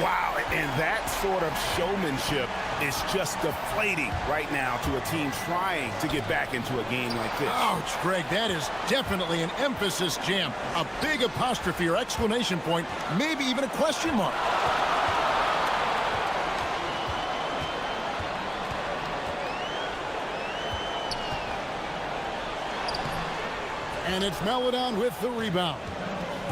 S2: Wow, and that sort of showmanship is just deflating right now to a team trying to get back into a game like this.
S1: Ouch, Greg, that is definitely an emphasis jam. A big apostrophe or exclamation point, maybe even a question mark. And it's Melodon with the rebound.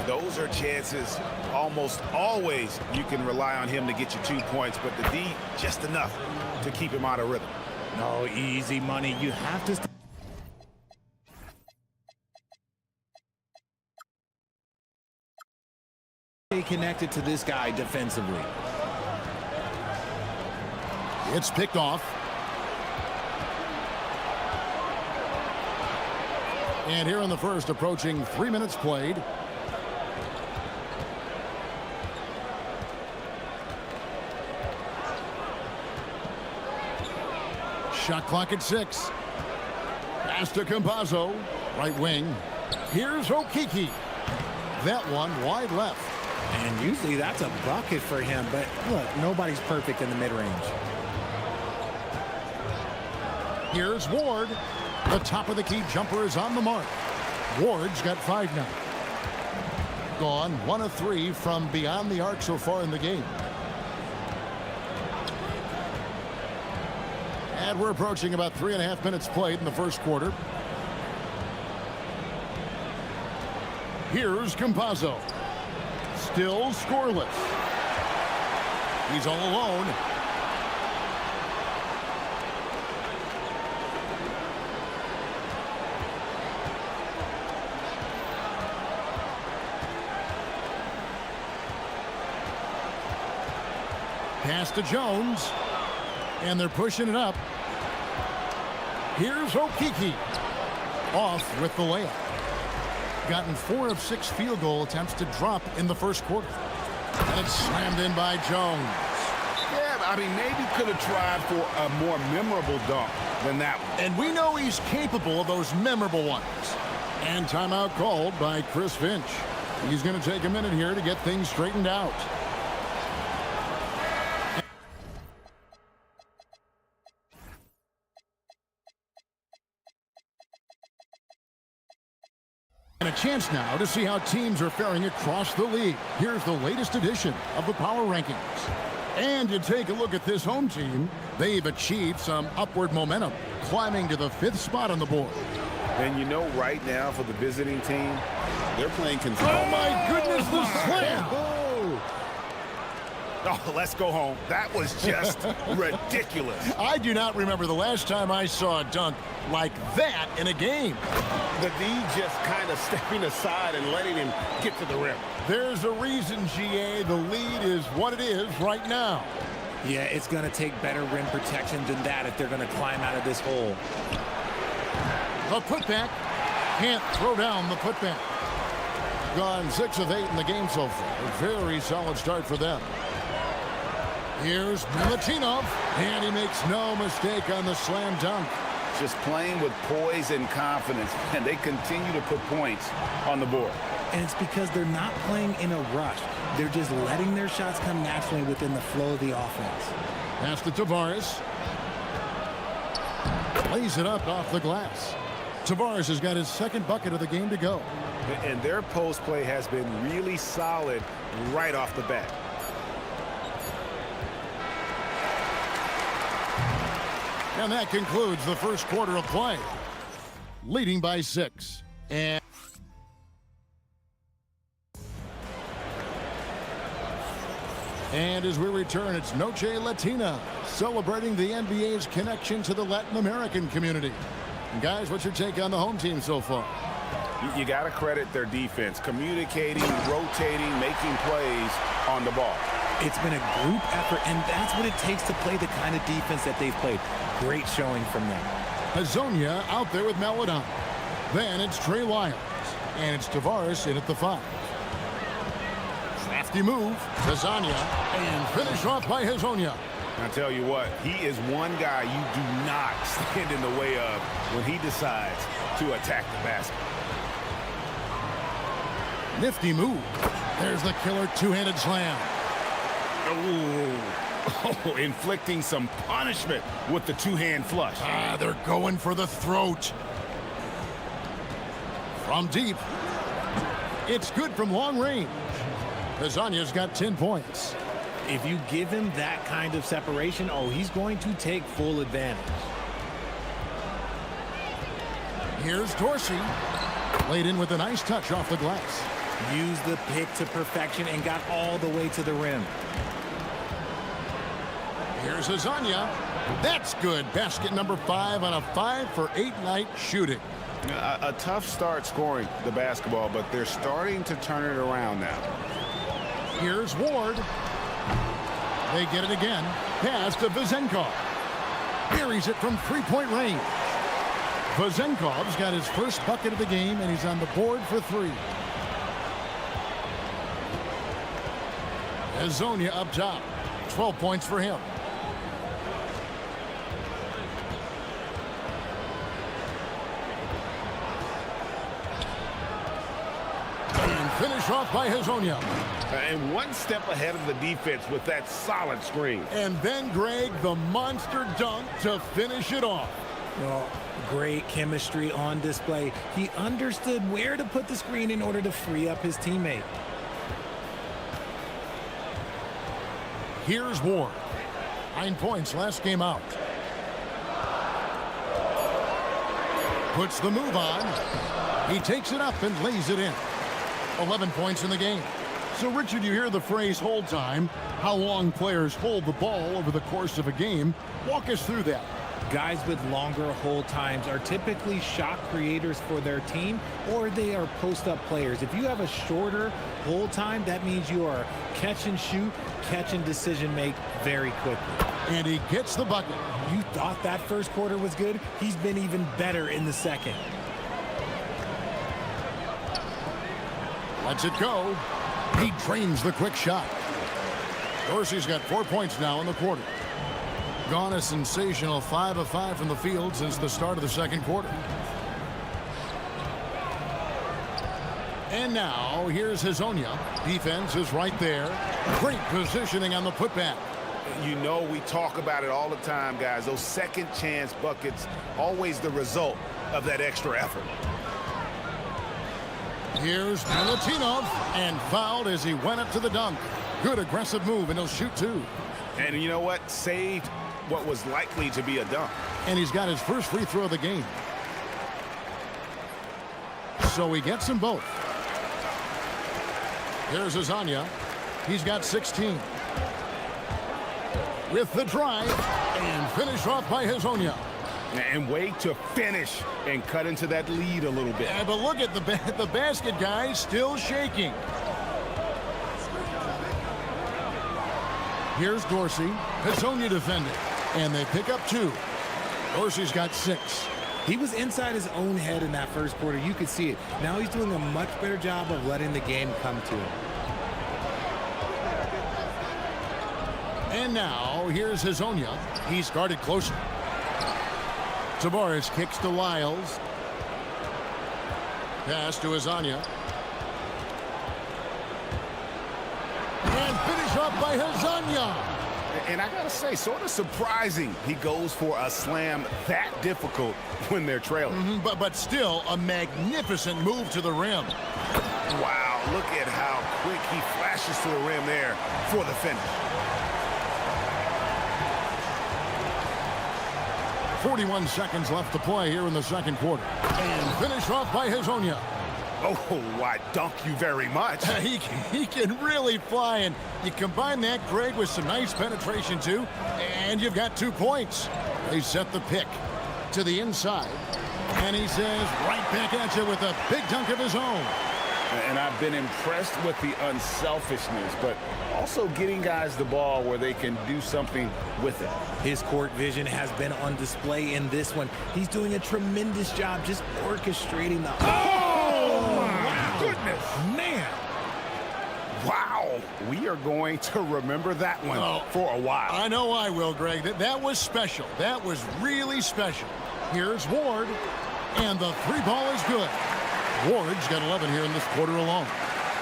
S2: Those are chances almost always you can rely on him to get you 2 points, but the D, just enough to keep him out of rhythm.
S7: No, easy money. You have to stay connected to this guy defensively.
S1: It's picked off. And here in the first, approaching 3 minutes played. Shot clock at 6. Pass to Campazzo. Right wing. Here's Okiki. That one wide left.
S7: And usually that's a bucket for him, but look, nobody's perfect in the mid-range.
S1: Here's Ward. The top of the key jumper is on the mark. Ward's got 5 now. Gone 1 of 3 from beyond the arc so far in the game. And we're approaching about 3.5 minutes played in the first quarter. Here's Campazzo. Still scoreless. He's all alone. Pass to Jones. And they're pushing it up. Here's Okiki. Off with the layup. Gotten 4 of 6 field goal attempts to drop in the first quarter. And it's slammed in by Jones.
S2: Yeah, I mean, maybe could have tried for a more memorable dunk than that one.
S1: And we know he's capable of those memorable ones. And timeout called by Chris Finch. He's going to take a minute here to get things straightened out. And a chance now to see how teams are faring across the league. Here's the latest edition of the Power Rankings. And you take a look at this home team, they've achieved some upward momentum, climbing to the 5th spot on the board.
S2: And you know right now for the visiting team, they're playing control.
S1: Oh, my goodness, the slam!
S10: Oh, let's go home. That was just ridiculous.
S1: I do not remember the last time I saw a dunk like that in a game.
S2: The D just kind of stepping aside and letting him get to the rim.
S1: There's a reason, GA, the lead is what it is right now.
S7: Yeah, it's going to take better rim protection than that if they're going to climb out of this hole.
S1: The putback. Can't throw down the putback. Gone 6 of 8 in the game so far. A very solid start for them. Here's Milutinov, and he makes no mistake on the slam dunk.
S2: Just playing with poise and confidence, and they continue to put points on the board.
S7: And it's because they're not playing in a rush. They're just letting their shots come naturally within the flow of the offense.
S1: Pass to Tavares. Lays it up off the glass. Tavares has got his 2nd bucket of the game to go.
S2: And their post play has been really solid right off the bat.
S1: And that concludes the first quarter of play. Leading by 6. And as we return, it's Noche Latina, celebrating the NBA's connection to the Latin American community. And guys, what's your take on the home team so far?
S2: You got to credit their defense, communicating, rotating, making plays on the ball.
S7: It's been a group effort, and that's what it takes to play the kind of defense that they've played. Great showing from them.
S1: Hazonia out there with Melodon. Then it's Trey Lyles. And it's Tavares in at the 5. Crafty move. Hazonia. And finish off by Hazonia.
S2: I tell you what, he is one guy you do not stand in the way of when he decides to attack the basket.
S1: Nifty move. There's the killer 2-handed slam.
S2: Oh, inflicting some punishment with the 2-hand flush.
S1: They're going for the throat. From deep. It's good from long range. Hazonia got 10 points.
S7: If you give him that kind of separation, oh, he's going to take full advantage.
S1: Here's Dorsey. Laid in with a nice touch off the glass.
S7: Used the pick to perfection and got all the way to the rim.
S1: Here's Hazonia. That's good. Basket number 5 on a 5-for-8 night shooting.
S2: A tough start scoring the basketball, but they're starting to turn it around now.
S1: Here's Ward. They get it again. Pass to Vezenkov. Buries it from 3-point range. Vezenkov's got his first bucket of the game, and he's on the board for 3. Hazonia up top. 12 points for him. And finish off by Hazonia.
S2: And one step ahead of the defense with that solid screen.
S1: And then, Greg, the monster dunk to finish it off.
S7: Oh, great chemistry on display. He understood where to put the screen in order to free up his teammate.
S1: Here's Ward. 9 points last game out. Puts the move on. He takes it up and lays it in. 11 points in the game. So, Richard, you hear the phrase hold time, how long players hold the ball over the course of a game. Walk us through that.
S7: Guys with longer hold times are typically shot creators for their team, or they are post-up players. If you have a shorter hold time, that means you are catch and shoot, catch and decision make very quickly.
S1: And he gets the bucket.
S7: You thought that first quarter was good? He's been even better in the second.
S1: Lets it go. He drains the quick shot. Dorsey's got 4 points now in the quarter. Gone a sensational 5 of 5 from the field since the start of the second quarter. And now here's Hazonia. Defense is right there. Great positioning on the putback.
S2: You know, we talk about it all the time, guys. Those second chance buckets, always the result of that extra effort.
S1: Here's Milutinov, and fouled as he went up to the dunk. Good aggressive move, and he'll shoot 2.
S2: And you know what? Saved what was likely to be a dunk.
S1: And he's got his first free throw of the game. So he gets them both. Here's Azania. He's got 16. With the drive, and finished off by Hazonia.
S2: And way to finish and cut into that lead a little bit.
S1: Yeah, but look at the basket, guys, still shaking. Here's Dorsey. Hazonia defending. And they pick up 2. Dorsey's got 6.
S7: He was inside his own head in that first quarter. You could see it. Now he's doing a much better job of letting the game come to him.
S1: And now, here's Hazonia. He's guarded closer. Tavares kicks to Lyles. Pass to Hazonia. And finish off by Hazonia.
S2: And I gotta say, sort of surprising he goes for a slam that difficult when they're trailing.
S1: But still, a magnificent move to the rim.
S2: Wow, look at how quick he flashes to the rim there for the finish.
S1: 41 seconds left to play here in the second quarter. And finished off by Hazonia.
S2: Oh, I dunk you very much.
S1: He can really fly, and you combine that, Greg, with some nice penetration, too, and you've got 2 points. They set the pick to the inside, and he says right back at you with a big dunk of his own.
S2: And I've been impressed with the unselfishness, but also getting guys the ball where they can do something with it.
S7: His court vision has been on display in this one. He's doing a tremendous job just orchestrating the...
S2: Oh, my goodness.
S7: Man.
S2: Wow. We are going to remember that one for a while.
S1: I know I will, Greg. That was special. That was really special. Here's Ward, and the 3 ball is good. Ward's got 11 here in this quarter alone.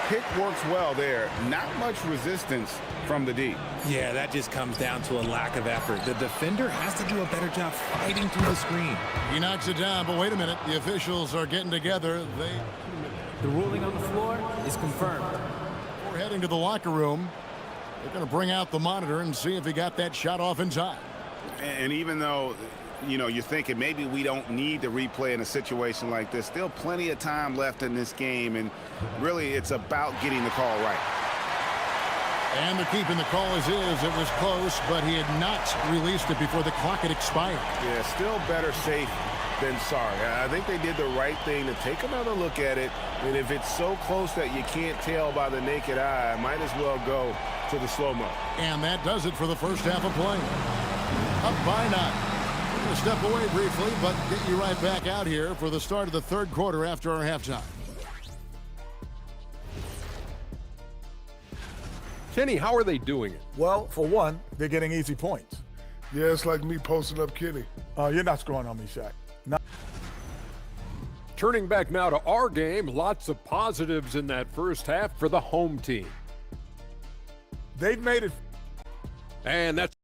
S2: Pick works well there. Not much resistance from the D.
S7: Yeah, that just comes down to a lack of effort. The defender has to do a better job fighting through the screen.
S1: He knocks it down, but wait a minute. The officials are getting together.
S12: The ruling on the floor is confirmed.
S1: We're heading to the locker room. They're going to bring out the monitor and see if he got that shot off in time.
S2: And even though, you know, you're thinking maybe we don't need to replay in a situation like this, still plenty of time left in this game, and really it's about getting the call right.
S1: And they're keeping the call as is. It was close, but he had not released it before the clock had expired.
S2: Yeah, still better safe than sorry. I think they did the right thing to take another look at it, and if it's so close that you can't tell by the naked eye, might as well go to the slow-mo.
S1: And that does it for the first half of play. Up by 9. We're going to step away briefly, but get you right back out here for the start of the third quarter after our halftime.
S5: Kenny, how are they doing it?
S4: Well, for one, they're getting easy points.
S9: Yeah, it's like me posting up Kenny.
S4: You're not scoring on me, Shaq. No.
S5: Turning back now to our game, lots of positives in that first half for the home team.
S4: They've made it.
S5: And that's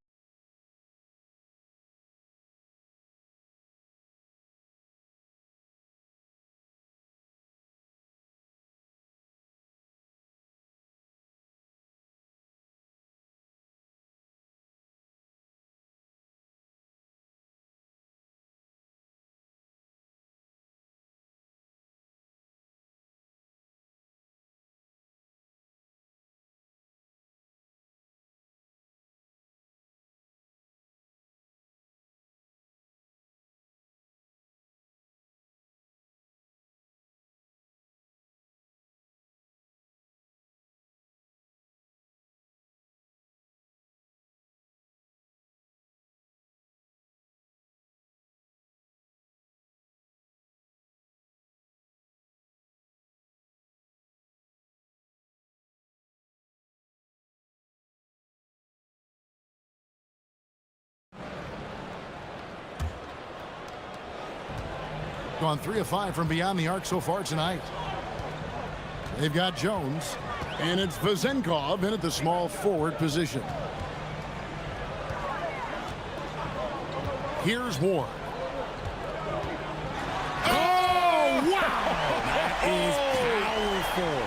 S1: gone 3 of 5 from beyond the arc so far tonight. They've got Jones, and it's Vazenkov in at the small forward position. Here's Ward. Oh, wow!
S7: That is powerful.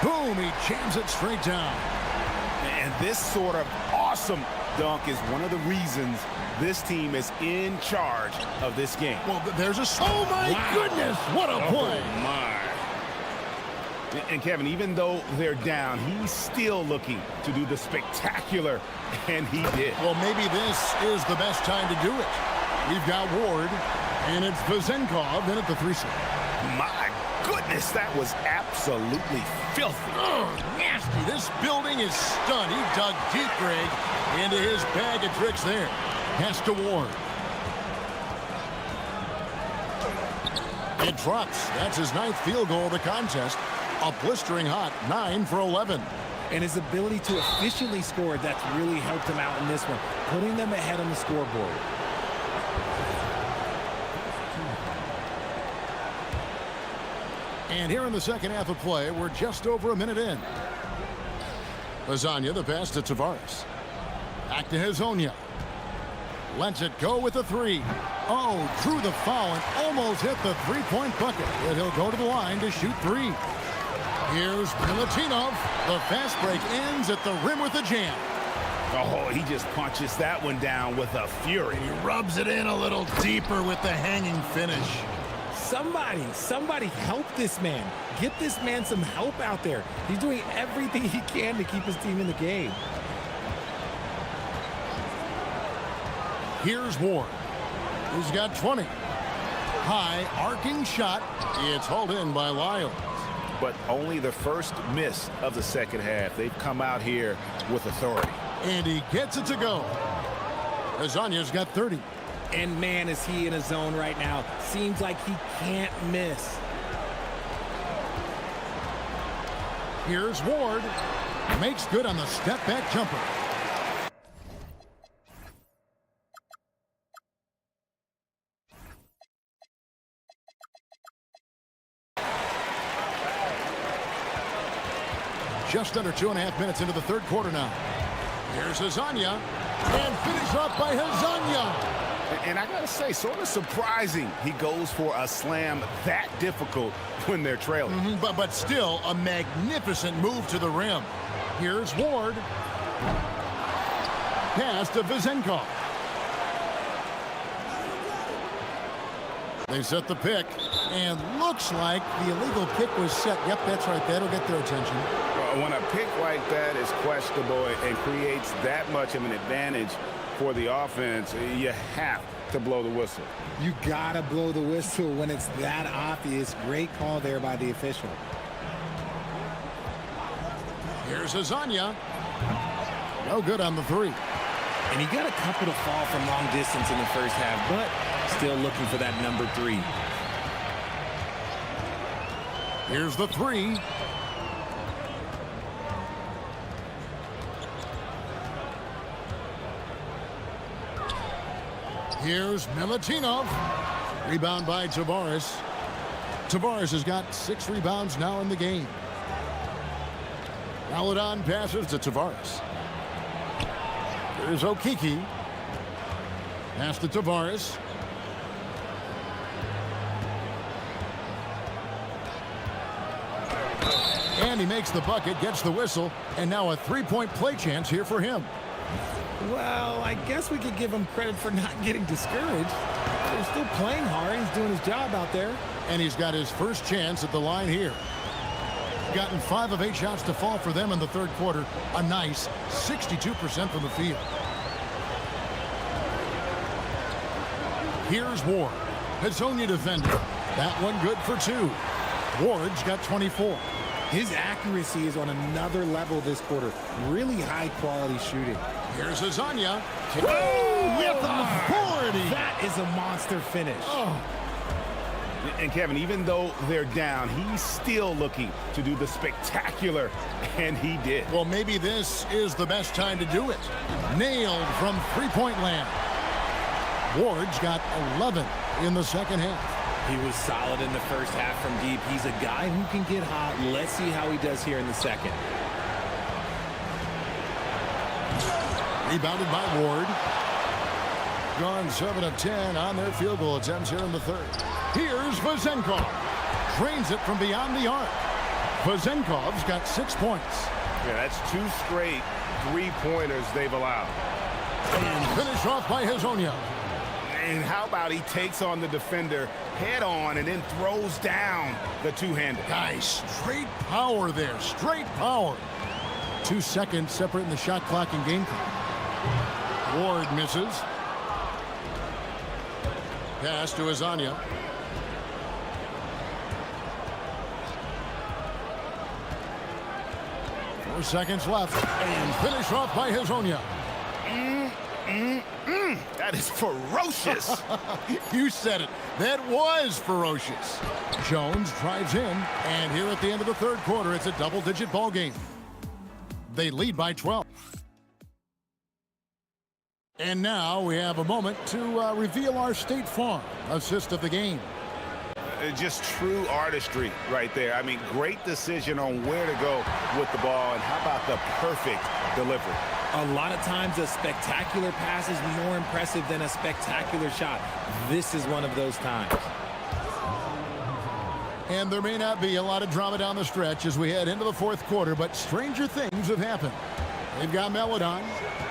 S1: Boom, he jams it straight down.
S2: And this sort of awesome dunk is one of the reasons this team is in charge of this game.
S1: Well, there's a... Oh, my goodness! What a play!
S2: Oh, my. And Kevin, even though they're down, he's still looking to do the spectacular, and he did.
S1: Well, maybe this is the best time to do it. We've got Ward, and it's Vezenkov in at the 3-6.
S2: My goodness, that was absolutely filthy.
S1: Oh, nasty. This building is stunned. He dug deep, Greg, into his bag of tricks there. Pass to Ward. It drops. That's his 9th field goal of the contest. A blistering hot 9 for 11.
S7: And his ability to efficiently score, that's really helped him out in this one, putting them ahead on the scoreboard.
S1: And here in the second half of play, we're just over a minute in. Lasagna, the pass to Tavares. Back to Hazonia. Lets it go with the 3. Oh, drew the foul and almost hit the 3-point bucket. But he'll go to the line to shoot 3. Here's Milutinov. The fast break ends at the rim with a jam.
S2: Oh, he just punches that one down with a fury.
S1: He rubs it in a little deeper with the hanging finish.
S7: Somebody help this man. Get this man some help out there. He's doing everything he can to keep his team in the game.
S1: Here's Ward. He's got 20. High arcing shot. It's hauled in by Lyles.
S2: But only the first miss of the second half. They've come out here with authority.
S1: And he gets it to go. Lasagna's got 30.
S7: And man, is he in a zone right now. Seems like he can't miss.
S1: Here's Ward. Makes good on the step-back jumper. Just under 2.5 minutes into the third quarter now. Here's Lasagna. And finished off by Lasagna.
S2: And I got to say, sort of surprising he goes for a slam that difficult when they're trailing.
S1: But still a magnificent move to the rim. Here's Ward. Pass to Vezenkov. They set the pick. And looks like the illegal pick was set. Yep, that's right. That'll get their attention.
S2: When a pick like that is questionable and creates that much of an advantage for the offense, you have to blow the whistle.
S7: You gotta blow the whistle when it's that obvious. Great call there by the official.
S1: Here's Lasagna. No good on the 3.
S7: And he got a couple to fall from long distance in the first half, but still looking for that number 3.
S1: Here's the 3. Here's Milutinov. Rebound by Tavares. Tavares has got 6 rebounds now in the game. Maladon passes to Tavares. Here's Okiki. Pass to Tavares. And he makes the bucket, gets the whistle, and now a 3-point play chance here for him.
S7: Well, I guess we could give him credit for not getting discouraged. They're still playing hard. He's doing his job out there.
S1: And he's got his first chance at the line here. Gotten 5 of 8 shots to fall for them in the third quarter. A nice 62% from the field. Here's Ward. Hazonia defender. That one good for 2. Ward's got 24.
S7: His accuracy is on another level this quarter. Really high quality shooting.
S1: Here's Lasagna. Oh, with authority.
S7: That is a monster finish.
S1: Oh.
S2: And Kevin, even though they're down, he's still looking to do the spectacular, and he did.
S1: Well, maybe this is the best time to do it. Nailed from 3-point land. Ward's got 11 in the second half.
S7: He was solid in the first half from deep. He's a guy who can get hot. Let's see how he does here in the second.
S1: Rebounded by Ward. Gone 7 of 10 on their field goal attempts here in the third. Here's Vezenkov. Drains it from beyond the arc. Vezenkov's got 6 points.
S6: Yeah, that's 2 straight 3-pointers they've allowed.
S1: And finish off by Hezonja.
S2: And how about he takes on the defender head on and then throws down the two-hander.
S1: Guys, straight power there, straight power. 2 seconds separating the shot clock and game clock. Ward misses. Pass to Hezonja. Four seconds left. And finish off by Hezonja.
S2: That is ferocious.
S1: You said it. That was ferocious. Jones drives in, and here at the end of the third quarter, it's a double-digit ball game. They lead by 12. And now we have a moment to reveal our State Farm assist of the game.
S2: Just true artistry right there. I mean, great decision on where to go with the ball, and how about the perfect delivery?
S7: A lot of times a spectacular pass is more impressive than a spectacular shot. This is one of those times.
S1: And there may not be a lot of drama down the stretch as we head into the fourth quarter, but stranger things have happened. They've got Melodon.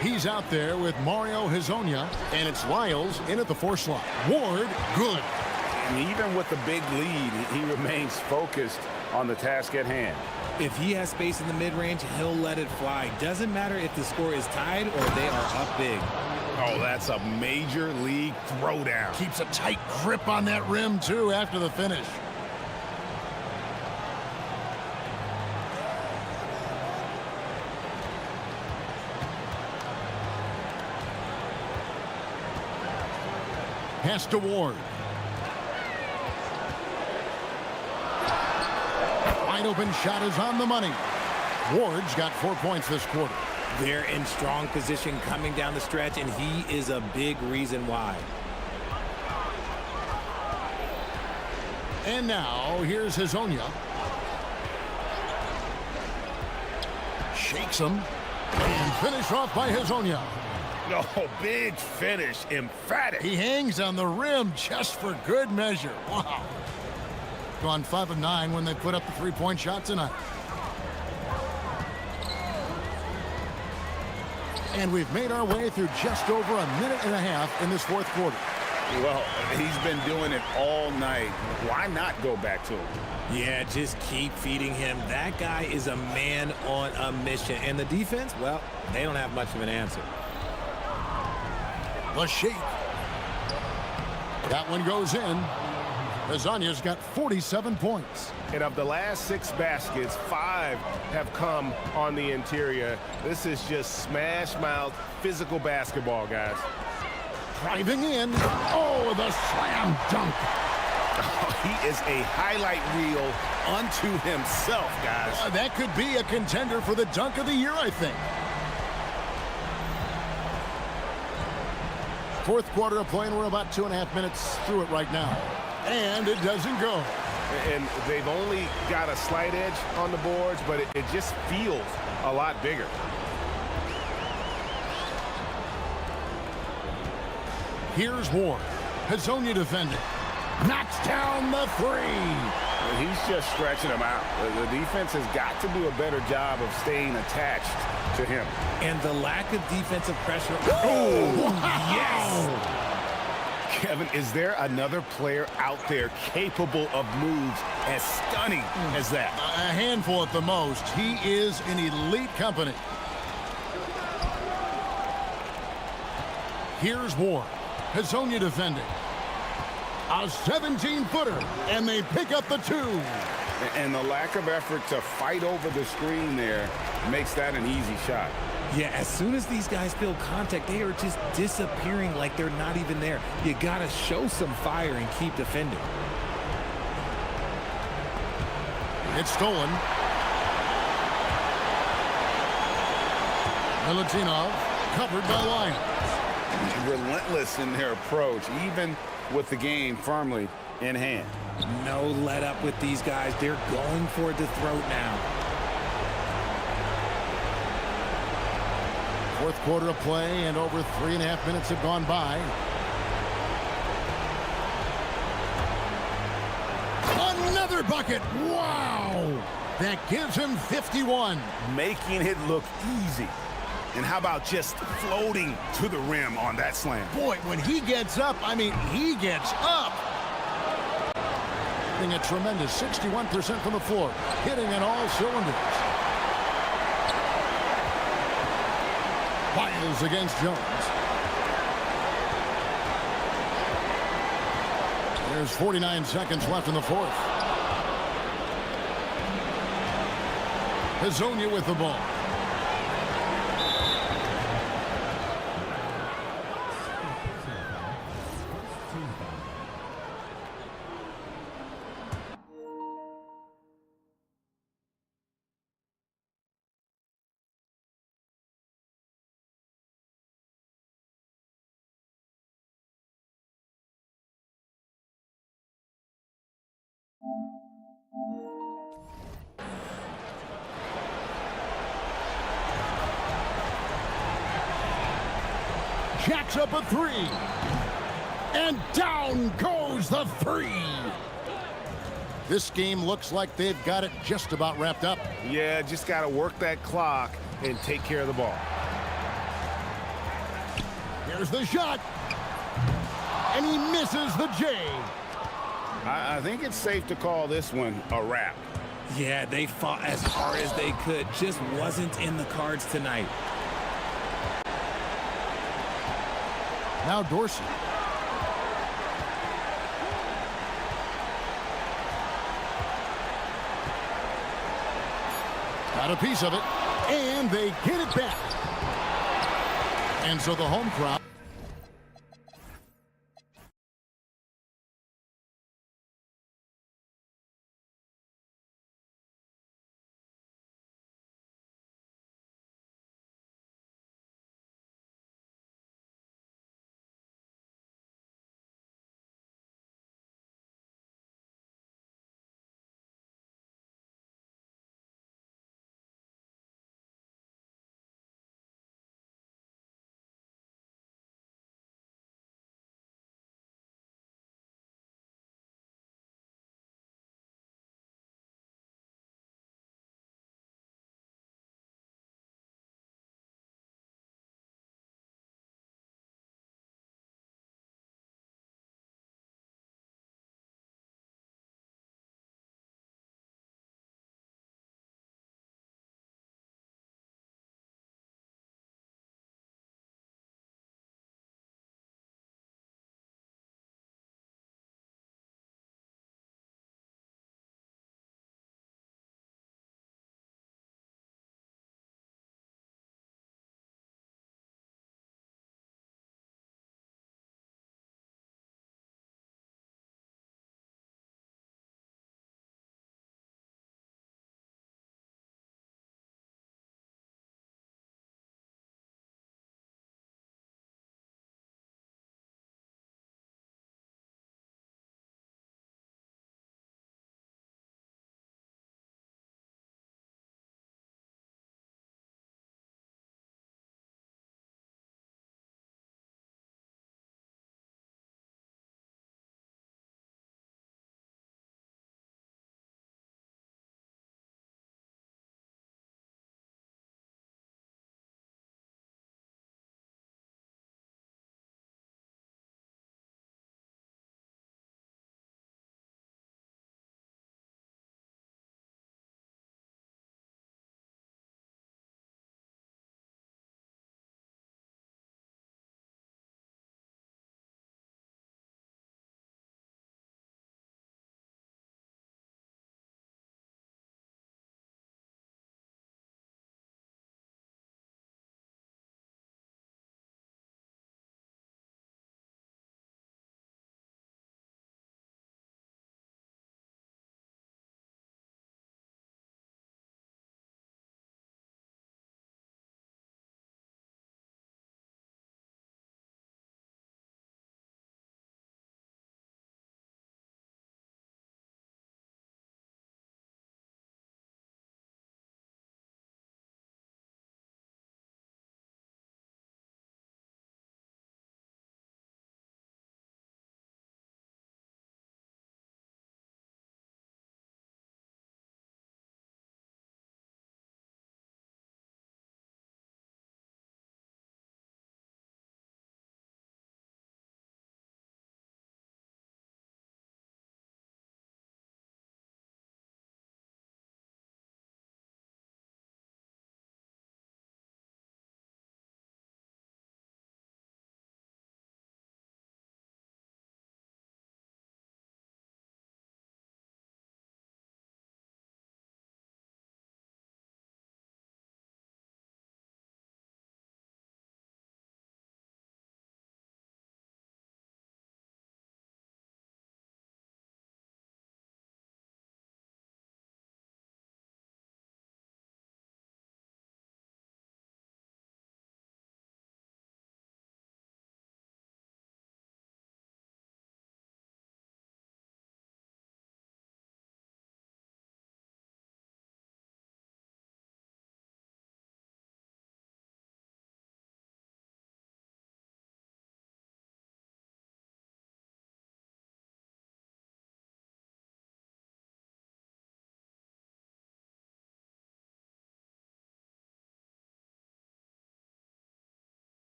S1: He's out there with Mario Hezonja, and it's Lyles in at the 4 slot. Ward, good.
S2: And even with the big lead, he remains focused on the task at hand.
S7: If he has space in the mid-range, he'll let it fly. Doesn't matter if the score is tied or they are up big.
S2: Oh, that's a major league throwdown.
S1: Keeps a tight grip on that rim, too, after the finish. Pass to Ward. Wide open shot is on the money. Ward's got 4 points this quarter.
S7: They're in strong position coming down the stretch, and he is a big reason why.
S1: And now, here's Hezonja. Shakes him. And finish off by Hezonja.
S2: No, big finish, emphatic.
S1: He hangs on the rim just for good measure. Wow. Gone 5 of 9 when they put up the 3-point shot tonight. And we've made our way through just over a minute and a half in this fourth quarter.
S2: Well, he's been doing it all night. Why not go back to him?
S7: Yeah, just keep feeding him. That guy is a man on a mission. And the defense, well, they don't have much of an answer.
S1: The shake. That one goes in. Hezonja's got 47 points.
S2: And of the last 6 baskets, 5 have come on the interior. This is just smash-mouth physical basketball, guys.
S1: Driving in. Oh, the slam dunk.
S2: Oh, he is a highlight reel unto himself, guys.
S1: That could be a contender for the dunk of the year, I think. Fourth quarter of play, and we're about 2.5 minutes through it right now. And it doesn't go.
S2: And they've only got a slight edge on the boards, but it just feels a lot bigger.
S1: Here's Ward. Hezonja defending. Knocks down the 3.
S2: He's just stretching them out. The defense has got to do a better job of staying attached to him.
S7: And the lack of defensive pressure.
S2: Oh,
S1: wow.
S2: Yes! Kevin, is there another player out there capable of moves as stunning as that?
S1: A handful at the most. He is in elite company. Here's Ward. Hezonja defending. A 17-footer, and they pick up the 2.
S2: And the lack of effort to fight over the screen there makes that an easy shot.
S7: Yeah, as soon as these guys feel contact, they are just disappearing like they're not even there. You got to show some fire and keep defending.
S1: It's stolen. Milutinov covered by Lyles.
S2: Relentless in their approach, even with the game firmly in hand.
S7: No let up with these guys. They're going for the throat now.
S1: Fourth quarter of play, and over 3.5 minutes have gone by. Another bucket. Wow. That gives him 51.
S2: Making it look easy. And how about just floating to the rim on that slam?
S1: Boy, when he gets up, I mean, he gets up. Hitting a tremendous 61% from the floor. Hitting in all cylinders. Wiles against Jones. There's 49 seconds left in the fourth. Hazonia with the ball. Jacks up a three. And down goes the three. This game looks like they've got it just about wrapped up.
S2: Yeah, just got to work that clock and take care of the ball.
S1: Here's the shot. And he misses the J.
S2: I think it's safe to call this one a wrap.
S7: Yeah, they fought as hard as they could. Just wasn't in the cards tonight.
S1: Now Dorsey. Got a piece of it, and they get it back. And so the home crowd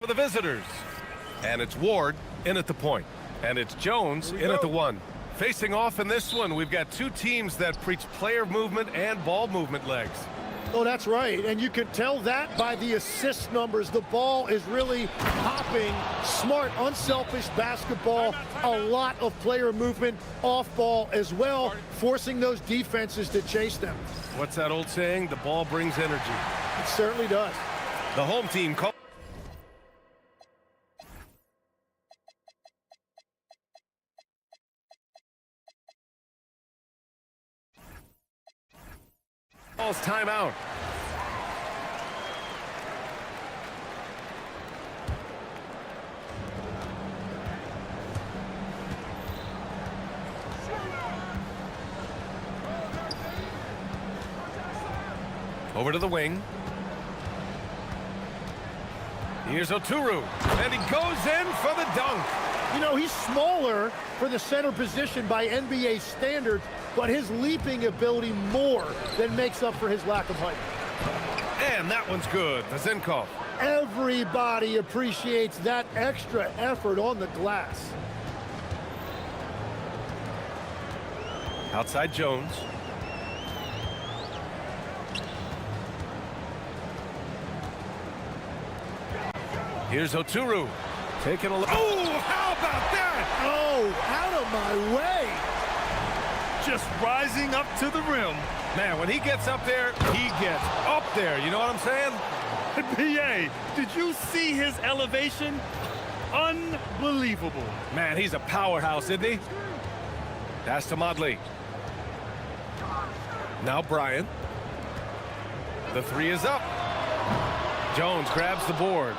S6: For the visitors. And it's Ward in at the point. And it's Jones in at the one. Facing off in this one, we've got two teams that preach player movement and ball movement legs.
S11: Oh, that's right. And you can tell that by the assist numbers. The ball is really hopping. Smart, unselfish basketball. A lot of player movement off ball as well, forcing those defenses to chase them.
S6: What's that old saying? The ball brings energy.
S11: It certainly does.
S6: The home team calls timeout. Over to the wing. Here's Oturu, and he goes in for the dunk.
S11: You know, he's smaller for the center position by NBA standards, but his leaping ability more than makes up for his lack of height.
S6: And that one's good. Vazenkov.
S11: Everybody appreciates that extra effort on the glass.
S6: Outside Jones. Here's Oturu. Taking a look. Oh, how about that?
S11: Oh, out of my way.
S8: Just rising up to the rim.
S6: Man, when he gets up there, he gets up there. You know what I'm saying?
S8: PA, did you see his elevation? Unbelievable.
S6: Man, he's a powerhouse, isn't he? Pass to Modley. Now Bryant. The three is up. Jones grabs the board.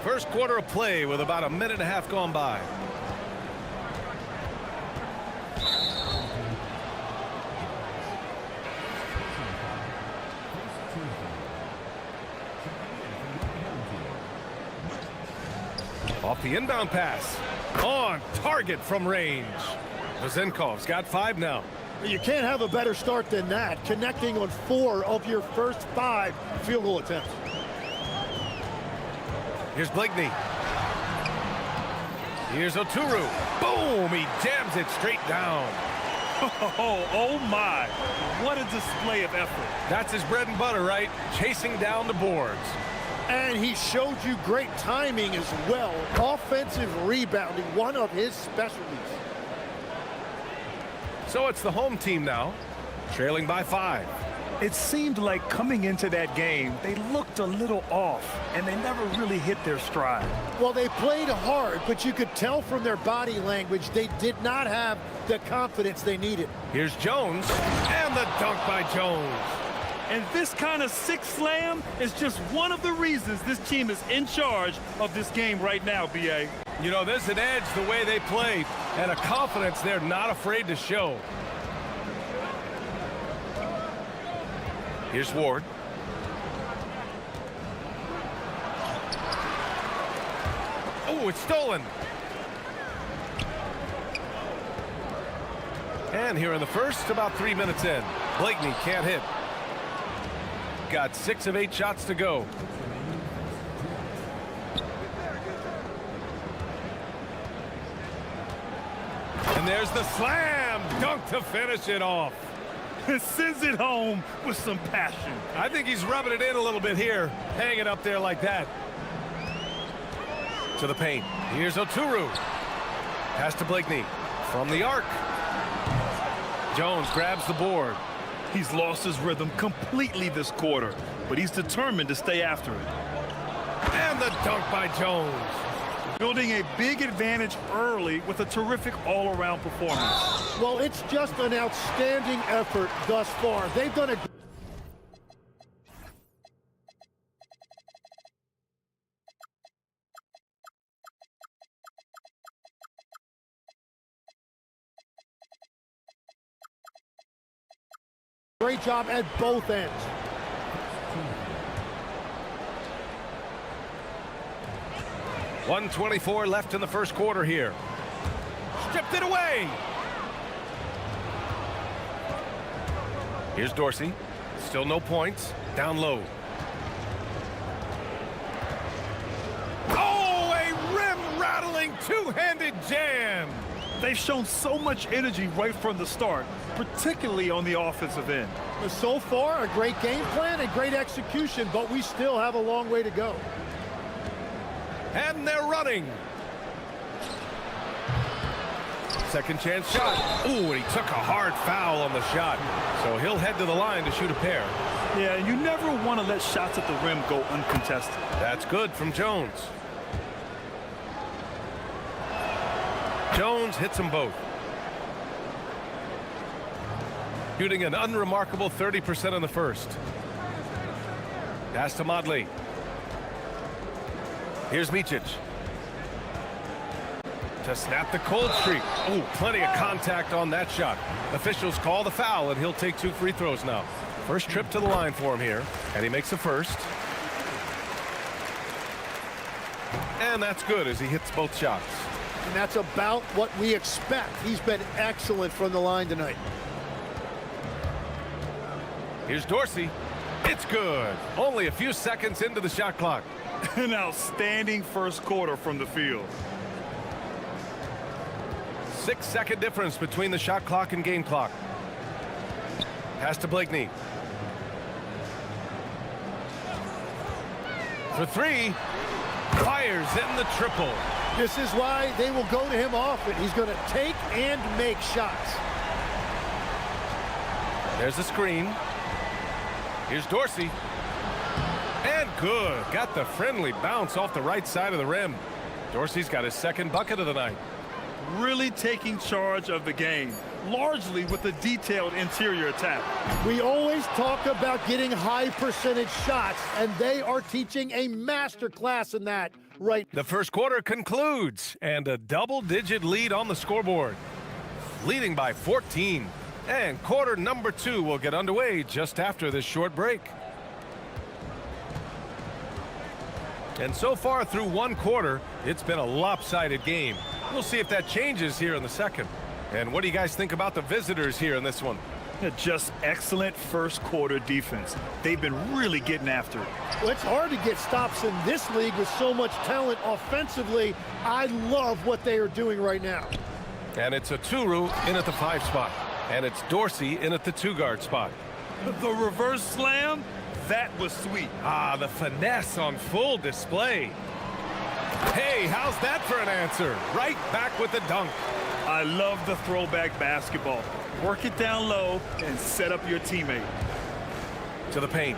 S6: First quarter of play with about a minute and a half gone by. Off the inbound pass. On target from range. Vazenkov's got 5 now.
S11: You can't have a better start than that, connecting on 4 of your first 5 field goal attempts.
S6: Here's Blakeney. Here's Oturu. Boom! He jams it straight down.
S8: Oh my. What a display of effort.
S6: That's his bread and butter, right? Chasing down the boards.
S11: And he showed you great timing as well. Offensive rebounding, one of his specialties.
S6: So it's the home team now, trailing by 5.
S8: It seemed like coming into that game, they looked a little off, and they never really hit their stride.
S11: Well, they played hard, but you could tell from their body language they did not have the confidence they needed.
S6: Here's Jones, and the dunk by Jones.
S8: And this kind of sick slam is just one of the reasons this team is in charge of this game right now, BA.
S6: You know, there's an edge the way they play, and a confidence they're not afraid to show. Here's Ward. Oh, it's stolen. And here in the first, about 3 minutes in. Blakeney can't hit. Got 6 of 8 shots to go. And there's the slam dunk to finish it off.
S8: Sends it home with some passion.
S6: I think he's rubbing it in a little bit here, hanging up there like that. To the paint. Here's Oturu. Pass to Blakeney from the arc. Jones grabs the board.
S8: He's lost his rhythm completely this quarter, but he's determined to stay after it.
S6: And the dunk by Jones.
S8: Building a big advantage early with a terrific all-around performance.
S11: Well, it's just an outstanding effort thus far. They've done a great job at both ends.
S6: .124 left in the first quarter here. Stripped it away. Here's Dorsey. Still no points. Down low. two-handed jam.
S8: They've shown so much energy right from the start, particularly on the offensive end.
S11: So far, a great game plan and great execution, but we still have a long way to go.
S6: And they're running. Second chance shot. Ooh, and he took a hard foul on the shot. So he'll head to the line to shoot a pair.
S8: Yeah, you never want to let shots at the rim go uncontested.
S6: That's good from Jones. Jones hits them both. Shooting an unremarkable 30% in the first. Pass to Modley. Here's Micic. To snap the cold streak. Ooh, plenty of contact on that shot. Officials call the foul, and he'll take 2 free throws now. First trip to the line for him here, and he makes the first. And that's good as he hits both shots.
S11: And that's about what we expect. He's been excellent from the line tonight.
S6: Here's Dorsey. It's good. Only a few seconds into the shot clock.
S8: An outstanding first quarter from the field.
S6: 6-second difference between the shot clock and game clock. Pass to Blakeney. For 3. Fires in the triple.
S11: This is why they will go to him often. He's going to take and make shots.
S6: There's the screen. Here's Dorsey. And good. Got the friendly bounce off the right side of the rim. Dorsey's got his second bucket of the night.
S8: Really taking charge of the game, largely with a detailed interior attack.
S11: We always talk about getting high percentage shots, and they are teaching a master class in that right.
S6: The first quarter concludes, and a double-digit lead on the scoreboard. Leading by 14. And quarter number 2 will get underway just after this short break. And so far through one quarter, it's been a lopsided game. We'll see if that changes here in the second. And what do you guys think about the visitors here in this one?
S8: Just excellent first quarter defense. They've been really getting after it.
S11: Well, it's hard to get stops in this league with so much talent offensively. I love what they are doing right now.
S6: And it's a Turu in at the 5 spot. And it's Dorsey in at the 2-guard spot.
S8: The reverse slam, that was sweet.
S6: Ah, the finesse on full display. Hey, how's that for an answer? Right back with the dunk.
S8: I love the throwback basketball. Work it down low and set up your teammate.
S6: To the paint.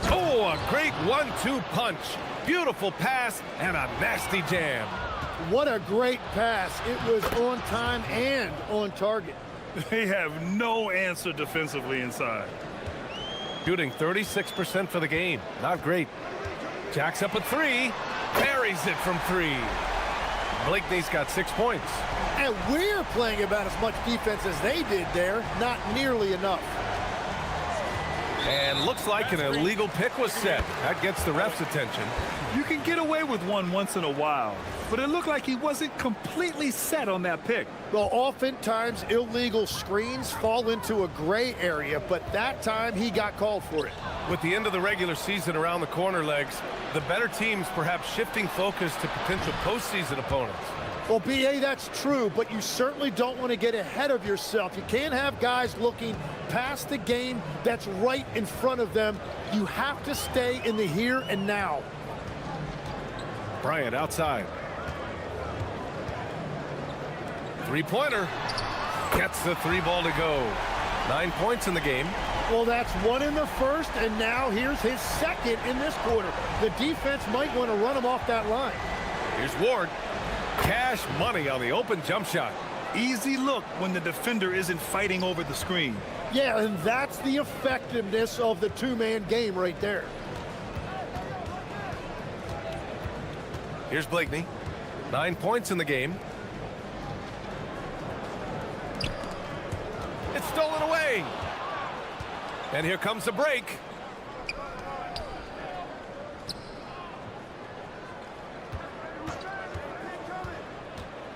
S6: Oh, a great 1-2 punch. Beautiful pass and a nasty jam.
S11: What a great pass. It was on time and on target.
S8: They have no answer defensively inside.
S6: Shooting 36% for the game. Not great. Jacks up a 3. Buries it from 3. Blakeney's got 6 points.
S11: And we're playing about as much defense as they did there. Not nearly enough.
S6: And looks like an illegal pick was set. That gets the ref's attention.
S8: You can get away with one once in a while, but it looked like he wasn't completely set on that pick.
S11: Well, oftentimes illegal screens fall into a gray area, but that time he got called for it.
S6: With the end of the regular season around the corner, Legs, the better teams perhaps shifting focus to potential postseason opponents.
S11: Well, B.A., that's true, but you certainly don't want to get ahead of yourself. You can't have guys looking past the game that's right in front of them. You have to stay in the here and now.
S6: Bryant outside. Three-pointer. Gets the 3 ball to go. 9 points in the game.
S11: Well, that's 1 in the first, and now here's his second in this quarter. The defense might want to run him off that line.
S6: Here's Ward. Cash money on the open jump shot.
S8: Easy look when the defender isn't fighting over the screen.
S11: Yeah, and that's the effectiveness of the two-man game right there.
S6: Here's Blakeney. 9 points in the game. It's stolen away. And here comes the break.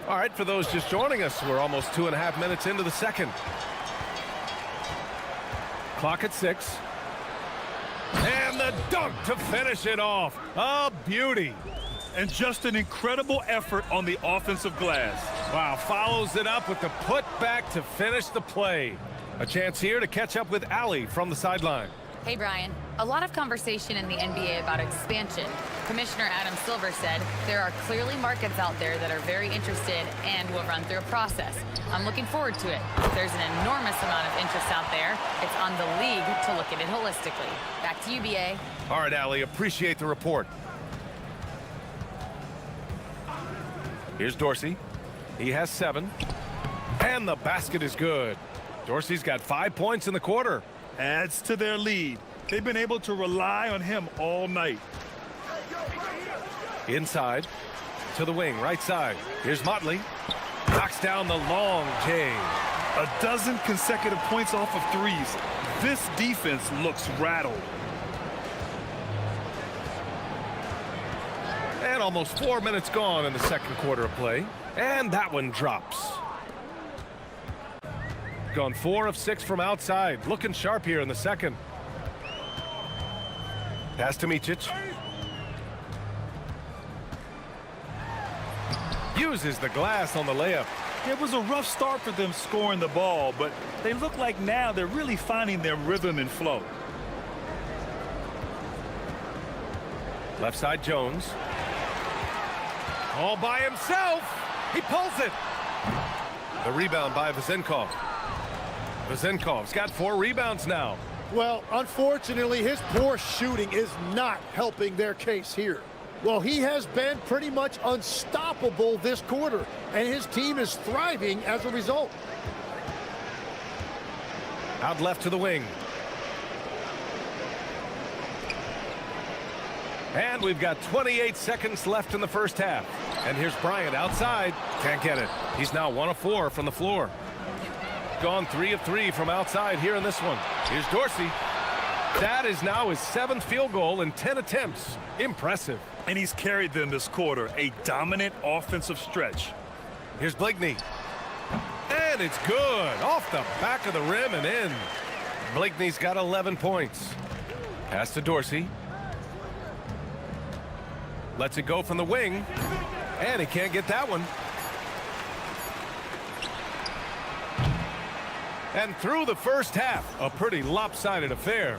S6: All right, for those just joining us, we're almost 2.5 minutes into the second. Clock at 6. And the dunk to finish it off. A beauty.
S8: And just an incredible effort on the offensive glass.
S6: Wow, follows it up with the putback to finish the play. A chance here to catch up with Allie from the sideline.
S13: Hey, Brian. A lot of conversation in the NBA about expansion. Commissioner Adam Silver said there are clearly markets out there that are very interested and will run through a process. I'm looking forward to it. There's an enormous amount of interest out there. It's on the league to look at it holistically. Back to you, BA.
S6: All right, Allie, appreciate the report. Here's Dorsey. He has 7. And the basket is good. Dorsey's got 5 points in the quarter.
S8: Adds to their lead. They've been able to rely on him all night.
S6: Inside to the wing, right side. Here's Motley. Knocks down the long J.
S8: A dozen consecutive points off of threes. This defense looks rattled.
S6: And almost 4 minutes gone in the second quarter of play. And that one drops. Gone 4 of 6 from outside. Looking sharp here in the second. Pass to Micic. Uses the glass on the layup.
S8: It was a rough start for them scoring the ball, but they look like now they're really finding their rhythm and flow.
S6: Left side Jones. All by himself. He pulls it. The rebound by Vezenkov. Vezenkov's got 4 rebounds now.
S11: Well, unfortunately, his poor shooting is not helping their case here. Well, he has been pretty much unstoppable this quarter, and his team is thriving as a result.
S6: Out left to the wing. And we've got 28 seconds left in the first half. And here's Bryant outside. Can't get it. He's now 1 of 4 from the floor. Gone 3 of 3 from outside here in this one. Here's Dorsey. That is now his 7th field goal in 10 attempts. Impressive.
S8: And he's carried them this quarter. A dominant offensive stretch.
S6: Here's Blakeney. And it's good. Off the back of the rim and in. Blakeney's got 11 points. Pass to Dorsey. Lets it go from the wing. And he can't get that one. And through the first half, a pretty lopsided affair.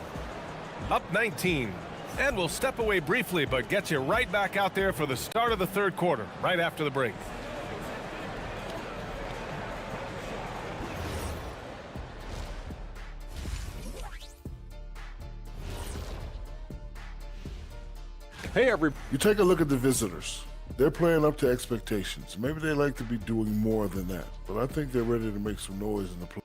S6: Up 19. And we'll step away briefly, but get you right back out there for the start of the third quarter, right after the break.
S5: Hey, everybody.
S9: You take a look at the visitors. They're playing up to expectations. Maybe they like to be doing more than that, but I think they're ready to make some noise in the play.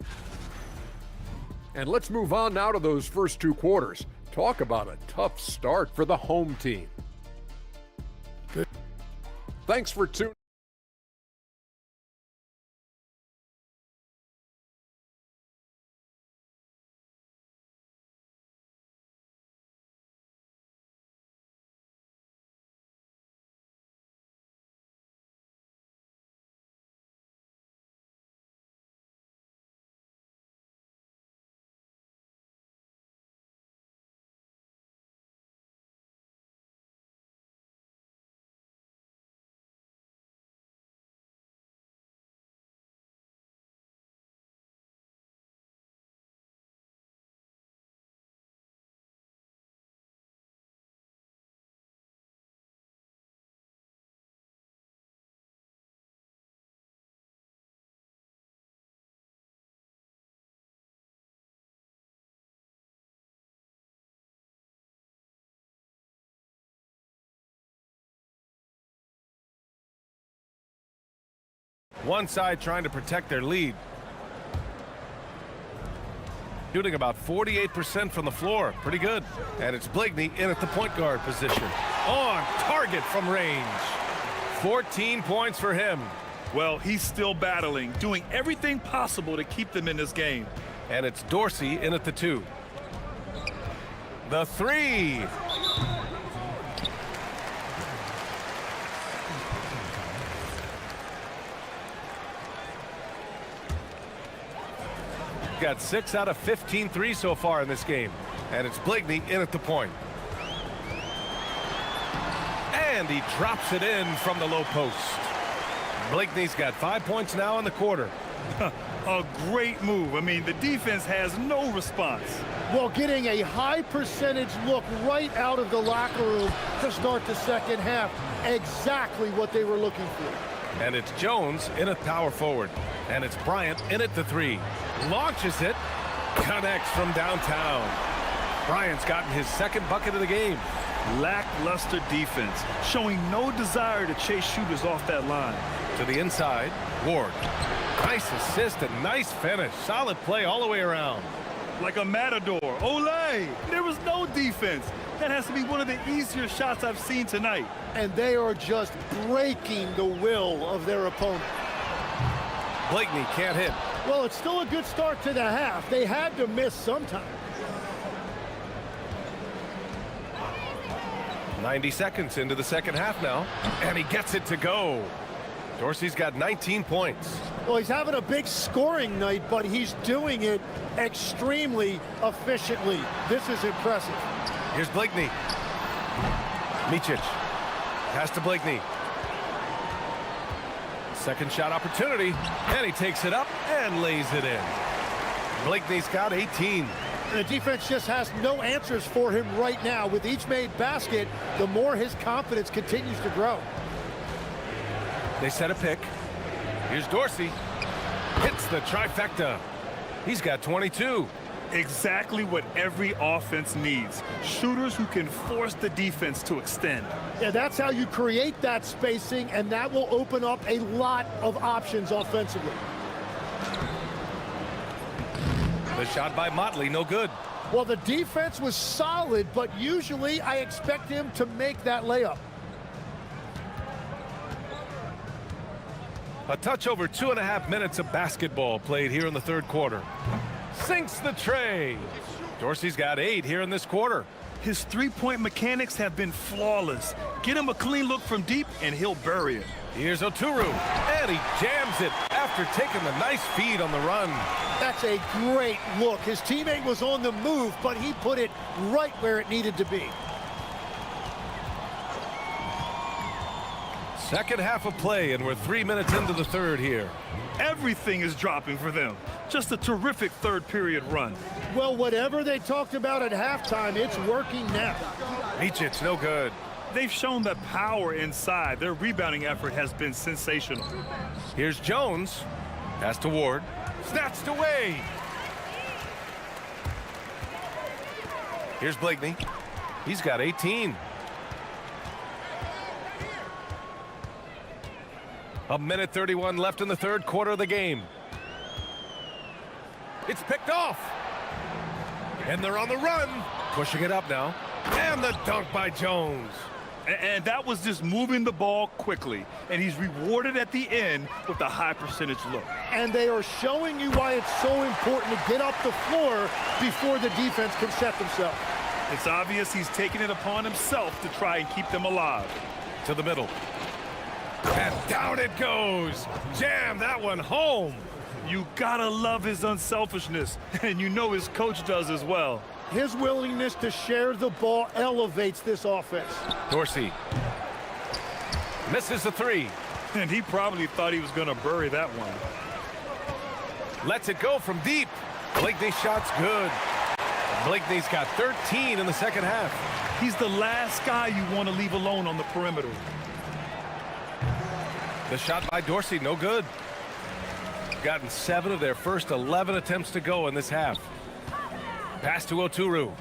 S5: And let's move on now to those first 2 quarters. Talk about a tough start for the home team. Thanks for tuning.
S6: One side trying to protect their lead. Shooting about 48% from the floor. Pretty good. And it's Blakeney in at the point guard position. On target from range. 14 points for him.
S8: Well, he's still battling, doing everything possible to keep them in this game.
S6: And it's Dorsey in at the 2. The 3. Got 6 out of 15 threes so far in this game. And it's Blakeney in at the point. And he drops it in from the low post. Blakeney's got 5 points now in the quarter.
S8: A great move. I mean, the defense has no response.
S11: Well, getting a high percentage look right out of the locker room to start the second half. Exactly what they were looking for.
S6: And it's Jones in at power forward. And it's Bryant in at the three. Launches it. Connects from downtown. Bryant's gotten his second bucket of the game.
S8: Lackluster defense, showing no desire to chase shooters off that line.
S6: To the inside, Ward. Nice assist and nice finish. Solid play all the way around.
S8: Like a matador. Olay! There was no defense. That has to be one of the easier shots I've seen tonight.
S11: And they are just breaking the will of their opponent.
S6: Blakeney can't hit.
S11: Well, it's still a good start to the half. They had to miss sometime.
S6: 90 seconds into the second half now, and he gets it to go. Dorsey's got 19 points.
S11: Well, he's having a big scoring night, but he's doing it extremely efficiently. This is impressive.
S6: Here's Blakeney. Micic. Pass to Blakeney. Second shot opportunity, and he takes it up and lays it in. Blakeney's got 18.
S11: And the defense just has no answers for him right now. With each made basket, the more his confidence continues to grow.
S6: They set a pick. Here's Dorsey. Hits the trifecta. He's got 22.
S8: Exactly what every offense needs. Shooters who can force the defense to extend.
S11: Yeah, that's how you create that spacing, and that will open up a lot of options offensively.
S6: The shot by Motley, no good.
S11: Well, the defense was solid, but usually I expect him to make that layup.
S6: A touch over 2.5 minutes of basketball played here in the third quarter. Sinks the tray. Dorsey's got 8 here in this quarter.
S8: His three-point mechanics have been flawless. Get him a clean look from deep, and he'll bury it.
S6: Here's Oturu, and he jams it after taking the nice feed on the run.
S11: That's a great look. His teammate was on the move, but he put it right where it needed to be.
S6: Second half of play, and we're 3 minutes into the third here.
S8: Everything is dropping for them. Just a terrific third period run.
S11: Well, whatever they talked about at halftime, it's working now.
S6: Micic, no good.
S8: They've shown the power inside. Their rebounding effort has been sensational.
S6: Here's Jones. Pass to Ward. Snatched away. Here's Blakeney. He's got 18. A minute 31 left in the third quarter of the game. It's picked off. And they're on the run. Pushing it up now. And the dunk by Jones.
S8: And that was just moving the ball quickly. And he's rewarded at the end with a high percentage look.
S11: And they are showing you why it's so important to get up the floor before the defense can set themselves.
S8: It's obvious he's taking it upon himself to try and keep them alive.
S6: To the middle. And down it goes. Jam that one home.
S8: You gotta love his unselfishness. And you know his coach does as well.
S11: His willingness to share the ball elevates this offense.
S6: Dorsey misses the three.
S8: And he probably thought he was going to bury that one.
S6: Lets it go from deep. Blakeney's shot's good. Blakeney's got 13 in the second half.
S8: He's the last guy you want to leave alone on the perimeter.
S6: The shot by Dorsey, no good. Gotten 7 of their first 11 attempts to go in this half. Pass to Oturu.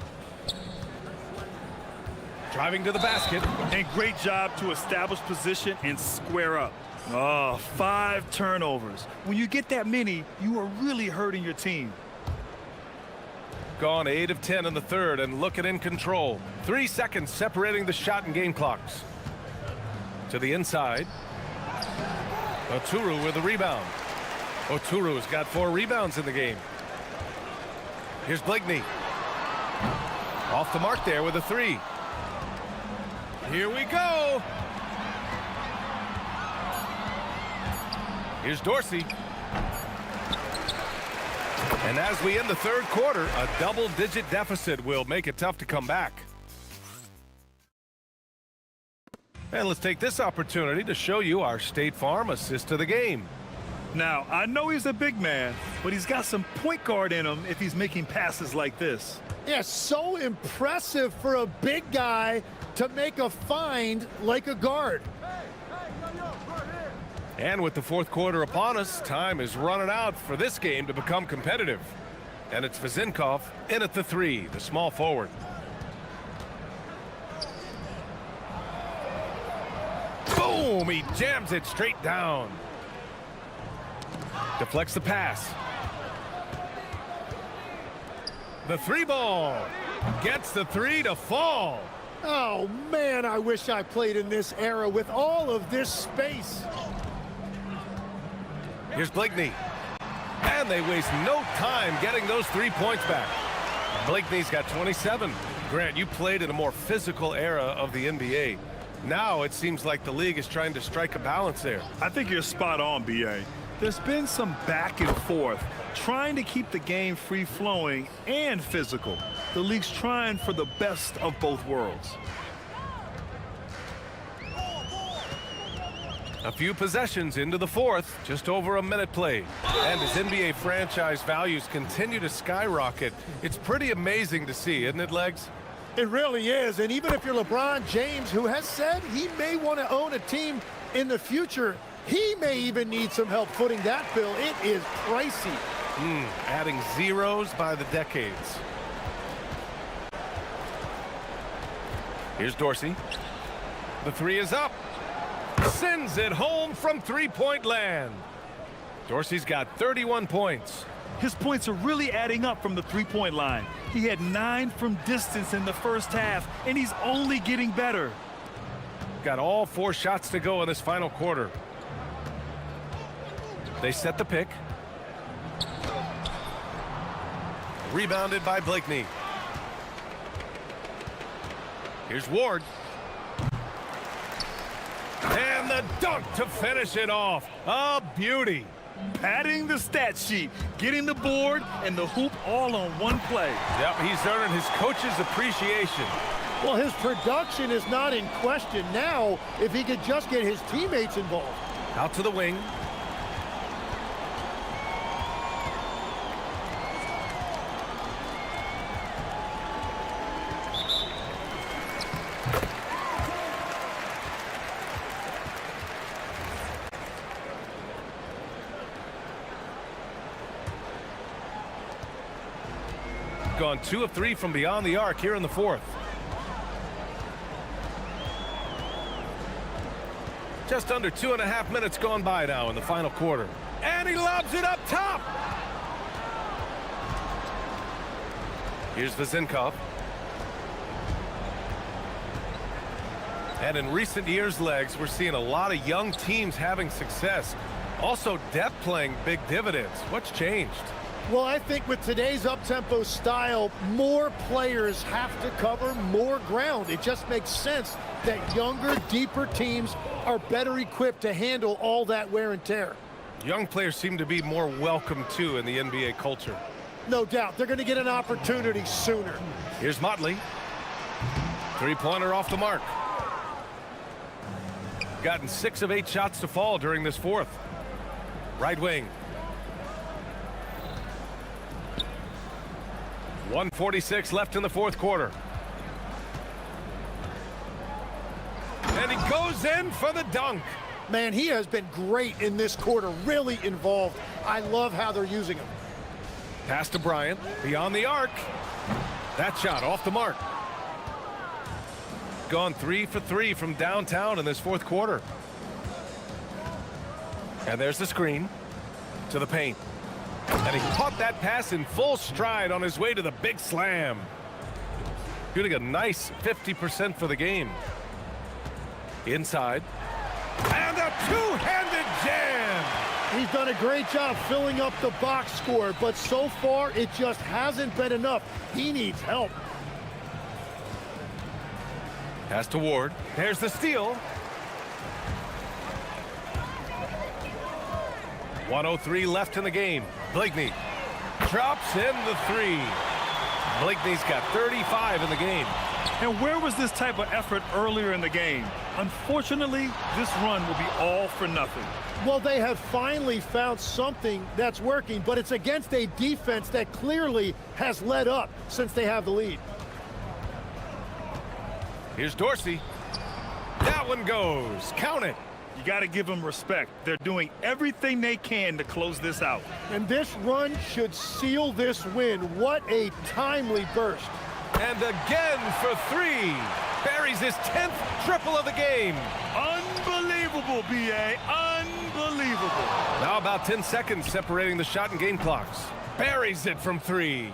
S6: Driving to the basket.
S8: And great job to establish position and square up. Oh, 5 turnovers. When you get that many, you are really hurting your team.
S6: Gone 8 of 10 in the third and looking in control. 3 seconds separating the shot and game clocks. To the inside. Oturu with the rebound. Oturu's got 4 rebounds in the game. Here's Blakeney. Off the mark there with a 3. Here we go. Here's Dorsey. And as we end the third quarter, a double-digit deficit will make it tough to come back. And let's take this opportunity to show you our State Farm assist to the game.
S8: Now, I know he's a big man, but he's got some point guard in him if he's making passes like this.
S11: Yeah, so impressive for a big guy to make a find like a guard.
S6: And with the fourth quarter upon us, time is running out for this game to become competitive. And it's Vezinkov in at the three, the small forward. Boom! He jams it straight down. Deflects the pass. The three ball. Gets the three to fall.
S11: Oh, man, I wish I played in this era with all of this space.
S6: Here's Blakeney. And they waste no time getting those 3 points back. Blakeney's got 27. Grant, you played in a more physical era of the NBA. Now it seems like the league is trying to strike a balance there.
S8: I think you're spot on, B.A. There's been some back and forth, trying to keep the game free-flowing and physical. The league's trying for the best of both worlds.
S6: A few possessions into the fourth, just over a minute played. And as NBA franchise values continue to skyrocket, it's pretty amazing to see, isn't it, Legs?
S11: It really is, and even if you're LeBron James, who has said he may want to own a team in the future, he may even need some help footing that bill. It is pricey.
S6: Adding zeros by the decades. Here's Dorsey. The three is up. Sends it home from three-point land. Dorsey's got 31 points.
S8: His points are really adding up from the three-point line. He had 9 from distance in the first half, and he's only getting better.
S6: Got all 4 shots to go in this final quarter. They set the pick. Rebounded by Blakeney. Here's Ward. And the dunk to finish it off. A beauty.
S8: Padding the stat sheet, getting the board and the hoop all on one play.
S6: Yep, he's earning his coach's appreciation.
S11: Well, his production is not in question now if he could just get his teammates involved.
S6: Out to the wing. Gone 2 of 3 from beyond the arc here in the fourth. Just under 2.5 minutes gone by now in the final quarter. And he lobs it up top. Here's Vezinkov. And in recent years, Legs, we're seeing a lot of young teams having success. Also, depth playing big dividends. What's changed?
S11: Well, I think with today's up-tempo style, more players have to cover more ground. It just makes sense that younger, deeper teams are better equipped to handle all that wear and tear.
S6: Young players seem to be more welcome, too, in the NBA culture.
S11: No doubt. They're going to get an opportunity sooner.
S6: Here's Motley. Three-pointer off the mark. Gotten 6 of 8 shots to fall during this fourth. Right wing. 1:46 left in the fourth quarter. And he goes in for the dunk.
S11: Man, he has been great in this quarter, really involved. I love how they're using him.
S6: Pass to Bryant, beyond the arc. That shot off the mark. Gone 3 for 3 from downtown in this fourth quarter. And there's the screen to the paint. And he caught that pass in full stride on his way to the big slam. Shooting a nice 50% for the game. Inside. And a two-handed jam.
S11: He's done a great job filling up the box score, but so far it just hasn't been enough. He needs help.
S6: Pass to Ward. There's the steal. 1:03 left in the game. Blakeney drops in the three. Blakeney's got 35 in the game.
S8: And where was this type of effort earlier in the game? Unfortunately, this run will be all for nothing.
S11: Well, they have finally found something that's working, but it's against a defense that clearly has let up since they have the lead.
S6: Here's Dorsey. That one goes. Count it.
S8: You got to give them respect. They're doing everything they can to close this out.
S11: And this run should seal this win. What a timely burst.
S6: And again for three. Buries his 10th triple of the game.
S8: Unbelievable, B.A. Unbelievable.
S6: Now about 10 seconds separating the shot and game clocks. Buries it from three.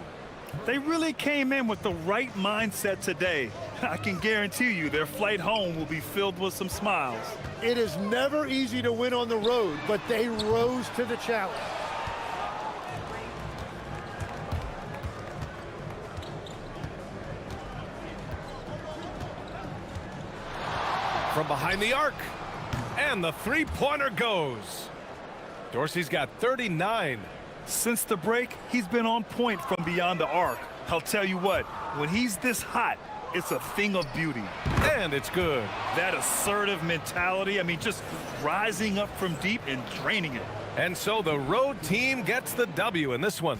S8: They really came in with the right mindset today. I can guarantee you their flight home will be filled with some smiles.
S11: It is never easy to win on the road, but they rose to the challenge.
S6: From behind the arc. And the three-pointer goes. Dorsey's got 39.
S8: Since the break, he's been on point from beyond the arc. I'll tell you what, when he's this hot, it's a thing of beauty.
S6: And it's good.
S8: That assertive mentality, I mean, just rising up from deep and draining it.
S6: And so the road team gets the W in this one.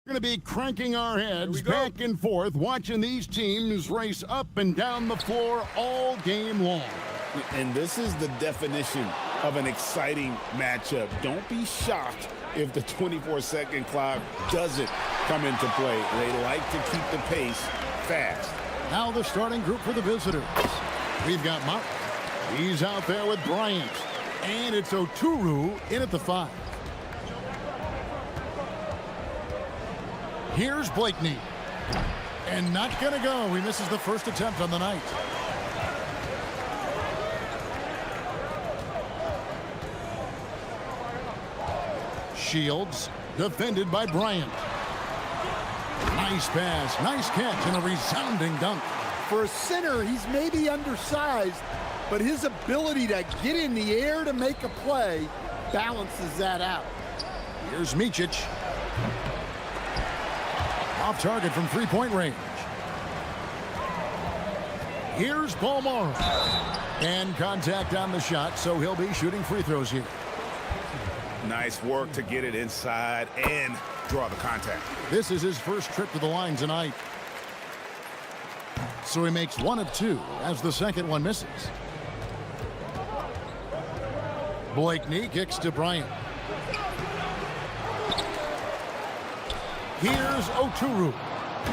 S1: We're going to be cranking our heads back and forth, watching these teams race up and down the floor all game long.
S2: And this is the definition of an exciting matchup. Don't be shocked if the 24-second clock doesn't come into play. They like to keep the pace fast.
S1: Now the starting group for the visitors. We've got Mott. He's out there with Bryant. And it's Oturu in at the 5. Here's Blakeney. And not going to go. He misses the first attempt on the night. Shields, defended by Bryant. Nice pass, nice catch, and a resounding dunk.
S3: For a center, he's maybe undersized, but his ability to get in the air to make a play balances that out.
S1: Here's Micic. Off target from three-point range. Here's Palmaro. And contact on the shot, so he'll be shooting free throws here.
S2: Nice work to get it inside and draw the contact.
S1: This is his first trip to the line tonight. So he makes 1 of 2 as the second one misses. Blakeney kicks to Bryant. Here's Oturu.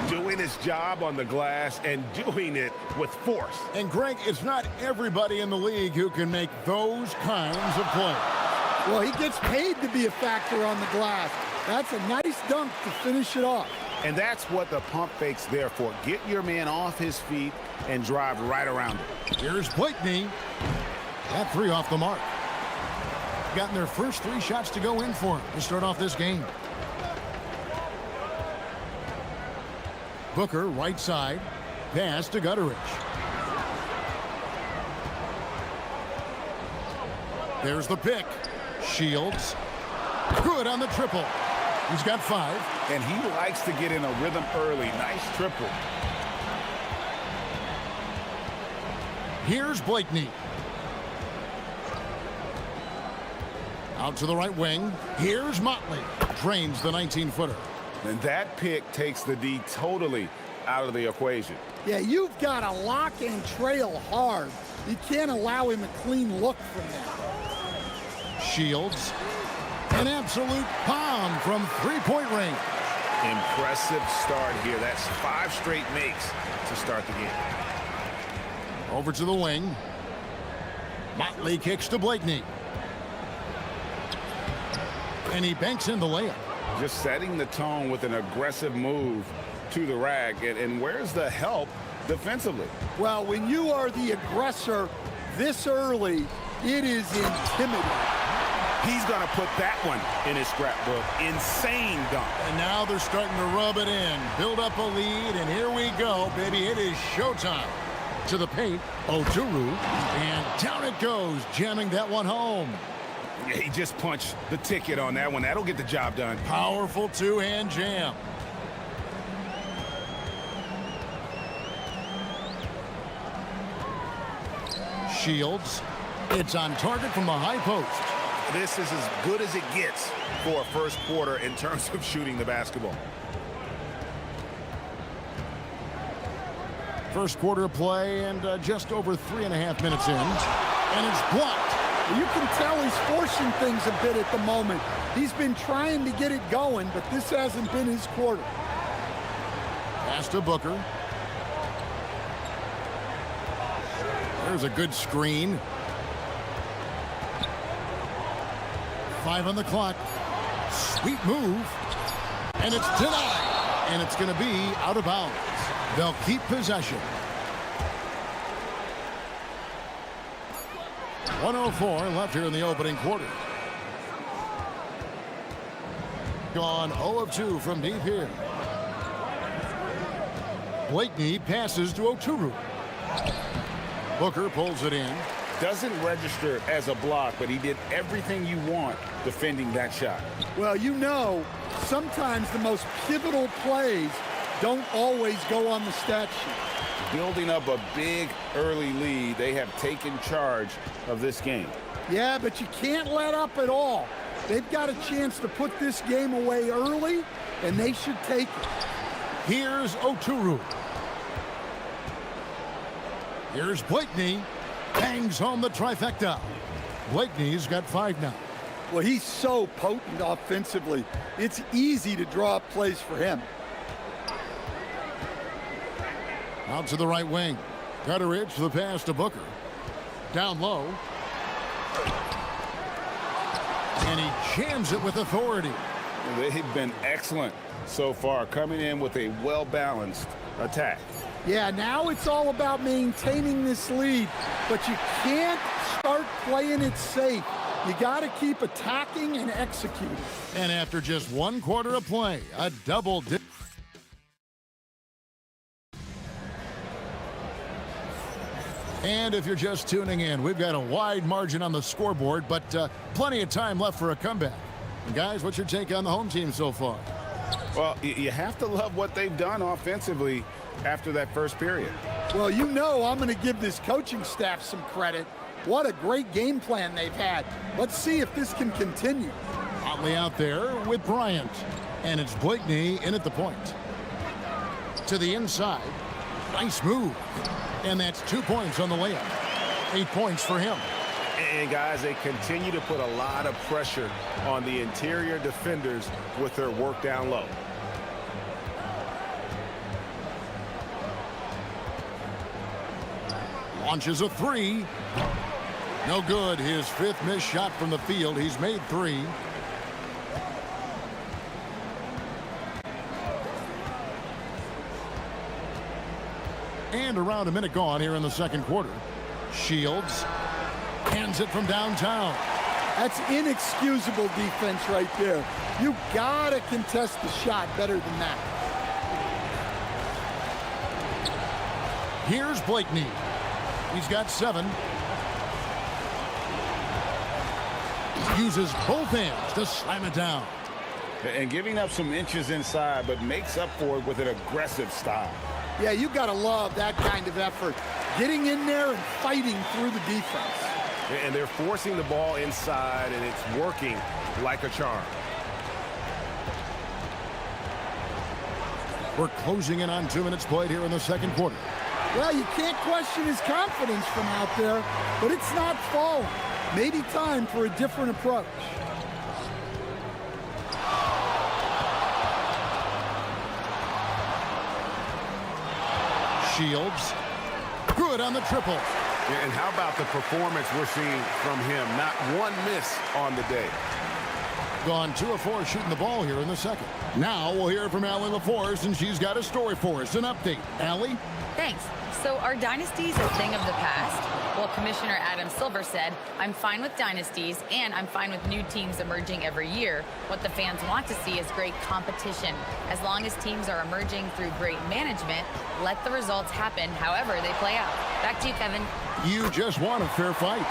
S2: Doing his job on the glass and doing it with force.
S1: And Greg, it's not everybody in the league who can make those kinds of plays.
S3: Well, he gets paid to be a factor on the glass. That's a nice dunk to finish it off.
S2: And that's what the pump fake's there for. Get your man off his feet and drive right around it.
S1: Here's Blakeney. That 3 off the mark. Gotten their first 3 shots to go in for him to start off this game. Booker, right side. Pass to Gutteridge. There's the pick. Shields. Good on the triple. He's got 5.
S2: And he likes to get in a rhythm early. Nice triple.
S1: Here's Blakeney. Out to the right wing. Here's Motley. Drains the 19-footer.
S2: And that pick takes the D totally out of the equation.
S3: Yeah, you've got to lock and trail hard. You can't allow him a clean look from that.
S1: Shields. An absolute bomb from three-point range.
S2: Impressive start here. That's 5 straight makes to start the game.
S1: Over to the wing. Motley kicks to Blakeney. And he banks in the layup.
S2: Just setting the tone with an aggressive move to the rack. And where's the help defensively?
S3: Well, when you are the aggressor this early, it is intimidating.
S2: He's going to put that one in his scrapbook. Insane dunk.
S1: And now they're starting to rub it in. Build up a lead, and here we go, baby. It is showtime. To the paint, Oturu, and down it goes, jamming that one home.
S2: Yeah, he just punched the ticket on that one. That'll get the job done.
S1: Powerful two-hand jam. Shields. It's on target from the high post.
S2: This is as good as it gets for a first quarter in terms of shooting the basketball.
S1: First quarter of play and just over 3.5 minutes in. And it's blocked.
S3: You can tell he's forcing things a bit at the moment. He's been trying to get it going, but this hasn't been his quarter.
S1: Pass to Booker. There's a good screen. 5 on the clock. Sweet move. And it's denied. And it's going to be out of bounds. They'll keep possession. 1:04 left here in the opening quarter. Gone 0 of 2 from deep here. Blakeney passes to Oturu. Booker pulls it in.
S2: Doesn't register as a block, but he did everything you want defending that shot.
S3: Well, you know, sometimes the most pivotal plays don't always go on the stat sheet.
S2: Building up a big early lead, they have taken charge of this game.
S3: Yeah, but you can't let up at all. They've got a chance to put this game away early, and they should take it.
S1: Here's Oturu. Here's Blakeney. Bangs home the trifecta. Blakeney's got 5 now.
S3: Well, he's so potent offensively. It's easy to draw up plays for him.
S1: Out to the right wing. Gutteridge for the pass to Booker. Down low. And he jams it with authority.
S2: They've been excellent so far, coming in with a well-balanced attack.
S3: Yeah, now it's all about maintaining this lead, but you can't start playing it safe. You got to keep attacking and executing.
S1: And after just 1 quarter of play, a double dip. And if you're just tuning in, we've got a wide margin on the scoreboard, but plenty of time left for a comeback. And guys, what's your take on the home team so far?
S2: Well, you have to love what they've done offensively after that first period.
S3: Well, you know I'm going to give this coaching staff some credit. What a great game plan they've had. Let's see if this can continue.
S1: Otley out there with Bryant. And it's Blakeney in at the point. To the inside. Nice move. And that's 2 points on the layup. 8 points for him.
S2: And guys, they continue to put a lot of pressure on the interior defenders with their work down low.
S1: Launches a 3. No good. His 5th missed shot from the field. He's made 3. And around a minute gone here in the second quarter. Shields hands it from downtown.
S3: That's inexcusable defense right there. You gotta contest the shot better than that.
S1: Here's Blakeney. He's got 7. Uses both hands to slam it down.
S2: And giving up some inches inside, but makes up for it with an aggressive style.
S3: Yeah, you gotta love that kind of effort. Getting in there and fighting through the defense.
S2: And they're forcing the ball inside, and it's working like a charm.
S1: We're closing in on 2 minutes played here in the second quarter.
S3: Well, you can't question his confidence from out there, but it's not falling. Maybe time for a different approach.
S1: Shields. Good on the triple.
S2: And how about the performance we're seeing from him? Not one miss on the day.
S1: Gone 2 of 4 shooting the ball here in the second. Now we'll hear from Allie LaForce, and she's got a story for us, an update. Allie?
S13: Thanks. So are dynasties a thing of the past? Well, Commissioner Adam Silver said, I'm fine with dynasties and I'm fine with new teams emerging every year. What the fans want to see is great competition. As long as teams are emerging through great management, let the results happen however they play out. Back to you, Kevin.
S1: You just want a fair fight.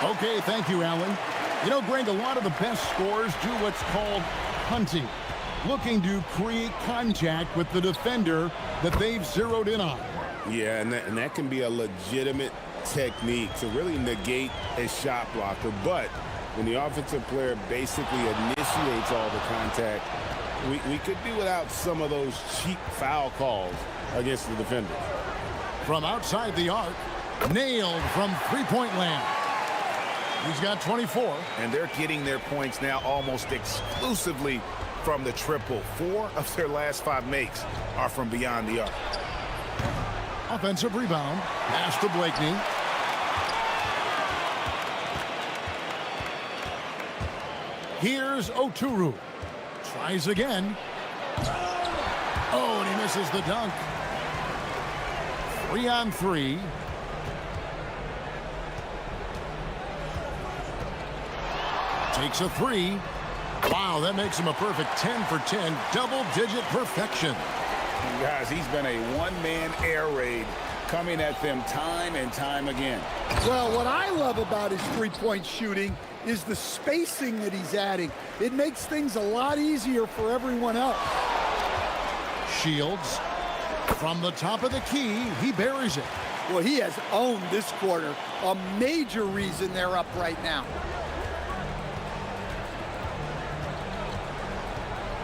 S1: Okay, thank you, Alan. You know, Greg, a lot of the best scorers do what's called hunting, looking to create contact with the defender that they've zeroed in on.
S2: Yeah, and that can be a legitimate technique to really negate a shot blocker. But when the offensive player basically initiates all the contact, we could do without some of those cheap foul calls against the defender.
S1: From outside the arc, nailed from three-point land. He's got 24.
S2: And they're getting their points now almost exclusively from the triple. 4 of their last 5 makes are from beyond the arc.
S1: Offensive rebound. Pass to Blakeney. Here's Oturu. Tries again. Oh, and he misses the dunk. 3 on 3. Takes a 3. Wow, that makes him a perfect 10 for 10. Double-digit perfection.
S2: Guys, he's been a one-man air raid coming at them time and time again.
S3: Well, what I love about his three-point shooting is the spacing that he's adding. It makes things a lot easier for everyone else.
S1: Shields. From the top of the key, he buries it.
S3: Well, he has owned this quarter. A major reason they're up right now.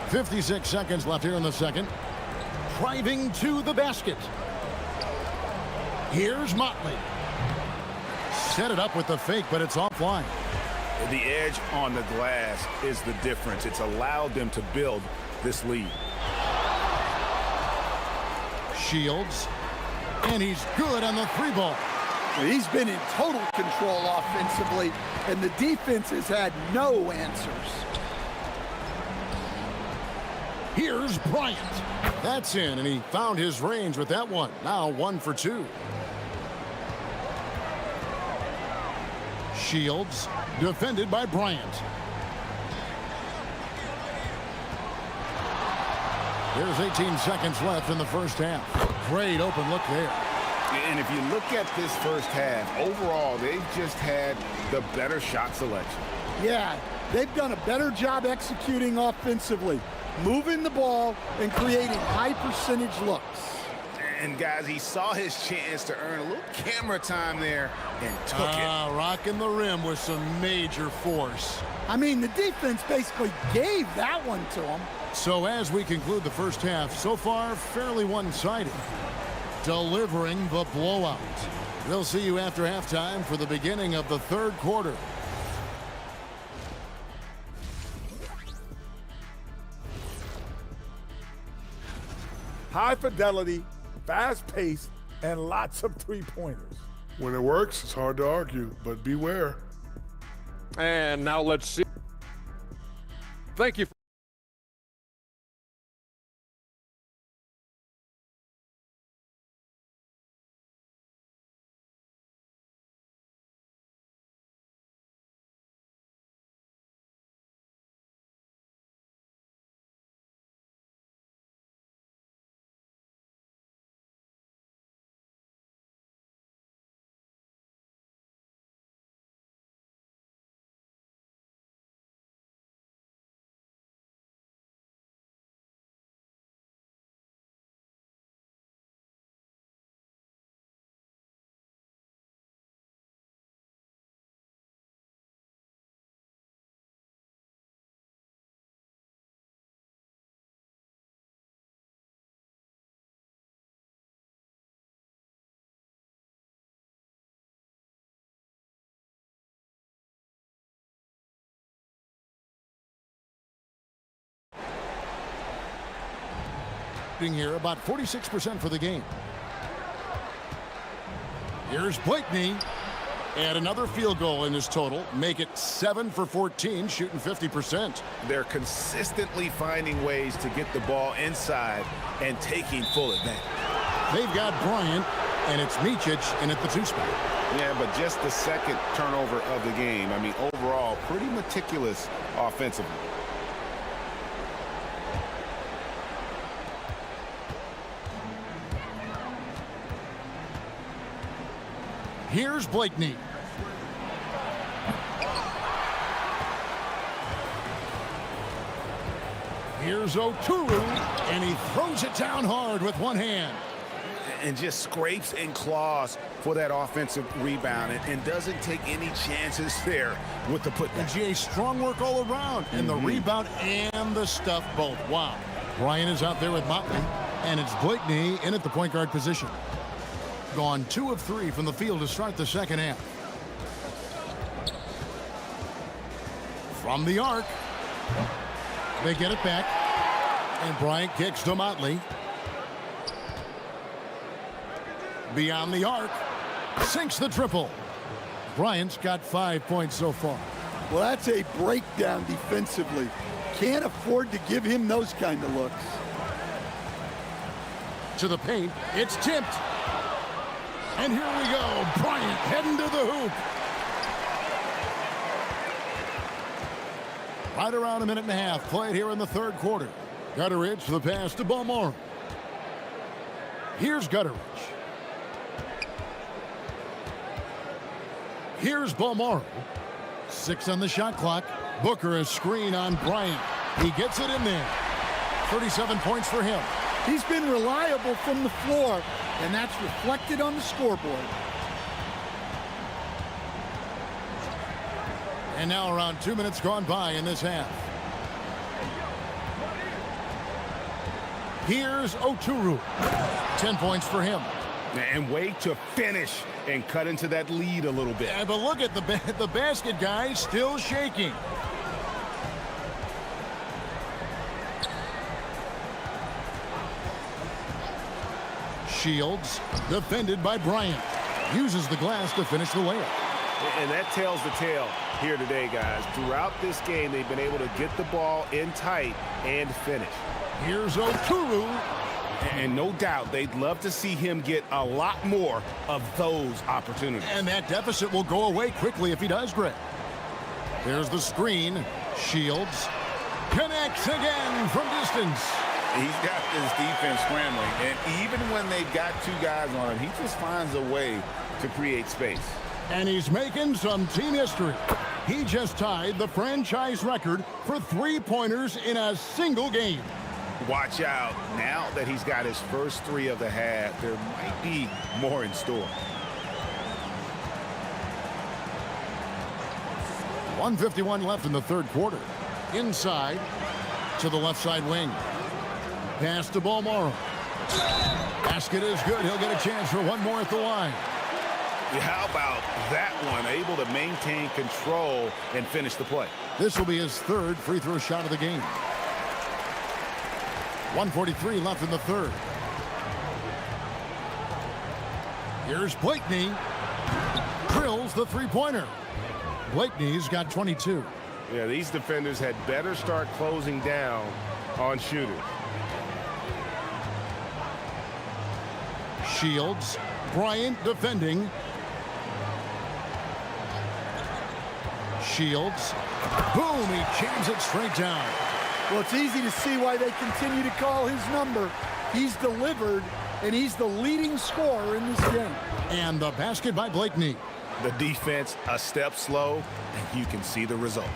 S1: 56 seconds left here in the second. Driving to the basket. Here's Motley. Set it up with the fake, but it's offline.
S10: The edge on the glass is the difference. It's allowed them to build this lead.
S1: Shields. And he's good on the three ball.
S3: He's been in total control offensively, and the defense has had no answers.
S1: Here's Bryant. That's in, and he found his range with that one. Now 1 for 2. Shields, defended by Bryant. There's 18 seconds left in the first half. Great open look there.
S10: And if you look at this first half, overall, they've just had the better shot selection.
S3: Yeah, they've done a better job executing offensively, moving the ball and creating high percentage looks.
S10: And guys, he saw his chance to earn a little camera time there and took it.
S1: Rocking the rim with some major force.
S3: I mean, the defense basically gave that one to him.
S1: So as we conclude the first half, so far fairly one-sided. Delivering the blowout. We'll see you after halftime for the beginning of the third quarter.
S4: High fidelity, fast pace, and lots of three-pointers.
S9: When it works, it's hard to argue, but beware.
S5: And now let's see. Thank you.
S1: Here about 46% for the game. Here's Blakeney. And another field goal in his total. Make it 7 for 14, shooting 50%.
S10: They're consistently finding ways to get the ball inside and taking full advantage.
S1: They've got Bryant, and it's Micic in at the 2 spot.
S10: Yeah, but just the second turnover of the game. I mean, overall, pretty meticulous offensively.
S1: Here's Blakeney. Here's Oturu, and he throws it down hard with one hand.
S10: And just scrapes and claws for that offensive rebound and doesn't take any chances there with the putback.
S1: And GA, strong work all around, and the rebound and the stuff both. Wow. Ryan is out there with Motley, and it's Blakeney in at the point guard position. Gone 2 of 3 from the field to start the second half. From the arc. They get it back. And Bryant kicks to Motley. Beyond the arc. Sinks the triple. Bryant's got 5 points so far.
S3: Well, that's a breakdown defensively. Can't afford to give him those kind of looks.
S1: To the paint. It's tipped. And here we go. Bryant heading to the hoop. Right around a minute and a half played here in the third quarter. Gutteridge for the pass to Balmore. Here's Gutteridge. Here's Balmore. 6 on the shot clock. Booker a screen on Bryant. He gets it in there. 37 points for him.
S3: He's been reliable from the floor, and that's reflected on the scoreboard.
S1: And now around 2 minutes gone by in this half. Here's Oturu. 10 points for him.
S2: And way to finish and cut into that lead a little bit.
S1: Yeah, but look at the basket, guys, still shaking. Shields, defended by Bryant. Uses the glass to finish the layup.
S2: And that tells the tale here today, guys. Throughout this game, they've been able to get the ball in tight and finish.
S1: Here's Oturu.
S2: And no doubt, they'd love to see him get a lot more of those opportunities.
S1: And that deficit will go away quickly if he does, Greg. There's the screen. Shields connects again from distance.
S10: He's got this defense scrambling, and even when they've got two guys on him, he just finds a way to create space.
S1: And he's making some team history. He just tied the franchise record for three-pointers in a single game.
S10: Watch out. Now that he's got his first three of the half, there might be more in store.
S1: 1:51 left in the third quarter. Inside to the left side wing. Pass to Balmoro. Basket is good. He'll get a chance for one more at the line.
S10: How about that one? Able to maintain control and finish the play.
S1: This will be his third free throw shot of the game. 1:43 left in the third. Here's Blakeney. Drills the three-pointer. Blakeney's got 22.
S2: Yeah, these defenders had better start closing down on shooters.
S1: Shields. Bryant defending. Shields. Boom, he jams it straight down.
S3: Well, it's easy to see why they continue to call his number. He's delivered, and he's the leading scorer in this game.
S1: And the basket by Blakeney.
S10: The defense a step slow, and you can see the result.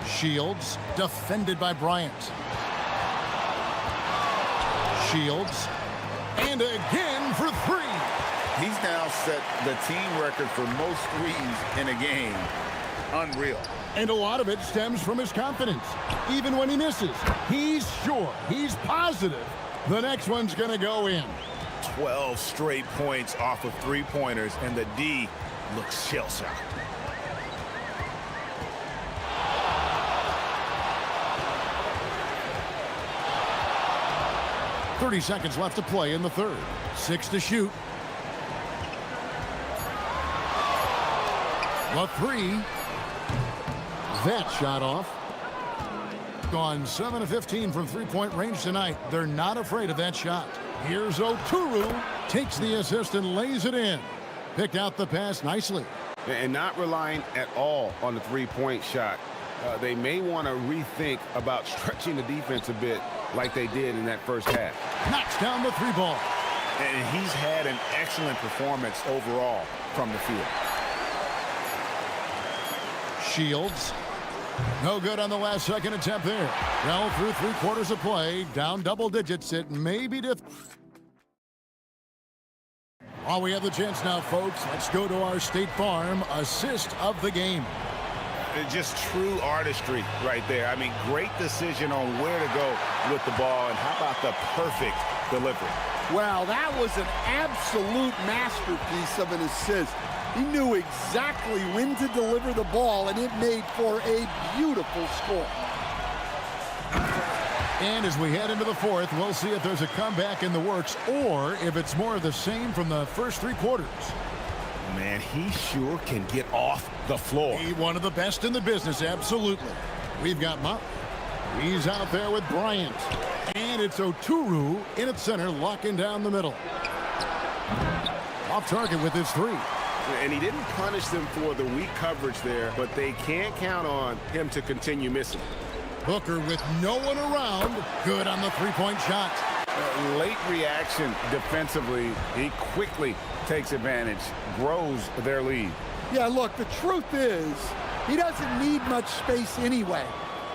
S1: Shields, defended by Bryant. Shields, and again for three.
S10: He's now set the team record for most threes in a game. Unreal.
S1: And a lot of it stems from his confidence. Even when he misses, he's sure, he's positive the next one's going to go in.
S10: 12 straight points off of three-pointers, and the D looks shell-shocked.
S1: .30 seconds left to play in the third. 6 to shoot. The three. That shot off. Gone 7 of 15 from three-point range tonight. They're not afraid of that shot. Here's Oturu. Takes the assist and lays it in. Picked out the pass nicely.
S2: And not relying at all on the three-point shot. They may want to rethink about stretching the defense a bit like they did in that first half.
S1: Knocks down the three ball.
S10: And he's had an excellent performance overall from the field.
S1: Shields. No good on the last second attempt there. Well, through three-quarters of play, down double digits, it may be While we have the chance now, folks, let's go to our State Farm assist of the game.
S10: Just true artistry right there. I mean, great decision on where to go with the ball, and how about the perfect delivery?
S3: Wow, that was an absolute masterpiece of an assist. He knew exactly when to deliver the ball, and it made for a beautiful score.
S1: And as we head into the fourth, we'll see if there's a comeback in the works or if it's more of the same from the first three quarters.
S10: Man, he sure can get off the floor.
S1: He's one of the best in the business, absolutely. We've got Mott. He's out there with Bryant. And it's Oturu in at center, locking down the middle. Off target with his three.
S2: And he didn't punish them for the weak coverage there, but they can't count on him to continue missing.
S1: Booker with no one around. Good on the three-point shot.
S10: Late reaction defensively. He quickly takes advantage, grows their lead.
S3: Yeah, look, the truth is, he doesn't need much space anyway.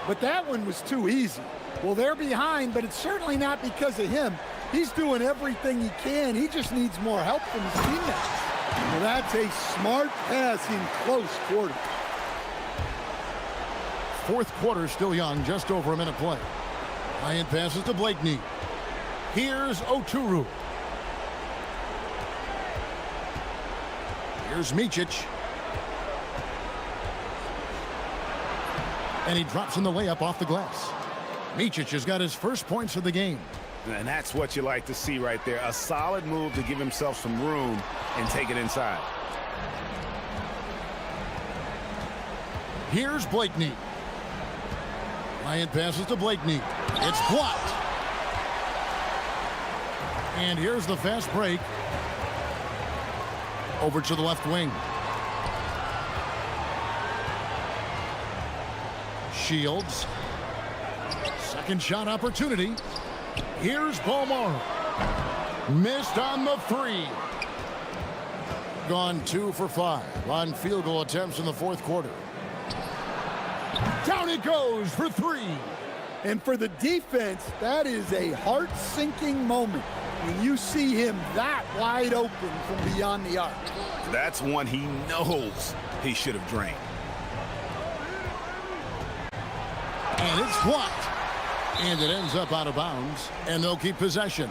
S3: But that one was too easy. Well, they're behind, but it's certainly not because of him. He's doing everything he can. He just needs more help from his teammates. Well, that's a smart pass in close quarter.
S1: fourth quarter still young, just over a minute play. Bryant passes to Blakeney. Here's Oturu. Here's Micic. And he drops in the layup off the glass. Micic has got his first points of the game.
S10: And that's what you like to see right there. A solid move to give himself some room and take it inside.
S1: Here's Blakeney. Bryant passes to Blakeney. It's blocked. And here's the fast break. Over to the left wing. Shields. Second shot opportunity. Here's Balmaro. Missed on the three. Gone 2 for 5 on field goal attempts in the fourth quarter. Down it goes for 3.
S3: And for the defense, that is a heart-sinking moment when you see him that wide open from beyond the arc.
S10: That's one he knows he should have drained.
S1: And it's blocked. And it ends up out of bounds. And they'll keep possession.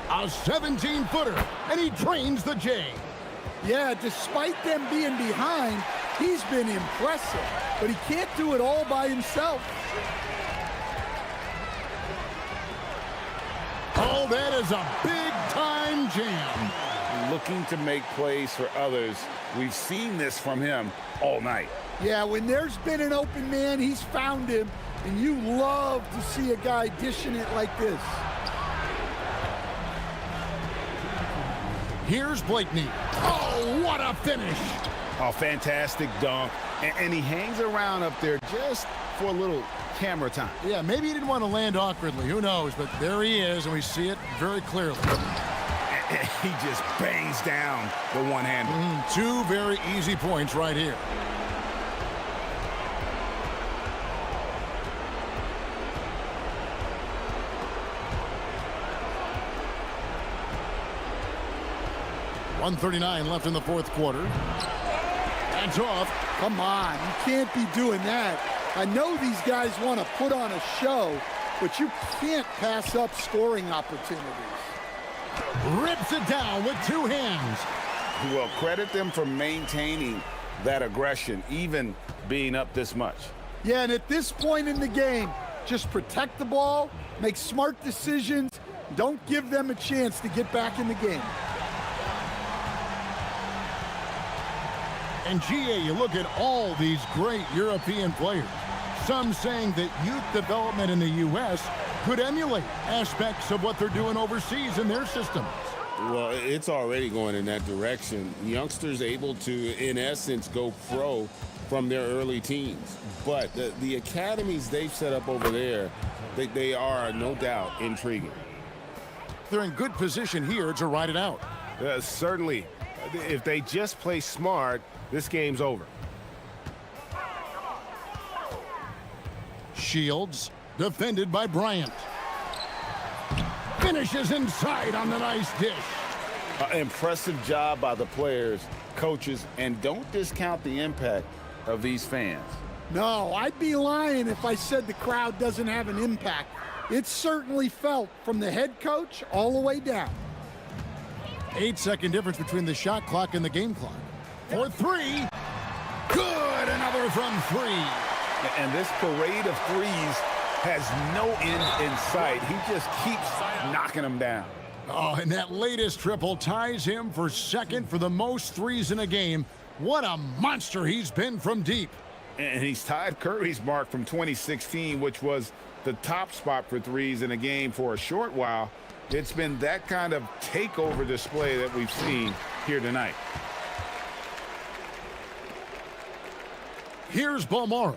S1: A 17-footer. And he drains the J.
S3: Yeah, despite them being behind, he's been impressive. But he can't do it all by himself.
S1: Oh, that is a big-time jam.
S10: Looking to make plays for others. We've seen this from him all night.
S3: Yeah, when there's been an open man, he's found him. And you love to see a guy dishing it like this.
S1: Here's Blakeney. Oh, what a finish.
S10: A fantastic dunk. And he hangs around up there just for a little camera time.
S1: Yeah, maybe he didn't want to land awkwardly. Who knows? But there he is, and we see it very clearly.
S10: And he just bangs down the one-hander.
S1: 2 very easy points right here. .139 left in the fourth quarter. That's off.
S3: Come on, you can't be doing that. I know these guys want to put on a show, but you can't pass up scoring opportunities.
S1: Rips it down with 2 hands.
S10: Well, credit them for maintaining that aggression, even being up this much.
S3: Yeah, and at this point in the game, just protect the ball, make smart decisions, don't give them a chance to get back in the game.
S1: And GA, you look at all these great European players. Some saying that youth development in the U.S. could emulate aspects of what they're doing overseas in their systems.
S2: Well, it's already going in that direction. Youngsters able to, in essence, go pro from their early teens. But the academies they've set up over there, they are no doubt intriguing.
S1: They're in good position here to ride it out.
S2: Certainly. If they just play smart, this game's over.
S1: Shields, defended by Bryant. Finishes inside on the nice dish.
S10: Impressive job by the players, coaches, and don't discount the impact of these fans.
S3: No, I'd be lying if I said the crowd doesn't have an impact. It's certainly felt from the head coach all the way down.
S1: 8-second difference between the shot clock and the game clock. For 3. Good, another from 3.
S10: And this parade of threes has no end in sight. He just keeps knocking them down.
S1: Oh, and that latest triple ties him for second for the most threes in a game. What a monster he's been from deep.
S10: And he's tied Curry's mark from 2016, which was the top spot for threes in a game for a short while. It's been that kind of takeover display that we've seen here tonight.
S1: Here's Balmaro.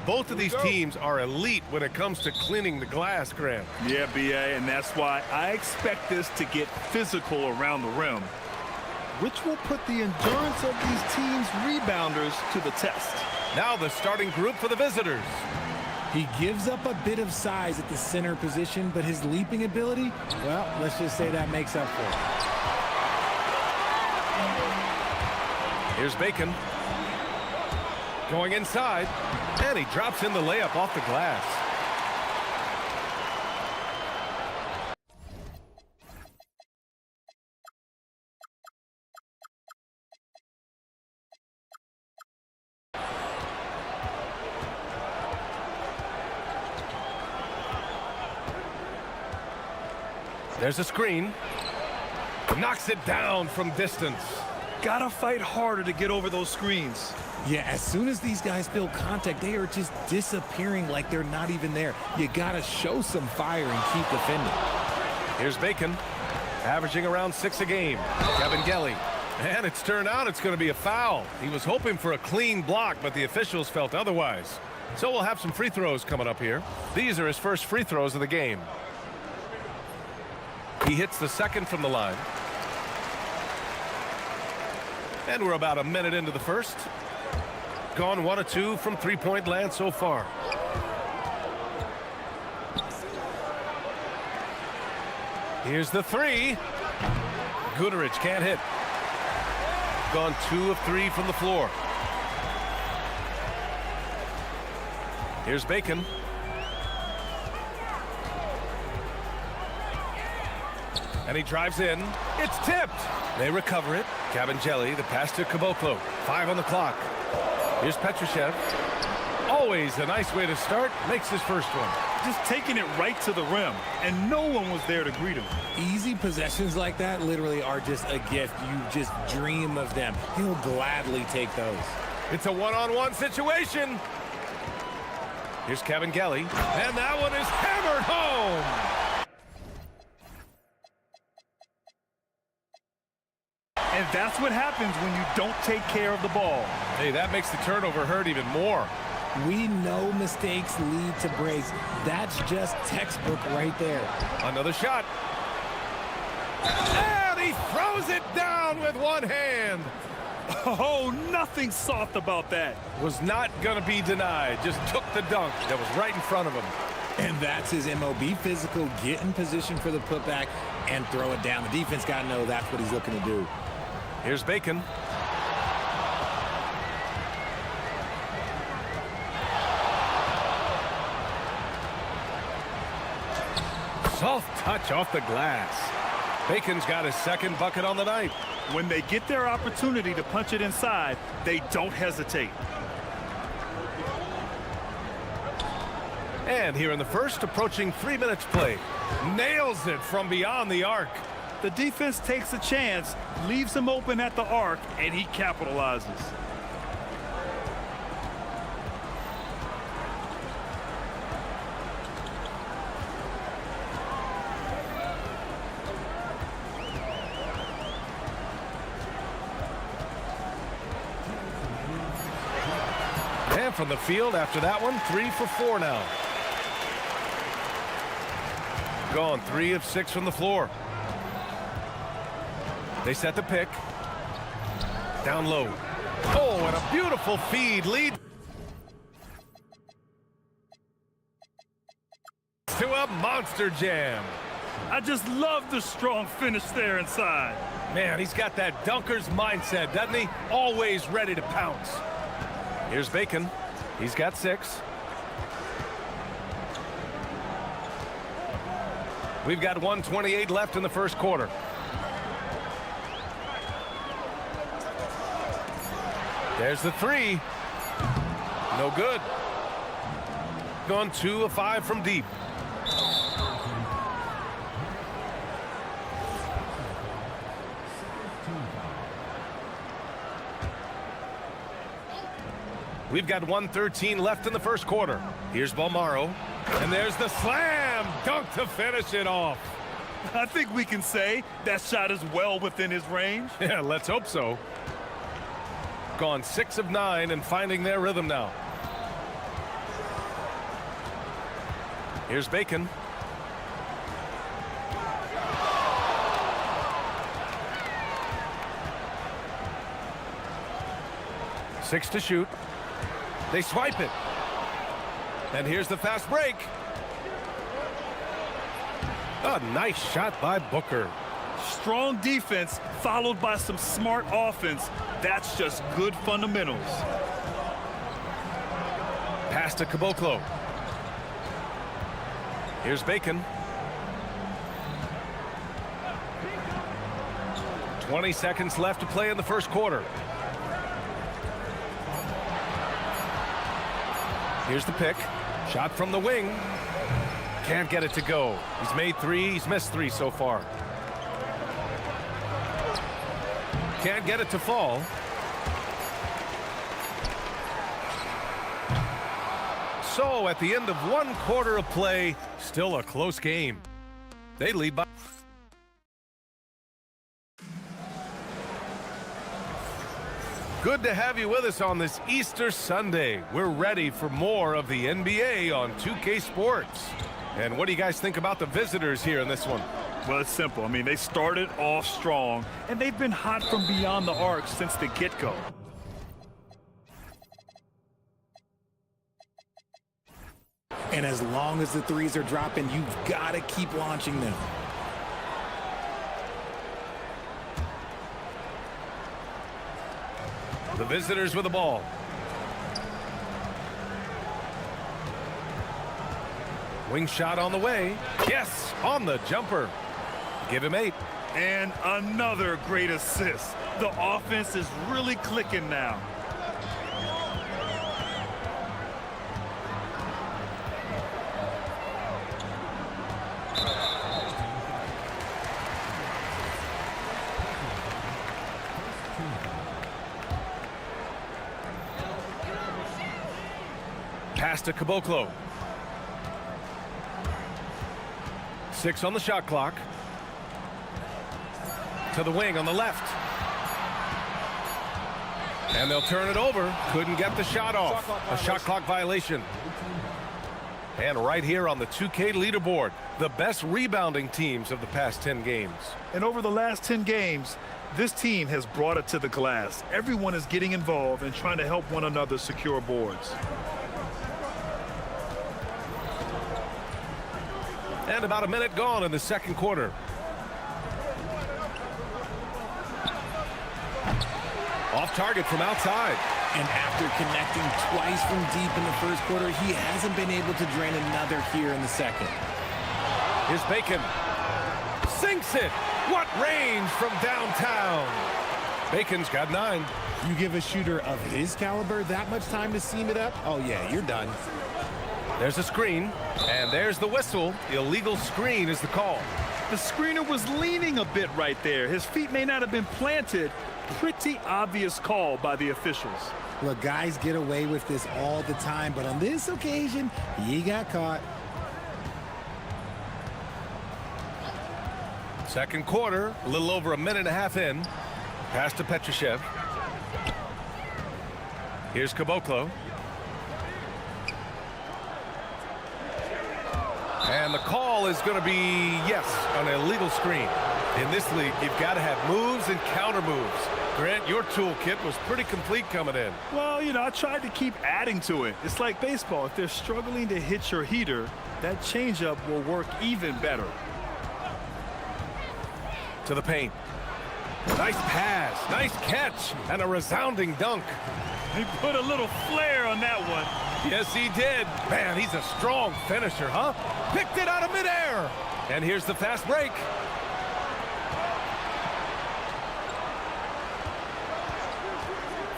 S6: Both of these teams are elite when it comes to cleaning the glass, Graham.
S8: Yeah, BA, and that's why I expect this to get physical around the rim, which will put the endurance of these teams' rebounders to the test.
S6: Now the starting group for the visitors.
S7: He gives up a bit of size at the center position, but his leaping ability, well, let's just say that makes up for it.
S6: Here's Bacon. Going inside, and he drops in the layup off the glass. There's a screen. Knocks it down from distance.
S8: Gotta fight harder to get over those screens.
S7: Yeah, as soon as these guys feel contact, they are just disappearing like they're not even there. You gotta show some fire and keep defending.
S6: Here's Bacon, averaging around 6 a game. Kevin Gelly. And it's turned out it's going to be a foul. He was hoping for a clean block, but the officials felt otherwise. So we'll have some free throws coming up here. These are his first free throws of the game. He hits the second from the line. And we're about a minute into the first. Gone 1 of 2 from three-point land so far. Here's the three. Guterich can't hit. Gone 2 of 3 from the floor. Here's Bacon. And he drives in. It's tipped. They recover it. Cabangeli, the pass to Caboclo. 5 on the clock. Here's Petrushev. Always a nice way to start. Makes his first one.
S8: Just taking it right to the rim, and no one was there to greet him.
S7: Easy possessions like that literally are just a gift. You just dream of them. He'll gladly take those.
S6: It's a one-on-one situation. Here's Cabangeli. And that one is hammered home.
S8: And that's what happens when you don't take care of the ball.
S6: Hey, that makes the turnover hurt even more.
S7: We know mistakes lead to breaks. That's just textbook right there.
S6: Another shot. And he throws it down with one hand.
S8: Oh, nothing soft about that.
S6: Was not going to be denied. Just took the dunk that was right in front of him.
S7: And that's his MOB physical. Get in position for the putback and throw it down. The defense got to know that's what he's looking to do.
S6: Here's Bacon. Soft touch off the glass. Bacon's got his second bucket on the night.
S8: When they get their opportunity to punch it inside, they don't hesitate.
S6: And here in the first, approaching 3 minutes play. Nails it from beyond the arc.
S8: The defense takes a chance, leaves him open at the arc, and he capitalizes.
S6: And from the field after that one, 3 for 4 now. Gone 3 of 6 from the floor. They set the pick. Down low. Oh, and a beautiful feed lead to a monster jam.
S8: I just love the strong finish there inside.
S6: Man, he's got that dunker's mindset, doesn't he? Always ready to pounce. Here's Bacon. He's got 6. We've got 1:28 left in the first quarter. There's the three. No good. Gone 2 of 5 from deep. We've got 1:13 left in the first quarter. Here's Balmaro. And there's the slam dunk to finish it off.
S8: I think we can say that shot is well within his range.
S6: Yeah, let's hope so. Gone 6 of 9 and finding their rhythm now. Here's Bacon. Six to shoot. They swipe it. And here's the fast break. A nice shot by Booker.
S8: Strong defense followed by some smart offense. That's just good fundamentals.
S6: Pass to Caboclo. Here's Bacon. 20 seconds left to play in the first quarter. Here's the pick. Shot from the wing. Can't get it to go. He's made three. He's missed three so far. Can't get it to fall. So at the end of one quarter of play, still a close game. They lead by. Good to have you with us on this Easter Sunday. We're ready for more of the NBA on 2K Sports. And what do you guys think about the visitors here in this one?
S8: Well, it's simple. I mean, they started off strong, and they've been hot from beyond the arc since the get-go.
S7: And as long as the threes are dropping, you've got to keep launching them.
S6: The visitors with the ball. Wing shot on the way. Yes, on the jumper. Give him 8.
S8: And another great assist. The offense is really clicking now.
S6: Pass to Caboclo. 6 on the shot clock. To the wing on the left. And they'll turn it over. Couldn't get the shot off. A shot clock violation. And right here on the 2K leaderboard, the best rebounding teams of the past 10 games.
S8: And over the last 10 games, this team has brought it to the glass. Everyone is getting involved and trying to help one another secure boards.
S6: And about a minute gone in the second quarter. Off target from outside.
S7: And after connecting twice from deep in the first quarter, he hasn't been able to drain another here in the second.
S6: Here's Bacon. Sinks it. What range from downtown. Bacon's got 9.
S7: You give a shooter of his caliber that much time to seam it up? Oh, yeah, you're done.
S6: There's a screen, and there's the whistle. The illegal screen is the call.
S8: The screener was leaning a bit right there. His feet may not have been planted. Pretty obvious call by the officials.
S7: Look, guys get away with this all the time, but on this occasion, he got caught.
S6: Second quarter, a little over a minute and a half in. Pass to Petrushev. Here's Caboclo. And the call is going to be, yes, an illegal screen. In this league, you've got to have moves and counter moves. Grant, your toolkit was pretty complete coming in.
S8: Well, you know, I tried to keep adding to it. It's like baseball. If they're struggling to hit your heater, that changeup will work even better.
S6: To the paint. Nice pass, nice catch, and a resounding dunk.
S8: He put a little flair on that one.
S6: Yes, he did. Man, he's a strong finisher, huh? Picked it out of midair. And here's the fast break.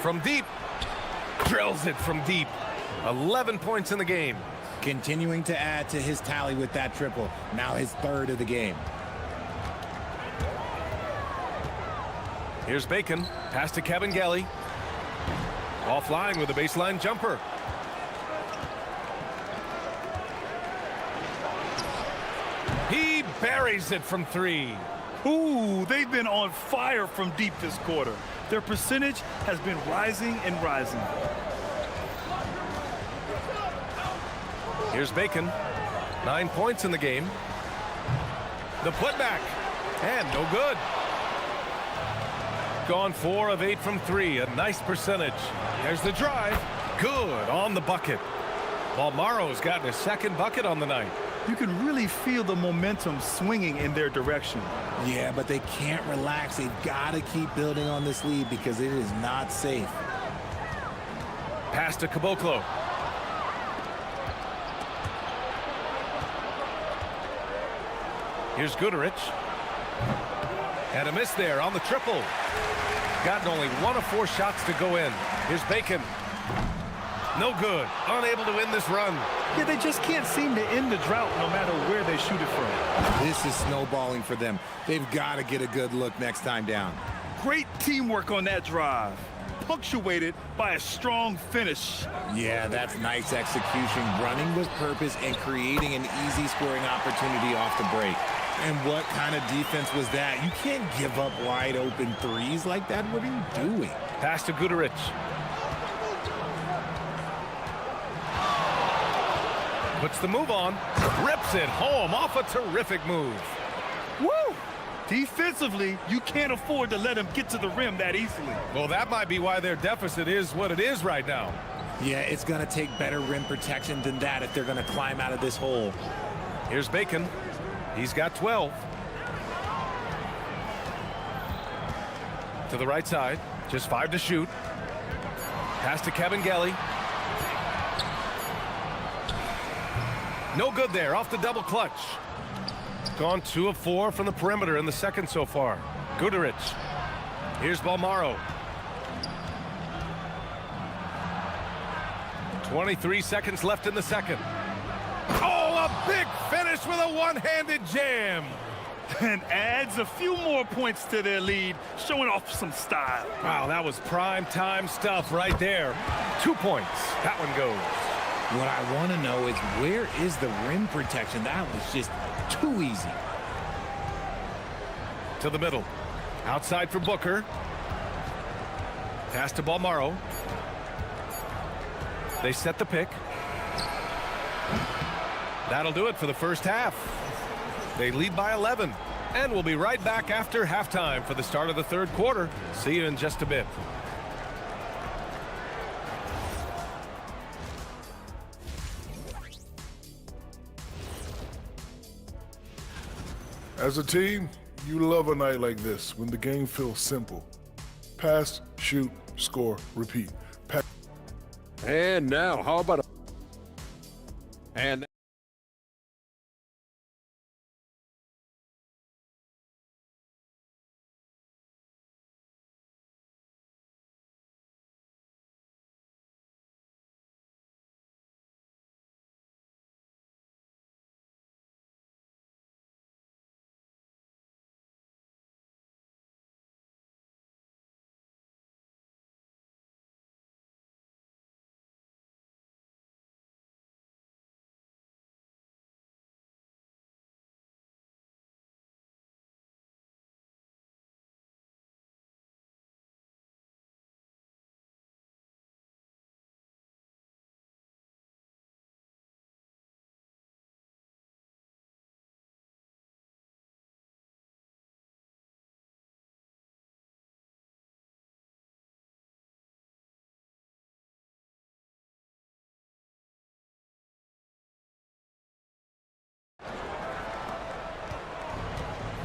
S6: From deep. Drills it from deep. 11 points in the game.
S7: Continuing to add to his tally with that triple. Now his third of the game.
S6: Here's Bacon. Pass to Kevin Gelly. Offline with a baseline jumper. He buries it from 3.
S8: Ooh, they've been on fire from deep this quarter. Their percentage has been rising and rising.
S6: Here's Bacon. 9 points in the game. The putback, and no good. Gone 4 of 8 from 3, a nice percentage. There's the drive, good on the bucket. Balmaro's gotten his second bucket on the night.
S8: You can really feel the momentum swinging in their direction.
S7: Yeah, but they can't relax. They've got to keep building on this lead because it is not safe.
S6: Pass to Caboclo. Here's Guterich. And a miss there on the triple. Gotten only 1 of 4 shots to go in. Here's Bacon. No good. Unable to win this run.
S8: Yeah, they just can't seem to end the drought no matter where they shoot it from.
S7: This is snowballing for them. They've got to get a good look next time down.
S8: Great teamwork on that drive, punctuated by a strong finish.
S7: Yeah, that's nice execution, running with purpose and creating an easy scoring opportunity off the break. And what kind of defense was that? You can't give up wide open threes like that. What are you doing?
S6: Pass to Guterich. Puts the move on, rips it home off a terrific move.
S8: Woo! Defensively, you can't afford to let them get to the rim that easily.
S6: Well, that might be why their deficit is what it is right now.
S7: Yeah, it's going to take better rim protection than that if they're going to climb out of this hole.
S6: Here's Bacon. He's got 12. To the right side, just 5 to shoot. Pass to Kabengele. No good there, off the double clutch. Gone 2 of 4 from the perimeter in the second so far. Guterich. Here's Balmaro. 23 seconds left in the second. Oh, a big finish with a one-handed jam.
S8: And adds a few more points to their lead, showing off some style.
S6: Wow, that was prime time stuff right there. 2 points. That one goes.
S7: What I want to know is where is the rim protection? That was just too easy.
S6: To the middle. Outside for Booker. Pass to Balmaro. They set the pick. That'll do it for the first half. They lead by 11. And we'll be right back after halftime for the start of the third quarter. See you in just a bit.
S9: As a team, you love a night like this when the game feels simple. Pass, shoot, score, repeat. Pass.
S5: And now, how about and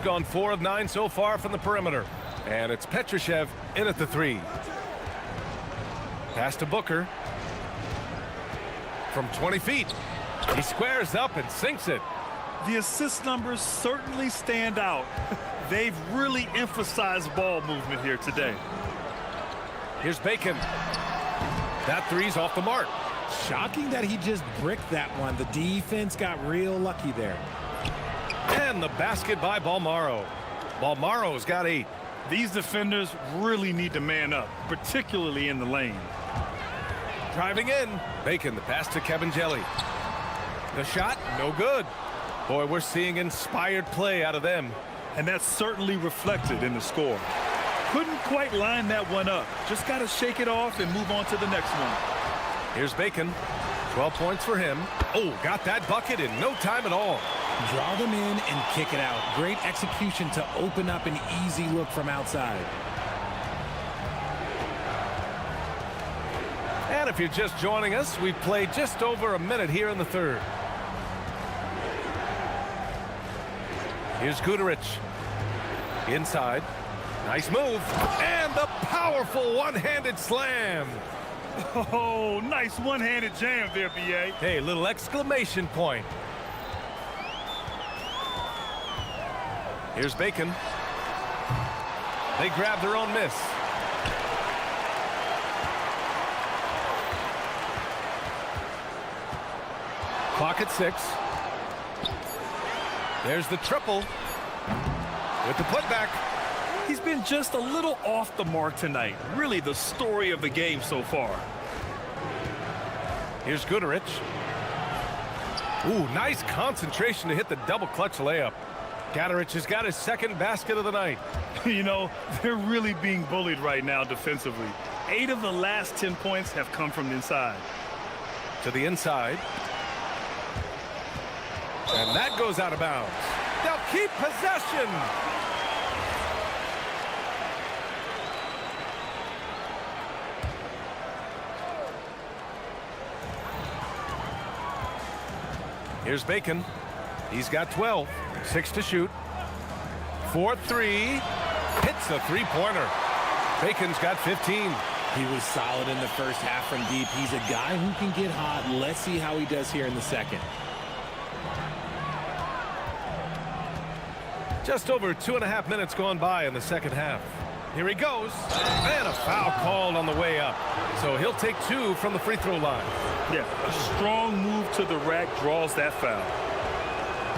S6: gone 4 of 9 so far from the perimeter. And it's Petrushev in at the 3. Pass to Booker. From 20 feet. He squares up and sinks it.
S8: The assist numbers certainly stand out. They've really emphasized ball movement here today.
S6: Here's Bacon. That three's off the mark.
S7: Shocking that he just bricked that one. The defense got real lucky there.
S6: And the basket by Balmaro. Balmaro's got 8.
S8: These defenders really need to man up, particularly in the lane.
S6: Driving in. Bacon, the pass to Kabengele. The shot, no good. Boy, we're seeing inspired play out of them.
S8: And that's certainly reflected in the score. Couldn't quite line that one up. Just got to shake it off and move on to the next one.
S6: Here's Bacon. 12 points for him. Oh, got that bucket in no time at all.
S7: Draw them in and kick it out. Great execution to open up an easy look from outside.
S6: And if you're just joining us, we've played just over a minute here in the third. Here's Guterich. Inside. Nice move. And the powerful one-handed slam.
S8: Oh, nice one-handed jam there, B.A.
S6: Hey, little exclamation point. Here's Bacon. They grab their own miss. Clock at 6. There's the triple with the putback.
S8: He's been just a little off the mark tonight. Really the story of the game so far.
S6: Here's Guterich. Ooh, nice concentration to hit the double clutch layup. Guterich has got his second basket of the night.
S8: You know, they're really being bullied right now defensively. 8 of the last 10 points have come from inside.
S6: To the inside. And that goes out of bounds. They'll keep possession. Here's Bacon. He's got 12. 6 to shoot. 4-3. Hits a three-pointer. Bacon's got 15.
S7: He was solid in the first half from deep. He's a guy who can get hot. Let's see how he does here in the second.
S6: Just over 2.5 minutes gone by in the second half. Here he goes. And a foul called on the way up. So he'll take 2 from the free throw line.
S8: Yeah, a strong move to the rack draws that foul.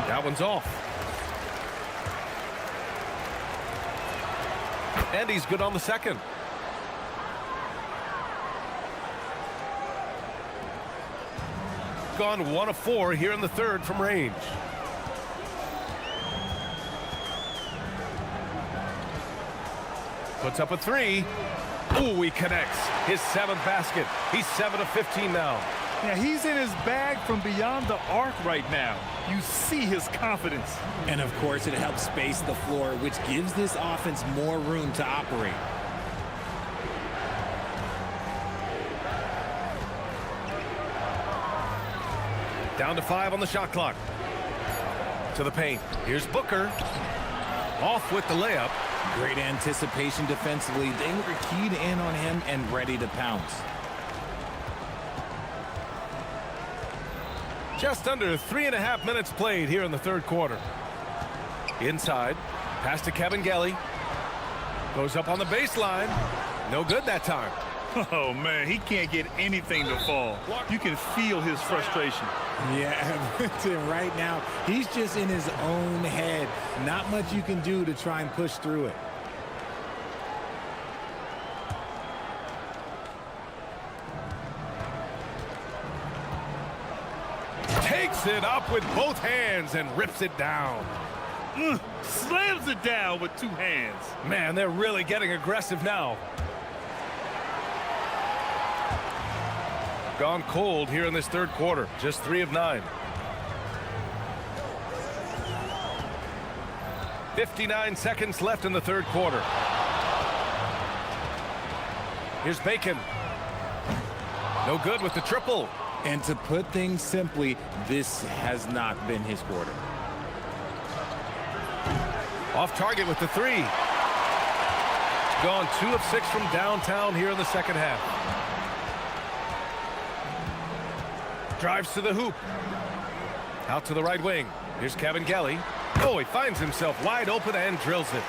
S6: That one's off. And he's good on the second. Gone 1 of 4 here in the third from range. Puts up a 3. Ooh, he connects. His 7th basket. He's 7 of 15 now.
S8: Yeah, he's in his bag from beyond the arc right now. You see his confidence.
S7: And of course, it helps space the floor, which gives this offense more room to operate.
S6: Down to 5 on the shot clock. To the paint. Here's Booker. Off with the layup.
S7: Great anticipation defensively. They were keyed in on him and ready to pounce.
S6: Just under 3.5 minutes played here in the third quarter. Inside. Pass to Kevin Gelly. Goes up on the baseline. No good that time.
S8: Oh, man, he can't get anything to fall. You can feel his frustration.
S7: Yeah, right now, he's just in his own head. Not much you can do to try and push through it.
S6: Takes it up with both hands and rips it down.
S8: Slams it down with 2 hands.
S6: Man, they're really getting aggressive now. Gone cold here in this third quarter. Just 3 of 9. 59 seconds left in the third quarter. Here's Bacon. No good with the triple.
S7: And to put things simply, this has not been his quarter.
S6: Off target with the 3. Gone 2 of 6 from downtown here in the second half. Drives to the hoop. Out to the right wing. Here's Cabangeli. Oh, he finds himself wide open and drills it.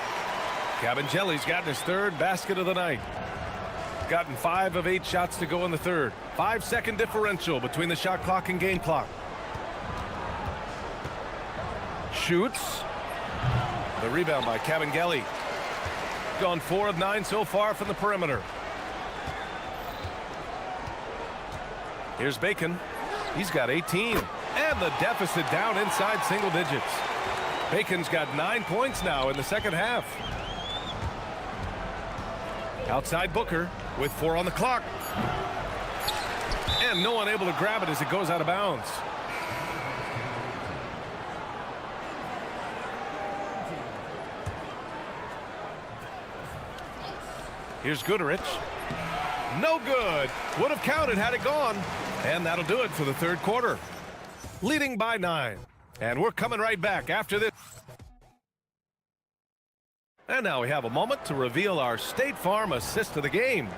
S6: Cabangeli's gotten his 3rd basket of the night. Gotten 5 of 8 shots to go in the third. 5-second differential between the shot clock and game clock. Shoots. The rebound by Cabangeli. Gone 4 of 9 so far from the perimeter. Here's Bacon. He's got 18. And the deficit down inside single digits. Bacon's got 9 points now in the second half. Outside Booker with 4 on the clock. And no one able to grab it as it goes out of bounds. Here's Goodrich. No good. Would have counted had it gone. And that'll do it for the third quarter. Leading by 9. And we're coming right back after this. And now we have a moment to reveal our State Farm assist of the game.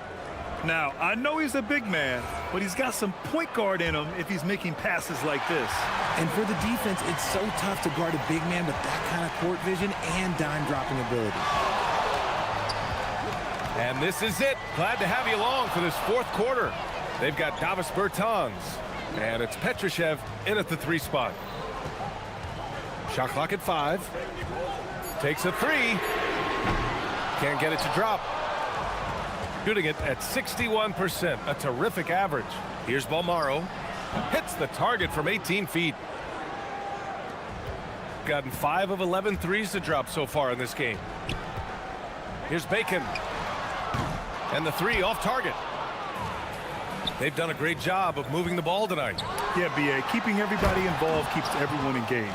S8: Now, I know he's a big man, but he's got some point guard in him if he's making passes like this.
S7: And for the defense, it's so tough to guard a big man with that kind of court vision and dime dropping ability.
S6: And this is it. Glad to have you along for this fourth quarter. They've got Davis Bertans, and it's Petrushev in at the 3 spot. Shot clock at 5. Takes a 3. Can't get it to drop. Shooting it at 61%, a terrific average. Here's Balmaro. Hits the target from 18 feet. Gotten 5 of 11 threes to drop so far in this game. Here's Bacon. And the 3 off target. They've done a great job of moving the ball tonight.
S8: Yeah, B.A., keeping everybody involved keeps everyone engaged.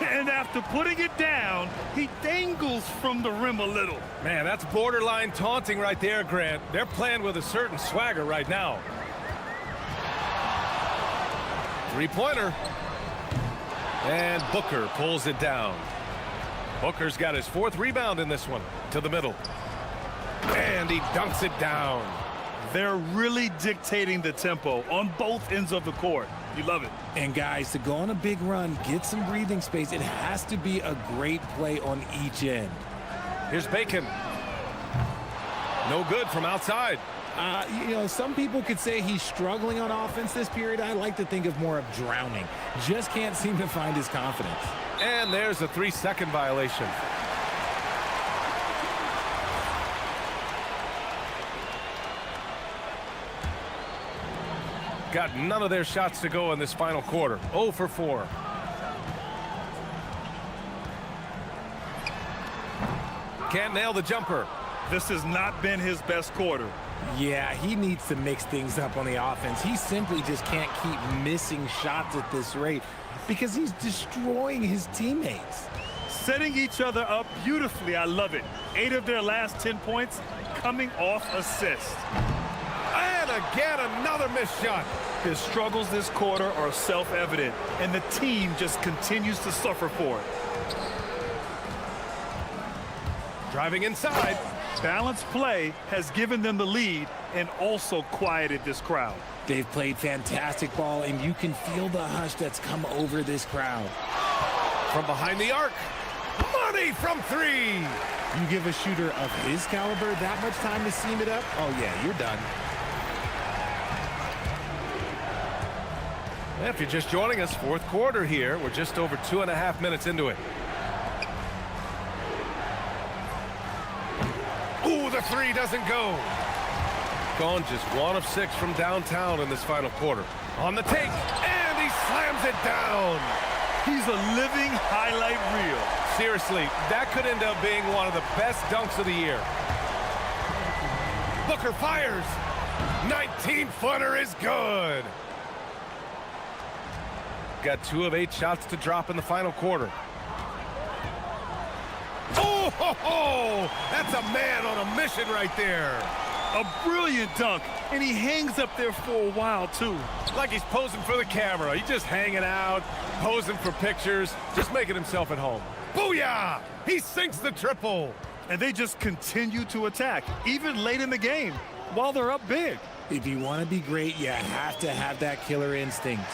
S8: And after putting it down, he dangles from the rim a little.
S6: Man, that's borderline taunting right there, Grant. They're playing with a certain swagger right now. 3-pointer. And Booker pulls it down. Booker's got his 4th rebound in this one. To the middle. And he dunks it down.
S8: They're really dictating the tempo on both ends of the court. You love it.
S7: And guys, to go on a big run, get some breathing space, it has to be a great play on each end.
S6: Here's Bacon. No good from outside.
S7: You know, some people could say he's struggling on offense this period. I like to think of more of drowning. Just can't seem to find his confidence.
S6: And there's a 3-second violation. Got none of their shots to go in this final quarter. 0 for 4. Can't nail the jumper.
S8: This has not been his best quarter.
S7: Yeah, he needs to mix things up on the offense. He simply just can't keep missing shots at this rate because he's destroying his teammates.
S8: Setting each other up beautifully. I love it. 8 of their last 10 points coming off assists.
S6: And again, another missed shot.
S8: His struggles this quarter are self-evident, and the team just continues to suffer for it.
S6: Driving inside.
S8: Balanced play has given them the lead and also quieted this crowd.
S7: They've played fantastic ball, and you can feel the hush that's come over this crowd.
S6: From behind the arc. Money from 3.
S7: You give a shooter of his caliber that much time to seam it up, oh yeah, you're done.
S6: If you're just joining us, fourth quarter here. We're just over 2.5 minutes into it. Ooh, the 3 doesn't go. Gone just 1 of 6 from downtown in this final quarter. On the take, and he slams it down.
S8: He's a living highlight reel.
S6: Seriously, that could end up being one of the best dunks of the year. Booker fires. 19-footer is good. Got 2 of 8 shots to drop in the final quarter. Oh, ho, ho! That's a man on a mission right there.
S8: A brilliant dunk, and he hangs up there for a while, too.
S6: Like he's posing for the camera. He's just hanging out, posing for pictures, just making himself at home. Booyah! He sinks the triple.
S8: And they just continue to attack, even late in the game, while they're up big.
S7: If you want to be great, you have to have that killer instinct.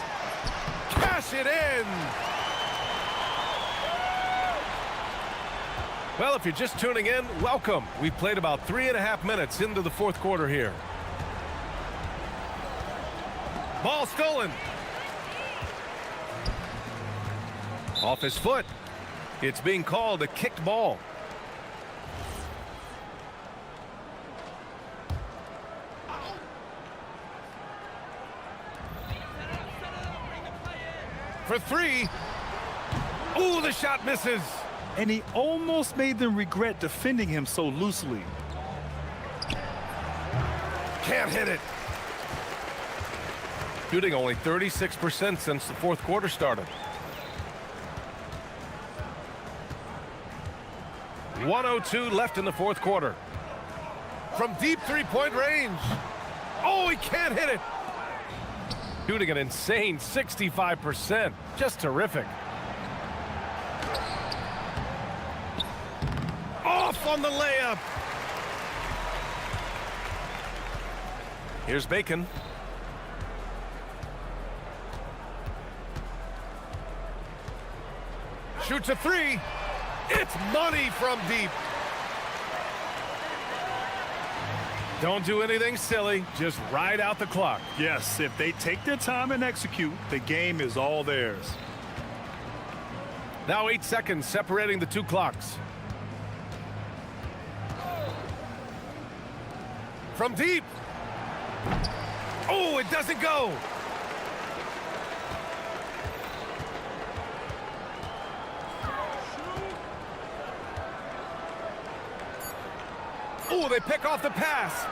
S6: Cash it in. Well, if you're just tuning in, welcome. We've played about 3.5 minutes into the fourth quarter here. Ball stolen. Off his foot. It's being called a kicked ball. For 3. Ooh, the shot misses.
S8: And he almost made them regret defending him so loosely.
S6: Can't hit it. Shooting only 36% since the fourth quarter started. 1:02 left in the fourth quarter. From deep three-point range. Oh, he can't hit it. Shooting an insane 65%. Just terrific. Off on the layup. Here's Bacon. Shoots a three. It's money from deep. Don't do anything silly. Just ride out the clock.
S8: Yes, if they take their time and execute, the game is all theirs.
S6: Now 8 seconds separating the two clocks. From deep. Oh, it doesn't go. Oh, they pick off the pass.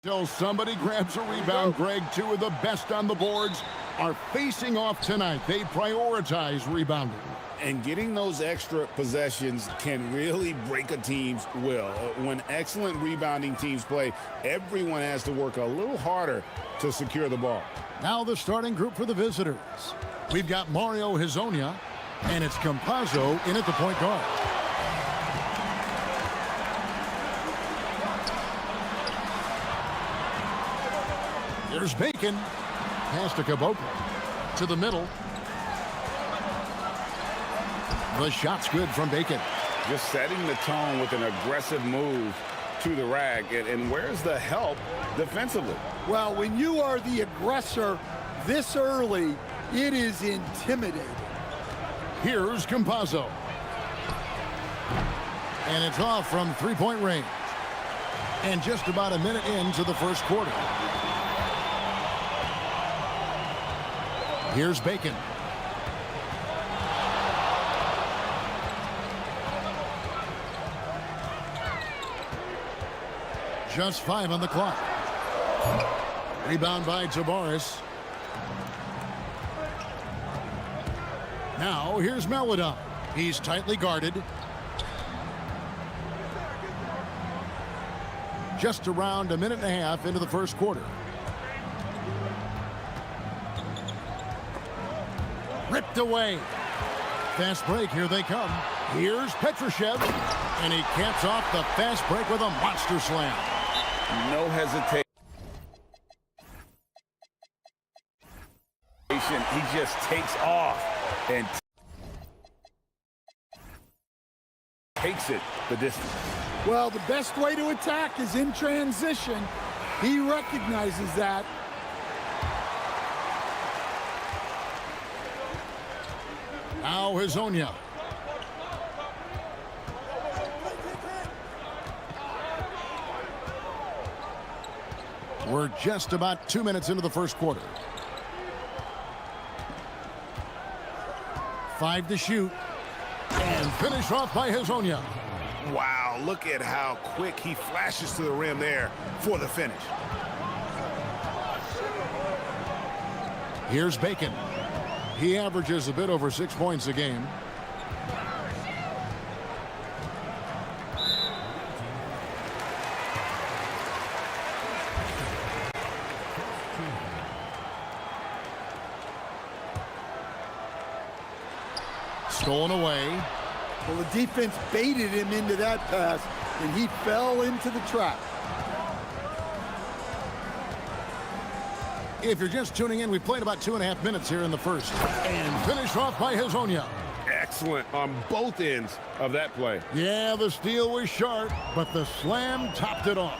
S1: Till somebody grabs a rebound, Greg. Two of the best on the boards are facing off tonight. They prioritize rebounding.
S2: And getting those extra possessions can really break a team's will. When excellent rebounding teams play, everyone has to work a little harder to secure the ball.
S1: Now the starting group for the visitors. We've got Mario Hezonja, and it's Campazzo in at the point guard. There's Bacon. Pass to Caboclo. To the middle. The shot's good from Bacon.
S2: Just setting the tone with an aggressive move to the rack. And where's the help defensively?
S3: Well, when you are the aggressor this early, it is intimidating.
S1: Here's Campazzo. And it's off from three-point range. And just about a minute into the first quarter. Here's Bacon. Just 5 on the clock. Rebound by Tabares. Now here's Maledon. He's tightly guarded. Just around a minute and a half into the first quarter. Ripped away. Fast break, here they come. Here's Petrushev, and he caps off the fast break with a monster slam.
S2: No hesitation. He just takes off and takes it the distance.
S3: Well, the best way to attack is in transition. He recognizes that.
S1: Now Hezonja. We're just about 2 minutes into the first quarter. 5 to shoot. And finish off by Hezonja.
S2: Wow, look at how quick he flashes to the rim there for the finish.
S1: Here's Bacon. He averages a bit over 6 points a game. Stolen away.
S3: Well, the defense baited him into that pass, and he fell into the trap.
S1: If you're just tuning in, we played about 2.5 minutes here in the first. And finished off by Hezonja.
S2: Excellent on both ends of that play.
S1: Yeah, the steal was sharp, but the slam topped it off.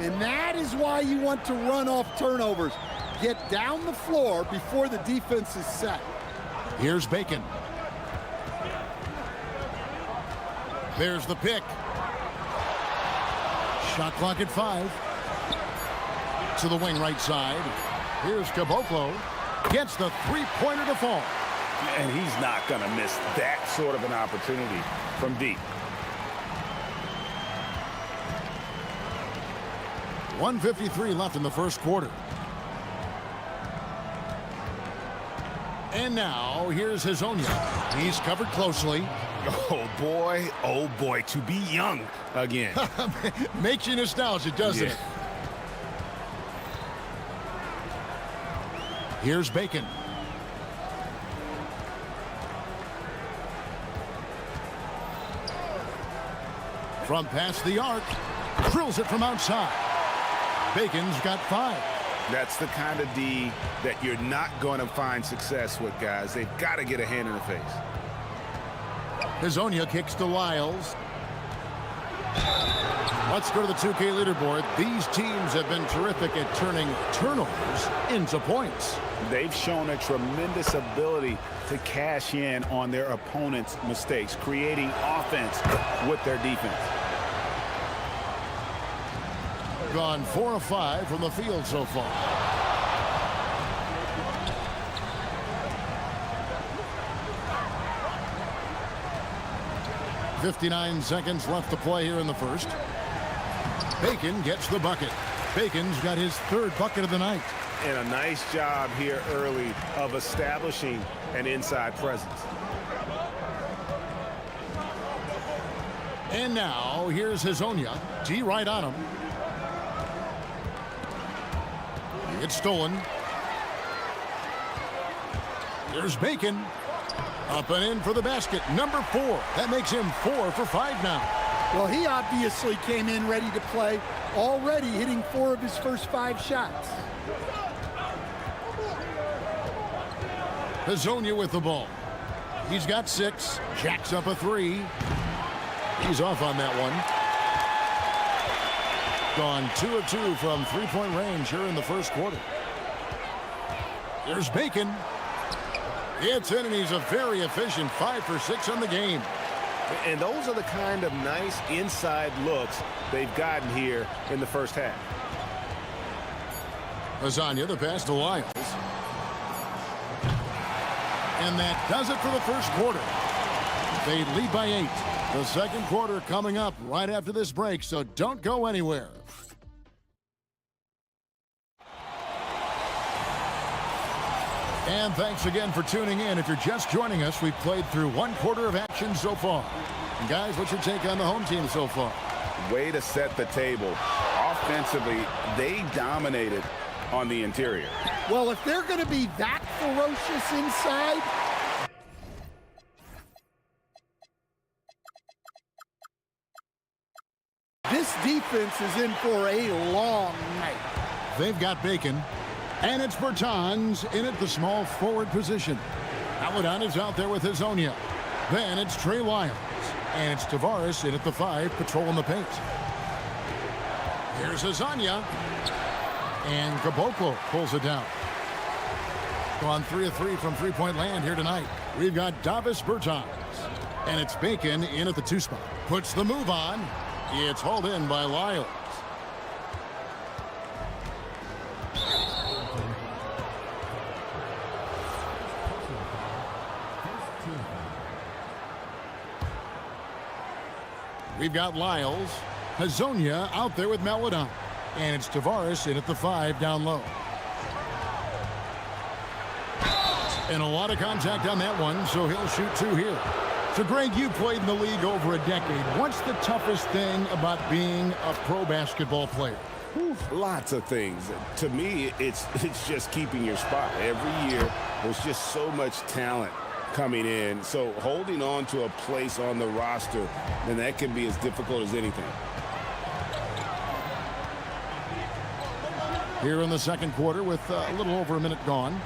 S3: And that is why you want to run off turnovers. Get down the floor before the defense is set.
S1: Here's Bacon. There's the pick. Shot clock at 5. To the wing right side. Here's Caboclo. Gets the three-pointer to fall.
S2: And he's not going to miss that sort of an opportunity from deep.
S1: 1:53 left in the first quarter. And now, here's Hezonja. He's covered closely.
S2: Oh boy, to be young again.
S1: Makes you nostalgic, doesn't it? Here's Bacon. From past the arc, drills it from outside. Bacon's got 5.
S2: That's the kind of D that you're not going to find success with, guys. They've got to get a hand in the face.
S1: Hezonja kicks to Lyles. Let's go to the 2K leaderboard. These teams have been terrific at turning turnovers into points.
S2: They've shown a tremendous ability to cash in on their opponent's mistakes, creating offense with their defense.
S1: Gone 4 of 5 from the field so far. .59 seconds left to play here in the first. Bacon gets the bucket. Bacon's got his third bucket of the night.
S2: And a nice job here early of establishing an inside presence.
S1: And now, here's Hazonia. D right on him. It's stolen. There's Bacon. Up and in for the basket. Number 4. That makes him 4 for 5 now.
S3: Well, he obviously came in ready to play, already hitting 4 of his first 5 shots.
S1: Hazonia with the ball. He's got 6. Jacks up a 3. He's off on that one. Gone 2 of 2 from three-point range here in the first quarter. There's Bacon. It's in, and he's a very efficient 5 for 6 on the game.
S2: And those are the kind of nice inside looks they've gotten here in the first half.
S1: Hazonia, the pass to Lyles. And that does it for the first quarter. They lead by 8. The second quarter coming up right after this break, so don't go anywhere. And thanks again for tuning in. If you're just joining us, we've played through 1 quarter of action so far. And guys, what's your take on the home team so far?
S2: Way to set the table. Offensively, they dominated on the interior.
S3: Well, if they're going to be that ferocious inside, this defense is in for a long night.
S1: They've got Bacon. And it's Bertans in at the small forward position. Aladon is out there with Hazonia. Then it's Trey Lyles. And it's Tavares in at the 5, patrolling the paint. Here's Hazonia. And Caboclo pulls it down. Gone 3 of 3 from three-point land here tonight. We've got Davis Bertans. And it's Bacon in at the 2 spot. Puts the move on. It's hauled in by Lyles. We've got Lyles. Hazonia out there with Melodon. And it's Tavares in at the 5 down low. And a lot of contact on that one, so he'll shoot 2 here. So, Greg, you played in the league over a decade. What's the toughest thing about being a pro basketball player?
S2: Lots of things. To me, it's just keeping your spot. Every year, there's just so much talent coming in. So holding on to a place on the roster, then that can be as difficult as anything.
S1: Here in the second quarter with a little over a minute gone.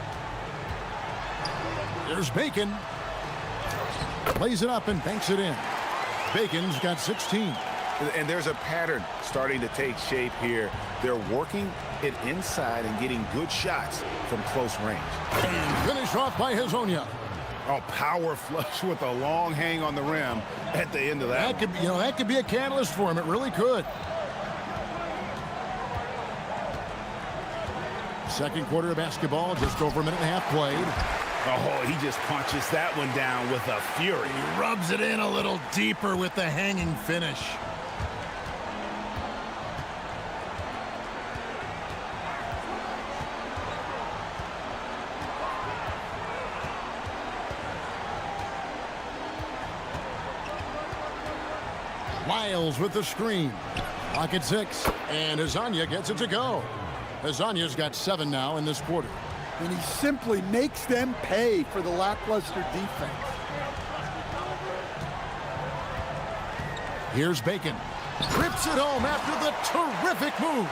S1: There's Bacon. Plays it up and banks it in. Bacon's got 16.
S10: And there's a pattern starting to take shape here. They're working it inside and getting good shots from close range.
S1: And finished off by Hazonia.
S10: Oh, power flush with a long hang on the rim at the end of that.
S1: That could be a catalyst for him. It really could. Second quarter of basketball, just over a minute and a half played.
S10: Oh, he just punches that one down with a fury.
S1: He rubs it in a little deeper with the hanging finish. Lyles with the screen. Pocket 6, and Hazonia gets it to go. Hazonia's got 7 now in this quarter.
S3: And he simply makes them pay for the lackluster defense.
S1: Here's Bacon. Rips it home after the terrific move.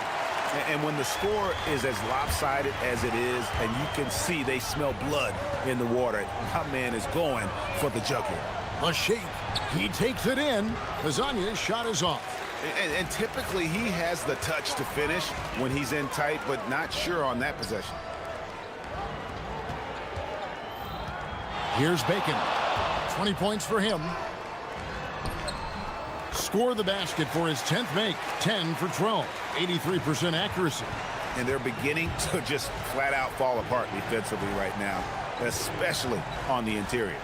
S10: And when the score is as lopsided as it is, and you can see they smell blood in the water, my man is going for the jugular.
S1: A shake. He takes it in. Hazonia's shot is off.
S10: And typically he has the touch to finish when he's in tight, but not sure on that possession.
S1: Here's Bacon. 20 points for him. Score the basket for his 10th make. 10 for 12. 83% accuracy.
S10: And they're beginning to just flat out fall apart defensively right now, especially on the interior.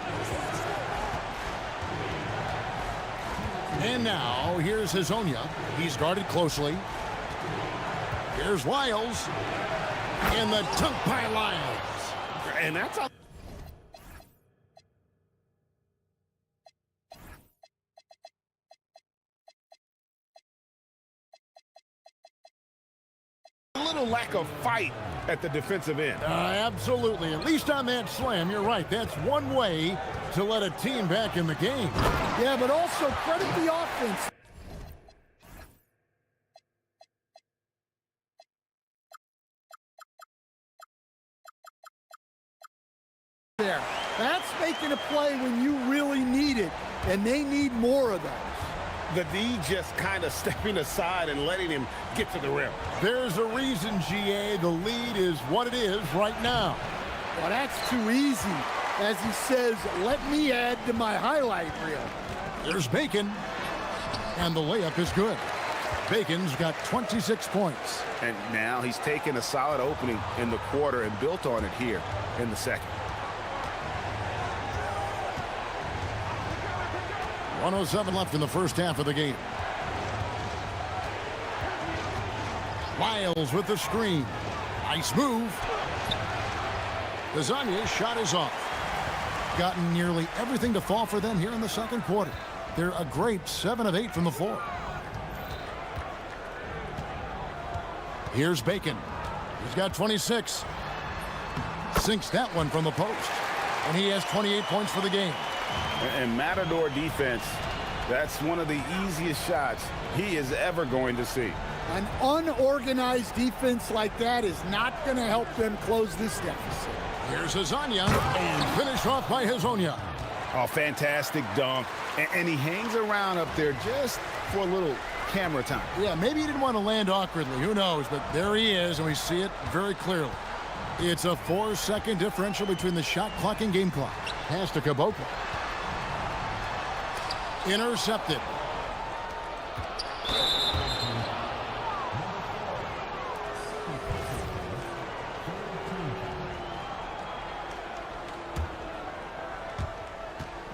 S10: And
S1: now here's Hazonia. He's guarded closely. Here's Lyles. And the dunk by Lyles.
S2: And that's a little lack of fight at the defensive end.
S1: Absolutely. At least on that slam, you're right. That's one way to let a team back in the game.
S3: Yeah, but also credit the offense. There. That's making a play when you really need it, and they need more of those.
S2: The D just kind of stepping aside and letting him get to the rim.
S1: There's a reason, GA, the lead is what it is right now.
S3: Well, that's too easy. As he says, let me add to my highlight reel.
S1: There's Bacon, and the layup is good. Bacon's got 26 points.
S2: And now he's taken a solid opening in the quarter and built on it here in the second.
S1: 1:07 left in the first half of the game. Lyles with the screen. Nice move. Lasagna's shot is off. Gotten nearly everything to fall for them here in the second quarter. They're a great 7 of 8 from the floor. Here's Bacon. He's got 26. Sinks that one from the post. And he has 28 points for the game.
S2: And Matador defense, that's one of the easiest shots he is ever going to see.
S3: An unorganized defense like that is not going to help them close this deficit.
S1: Here's Lasagna, and finished off by Hazonia.
S2: Oh, fantastic dunk. And he hangs around up there just for a little camera time.
S1: Yeah, maybe he didn't want to land awkwardly. Who knows? But there he is, and we see it very clearly. It's a 4-second differential between the shot clock and game clock. Pass to Caboclo. Intercepted.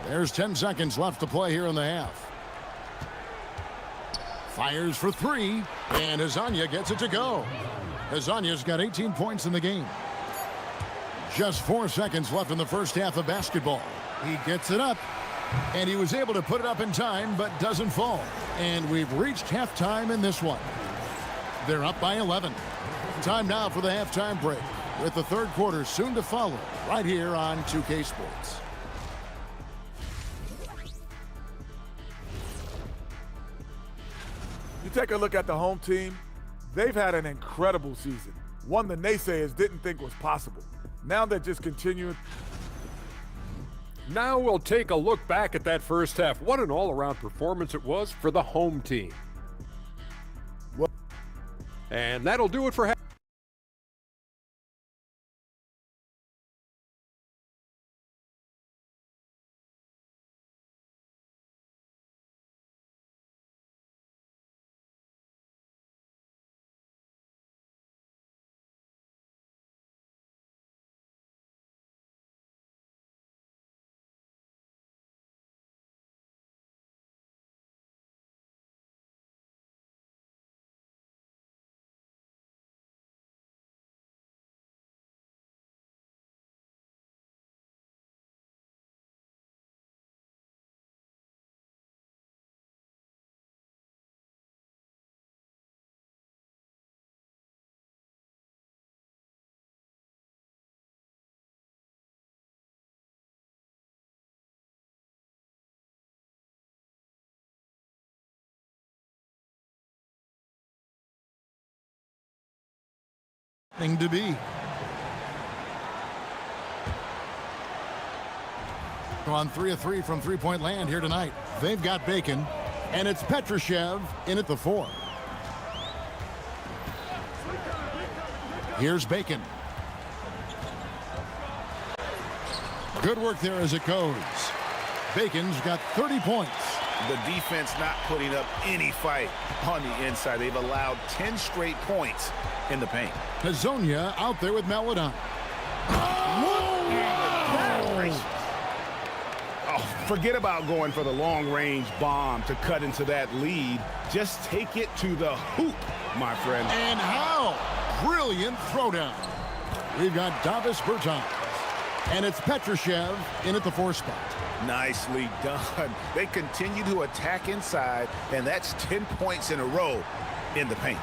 S1: There's 10 seconds left to play here in the half. Fires for three, and Hazonia gets it to go. Hazania's got 18 points in the game. Just 4 seconds left in the first half of basketball. He gets it up, and he was able to put it up in time, but doesn't fall. And we've reached halftime in this one. They're up by 11. Time now for the halftime break, with the third quarter soon to follow, right here on 2K Sports.
S4: You take a look at the home team, they've had an incredible season. One the naysayers didn't think was possible. Now they're just continuing.
S5: Now we'll take a look back at that first half. What an all-around performance it was for the home team. And that'll do it for half.
S1: Thing to be. On 3 of 3 from three-point land here tonight. They've got Bacon, and it's Petrushev in at the 4. Here's Bacon. Good work there as it goes. Bacon's got 30 points.
S2: The defense not putting up any fight on the inside. They've allowed 10 straight points in the paint.
S1: Hazonia out there with Maladon.
S2: Forget about going for the long-range bomb to cut into that lead. Just take it to the hoop my friend.
S1: And how? Brilliant throwdown. We've got Davis Bertans. And it's Petrushev in at the 4 spot.
S10: Nicely done. They continue to attack inside, and that's 10 points in a row in the paint.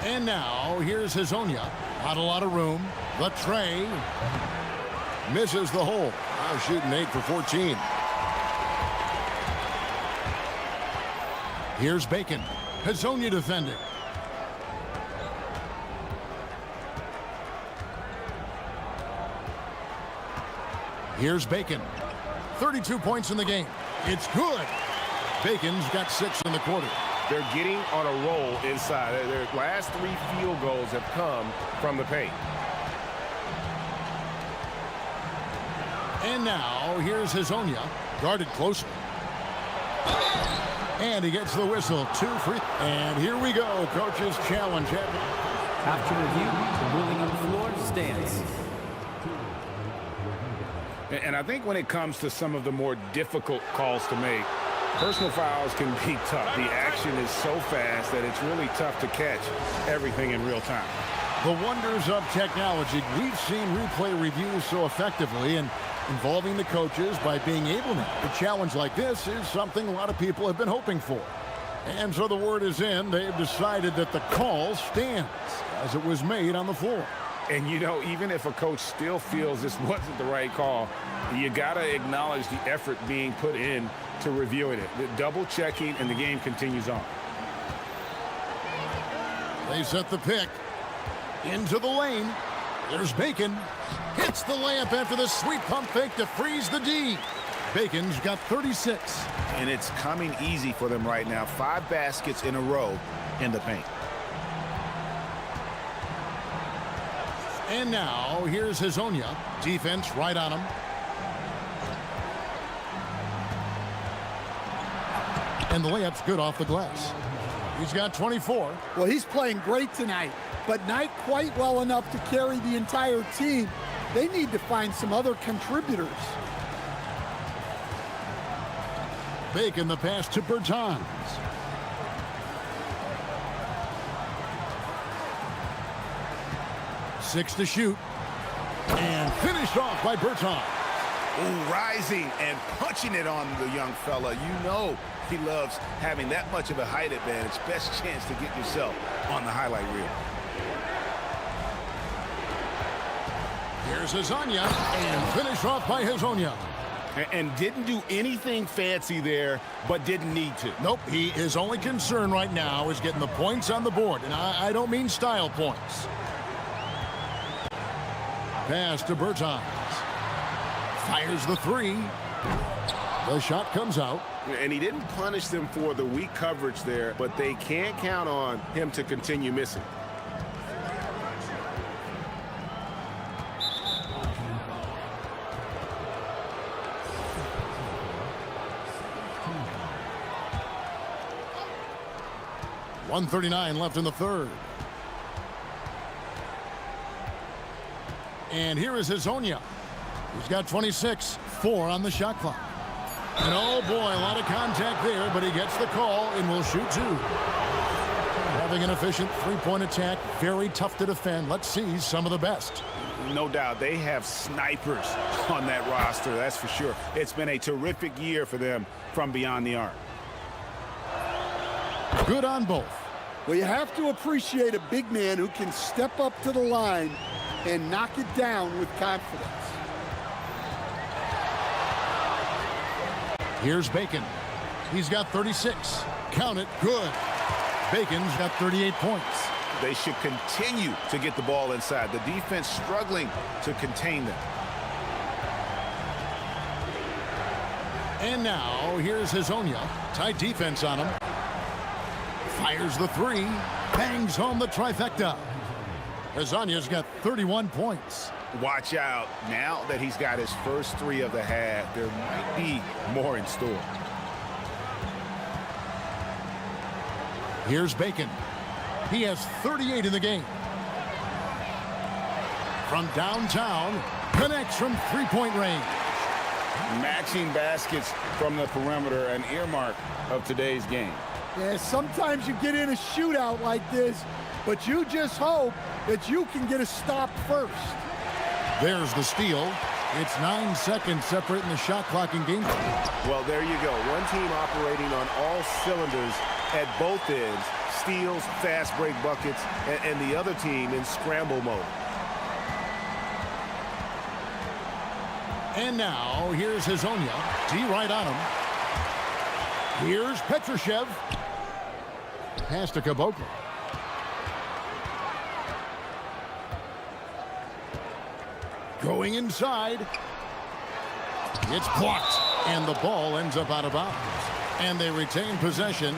S1: And now, here's Hazonia. Not a lot of room. The tray. Misses the hole. Now shooting 8 for 14. Here's Bacon. Hazonia defending. Here's Bacon. 32 points in the game. It's good. Bacon's got 6 in the quarter.
S2: They're getting on a roll inside. Their last 3 field goals have come from the paint.
S1: And now, here's Hazonia. Guarded closely. And he gets the whistle. 2 free. And here we go. Coach's challenge.
S12: After review, the ruling on the floor stands.
S2: And I think when it comes to some of the more difficult calls to make, personal fouls can be tough. The action is so fast that it's really tough to catch everything in real time.
S1: The wonders of technology. We've seen replay reviews so effectively, and involving the coaches by being able to. A challenge like this is something a lot of people have been hoping for. And so the word is in. They've decided that the call stands as it was made on the floor.
S2: And, you know, even if a coach still feels this wasn't the right call, you got to acknowledge the effort being put in to reviewing it. The double checking, and the game continues on.
S1: They set the pick. Into the lane. There's Bacon. Hits the layup after the sweet pump fake to freeze the D. Bacon's got 36.
S10: And it's coming easy for them right now. 5 baskets in a row in the paint.
S1: And now, here's Hazonia. Defense right on him. And the layup's good off the glass. He's got 24.
S3: Well, he's playing great tonight, but not quite well enough to carry the entire team. They need to find some other contributors.
S1: Bacon the pass to Bertans. Six to shoot. And finished off by Bertans.
S10: Ooh, rising and punching it on the young fella. You know he loves having that much of a height advantage. Best chance to get yourself on the highlight reel.
S1: Here's Hazonia. And finished off by Hazonia.
S2: And didn't do anything fancy there, but didn't need to.
S1: Nope, his only concern right now is getting the points on the board. And I don't mean style points. Pass to Bertans. Fires the 3. The shot comes out.
S2: And he didn't punish them for the weak coverage there, but they can't count on him to continue missing.
S1: .139 left in the third. And here is Hazonia. He's got 26, 4 on the shot clock. And oh boy, a lot of contact there, but he gets the call and will shoot 2. Having an efficient 3-point attack, very tough to defend. Let's see some of the best.
S10: No doubt, they have snipers on that roster, that's for sure. It's been a terrific year for them from beyond the arc.
S1: Good on both.
S3: Well, you have to appreciate a big man who can step up to the line and knock it down with confidence.
S1: Here's Bacon. He's got 36. Count it. Good. Bacon's got 38 points.
S10: They should continue to get the ball inside. The defense struggling to contain them.
S1: And now, here's Hazonia. Tight defense on him. Fires the 3. Bangs home the trifecta. Hazonia's got 31 points.
S10: Watch out. Now that he's got his first 3 of the half, there might be more in store.
S1: Here's Bacon. He has 38 in the game. From downtown, connects from 3-point range.
S2: Matching baskets from the perimeter, an earmark of today's game.
S3: Yeah, sometimes you get in a shootout like this, but you just hope that you can get a stop first.
S1: There's the steal. It's 9 seconds separating the shot clock and game time.
S10: Well, there you go. One team operating on all cylinders at both ends. Steals, fast break buckets, and the other team in scramble mode.
S1: And now, here's Hazonia. D right on him. Here's Petrushev. Pass to Caboclo. Going inside. It's blocked. And the ball ends up out of bounds. And they retain possession.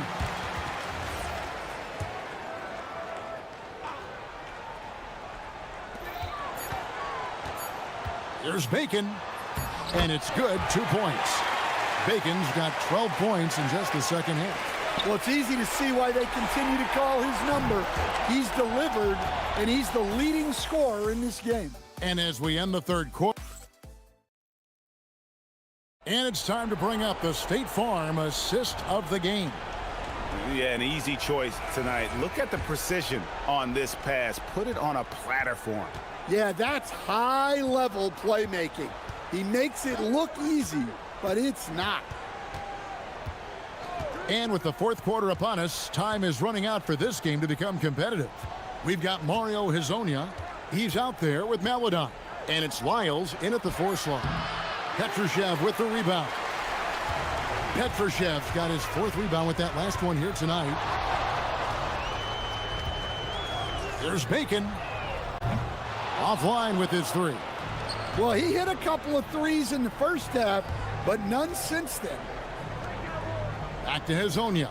S1: Here's Bacon. And it's good. 2 points. Bacon's got 12 points in just the second half.
S3: Well, it's easy to see why they continue to call his number. He's delivered, and he's the leading scorer in this game.
S1: And as we end the third quarter, and it's time to bring up the State Farm assist of the game.
S10: Yeah, an easy choice tonight. Look at the precision on this pass. Put it on a platter for him.
S3: Yeah, that's high-level playmaking. He makes it look easy, but it's not.
S1: And with the fourth quarter upon us, time is running out for this game to become competitive. We've got Mario Hazonia. He's out there with Maladon. And it's Lyles in at the 4 slot. Petrushev with the rebound. Petrushev's got his 4th rebound with that last one here tonight. There's Bacon. Offline with his 3.
S3: Well, he hit a couple of threes in the first half, but none since then.
S1: Back to Hazonia.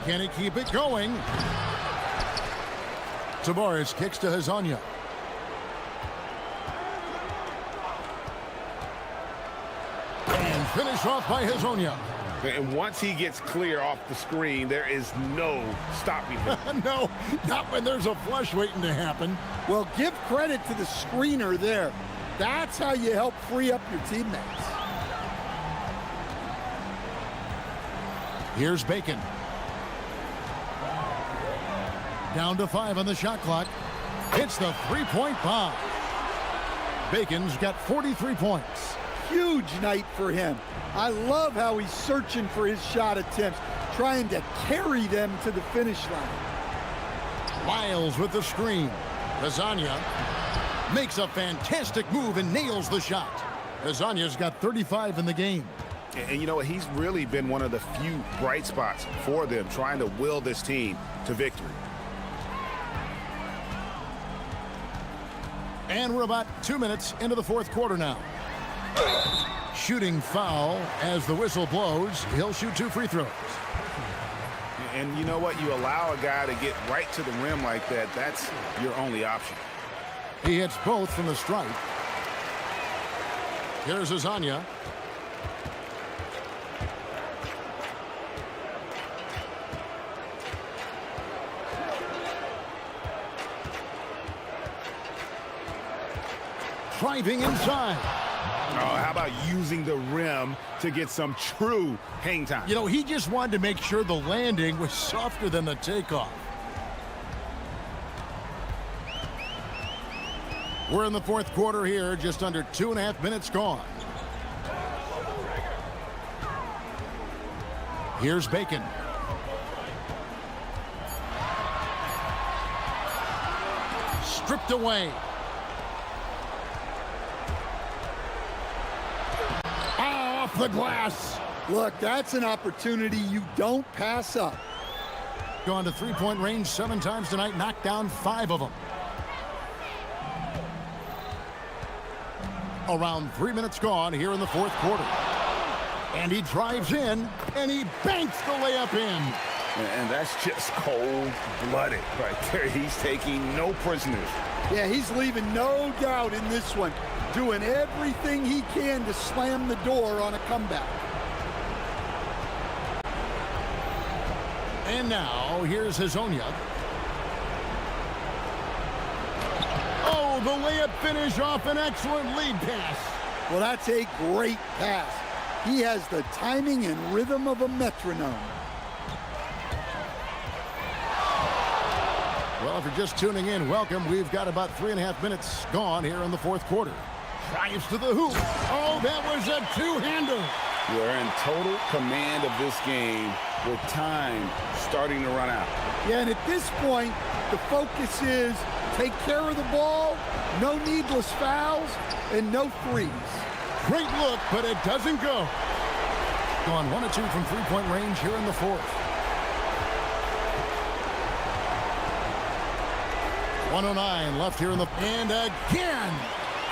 S1: Can he keep it going? Tavares kicks to Hazonia. And finish off by Hazonia.
S2: And once he gets clear off the screen, there is no stopping him.
S1: No, not when there's a flush waiting to happen.
S3: Well, give credit to the screener there. That's how you help free up your teammates.
S1: Here's Bacon. Down to 5 on the shot clock. It's the 3-point bomb. Bacon's got 43 points.
S3: Huge night for him. I love how he's searching for his shot attempts, trying to carry them to the finish line.
S1: Lyles with the screen. Hazonia makes a fantastic move and nails the shot. Hazonia's got 35 in the game.
S10: And you know what? He's really been one of the few bright spots for them, trying to will this team to victory.
S1: And we're about 2 minutes into the fourth quarter now. Shooting foul as the whistle blows. He'll shoot 2 free throws.
S10: And you know what? You allow a guy to get right to the rim like that. That's your only option.
S1: He hits both from the stripe. Here's Hazonia. Driving inside.
S10: Oh, how about using the rim to get some true hang time?
S1: You know, he just wanted to make sure the landing was softer than the takeoff. We're in the fourth quarter here, just under 2.5 minutes gone. Here's Bacon. Stripped away. Off the glass.
S3: Look, that's an opportunity you don't pass up.
S1: Gone to 3-point range 7 times tonight, knocked down 5 of them. Around 3 minutes gone here in the fourth quarter. And he drives in, and he banks the layup in.
S2: And that's just cold-blooded right there. He's taking no prisoners.
S3: Yeah, he's leaving no doubt in this one. Doing everything he can to slam the door on a comeback.
S1: And now, here's Hazonia. Oh, the layup finish off an excellent lead pass.
S3: Well, that's a great pass. He has the timing and rhythm of a metronome.
S1: Well, if you're just tuning in, welcome. We've got about 3.5 minutes gone here in the fourth quarter. Drives to the hoop. Oh, that was a two-hander.
S2: We're in total command of this game with time starting to run out.
S3: Yeah, and at this point, the focus is take care of the ball, no needless fouls, and no threes.
S1: Great look, but it doesn't go. Gone 1 of 2 from three-point range here in the fourth. 109 left here in the... And again!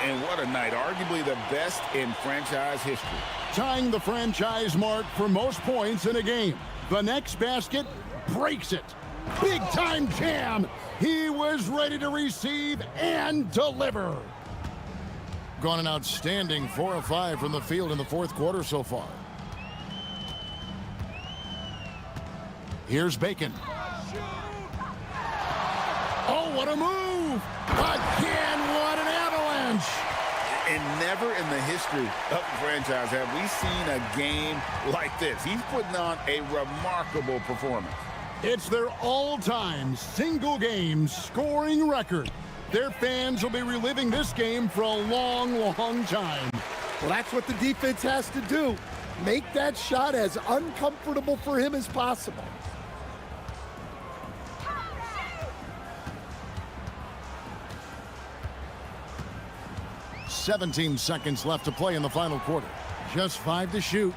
S2: And what a night. Arguably the best in franchise history.
S1: Tying the franchise mark for most points in a game. The next basket breaks it. Big-time jam. He was ready to receive and deliver. Gone an outstanding 4 of 5 from the field in the fourth quarter so far. Here's Bacon. Oh, what a move! Again, what an avalanche!
S2: And never in the history of the franchise have we seen a game like this. He's putting on a remarkable performance.
S1: It's their all-time single-game scoring record. Their fans will be reliving this game for a long, long time.
S3: Well, that's what the defense has to do. Make that shot as uncomfortable for him as possible.
S1: "17 seconds left to play in the final quarter. Just 5 to shoot.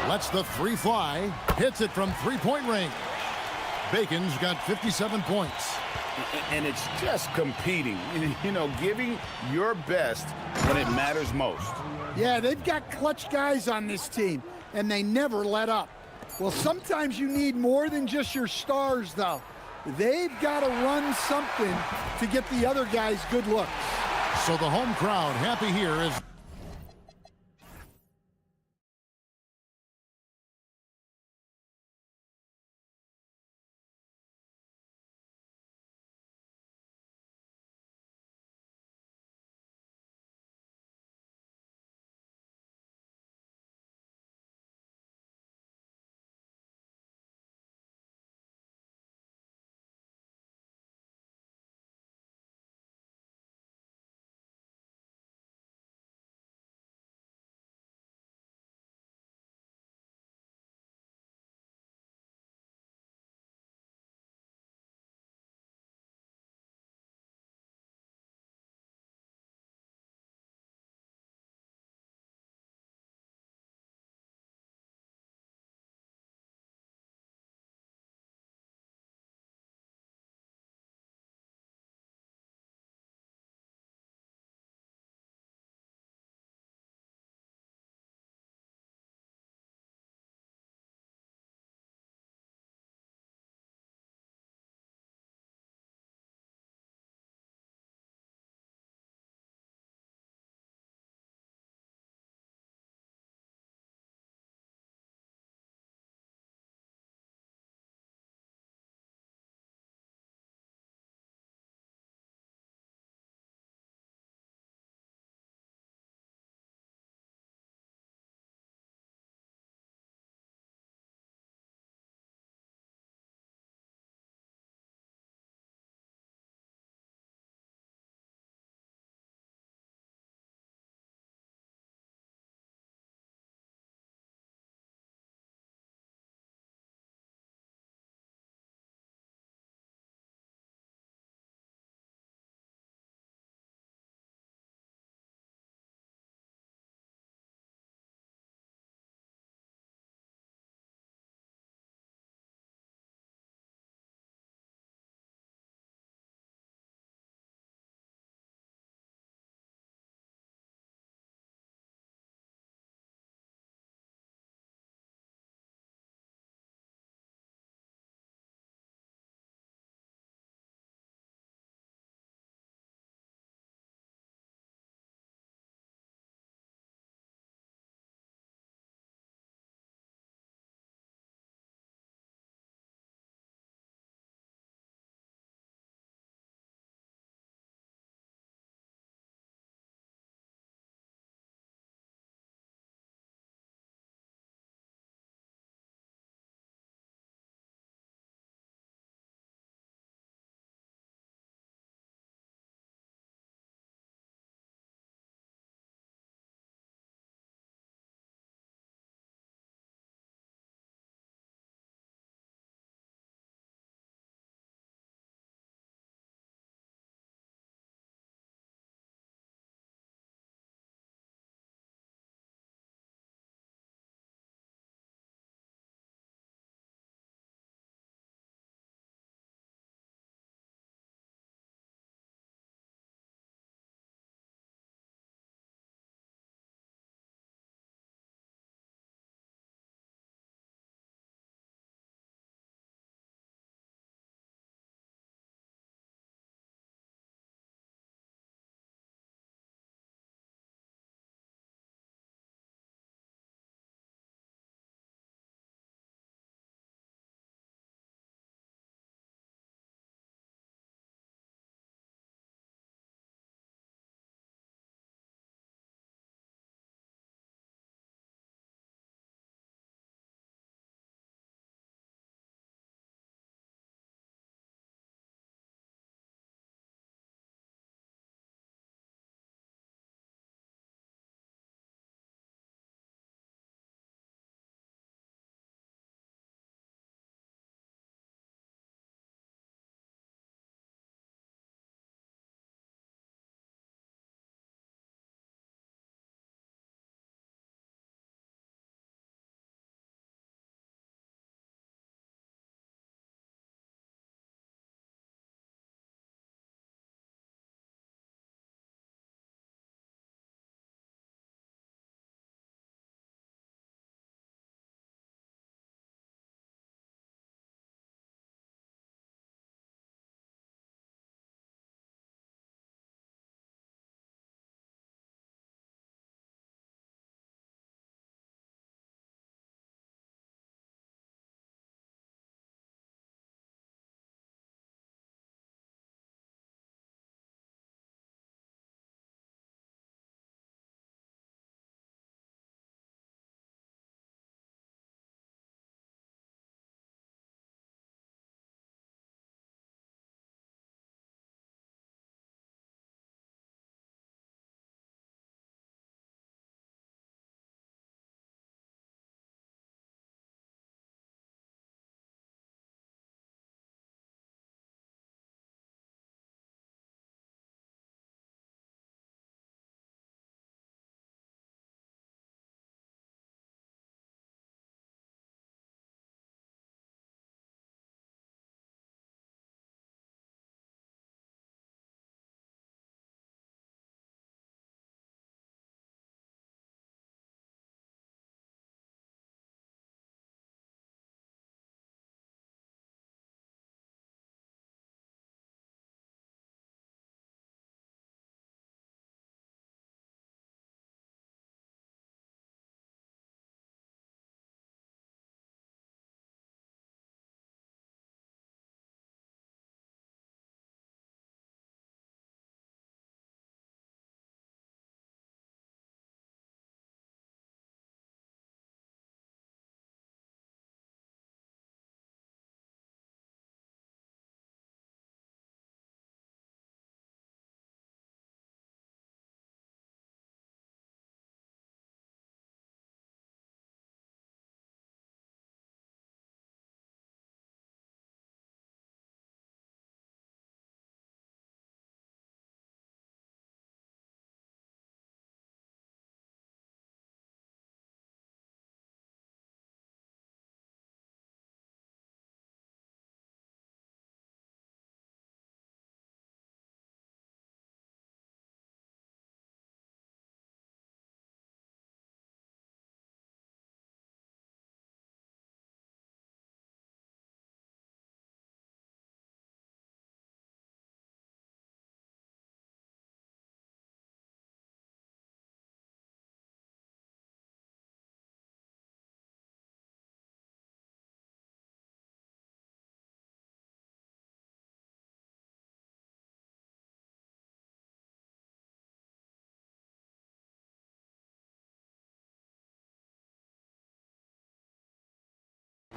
S1: Lets the three fly. Hits it from three-point range. Bacon's got 57 points.
S2: And it's just competing, you know, giving your best when it matters most.
S3: Yeah, they've got clutch guys on this team, and they never let up. Well, sometimes you need more than just your stars, though. They've got to run something to get the other guys good looks.
S1: So the home crowd happy here as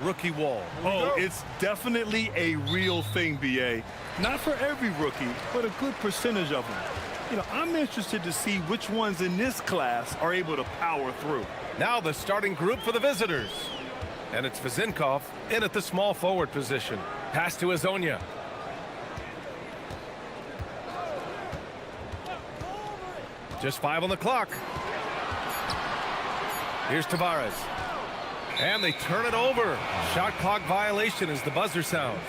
S6: rookie wall.
S8: Oh, it's definitely a real thing, BA. Not for every rookie, but a good percentage of them. You know, I'm interested to see which ones in this class are able to power through.
S6: Now the starting group for the visitors. And it's Vizinkov in at the small forward position. Pass to Azonia. Just 5 on the clock. Here's Tavares. And they turn it over. Shot clock violation as the buzzer sounds.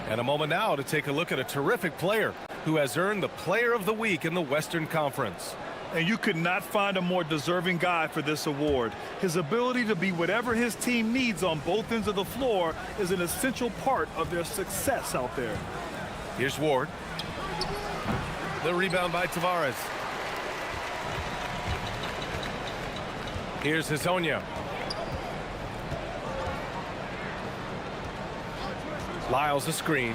S6: And a moment now to take a look at a terrific player who has earned the Player of the Week in the Western Conference.
S8: And you could not find a more deserving guy for this award. His ability to be whatever his team needs on both ends of the floor is an essential part of their success out there.
S6: Here's Ward. The rebound by Tavares. Here's Hazonia. Lyles a screen.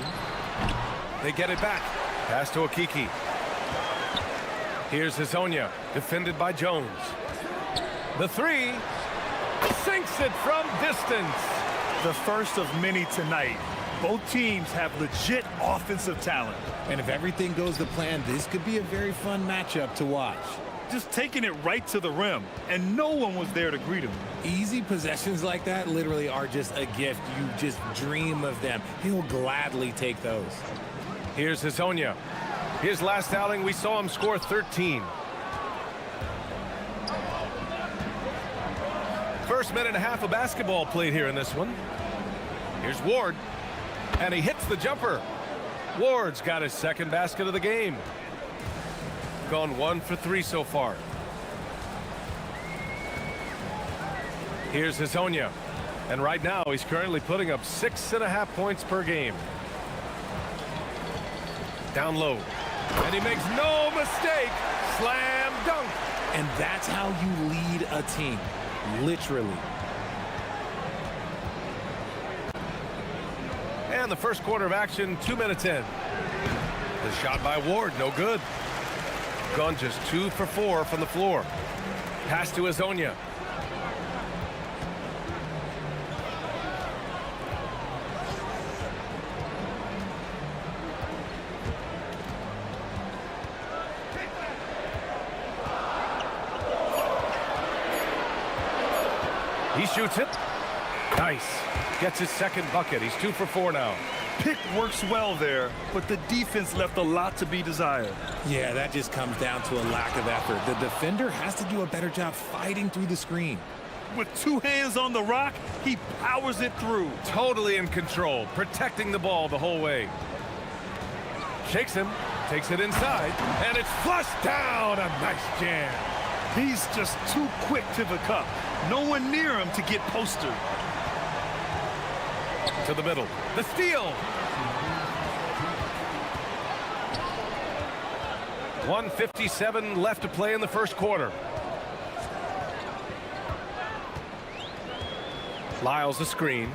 S6: They get it back. Pass to Okiki. Here's Hazonia, defended by Jones. The three, sinks it from distance.
S8: The first of many tonight. Both teams have legit offensive talent.
S7: And if everything goes to plan, this could be a very fun matchup to watch.
S8: Just taking it right to the rim, and no one was there to greet him.
S7: Easy possessions like that literally are just a gift. You just dream of them. He'll gladly take those.
S6: Here's Hazonia. His last outing, we saw him score 13. First minute and a half of basketball played here in this one. Here's Ward. And he hits the jumper. Ward's got his second basket of the game. Gone 1 for 3 so far. Here's Hazonia. And right now, he's currently putting up 6.5 points per game. Down low. And he makes no mistake. Slam dunk.
S7: And that's how you lead a team. Literally.
S6: And the first quarter of action, 2 minutes in. The shot by Ward, no good. Gone just 2 for 4 from the floor. Pass to Hazonia. He shoots it. Nice. Gets his second bucket. He's 2 for 4 now.
S8: Pick works well there, but the defense left a lot to be desired.
S7: Yeah, that just comes down to a lack of effort. The defender has to do a better job fighting through the screen.
S8: With 2 hands on the rock, he powers it through.
S6: Totally in control, protecting the ball the whole way. Shakes him, takes it inside, and it's flushed down. A nice jam.
S8: He's just too quick to the cup. No one near him to get postered.
S6: To the middle. The steal. 1:57 left to play in the first quarter. Lyles a screen.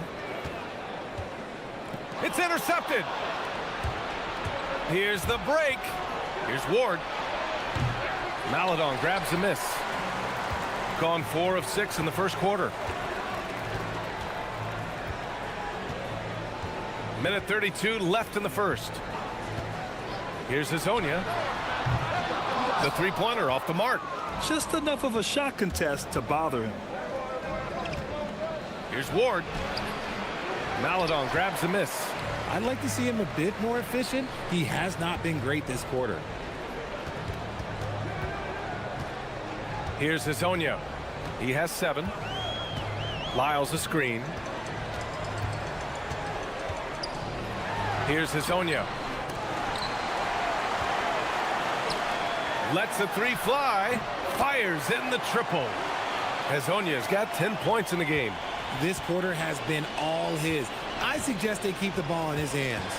S6: It's intercepted. Here's the break. Here's Ward. Maladon grabs a miss. Gone 4 of 6 in the first quarter. Minute 32 left in the first. Here's Hazonia. The three-pointer off the mark.
S8: Just enough of a shot contest to bother him.
S6: Here's Ward. Maladon grabs a miss.
S7: I'd like to see him a bit more efficient. He has not been great this quarter.
S6: Here's Hazonia. He has 7. Lyles a screen. Here's Hazonia. Lets the 3 fly. Fires in the triple. Hazonia's got 10 points in the game.
S7: This quarter has been all his. I suggest they keep the ball in his hands.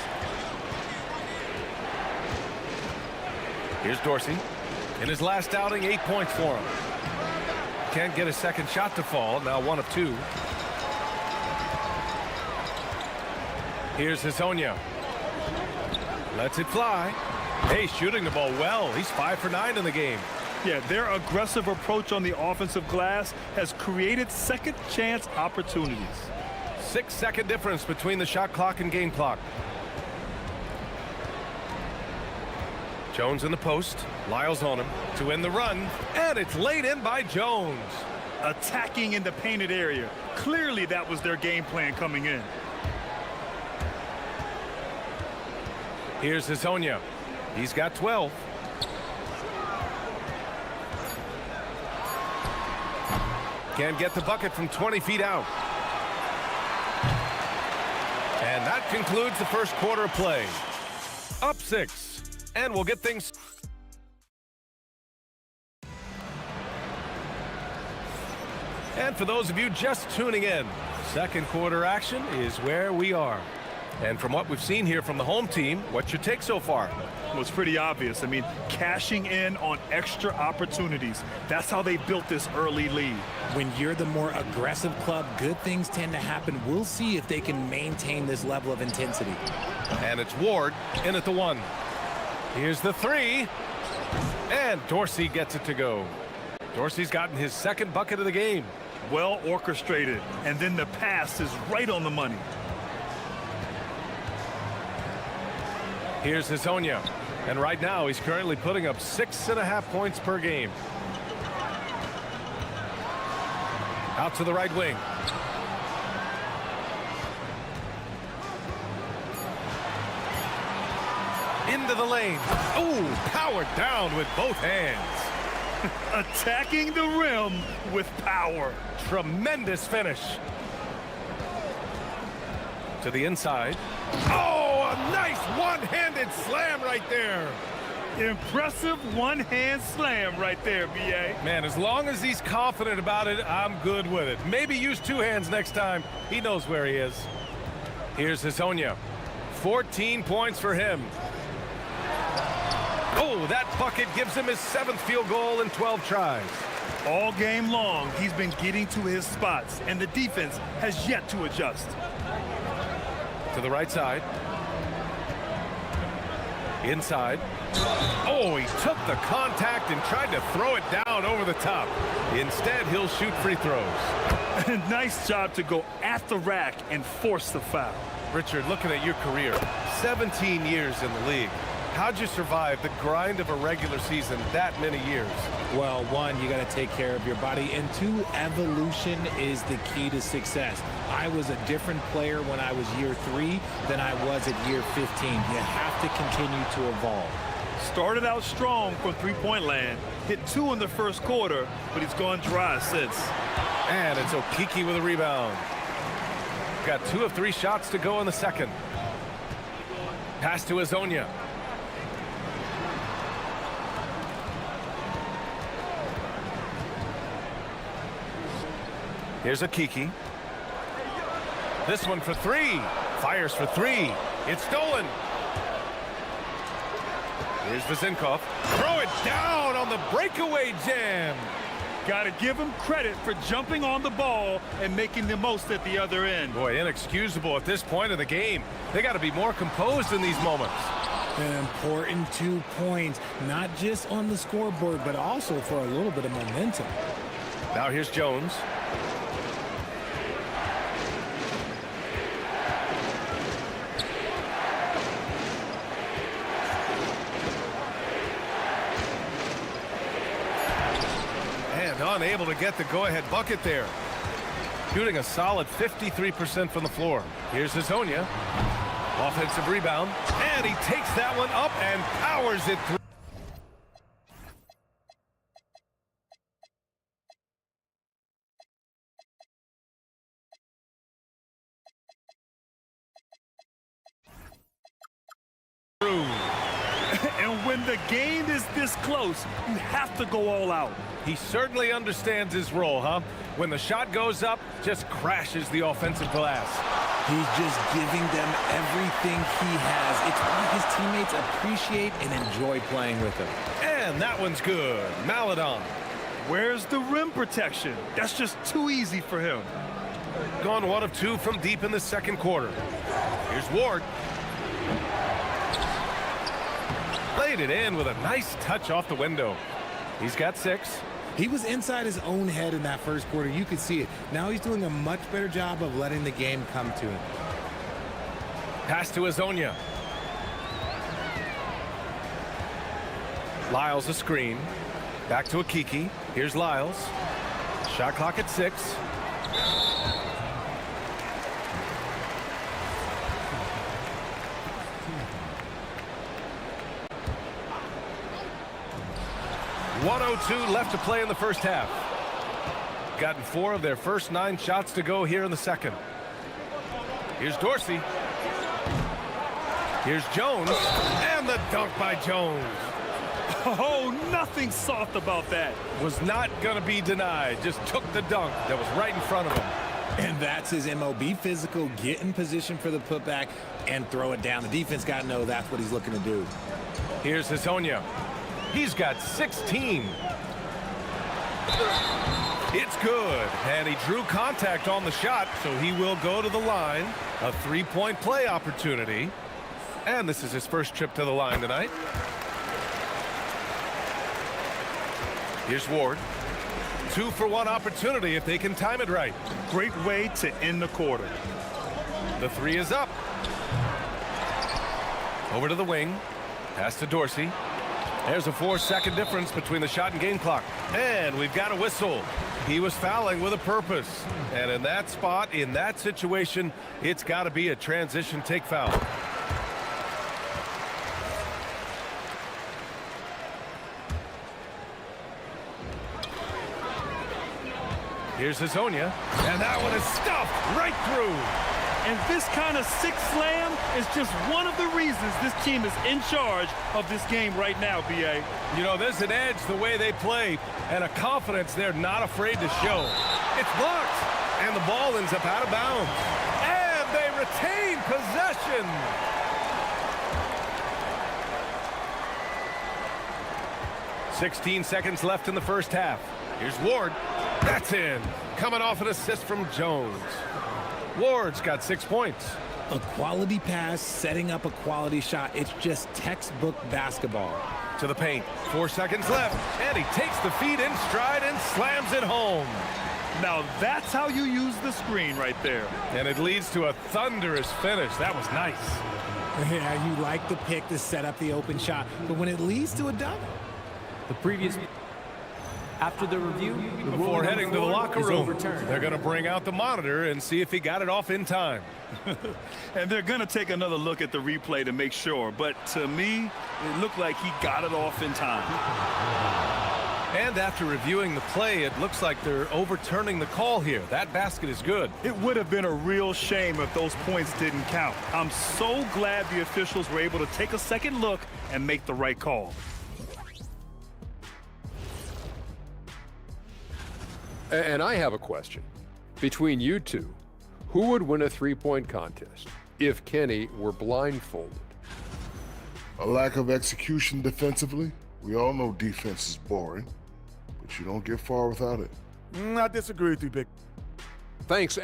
S6: Here's Dorsey. In his last outing, 8 points for him. Can't get a second shot to fall. Now 1 of 2. Here's Hazonia. Lets it fly. Hey, shooting the ball well. He's 5 for 9 in the game.
S8: Yeah, their aggressive approach on the offensive glass has created second chance opportunities.
S6: 6-second difference between the shot clock and game clock. Jones in the post. Lyles on him to end the run, and it's laid in by Jones.
S8: Attacking in the painted area. Clearly that was their game plan coming in.
S6: Here's Hezonja. He's got 12. Can't get the bucket from 20 feet out. And that concludes the first quarter of play. Up 6. And we'll get things... And for those of you just tuning in, second quarter action is where we are. And from what we've seen here from the home team, what's your take so far?
S8: Well, it's pretty obvious. I mean, cashing in on extra opportunities. That's how they built this early lead.
S7: When you're the more aggressive club, good things tend to happen. We'll see if they can maintain this level of intensity.
S6: And it's Ward in at the 1. Here's the 3. And Dorsey gets it to go. Dorsey's gotten his second bucket of the game.
S8: Well orchestrated. And then the pass is right on the money.
S6: Here's Hezonja. And right now, he's currently putting up 6.5 points per game. Out to the right wing. Into the lane. Ooh, powered down with both hands.
S8: Attacking the rim with power.
S6: Tremendous finish. To the inside. Oh, a nice one-handed slam right there.
S8: Impressive one-hand slam right there, B.A.
S6: Man, as long as he's confident about it, I'm good with it. Maybe use 2 hands next time. He knows where he is. Here's Hezonja. 14 points for him. Oh, that bucket gives him his 7th field goal in 12 tries.
S8: All game long, he's been getting to his spots, and the defense has yet to adjust.
S6: To the right side. Inside. Oh, he took the contact and tried to throw it down over the top. Instead, he'll shoot free throws.
S8: Nice job to go at the rack and force the foul.
S6: Richard, looking at your career, 17 years in the league. How'd you survive the grind of a regular season that many years?
S7: Well, 1, you got to take care of your body, and 2, evolution is the key to success. I was a different player when I was year 3 than I was at year 15. You have to continue to evolve.
S8: Started out strong from three-point land, hit 2 in the first quarter, but he's gone dry since.
S6: And it's Okiki with a rebound. Got 2 of 3 shots to go in the second. Pass to Hezonja. Here's Okiki. This one for 3. Fires for 3. It's stolen. Here's Vezinkov. Throw it down on the breakaway jam.
S8: Got to give him credit for jumping on the ball and making the most at the other end.
S6: Boy, inexcusable at this point of the game. They got to be more composed in these moments.
S7: An important 2 points, not just on the scoreboard, but also for a little bit of momentum.
S6: Now here's Jones. Unable to get the go-ahead bucket there. Shooting a solid 53% from the floor. Here's Hezonja. Offensive rebound. And he takes that one up and powers it through.
S8: And when the game is this close, you have to go all out.
S6: He certainly understands his role, huh? When the shot goes up, just crashes the offensive glass.
S7: He's just giving them everything he has. It's why his teammates appreciate and enjoy playing with him.
S6: And that one's good. Maladon.
S8: Where's the rim protection? That's just too easy for him.
S6: Gone 1 of 2 from deep in the second quarter. Here's Ward. Laid it in with a nice touch off the window. He's got 6.
S7: He was inside his own head in that first quarter. You could see it. Now he's doing a much better job of letting the game come to him.
S6: Pass to Azonia. Lyles a screen. Back to Akiki. Here's Lyles. Shot clock at 6. .102 left to play in the first half. Gotten 4 of their first 9 shots to go here in the second. Here's Dorsey. Here's Jones. And the dunk by Jones.
S8: Oh, nothing soft about that.
S6: Was not going to be denied. Just took the dunk that was right in front of him.
S7: And that's his MO. Be physical, get in position for the putback, and throw it down. The defense got to know that's what he's looking to do.
S6: Here's Hazonia. He's got 16. It's good. And he drew contact on the shot, so he will go to the line. A 3-point play opportunity. And this is his first trip to the line tonight. Here's Ward. 2-for-1 opportunity if they can time it right.
S8: Great way to end the quarter.
S6: The 3 is up. Over to the wing. Pass to Dorsey. There's a 4-second difference between the shot and game clock. And we've got a whistle. He was fouling with a purpose. And in that spot, in that situation, it's got to be a transition take foul. Here's Hazonia. And that one is stuffed right through.
S8: And this kind of sick slam is just one of the reasons this team is in charge of this game right now, B.A.
S6: You know, there's an edge the way they play and a confidence they're not afraid to show. It's blocked, and the ball ends up out of bounds. And they retain possession. .16 seconds left in the first half. Here's Ward. That's in. Coming off an assist from Jones. Ward's got 6 points.
S7: A quality pass, setting up a quality shot. It's just textbook basketball.
S6: To the paint. 4 seconds left. And he takes the feed in stride and slams it home.
S8: Now that's how you use the screen right there.
S6: And it leads to a thunderous finish. That was nice.
S7: Yeah, you like the pick to set up the open shot, but when it leads to a dunk,
S12: The previous... After the review,
S6: before heading to the locker room,
S12: overturned.
S6: they're going to bring out the monitor and see if he got it off in time.
S8: And they're going to take another look at the replay to make sure. But to me, it looked like he got it off in time.
S6: And after reviewing the play, it looks like they're overturning the call here. That basket is good.
S8: It would have been a real shame if those points didn't count. I'm so glad the officials were able to take a second look and make the right call.
S5: And I have a question. Between you two, who would win a three-point contest if Kenny were blindfolded?
S9: A lack of execution defensively. We all know defense is boring, but you don't get far without it.
S4: I disagree with you, Big.
S5: Thanks.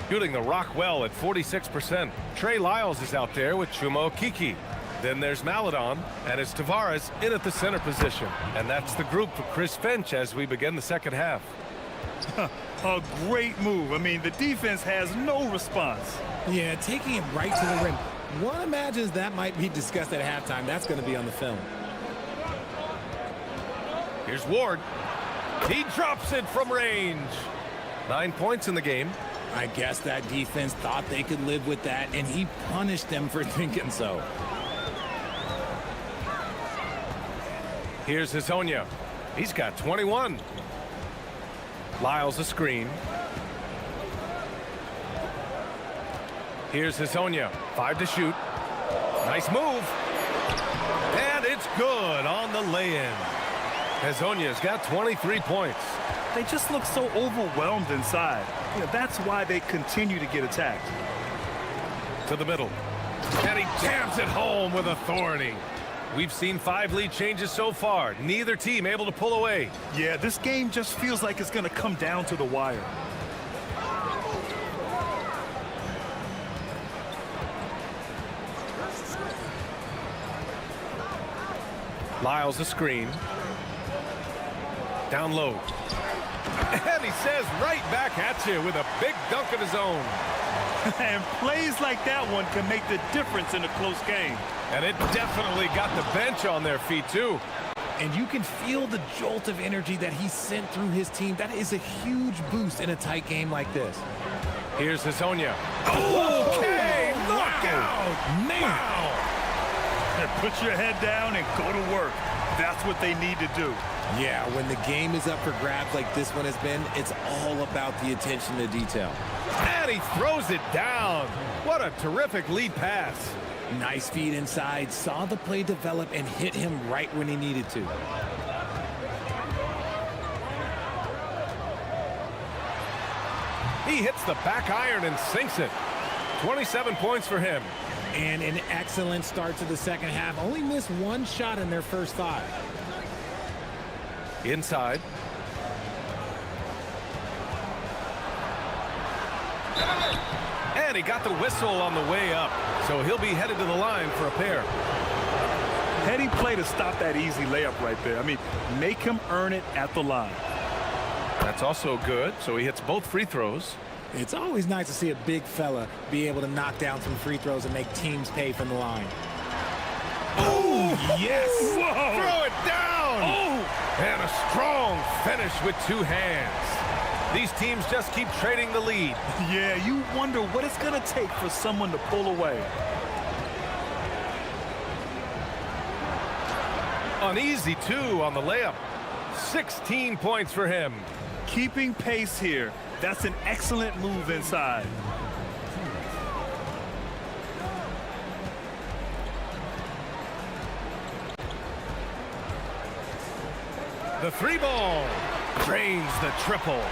S6: Shooting the rock well at 46%. Trey Lyles is out there with Chuma Okeke. Then there's Maladon, and it's Tavares in at the center position. And that's the group for Chris Finch as we begin the second half.
S8: A great move. I mean, the defense has no response.
S7: yeah, taking it right to the rim. One imagines that might be discussed at halftime. That's going to be on the film.
S6: Here's Ward. He drops it from range. 9 points in the game.
S7: I guess that defense thought they could live with that, and he punished them for thinking so.
S6: Here's Hazonia. He's got 21. Lyles a screen. Here's Hazonia. 5 to shoot. Nice move. And it's good on the lay-in. Hazonia's got 23 points.
S8: They just look so overwhelmed inside. You know, that's why they continue to get attacked.
S6: To the middle. And he jams it home with authority. We've seen 5 lead changes so far. Neither team able to pull away.
S8: Yeah, this game just feels like it's going to come down to the wire.
S6: Lyles a screen. Down low. And he says right back at you with a big dunk of his own.
S8: And plays like that one can make the difference in a close game.
S6: And it definitely got the bench on their feet, too.
S7: And you can feel the jolt of energy that he sent through his team. That is a huge boost in a tight game like this.
S6: Here's Hazonia. Okay, knockout.
S7: Man.
S6: Wow.
S8: Put your head down and go to work. That's what they need to do.
S7: Yeah, when the game is up for grabs like this one has been, it's all about the attention to detail.
S6: And he throws it down. What a terrific lead pass.
S7: Nice feed inside, saw the play develop and hit him right when he needed to.
S6: He hits the back iron and sinks it. 27 points for him.
S7: And an excellent start to the second half. Only missed 1 shot in their first 5.
S6: Inside. And he got the whistle on the way up. So he'll be headed to the line for a pair.
S8: Heady play to stop that easy layup right there. I mean, make him earn it at the line.
S6: That's also good. So he hits both free throws.
S7: It's always nice to see a big fella be able to knock down some free throws and make teams pay from the line.
S6: Oh, yes.
S8: Whoa.
S6: Throw it down.
S8: Oh.
S6: And a strong finish with 2 hands. These teams just keep trading the lead.
S8: Yeah, you wonder what it's going to take for someone to pull away.
S6: An easy 2 on the layup. 16 points for him.
S8: Keeping pace here. That's an excellent move inside.
S6: The 3-ball drains the triple.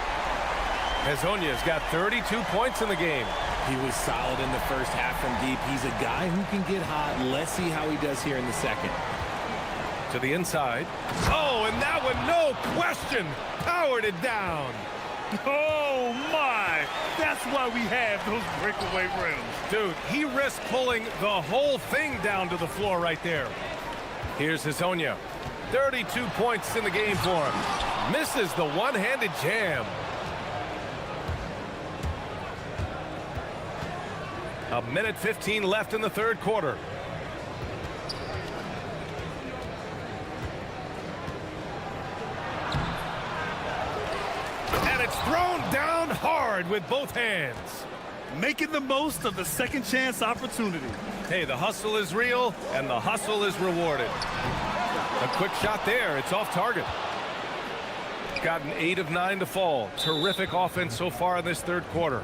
S6: Hazonia's got 32 points in the game.
S7: He was solid in the first half from deep. He's a guy who can get hot. Let's see how he does here in the second.
S6: To the inside. Oh, and that one, no question, powered it down.
S8: Oh, my. That's why we have those breakaway rims.
S6: Dude, he risked pulling the whole thing down to the floor right there. Here's Hazonia. 32 points in the game for him. Misses the one-handed jam. A minute 15 left in the third quarter. And it's thrown down hard with both hands.
S8: Making the most of the second chance opportunity.
S6: Hey, the hustle is real, and the hustle is rewarded. A quick shot there. It's off target. Got an 8 of 9 to fall. Terrific offense so far in this third quarter.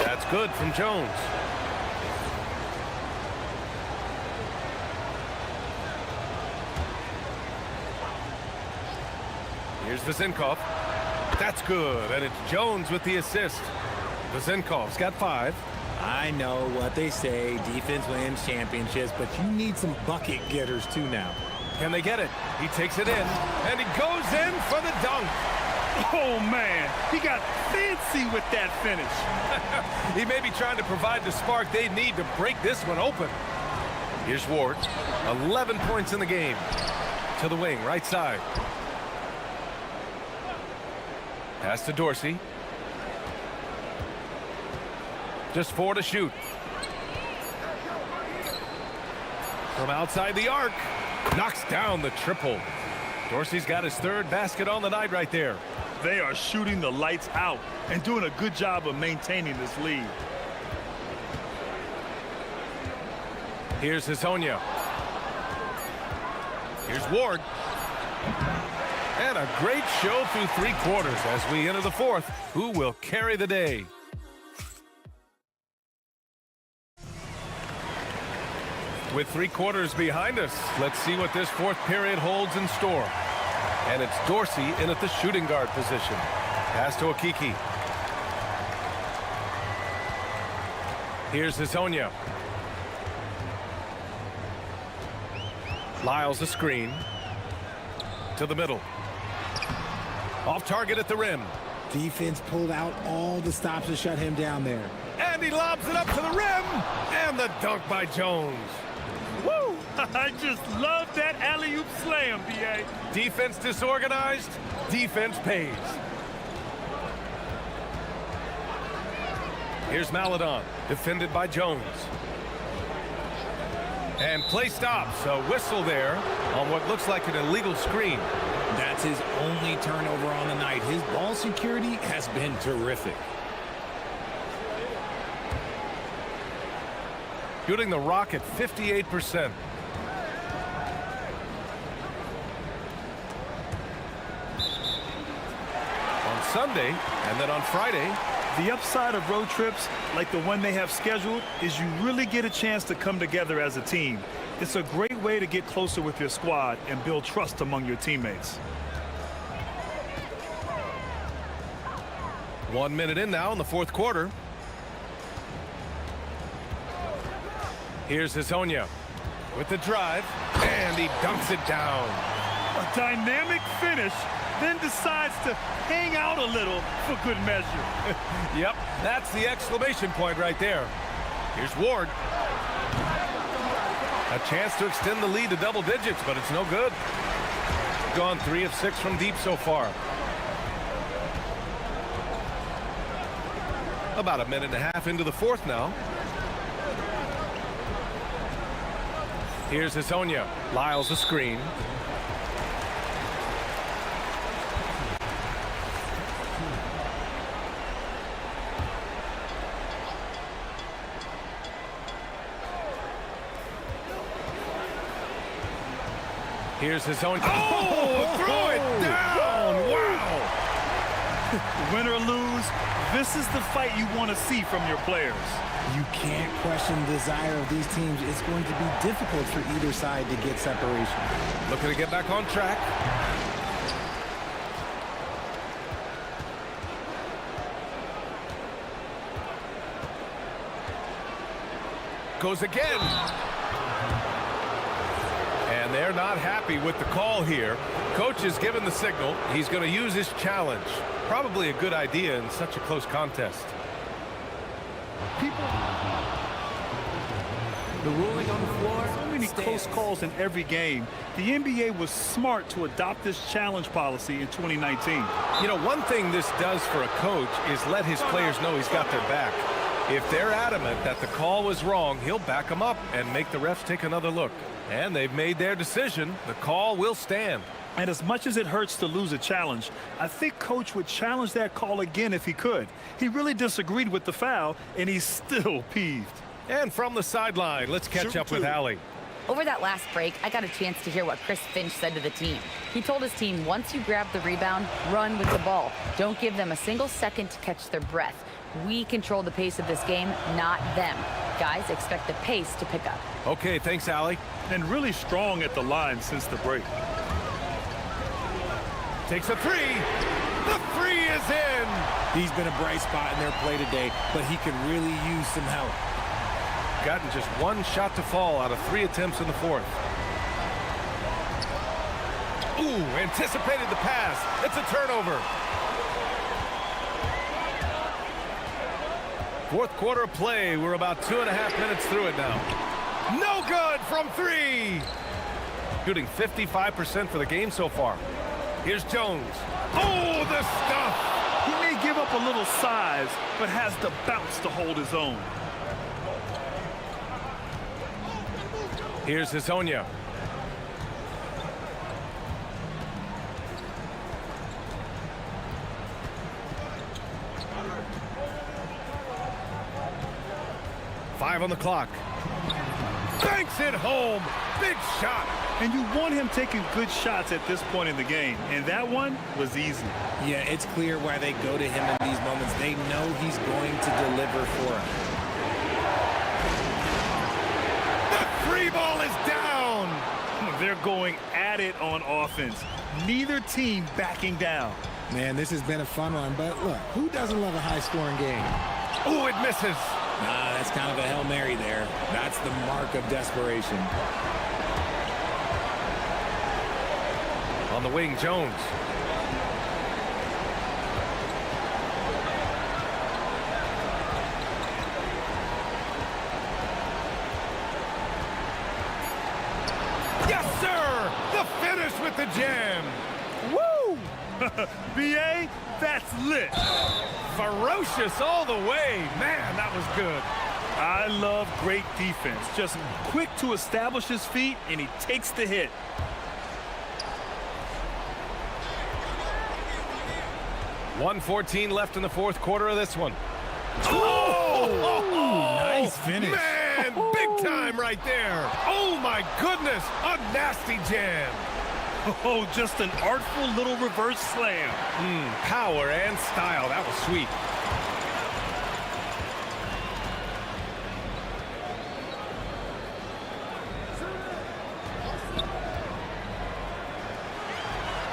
S6: That's good from Jones. Here's Vazenkov. That's good, and it's Jones with the assist. Vazenkov's got 5.
S7: I know what they say, defense wins championships, but you need some bucket getters too now.
S6: Can they get it? He takes it in, and he goes in for the dunk.
S8: Oh, man, he got fancy with that finish.
S6: He may be trying to provide the spark they need to break this one open. Here's Ward, 11 points in the game. To the wing, right side. Pass to Dorsey. Just 4 to shoot. From outside the arc. Knocks down the triple. Dorsey's got his 3rd basket on the night right there.
S8: They are shooting the lights out and doing a good job of maintaining this lead.
S6: Here's Hezonja. Here's Ward. And a great show through 3 quarters as we enter the 4th. Who will carry the day? With 3 quarters behind us, let's see what this 4th period holds in store. And it's Dorsey in at the shooting guard position. Pass to Okiki. Here's Hezonja. Lyles the screen. To the middle. Off target at the rim.
S7: Defense pulled out all the stops to shut him down there.
S6: And he lobs it up to the rim. And the dunk by Jones.
S8: Woo! I just love that alley-oop slam, B.A.
S6: Defense disorganized. Defense pays. Here's Maledon. Defended by Jones. And play stops. A whistle there on what looks like an illegal screen.
S7: That's his only turnover on the night. His ball security has been terrific.
S6: Shooting the rock at 58%. On Sunday and then on Friday.
S8: The upside of road trips like the one they have scheduled is you really get a chance to come together as a team. It's a great way to get closer with your squad and build trust among your teammates.
S6: 1 minute in now in the 4th quarter. Here's Hezonja with the drive, and he dunks it down.
S8: A dynamic finish, then decides to hang out a little for good measure.
S6: Yep, that's the exclamation point right there. Here's Ward. A chance to extend the lead to double digits, but it's no good. Gone 3 of 6 from deep so far. About a minute and a half into the 4th now. Here's Hezonja. Lyles the screen. Here's Hezonja. Oh, throw it down. Wow.
S8: Win or lose, this is the fight you want to see from your players.
S7: You can't question the desire of these teams. It's going to be difficult for either side to get separation.
S6: Looking to get back on track. Goes again. And they're not happy with the call here. Coach has given the signal. He's going to use his challenge. Probably a good idea in such a close contest.
S12: The ruling on the floor.
S8: So many close calls in every game. The NBA was smart to adopt this challenge policy in 2019.
S6: You know, one thing this does for a coach is let his players know he's got their back. If they're adamant that the call was wrong, he'll back them up and make the refs take another look. And they've made their decision. The call will stand.
S8: And as much as it hurts to lose a challenge, I think Coach would challenge that call again if he could. He really disagreed with the foul, and he's still peeved.
S6: And from the sideline, let's catch up with Allie.
S13: Over that last break, I got a chance to hear what Chris Finch said to the team. He told his team, once you grab the rebound, run with the ball. Don't give them a single second to catch their breath. We control the pace of this game, not them. Guys, expect the pace to pick up.
S6: Okay, thanks, Allie.
S8: And really strong at the line since the break.
S6: Takes a three. The three is in.
S7: He's been a bright spot in their play today, but he could really use some help.
S6: Gotten just one shot to fall out of 3 attempts in the 4th. Ooh, anticipated the pass. It's a turnover. 4th quarter of play. We're about 2.5 minutes through it now. No good from 3. Shooting 55% for the game so far. Here's Jones. Oh, the stuff.
S8: He may give up a little size, but has the bounce to hold his own.
S6: Here's Hezonja. Five on the clock. Banks it home. Big shot.
S8: And you want him taking good shots at this point in the game. And that one was easy.
S7: Yeah, it's clear why they go to him in these moments. They know he's going to deliver for them.
S6: The free ball is down.
S8: They're going at it on offense. Neither team backing down.
S7: Man, this has been a fun one, but look, who doesn't love a high-scoring game?
S6: Oh, it misses.
S7: Nah, that's kind of a Hail Mary there. That's the mark of desperation.
S6: On the wing, Jones. Yes, sir! The finish with the jam.
S8: Woo! BA, that's lit.
S6: Ferocious all the way. Man, that was good.
S8: I love great defense. Just quick to establish his feet, and he takes the hit.
S6: .114 left in the fourth quarter of this one.
S7: Oh, nice finish.
S6: Man, big time right there. Oh, my goodness. A nasty jam.
S8: Oh, just an artful little reverse slam.
S6: Power and style. That was sweet.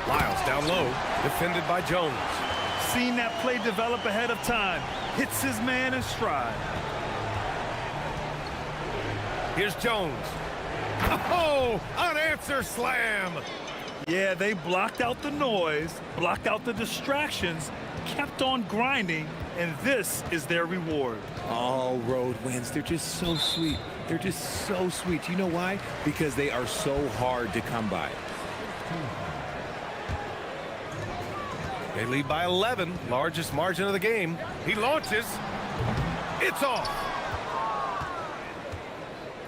S6: Lyles down low, defended by Jones.
S8: Seen that play develop ahead of time. Hits his man in stride.
S6: Here's Jones. Oh, an answer slam.
S8: Yeah, they blocked out the noise, blocked out the distractions, kept on grinding, and this is their reward.
S7: All road wins. They're just so sweet. They're just so sweet. You know why? Because they are so hard to come by.
S6: They lead by 11, largest margin of the game. He launches. It's off.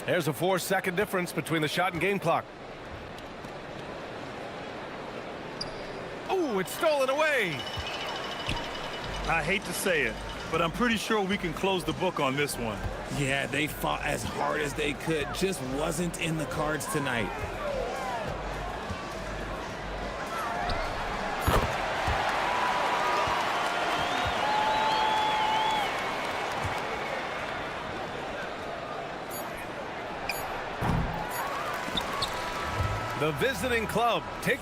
S6: There's a 4-second difference between the shot and game clock. Oh, it's stolen away.
S8: I hate to say it, but I'm pretty sure we can close the book on this one.
S7: Yeah, they fought as hard as they could. Just wasn't in the cards tonight.
S6: The visiting club take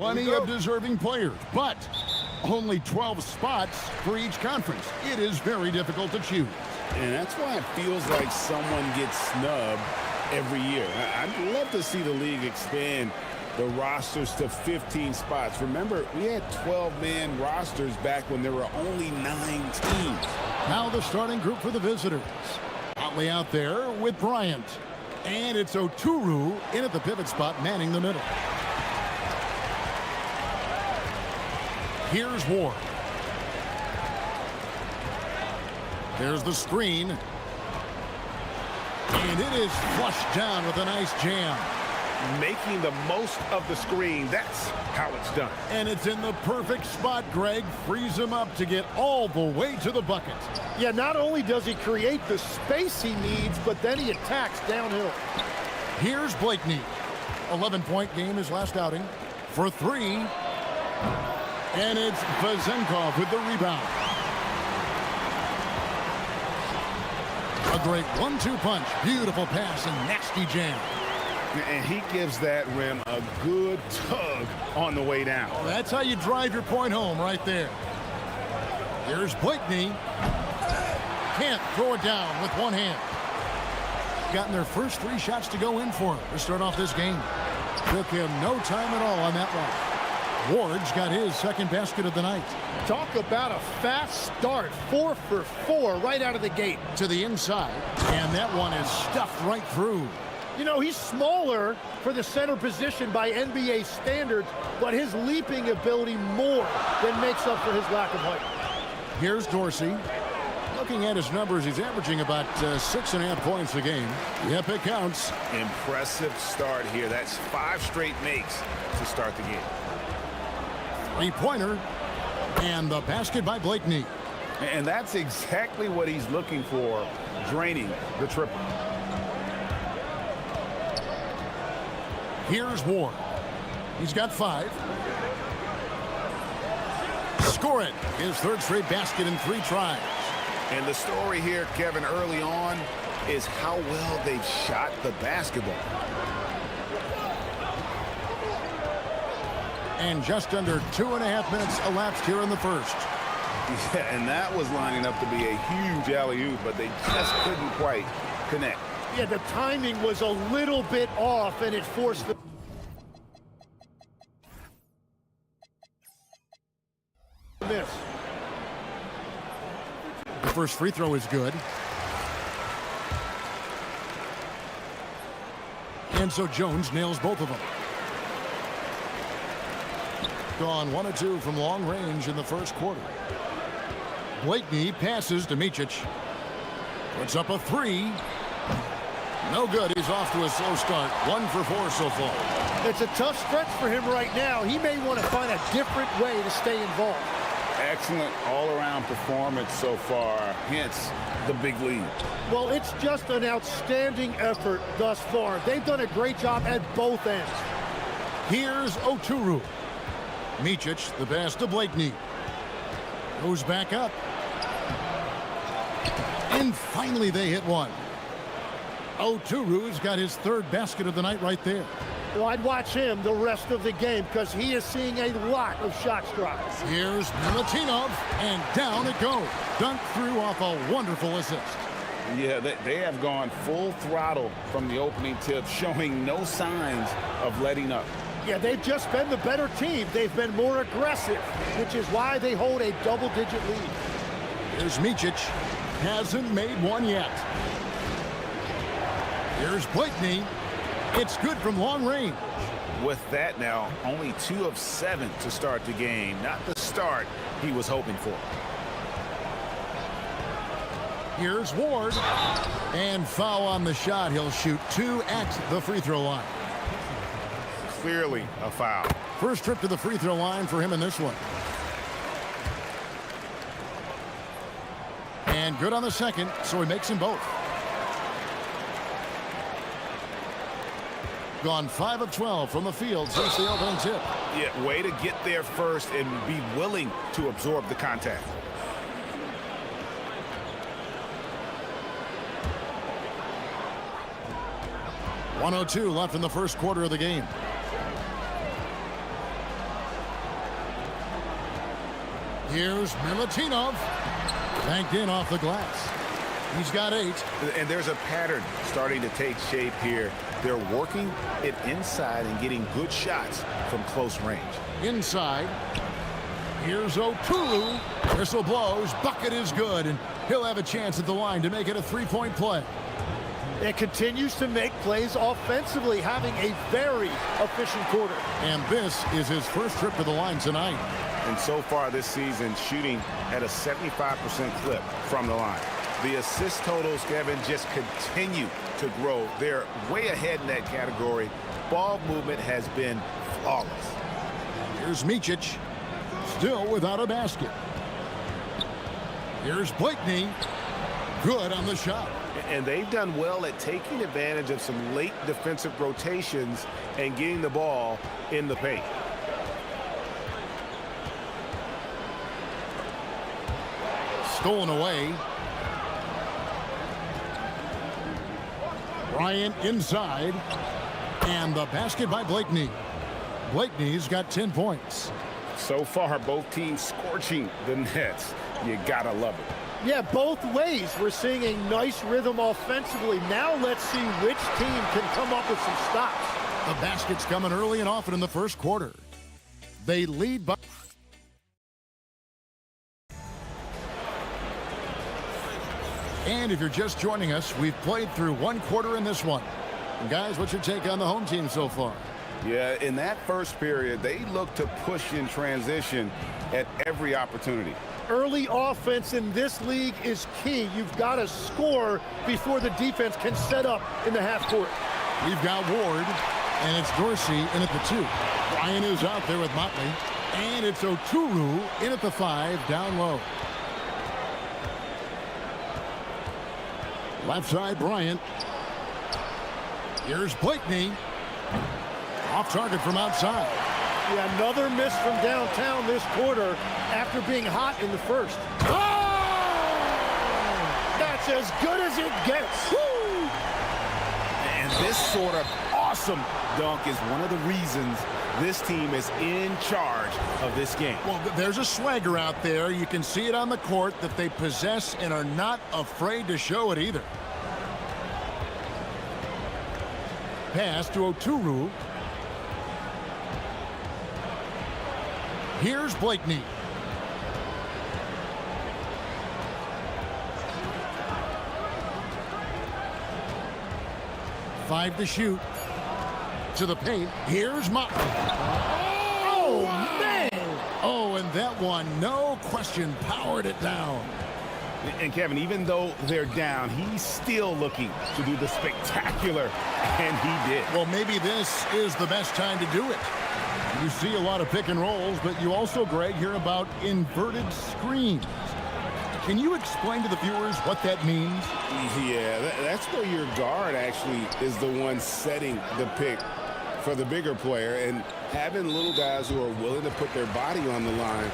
S1: Plenty of deserving players, but only 12 spots for each conference. It is very difficult to choose.
S2: And that's why it feels like someone gets snubbed every year. I'd love to see the league expand the rosters to 15 spots. Remember, we had 12-man rosters back when there were only 9 teams.
S1: Now the starting group for the visitors. Otley out there with Bryant. And it's Oturu in at the pivot spot, manning the middle. Here's Ward. There's the screen. And it is flushed down with a nice jam.
S10: Making the most of the screen. That's how it's done.
S1: And it's in the perfect spot, Greg. Frees him up to get all the way to the bucket.
S11: Yeah, not only does he create the space he needs, but then he attacks downhill.
S1: Here's Blakeney. 11-point game his last outing. For 3. And it's Vazenkov with the rebound. A great 1-2 punch. Beautiful pass and nasty jam.
S10: And he gives that rim a good tug on the way down.
S1: Well, that's how you drive your point home right there. Here's Blakeney. Can't throw it down with one hand. Gotten their first 3 shots to go in for him to start off this game. Took him no time at all on that one. Ward's got his second basket of the night.
S11: Talk about a fast start. 4 for 4 right out of the gate.
S1: To the inside, and that one is stuffed right through.
S11: You know, he's smaller for the center position by NBA standards, but his leaping ability more than makes up for his lack of height.
S1: Here's Dorsey. Looking at his numbers, he's averaging about 6.5 points a game. Yep, it counts.
S10: Impressive start here. That's 5 straight makes to start the game.
S1: 3-pointer, and the basket by Blakeney.
S10: And that's exactly what he's looking for, draining the triple.
S1: Here's Ward. He's got 5. Score it. His 3rd straight basket in 3 tries.
S10: And the story here, Kevin, early on is how well they've shot the basketball.
S1: And just under 2.5 minutes elapsed here in the first.
S10: Yeah, and that was lining up to be a huge alley-oop, but they just couldn't quite connect.
S11: Yeah, the timing was a little bit off, and it forced the miss.
S1: The first free throw is good. And so Jones nails both of them. Gone 1 of 2 from long range in the first quarter. Blakeney passes to Micic. Puts up a 3. No good. He's off to a slow start. 1 for 4 so far.
S11: It's a tough stretch for him right now. He may want to find a different way to stay involved.
S10: Excellent all-around performance so far, hence the big lead.
S11: Well, it's just an outstanding effort thus far. They've done a great job at both ends.
S1: Here's Oturu. Micic, the pass to Blakeney. Goes back up. And finally they hit one. Oturu's got his 3rd basket of the night right there.
S11: Well, I'd watch him the rest of the game because he is seeing a lot of shots dropped.
S1: Here's Milutinov, and down it goes. Dunked through off a wonderful assist.
S10: Yeah, they have gone full throttle from the opening tip, showing no signs of letting up.
S11: Yeah, they've just been the better team. They've been more aggressive, which is why they hold a double-digit lead.
S1: Here's Micic. Hasn't made one yet. Here's Blakeney. It's good from long range.
S10: With that now, only 2 of 7 to start the game. Not the start he was hoping for.
S1: Here's Ward. And foul on the shot. He'll shoot 2 at the free throw line.
S10: Clearly a foul.
S1: First trip to the free throw line for him in this one. And good on the second, so he makes them both. Gone 5 of 12 from the field since the opening tip.
S10: Yeah, way to get there first and be willing to absorb the contact. .102 left in the first quarter of the game.
S1: Here's Milutinov. Banked in off the glass. He's got 8.
S10: And there's a pattern starting to take shape here. They're working it inside and getting good shots from close range.
S1: Inside. Here's Oturu. Whistle blows. Bucket is good, and he'll have a chance at the line to make it a 3-point play.
S11: It continues to make plays offensively, having a very efficient quarter.
S1: And this is his first trip to the line tonight.
S10: And so far this season, shooting at a 75% clip from the line. The assist totals, Kevin, just continue to grow. They're way ahead in that category. Ball movement has been flawless.
S1: Here's Micic, still without a basket. Here's Blakeney, good on the shot.
S10: And they've done well at taking advantage of some late defensive rotations and getting the ball in the paint.
S1: Stolen away. Bryant inside. And the basket by Blakeney. Blakeney's got 10 points.
S10: So far, both teams scorching the nets. You gotta love it.
S11: Yeah, both ways. We're seeing a nice rhythm offensively. Now let's see which team can come up with some stops.
S1: The basket's coming early and often in the first quarter. They lead by... And if you're just joining us, we've played through one quarter in this one. And guys, what's your take on the home team so far?
S10: Yeah, in that first period, they look to push in transition at every opportunity.
S11: Early offense in this league is key. You've got to score before the defense can set up in the half court.
S1: We've got Ward, and it's Dorsey in at the 2. Ryan is out there with Motley, and it's Oturu in at the 5, down low. Left side, Bryant. Here's Blakeney. Off target from outside.
S11: Yeah, another miss from downtown this quarter after being hot in the first. Oh! That's as good as it gets. Woo!
S10: And this sort of awesome dunk is one of the reasons this team is in charge of this game.
S1: Well, there's a swagger out there. You can see it on the court that they possess and are not afraid to show it either. Pass to Oturu. Here's Blakeney. Five to shoot. To the paint. Here's Motley.
S11: Oh, man!
S1: Oh, and that one, no question, powered it down.
S10: And Kevin, even though they're down, he's still looking to do the spectacular, and he did.
S1: Well, maybe this is the best time to do it. You see a lot of pick and rolls, but you also, Greg, hear about inverted screens. Can you explain to the viewers what that means?
S10: Yeah, that's where your guard actually is the one setting the pick for the bigger player, and having little guys who are willing to put their body on the line.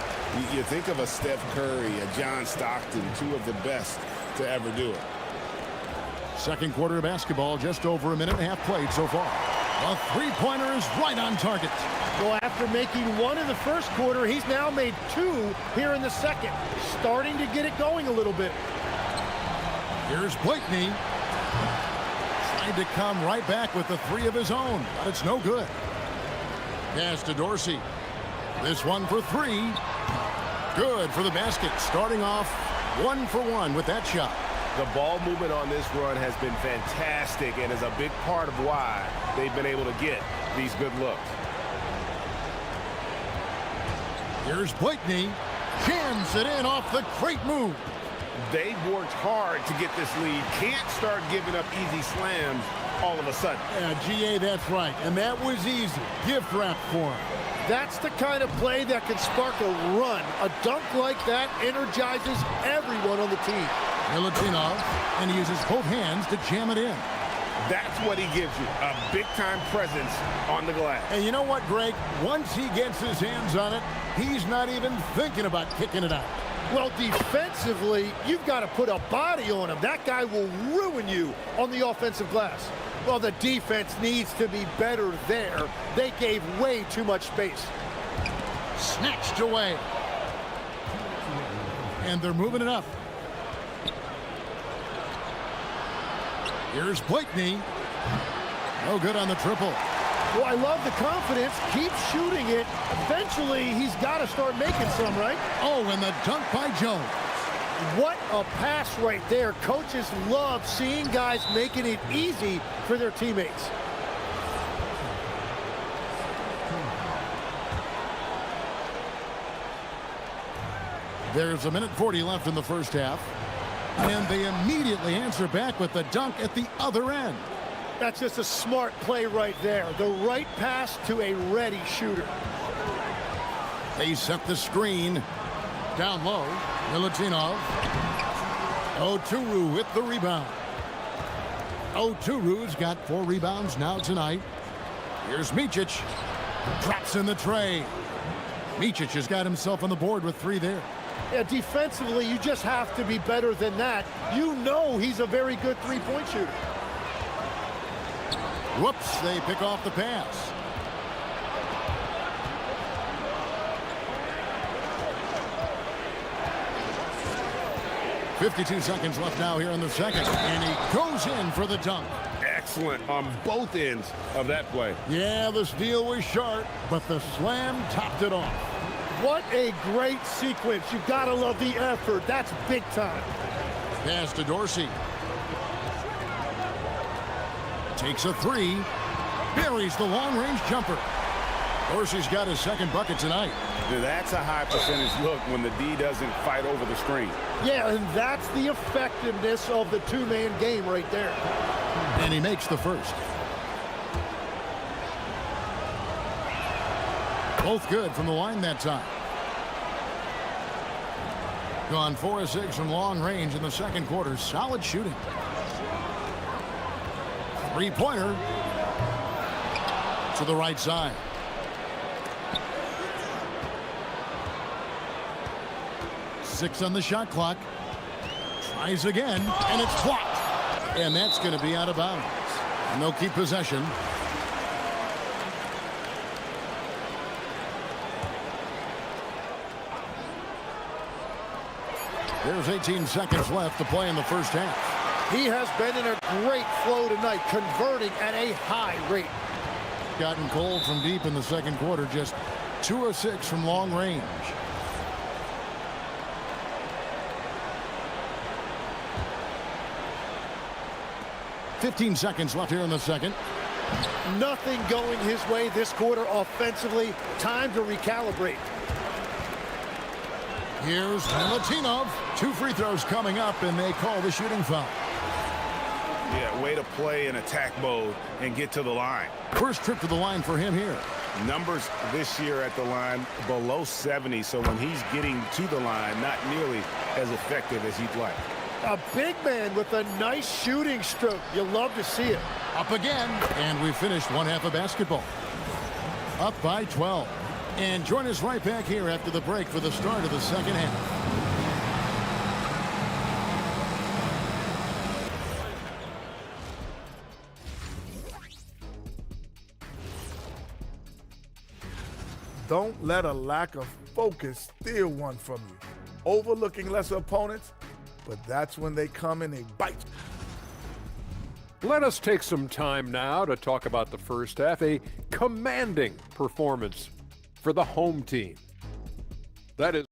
S10: You think of a Steph Curry, a John Stockton, two of the best to ever do it.
S1: Second quarter of basketball, just over a minute and a half played so far. The three-pointer is right on target.
S11: Well, after making one in the first quarter, he's now made 2 here in the second. Starting to get it going a little bit.
S1: Here's Blakeney. Tried to come right back with the 3 of his own, but it's no good. Pass to Dorsey. This one for 3. Good for the basket. Starting off 1 for 1 with that shot.
S10: The ball movement on this run has been fantastic and is a big part of why they've been able to get these good looks.
S1: Here's Blakeney. Jams it in off the great move.
S10: They've worked hard to get this lead. Can't start giving up easy slams all of a sudden.
S1: Yeah, GA, that's right. And that was easy. Gift wrap for him.
S11: That's the kind of play that can spark a run. A dunk like that energizes everyone on the team.
S1: Milutinov, and he uses both hands to jam it in.
S10: That's what he gives you, a big-time presence on the glass.
S1: And you know what, Greg? Once he gets his hands on it, he's not even thinking about kicking it out.
S11: Well, defensively, you've got to put a body on him. That guy will ruin you on the offensive glass. Well, the defense needs to be better there. They gave way too much space.
S1: Snatched away. And they're moving it up. Here's Blakeney. No good on the triple.
S11: Well, I love the confidence. Keep shooting it. Eventually, he's got to start making some, right?
S1: Oh, and the dunk by Jones.
S11: What a pass right there. Coaches love seeing guys making it easy for their teammates.
S1: There's 1:40 left in the first half. And they immediately answer back with the dunk at the other end.
S11: That's just a smart play right there. The right pass to a ready shooter.
S1: They set the screen. Down low. Milutinov. Oturu with the rebound. Oturu's got 4 rebounds now tonight. Here's Micic. Drops in the tray. Micic has got himself on the board with 3 there.
S11: Yeah, defensively, you just have to be better than that. You know he's a very good three-point shooter.
S1: Whoops, they pick off the pass. .52 seconds left now here in the second. And he goes in for the dunk.
S2: Excellent on both ends of that play.
S1: Yeah, the steal was sharp, but the slam topped it off.
S11: What a great sequence. You gotta love the effort. That's big time.
S1: Pass to Dorsey. Takes a 3. Buries the long-range jumper. Dorsey's got his second bucket tonight.
S2: That's a high percentage look when the D doesn't fight over the screen.
S11: Yeah, and that's the effectiveness of the two-man game right there.
S1: And he makes the first. Both good from the line that time. Gone 4 of 6 from long range in the second quarter. Solid shooting. Three-pointer to the right side. Six on the shot clock. Tries again, and it's blocked. And that's going to be out of bounds. And they'll keep possession. There's 18 seconds left to play in the first half.
S11: He has been in a great flow tonight, converting at a high rate.
S1: Gotten cold from deep in the second quarter, just 2 of 6 from long range. .15 seconds left here in the second.
S11: Nothing going his way this quarter offensively. Time to recalibrate.
S1: Here's Milutinov. 2 free throws coming up, and they call the shooting foul.
S2: Yeah, way to play in attack mode and get to the line.
S1: First trip to the line for him here.
S2: Numbers this year at the line below 70, so when he's getting to the line, not nearly as effective as he'd like.
S11: A big man with a nice shooting stroke. You love to see it.
S1: Up again, and we finished one half of basketball. Up by 12. And join us right back here after the break for the start of the second half.
S4: Don't let a lack of focus steal one from you. Overlooking lesser opponents, but that's when they come and they bite.
S5: Let us take some time now to talk about the first half, a commanding performance for the home team. That is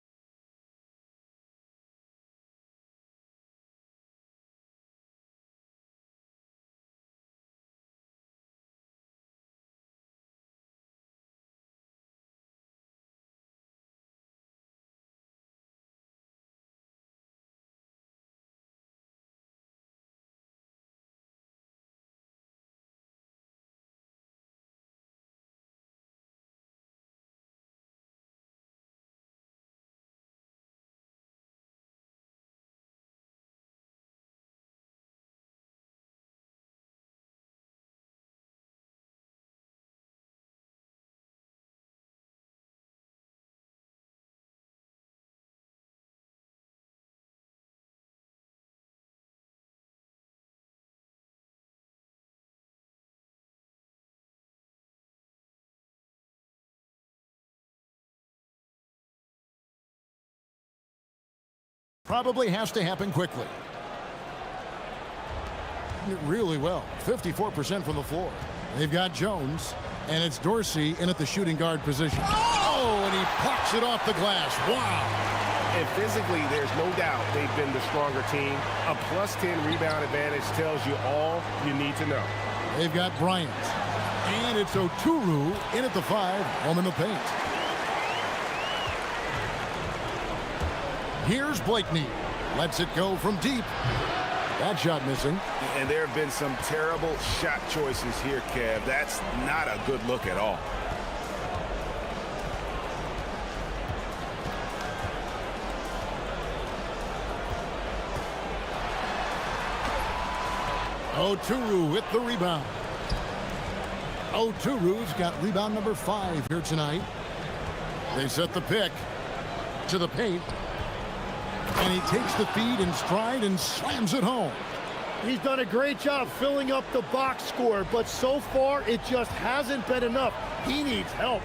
S1: Probably has to happen quickly. Really well. 54% from the floor. They've got Jones, and it's Dorsey in at the shooting guard position. Oh, and he pucks it off the glass. Wow.
S2: And physically, there's no doubt they've been the stronger team. A plus 10 rebound advantage tells you all you need to know.
S1: They've got Bryant, and it's Oturu in at the 5, home in the paint. Here's Blakeney. Lets it go from deep. That shot missing.
S2: And there have been some terrible shot choices here, Kev. That's not a good look at all.
S1: Oturu with the rebound. Oturu's got rebound number 5 here tonight. They set the pick to the paint. And he takes the feed in stride and slams it home.
S11: He's done a great job filling up the box score, but so far it just hasn't been enough. He needs help.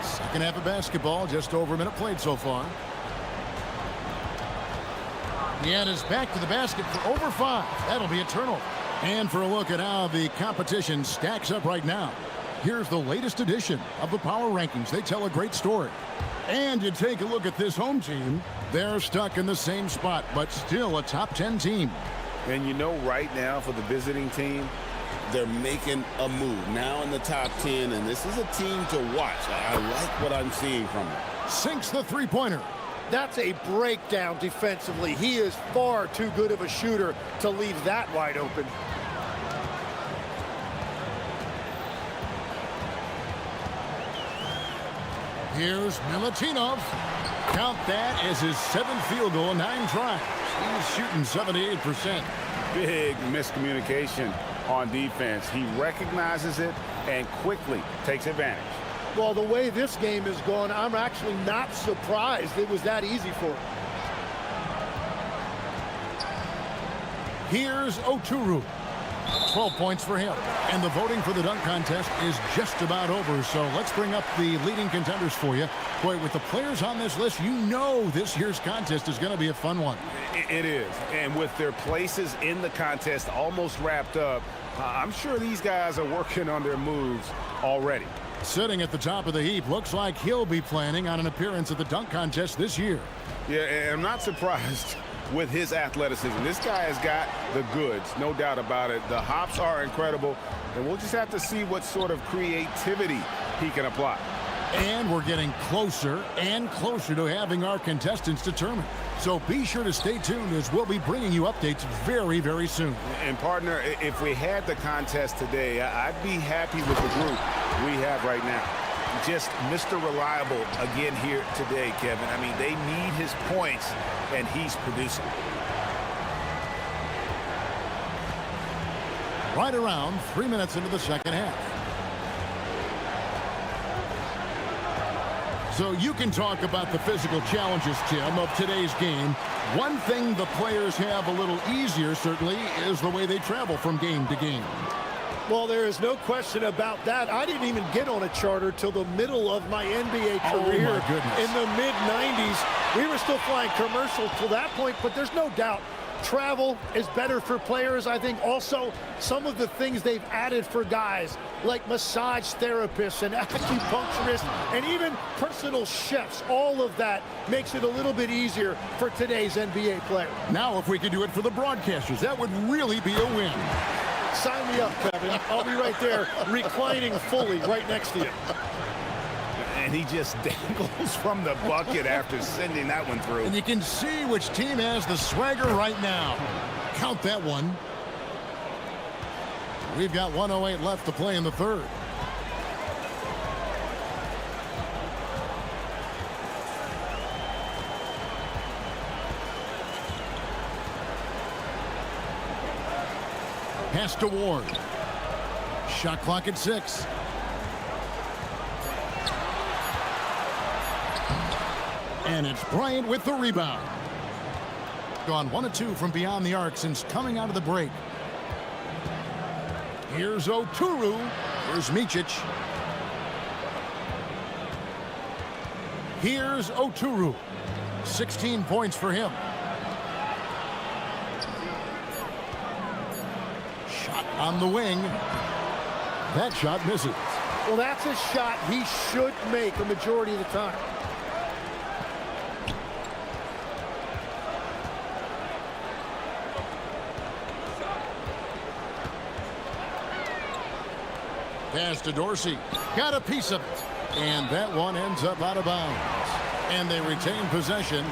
S1: Second half of basketball, just over a minute played so far. Deanna's back to the basket for over 5. That'll be a turnover. And for a look at how the competition stacks up right now, here's the latest edition of the Power Rankings. They tell a great story. And you take a look at this home team. They're stuck in the same spot, but still a top 10 team.
S2: And you know right now for the visiting team, they're making a move. Now in the top 10, and this is a team to watch. I like what I'm seeing from them.
S1: Sinks the three-pointer.
S11: That's a breakdown defensively. He is far too good of a shooter to leave that wide open.
S1: Here's Milutinov. Count that as his 7th field goal, 9 tries. He's shooting 78%.
S2: Big miscommunication on defense. He recognizes it and quickly takes advantage.
S11: Well, the way this game is going, I'm actually not surprised it was that easy for him.
S1: Here's Oturu. 12 points for him. And the voting for the dunk contest is just about over, so let's bring up the leading contenders for you. Boy, with the players on this list, you know this year's contest is going to be a fun one.
S2: It is. And with their places in the contest almost wrapped up, I'm sure these guys are working on their moves already.
S1: Sitting at the top of the heap, looks like he'll be planning on an appearance at the dunk contest this year.
S2: Yeah, and I'm not surprised with his athleticism. This guy has got the goods, no doubt about it. The hops are incredible, and we'll just have to see what sort of creativity he can apply.
S1: And we're getting closer and closer to having our contestants determined. So be sure to stay tuned as we'll be bringing you updates very, very soon.
S2: And partner, if we had the contest today, I'd be happy with the group we have right now. Just Mr. Reliable again here today, Kevin. I mean, they need his points, and he's producing.
S1: Right around 3 minutes into the second half. So you can talk about the physical challenges, Tim, of today's game. One thing the players have a little easier, certainly, is the way they travel from game to game.
S11: Well, there is no question about that. I didn't even get on a charter till the middle of my NBA career.
S1: Oh, my goodness.
S11: In the mid-90s. We were still flying commercial till that point, but there's no doubt travel is better for players. I think also some of the things they've added for guys like massage therapists and acupuncturists and even personal chefs, all of that makes it a little bit easier for today's NBA player.
S1: Now, if we could do it for the broadcasters, that would really be a win.
S11: Sign me up, Kevin. I'll be right there reclining fully right next to you.
S2: And he just dangles from the bucket after sending that one through.
S1: And you can see which team has the swagger right now. Count that one. We've got 1:08 left to play in the third. Pass to Ward. Shot clock at 6. And it's Bryant with the rebound. Gone 1 of 2 from beyond the arc since coming out of the break. Here's Oturu. Here's Micic. Here's Oturu. 16 points for him. Shot on the wing. That shot misses.
S11: Well, that's a shot he should make a majority of the time.
S1: Pass to Dorsey. Got a piece of it. And that one ends up out of bounds. And they retain possession.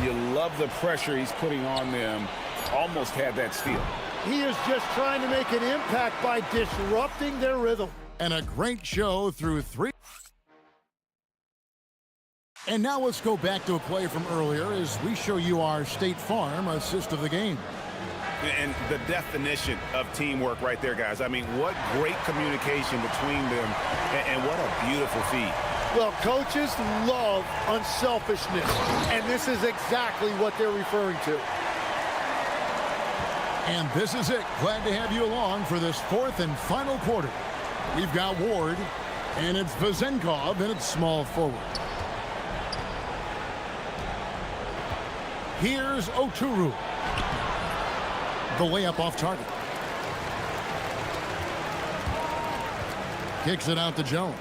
S2: You love the pressure he's putting on them. Almost had that steal.
S11: He is just trying to make an impact by disrupting their rhythm.
S1: And a great show through 3. And now let's go back to a play from earlier as we show you our State Farm assist of the game.
S10: And the definition of teamwork right there, guys. I mean, what great communication between them, and what a beautiful feed.
S11: Well, coaches love unselfishness, and this is exactly what they're referring to.
S1: And this is it. Glad to have you along for this fourth and final quarter. We've got Ward, and it's Vazenkov, and it's small forward. Here's Oturu. The layup off target. Kicks it out to Jones.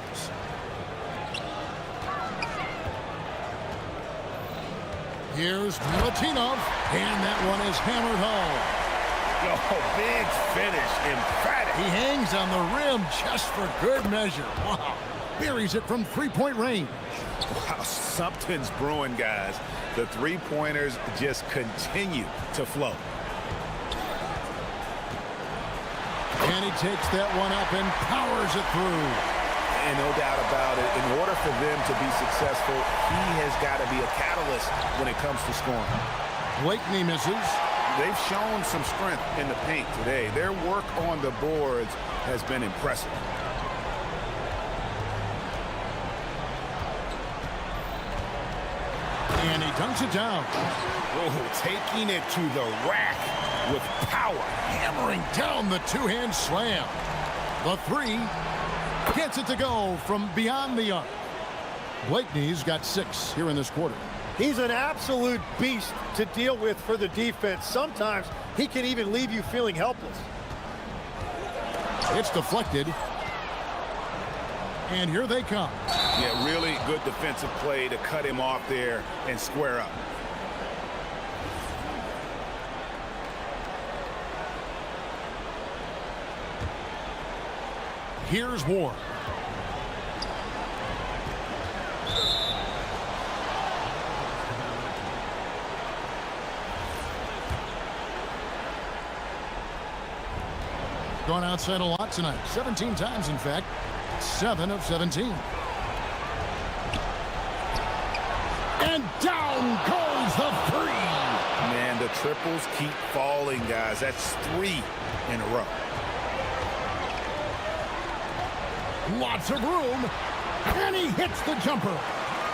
S1: Here's Latinov, and that one is hammered home.
S2: Oh, big finish, emphatic.
S1: He hangs on the rim just for good measure. Wow. Buries it from three-point range.
S10: Wow, something's brewing, guys. The three-pointers just continue to flow.
S1: And he takes that one up and powers it through.
S10: And no doubt about it, in order for them to be successful, he has got to be a catalyst when it comes to scoring.
S1: Blakeney misses.
S10: They've shown some strength in the paint today. Their work on the boards has been impressive.
S1: And he dunks it down.
S2: Oh, taking it to the rack with power.
S1: Hammering down the two-hand slam. The three gets it to go from beyond the arc. Blakeney's got 6 here in this quarter.
S11: He's an absolute beast to deal with for the defense. Sometimes he can even leave you feeling helpless.
S1: It's deflected. And here they come.
S10: Yeah, really good defensive play to cut him off there and square up.
S1: Here's Ward. Gone outside a lot tonight. 17 times, in fact. 7 of 17. And down goes the three.
S10: Man, the triples keep falling, guys. That's 3 in a row.
S1: Lots of room. And he hits the jumper.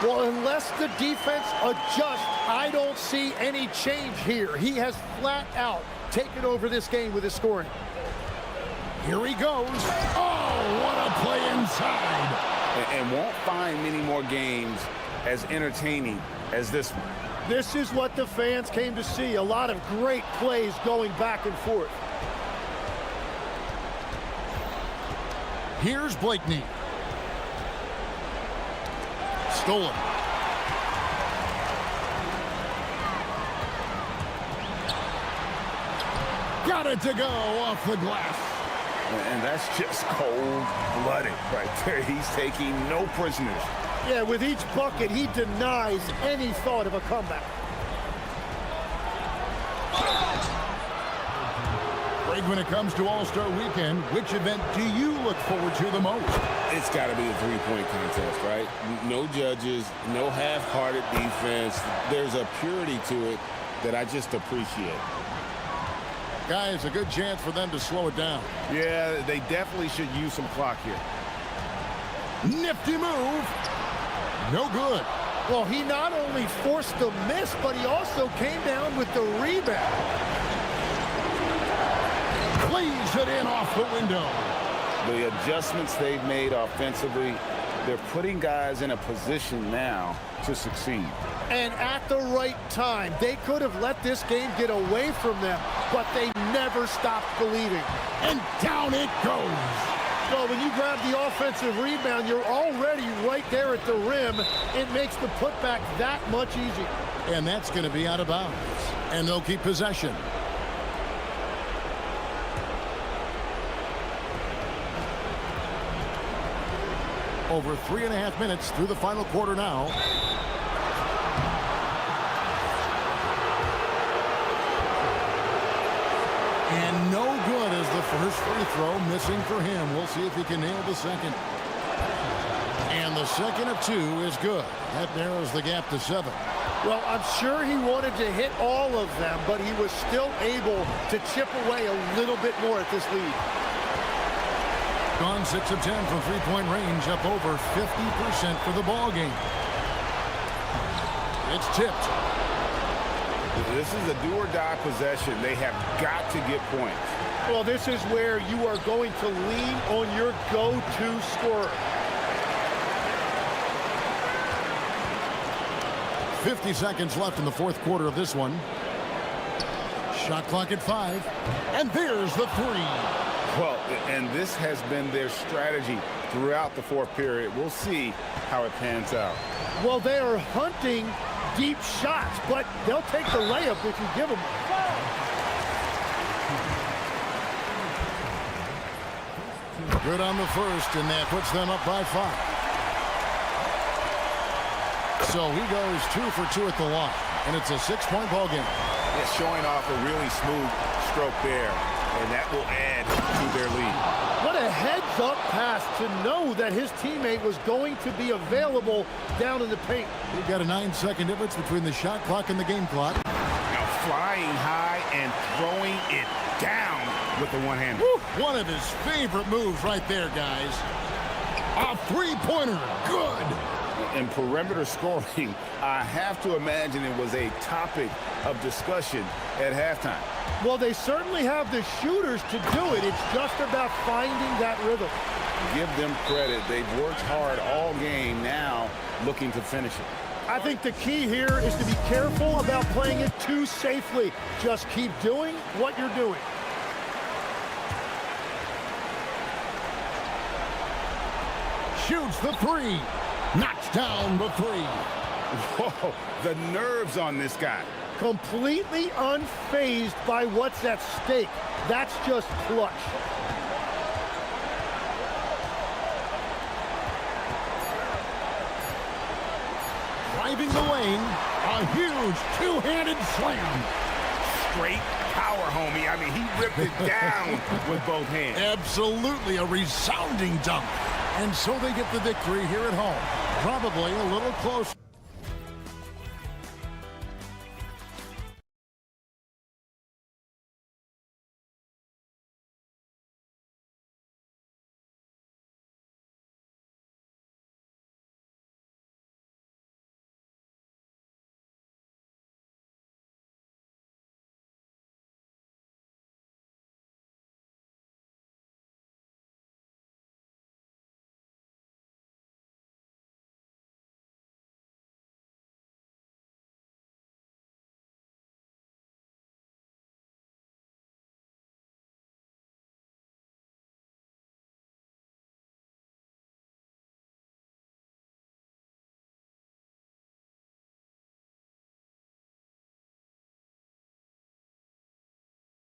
S11: Well, unless the defense adjusts, I don't see any change here. He has flat out taken over this game with his scoring.
S1: Here he goes. Oh, what a play inside.
S10: And won't find many more games as entertaining as this one.
S11: This is what the fans came to see. A lot of great plays going back and forth.
S1: Here's Blakeney. Stolen. Got it to go off the glass.
S10: And that's just cold-blooded right there. He's taking no prisoners.
S11: Yeah, with each bucket, he denies any thought of a comeback.
S1: Greg, when it comes to All-Star Weekend, which event do you look forward to the most?
S2: It's got to be the three-point contest, right? No judges, no half-hearted defense. There's a purity to it that I just appreciate.
S1: Guys, a good chance for them to slow it down.
S10: Yeah, they definitely should use some clock here.
S1: Nifty move. No good.
S11: Well, he not only forced the miss, but he also came down with the rebound.
S1: Plays it in off the window.
S10: The adjustments they've made offensively, they're putting guys in a position now
S2: to succeed.
S11: And at the right time, they could have let this game get away from them, but they never stopped believing.
S1: And down it goes.
S11: Well, when you grab the offensive rebound, you're already right there at the rim. It makes the putback that much easier.
S1: And that's going to be out of bounds. And they'll keep possession. Over 3.5 minutes through the final quarter now. And no good as the first free throw missing for him. We'll see if he can nail the second. And the second of two is good. That narrows the gap to 7.
S11: Well, I'm sure he wanted to hit all of them, but he was still able to chip away a little bit more at this lead.
S1: Gone 6 of 10 from three-point range, up over 50% for the ball game. It's tipped.
S2: This is a do-or-die possession. They have got to get points.
S11: Well, this is where you are going to lean on your go-to scorer.
S1: 50 seconds left in the fourth quarter of this one. Shot clock at 5. And there's the 3.
S2: Well, and this has been their strategy throughout the fourth period. We'll see how it pans out.
S11: Well, they are hunting deep shots, but they'll take the layup if you give them.
S1: Good on the first, and that puts them up by 5. So he goes 2 for 2 at the line, and it's a 6-point ball game.
S2: It's showing off a really smooth stroke there, and that will add to their lead.
S11: What a heads-up pass to know that his teammate was going to be available down in the paint.
S1: We've got a 9-second difference between the shot clock and the game clock.
S2: Now flying high and throwing it down with the one-hander.
S1: One of his favorite moves right there, guys. A three-pointer. Good.
S2: In perimeter scoring, I have to imagine it was a topic of discussion at halftime.
S11: Well, they certainly have the shooters to do it. It's just about finding that rhythm.
S2: Give them credit. They've worked hard all game, now looking to finish it.
S11: I think the key here is to be careful about playing it too safely. Just keep doing what you're doing.
S1: Shoots the 3. Knocks down the 3.
S2: Whoa, the nerves on this guy.
S11: Completely unfazed by what's at stake. That's just clutch.
S1: Driving the lane, a huge two-handed slam.
S2: Straight power, homie. I mean, he ripped it down with both hands.
S1: Absolutely a resounding dunk. And so they get the victory here at home. Probably a little close.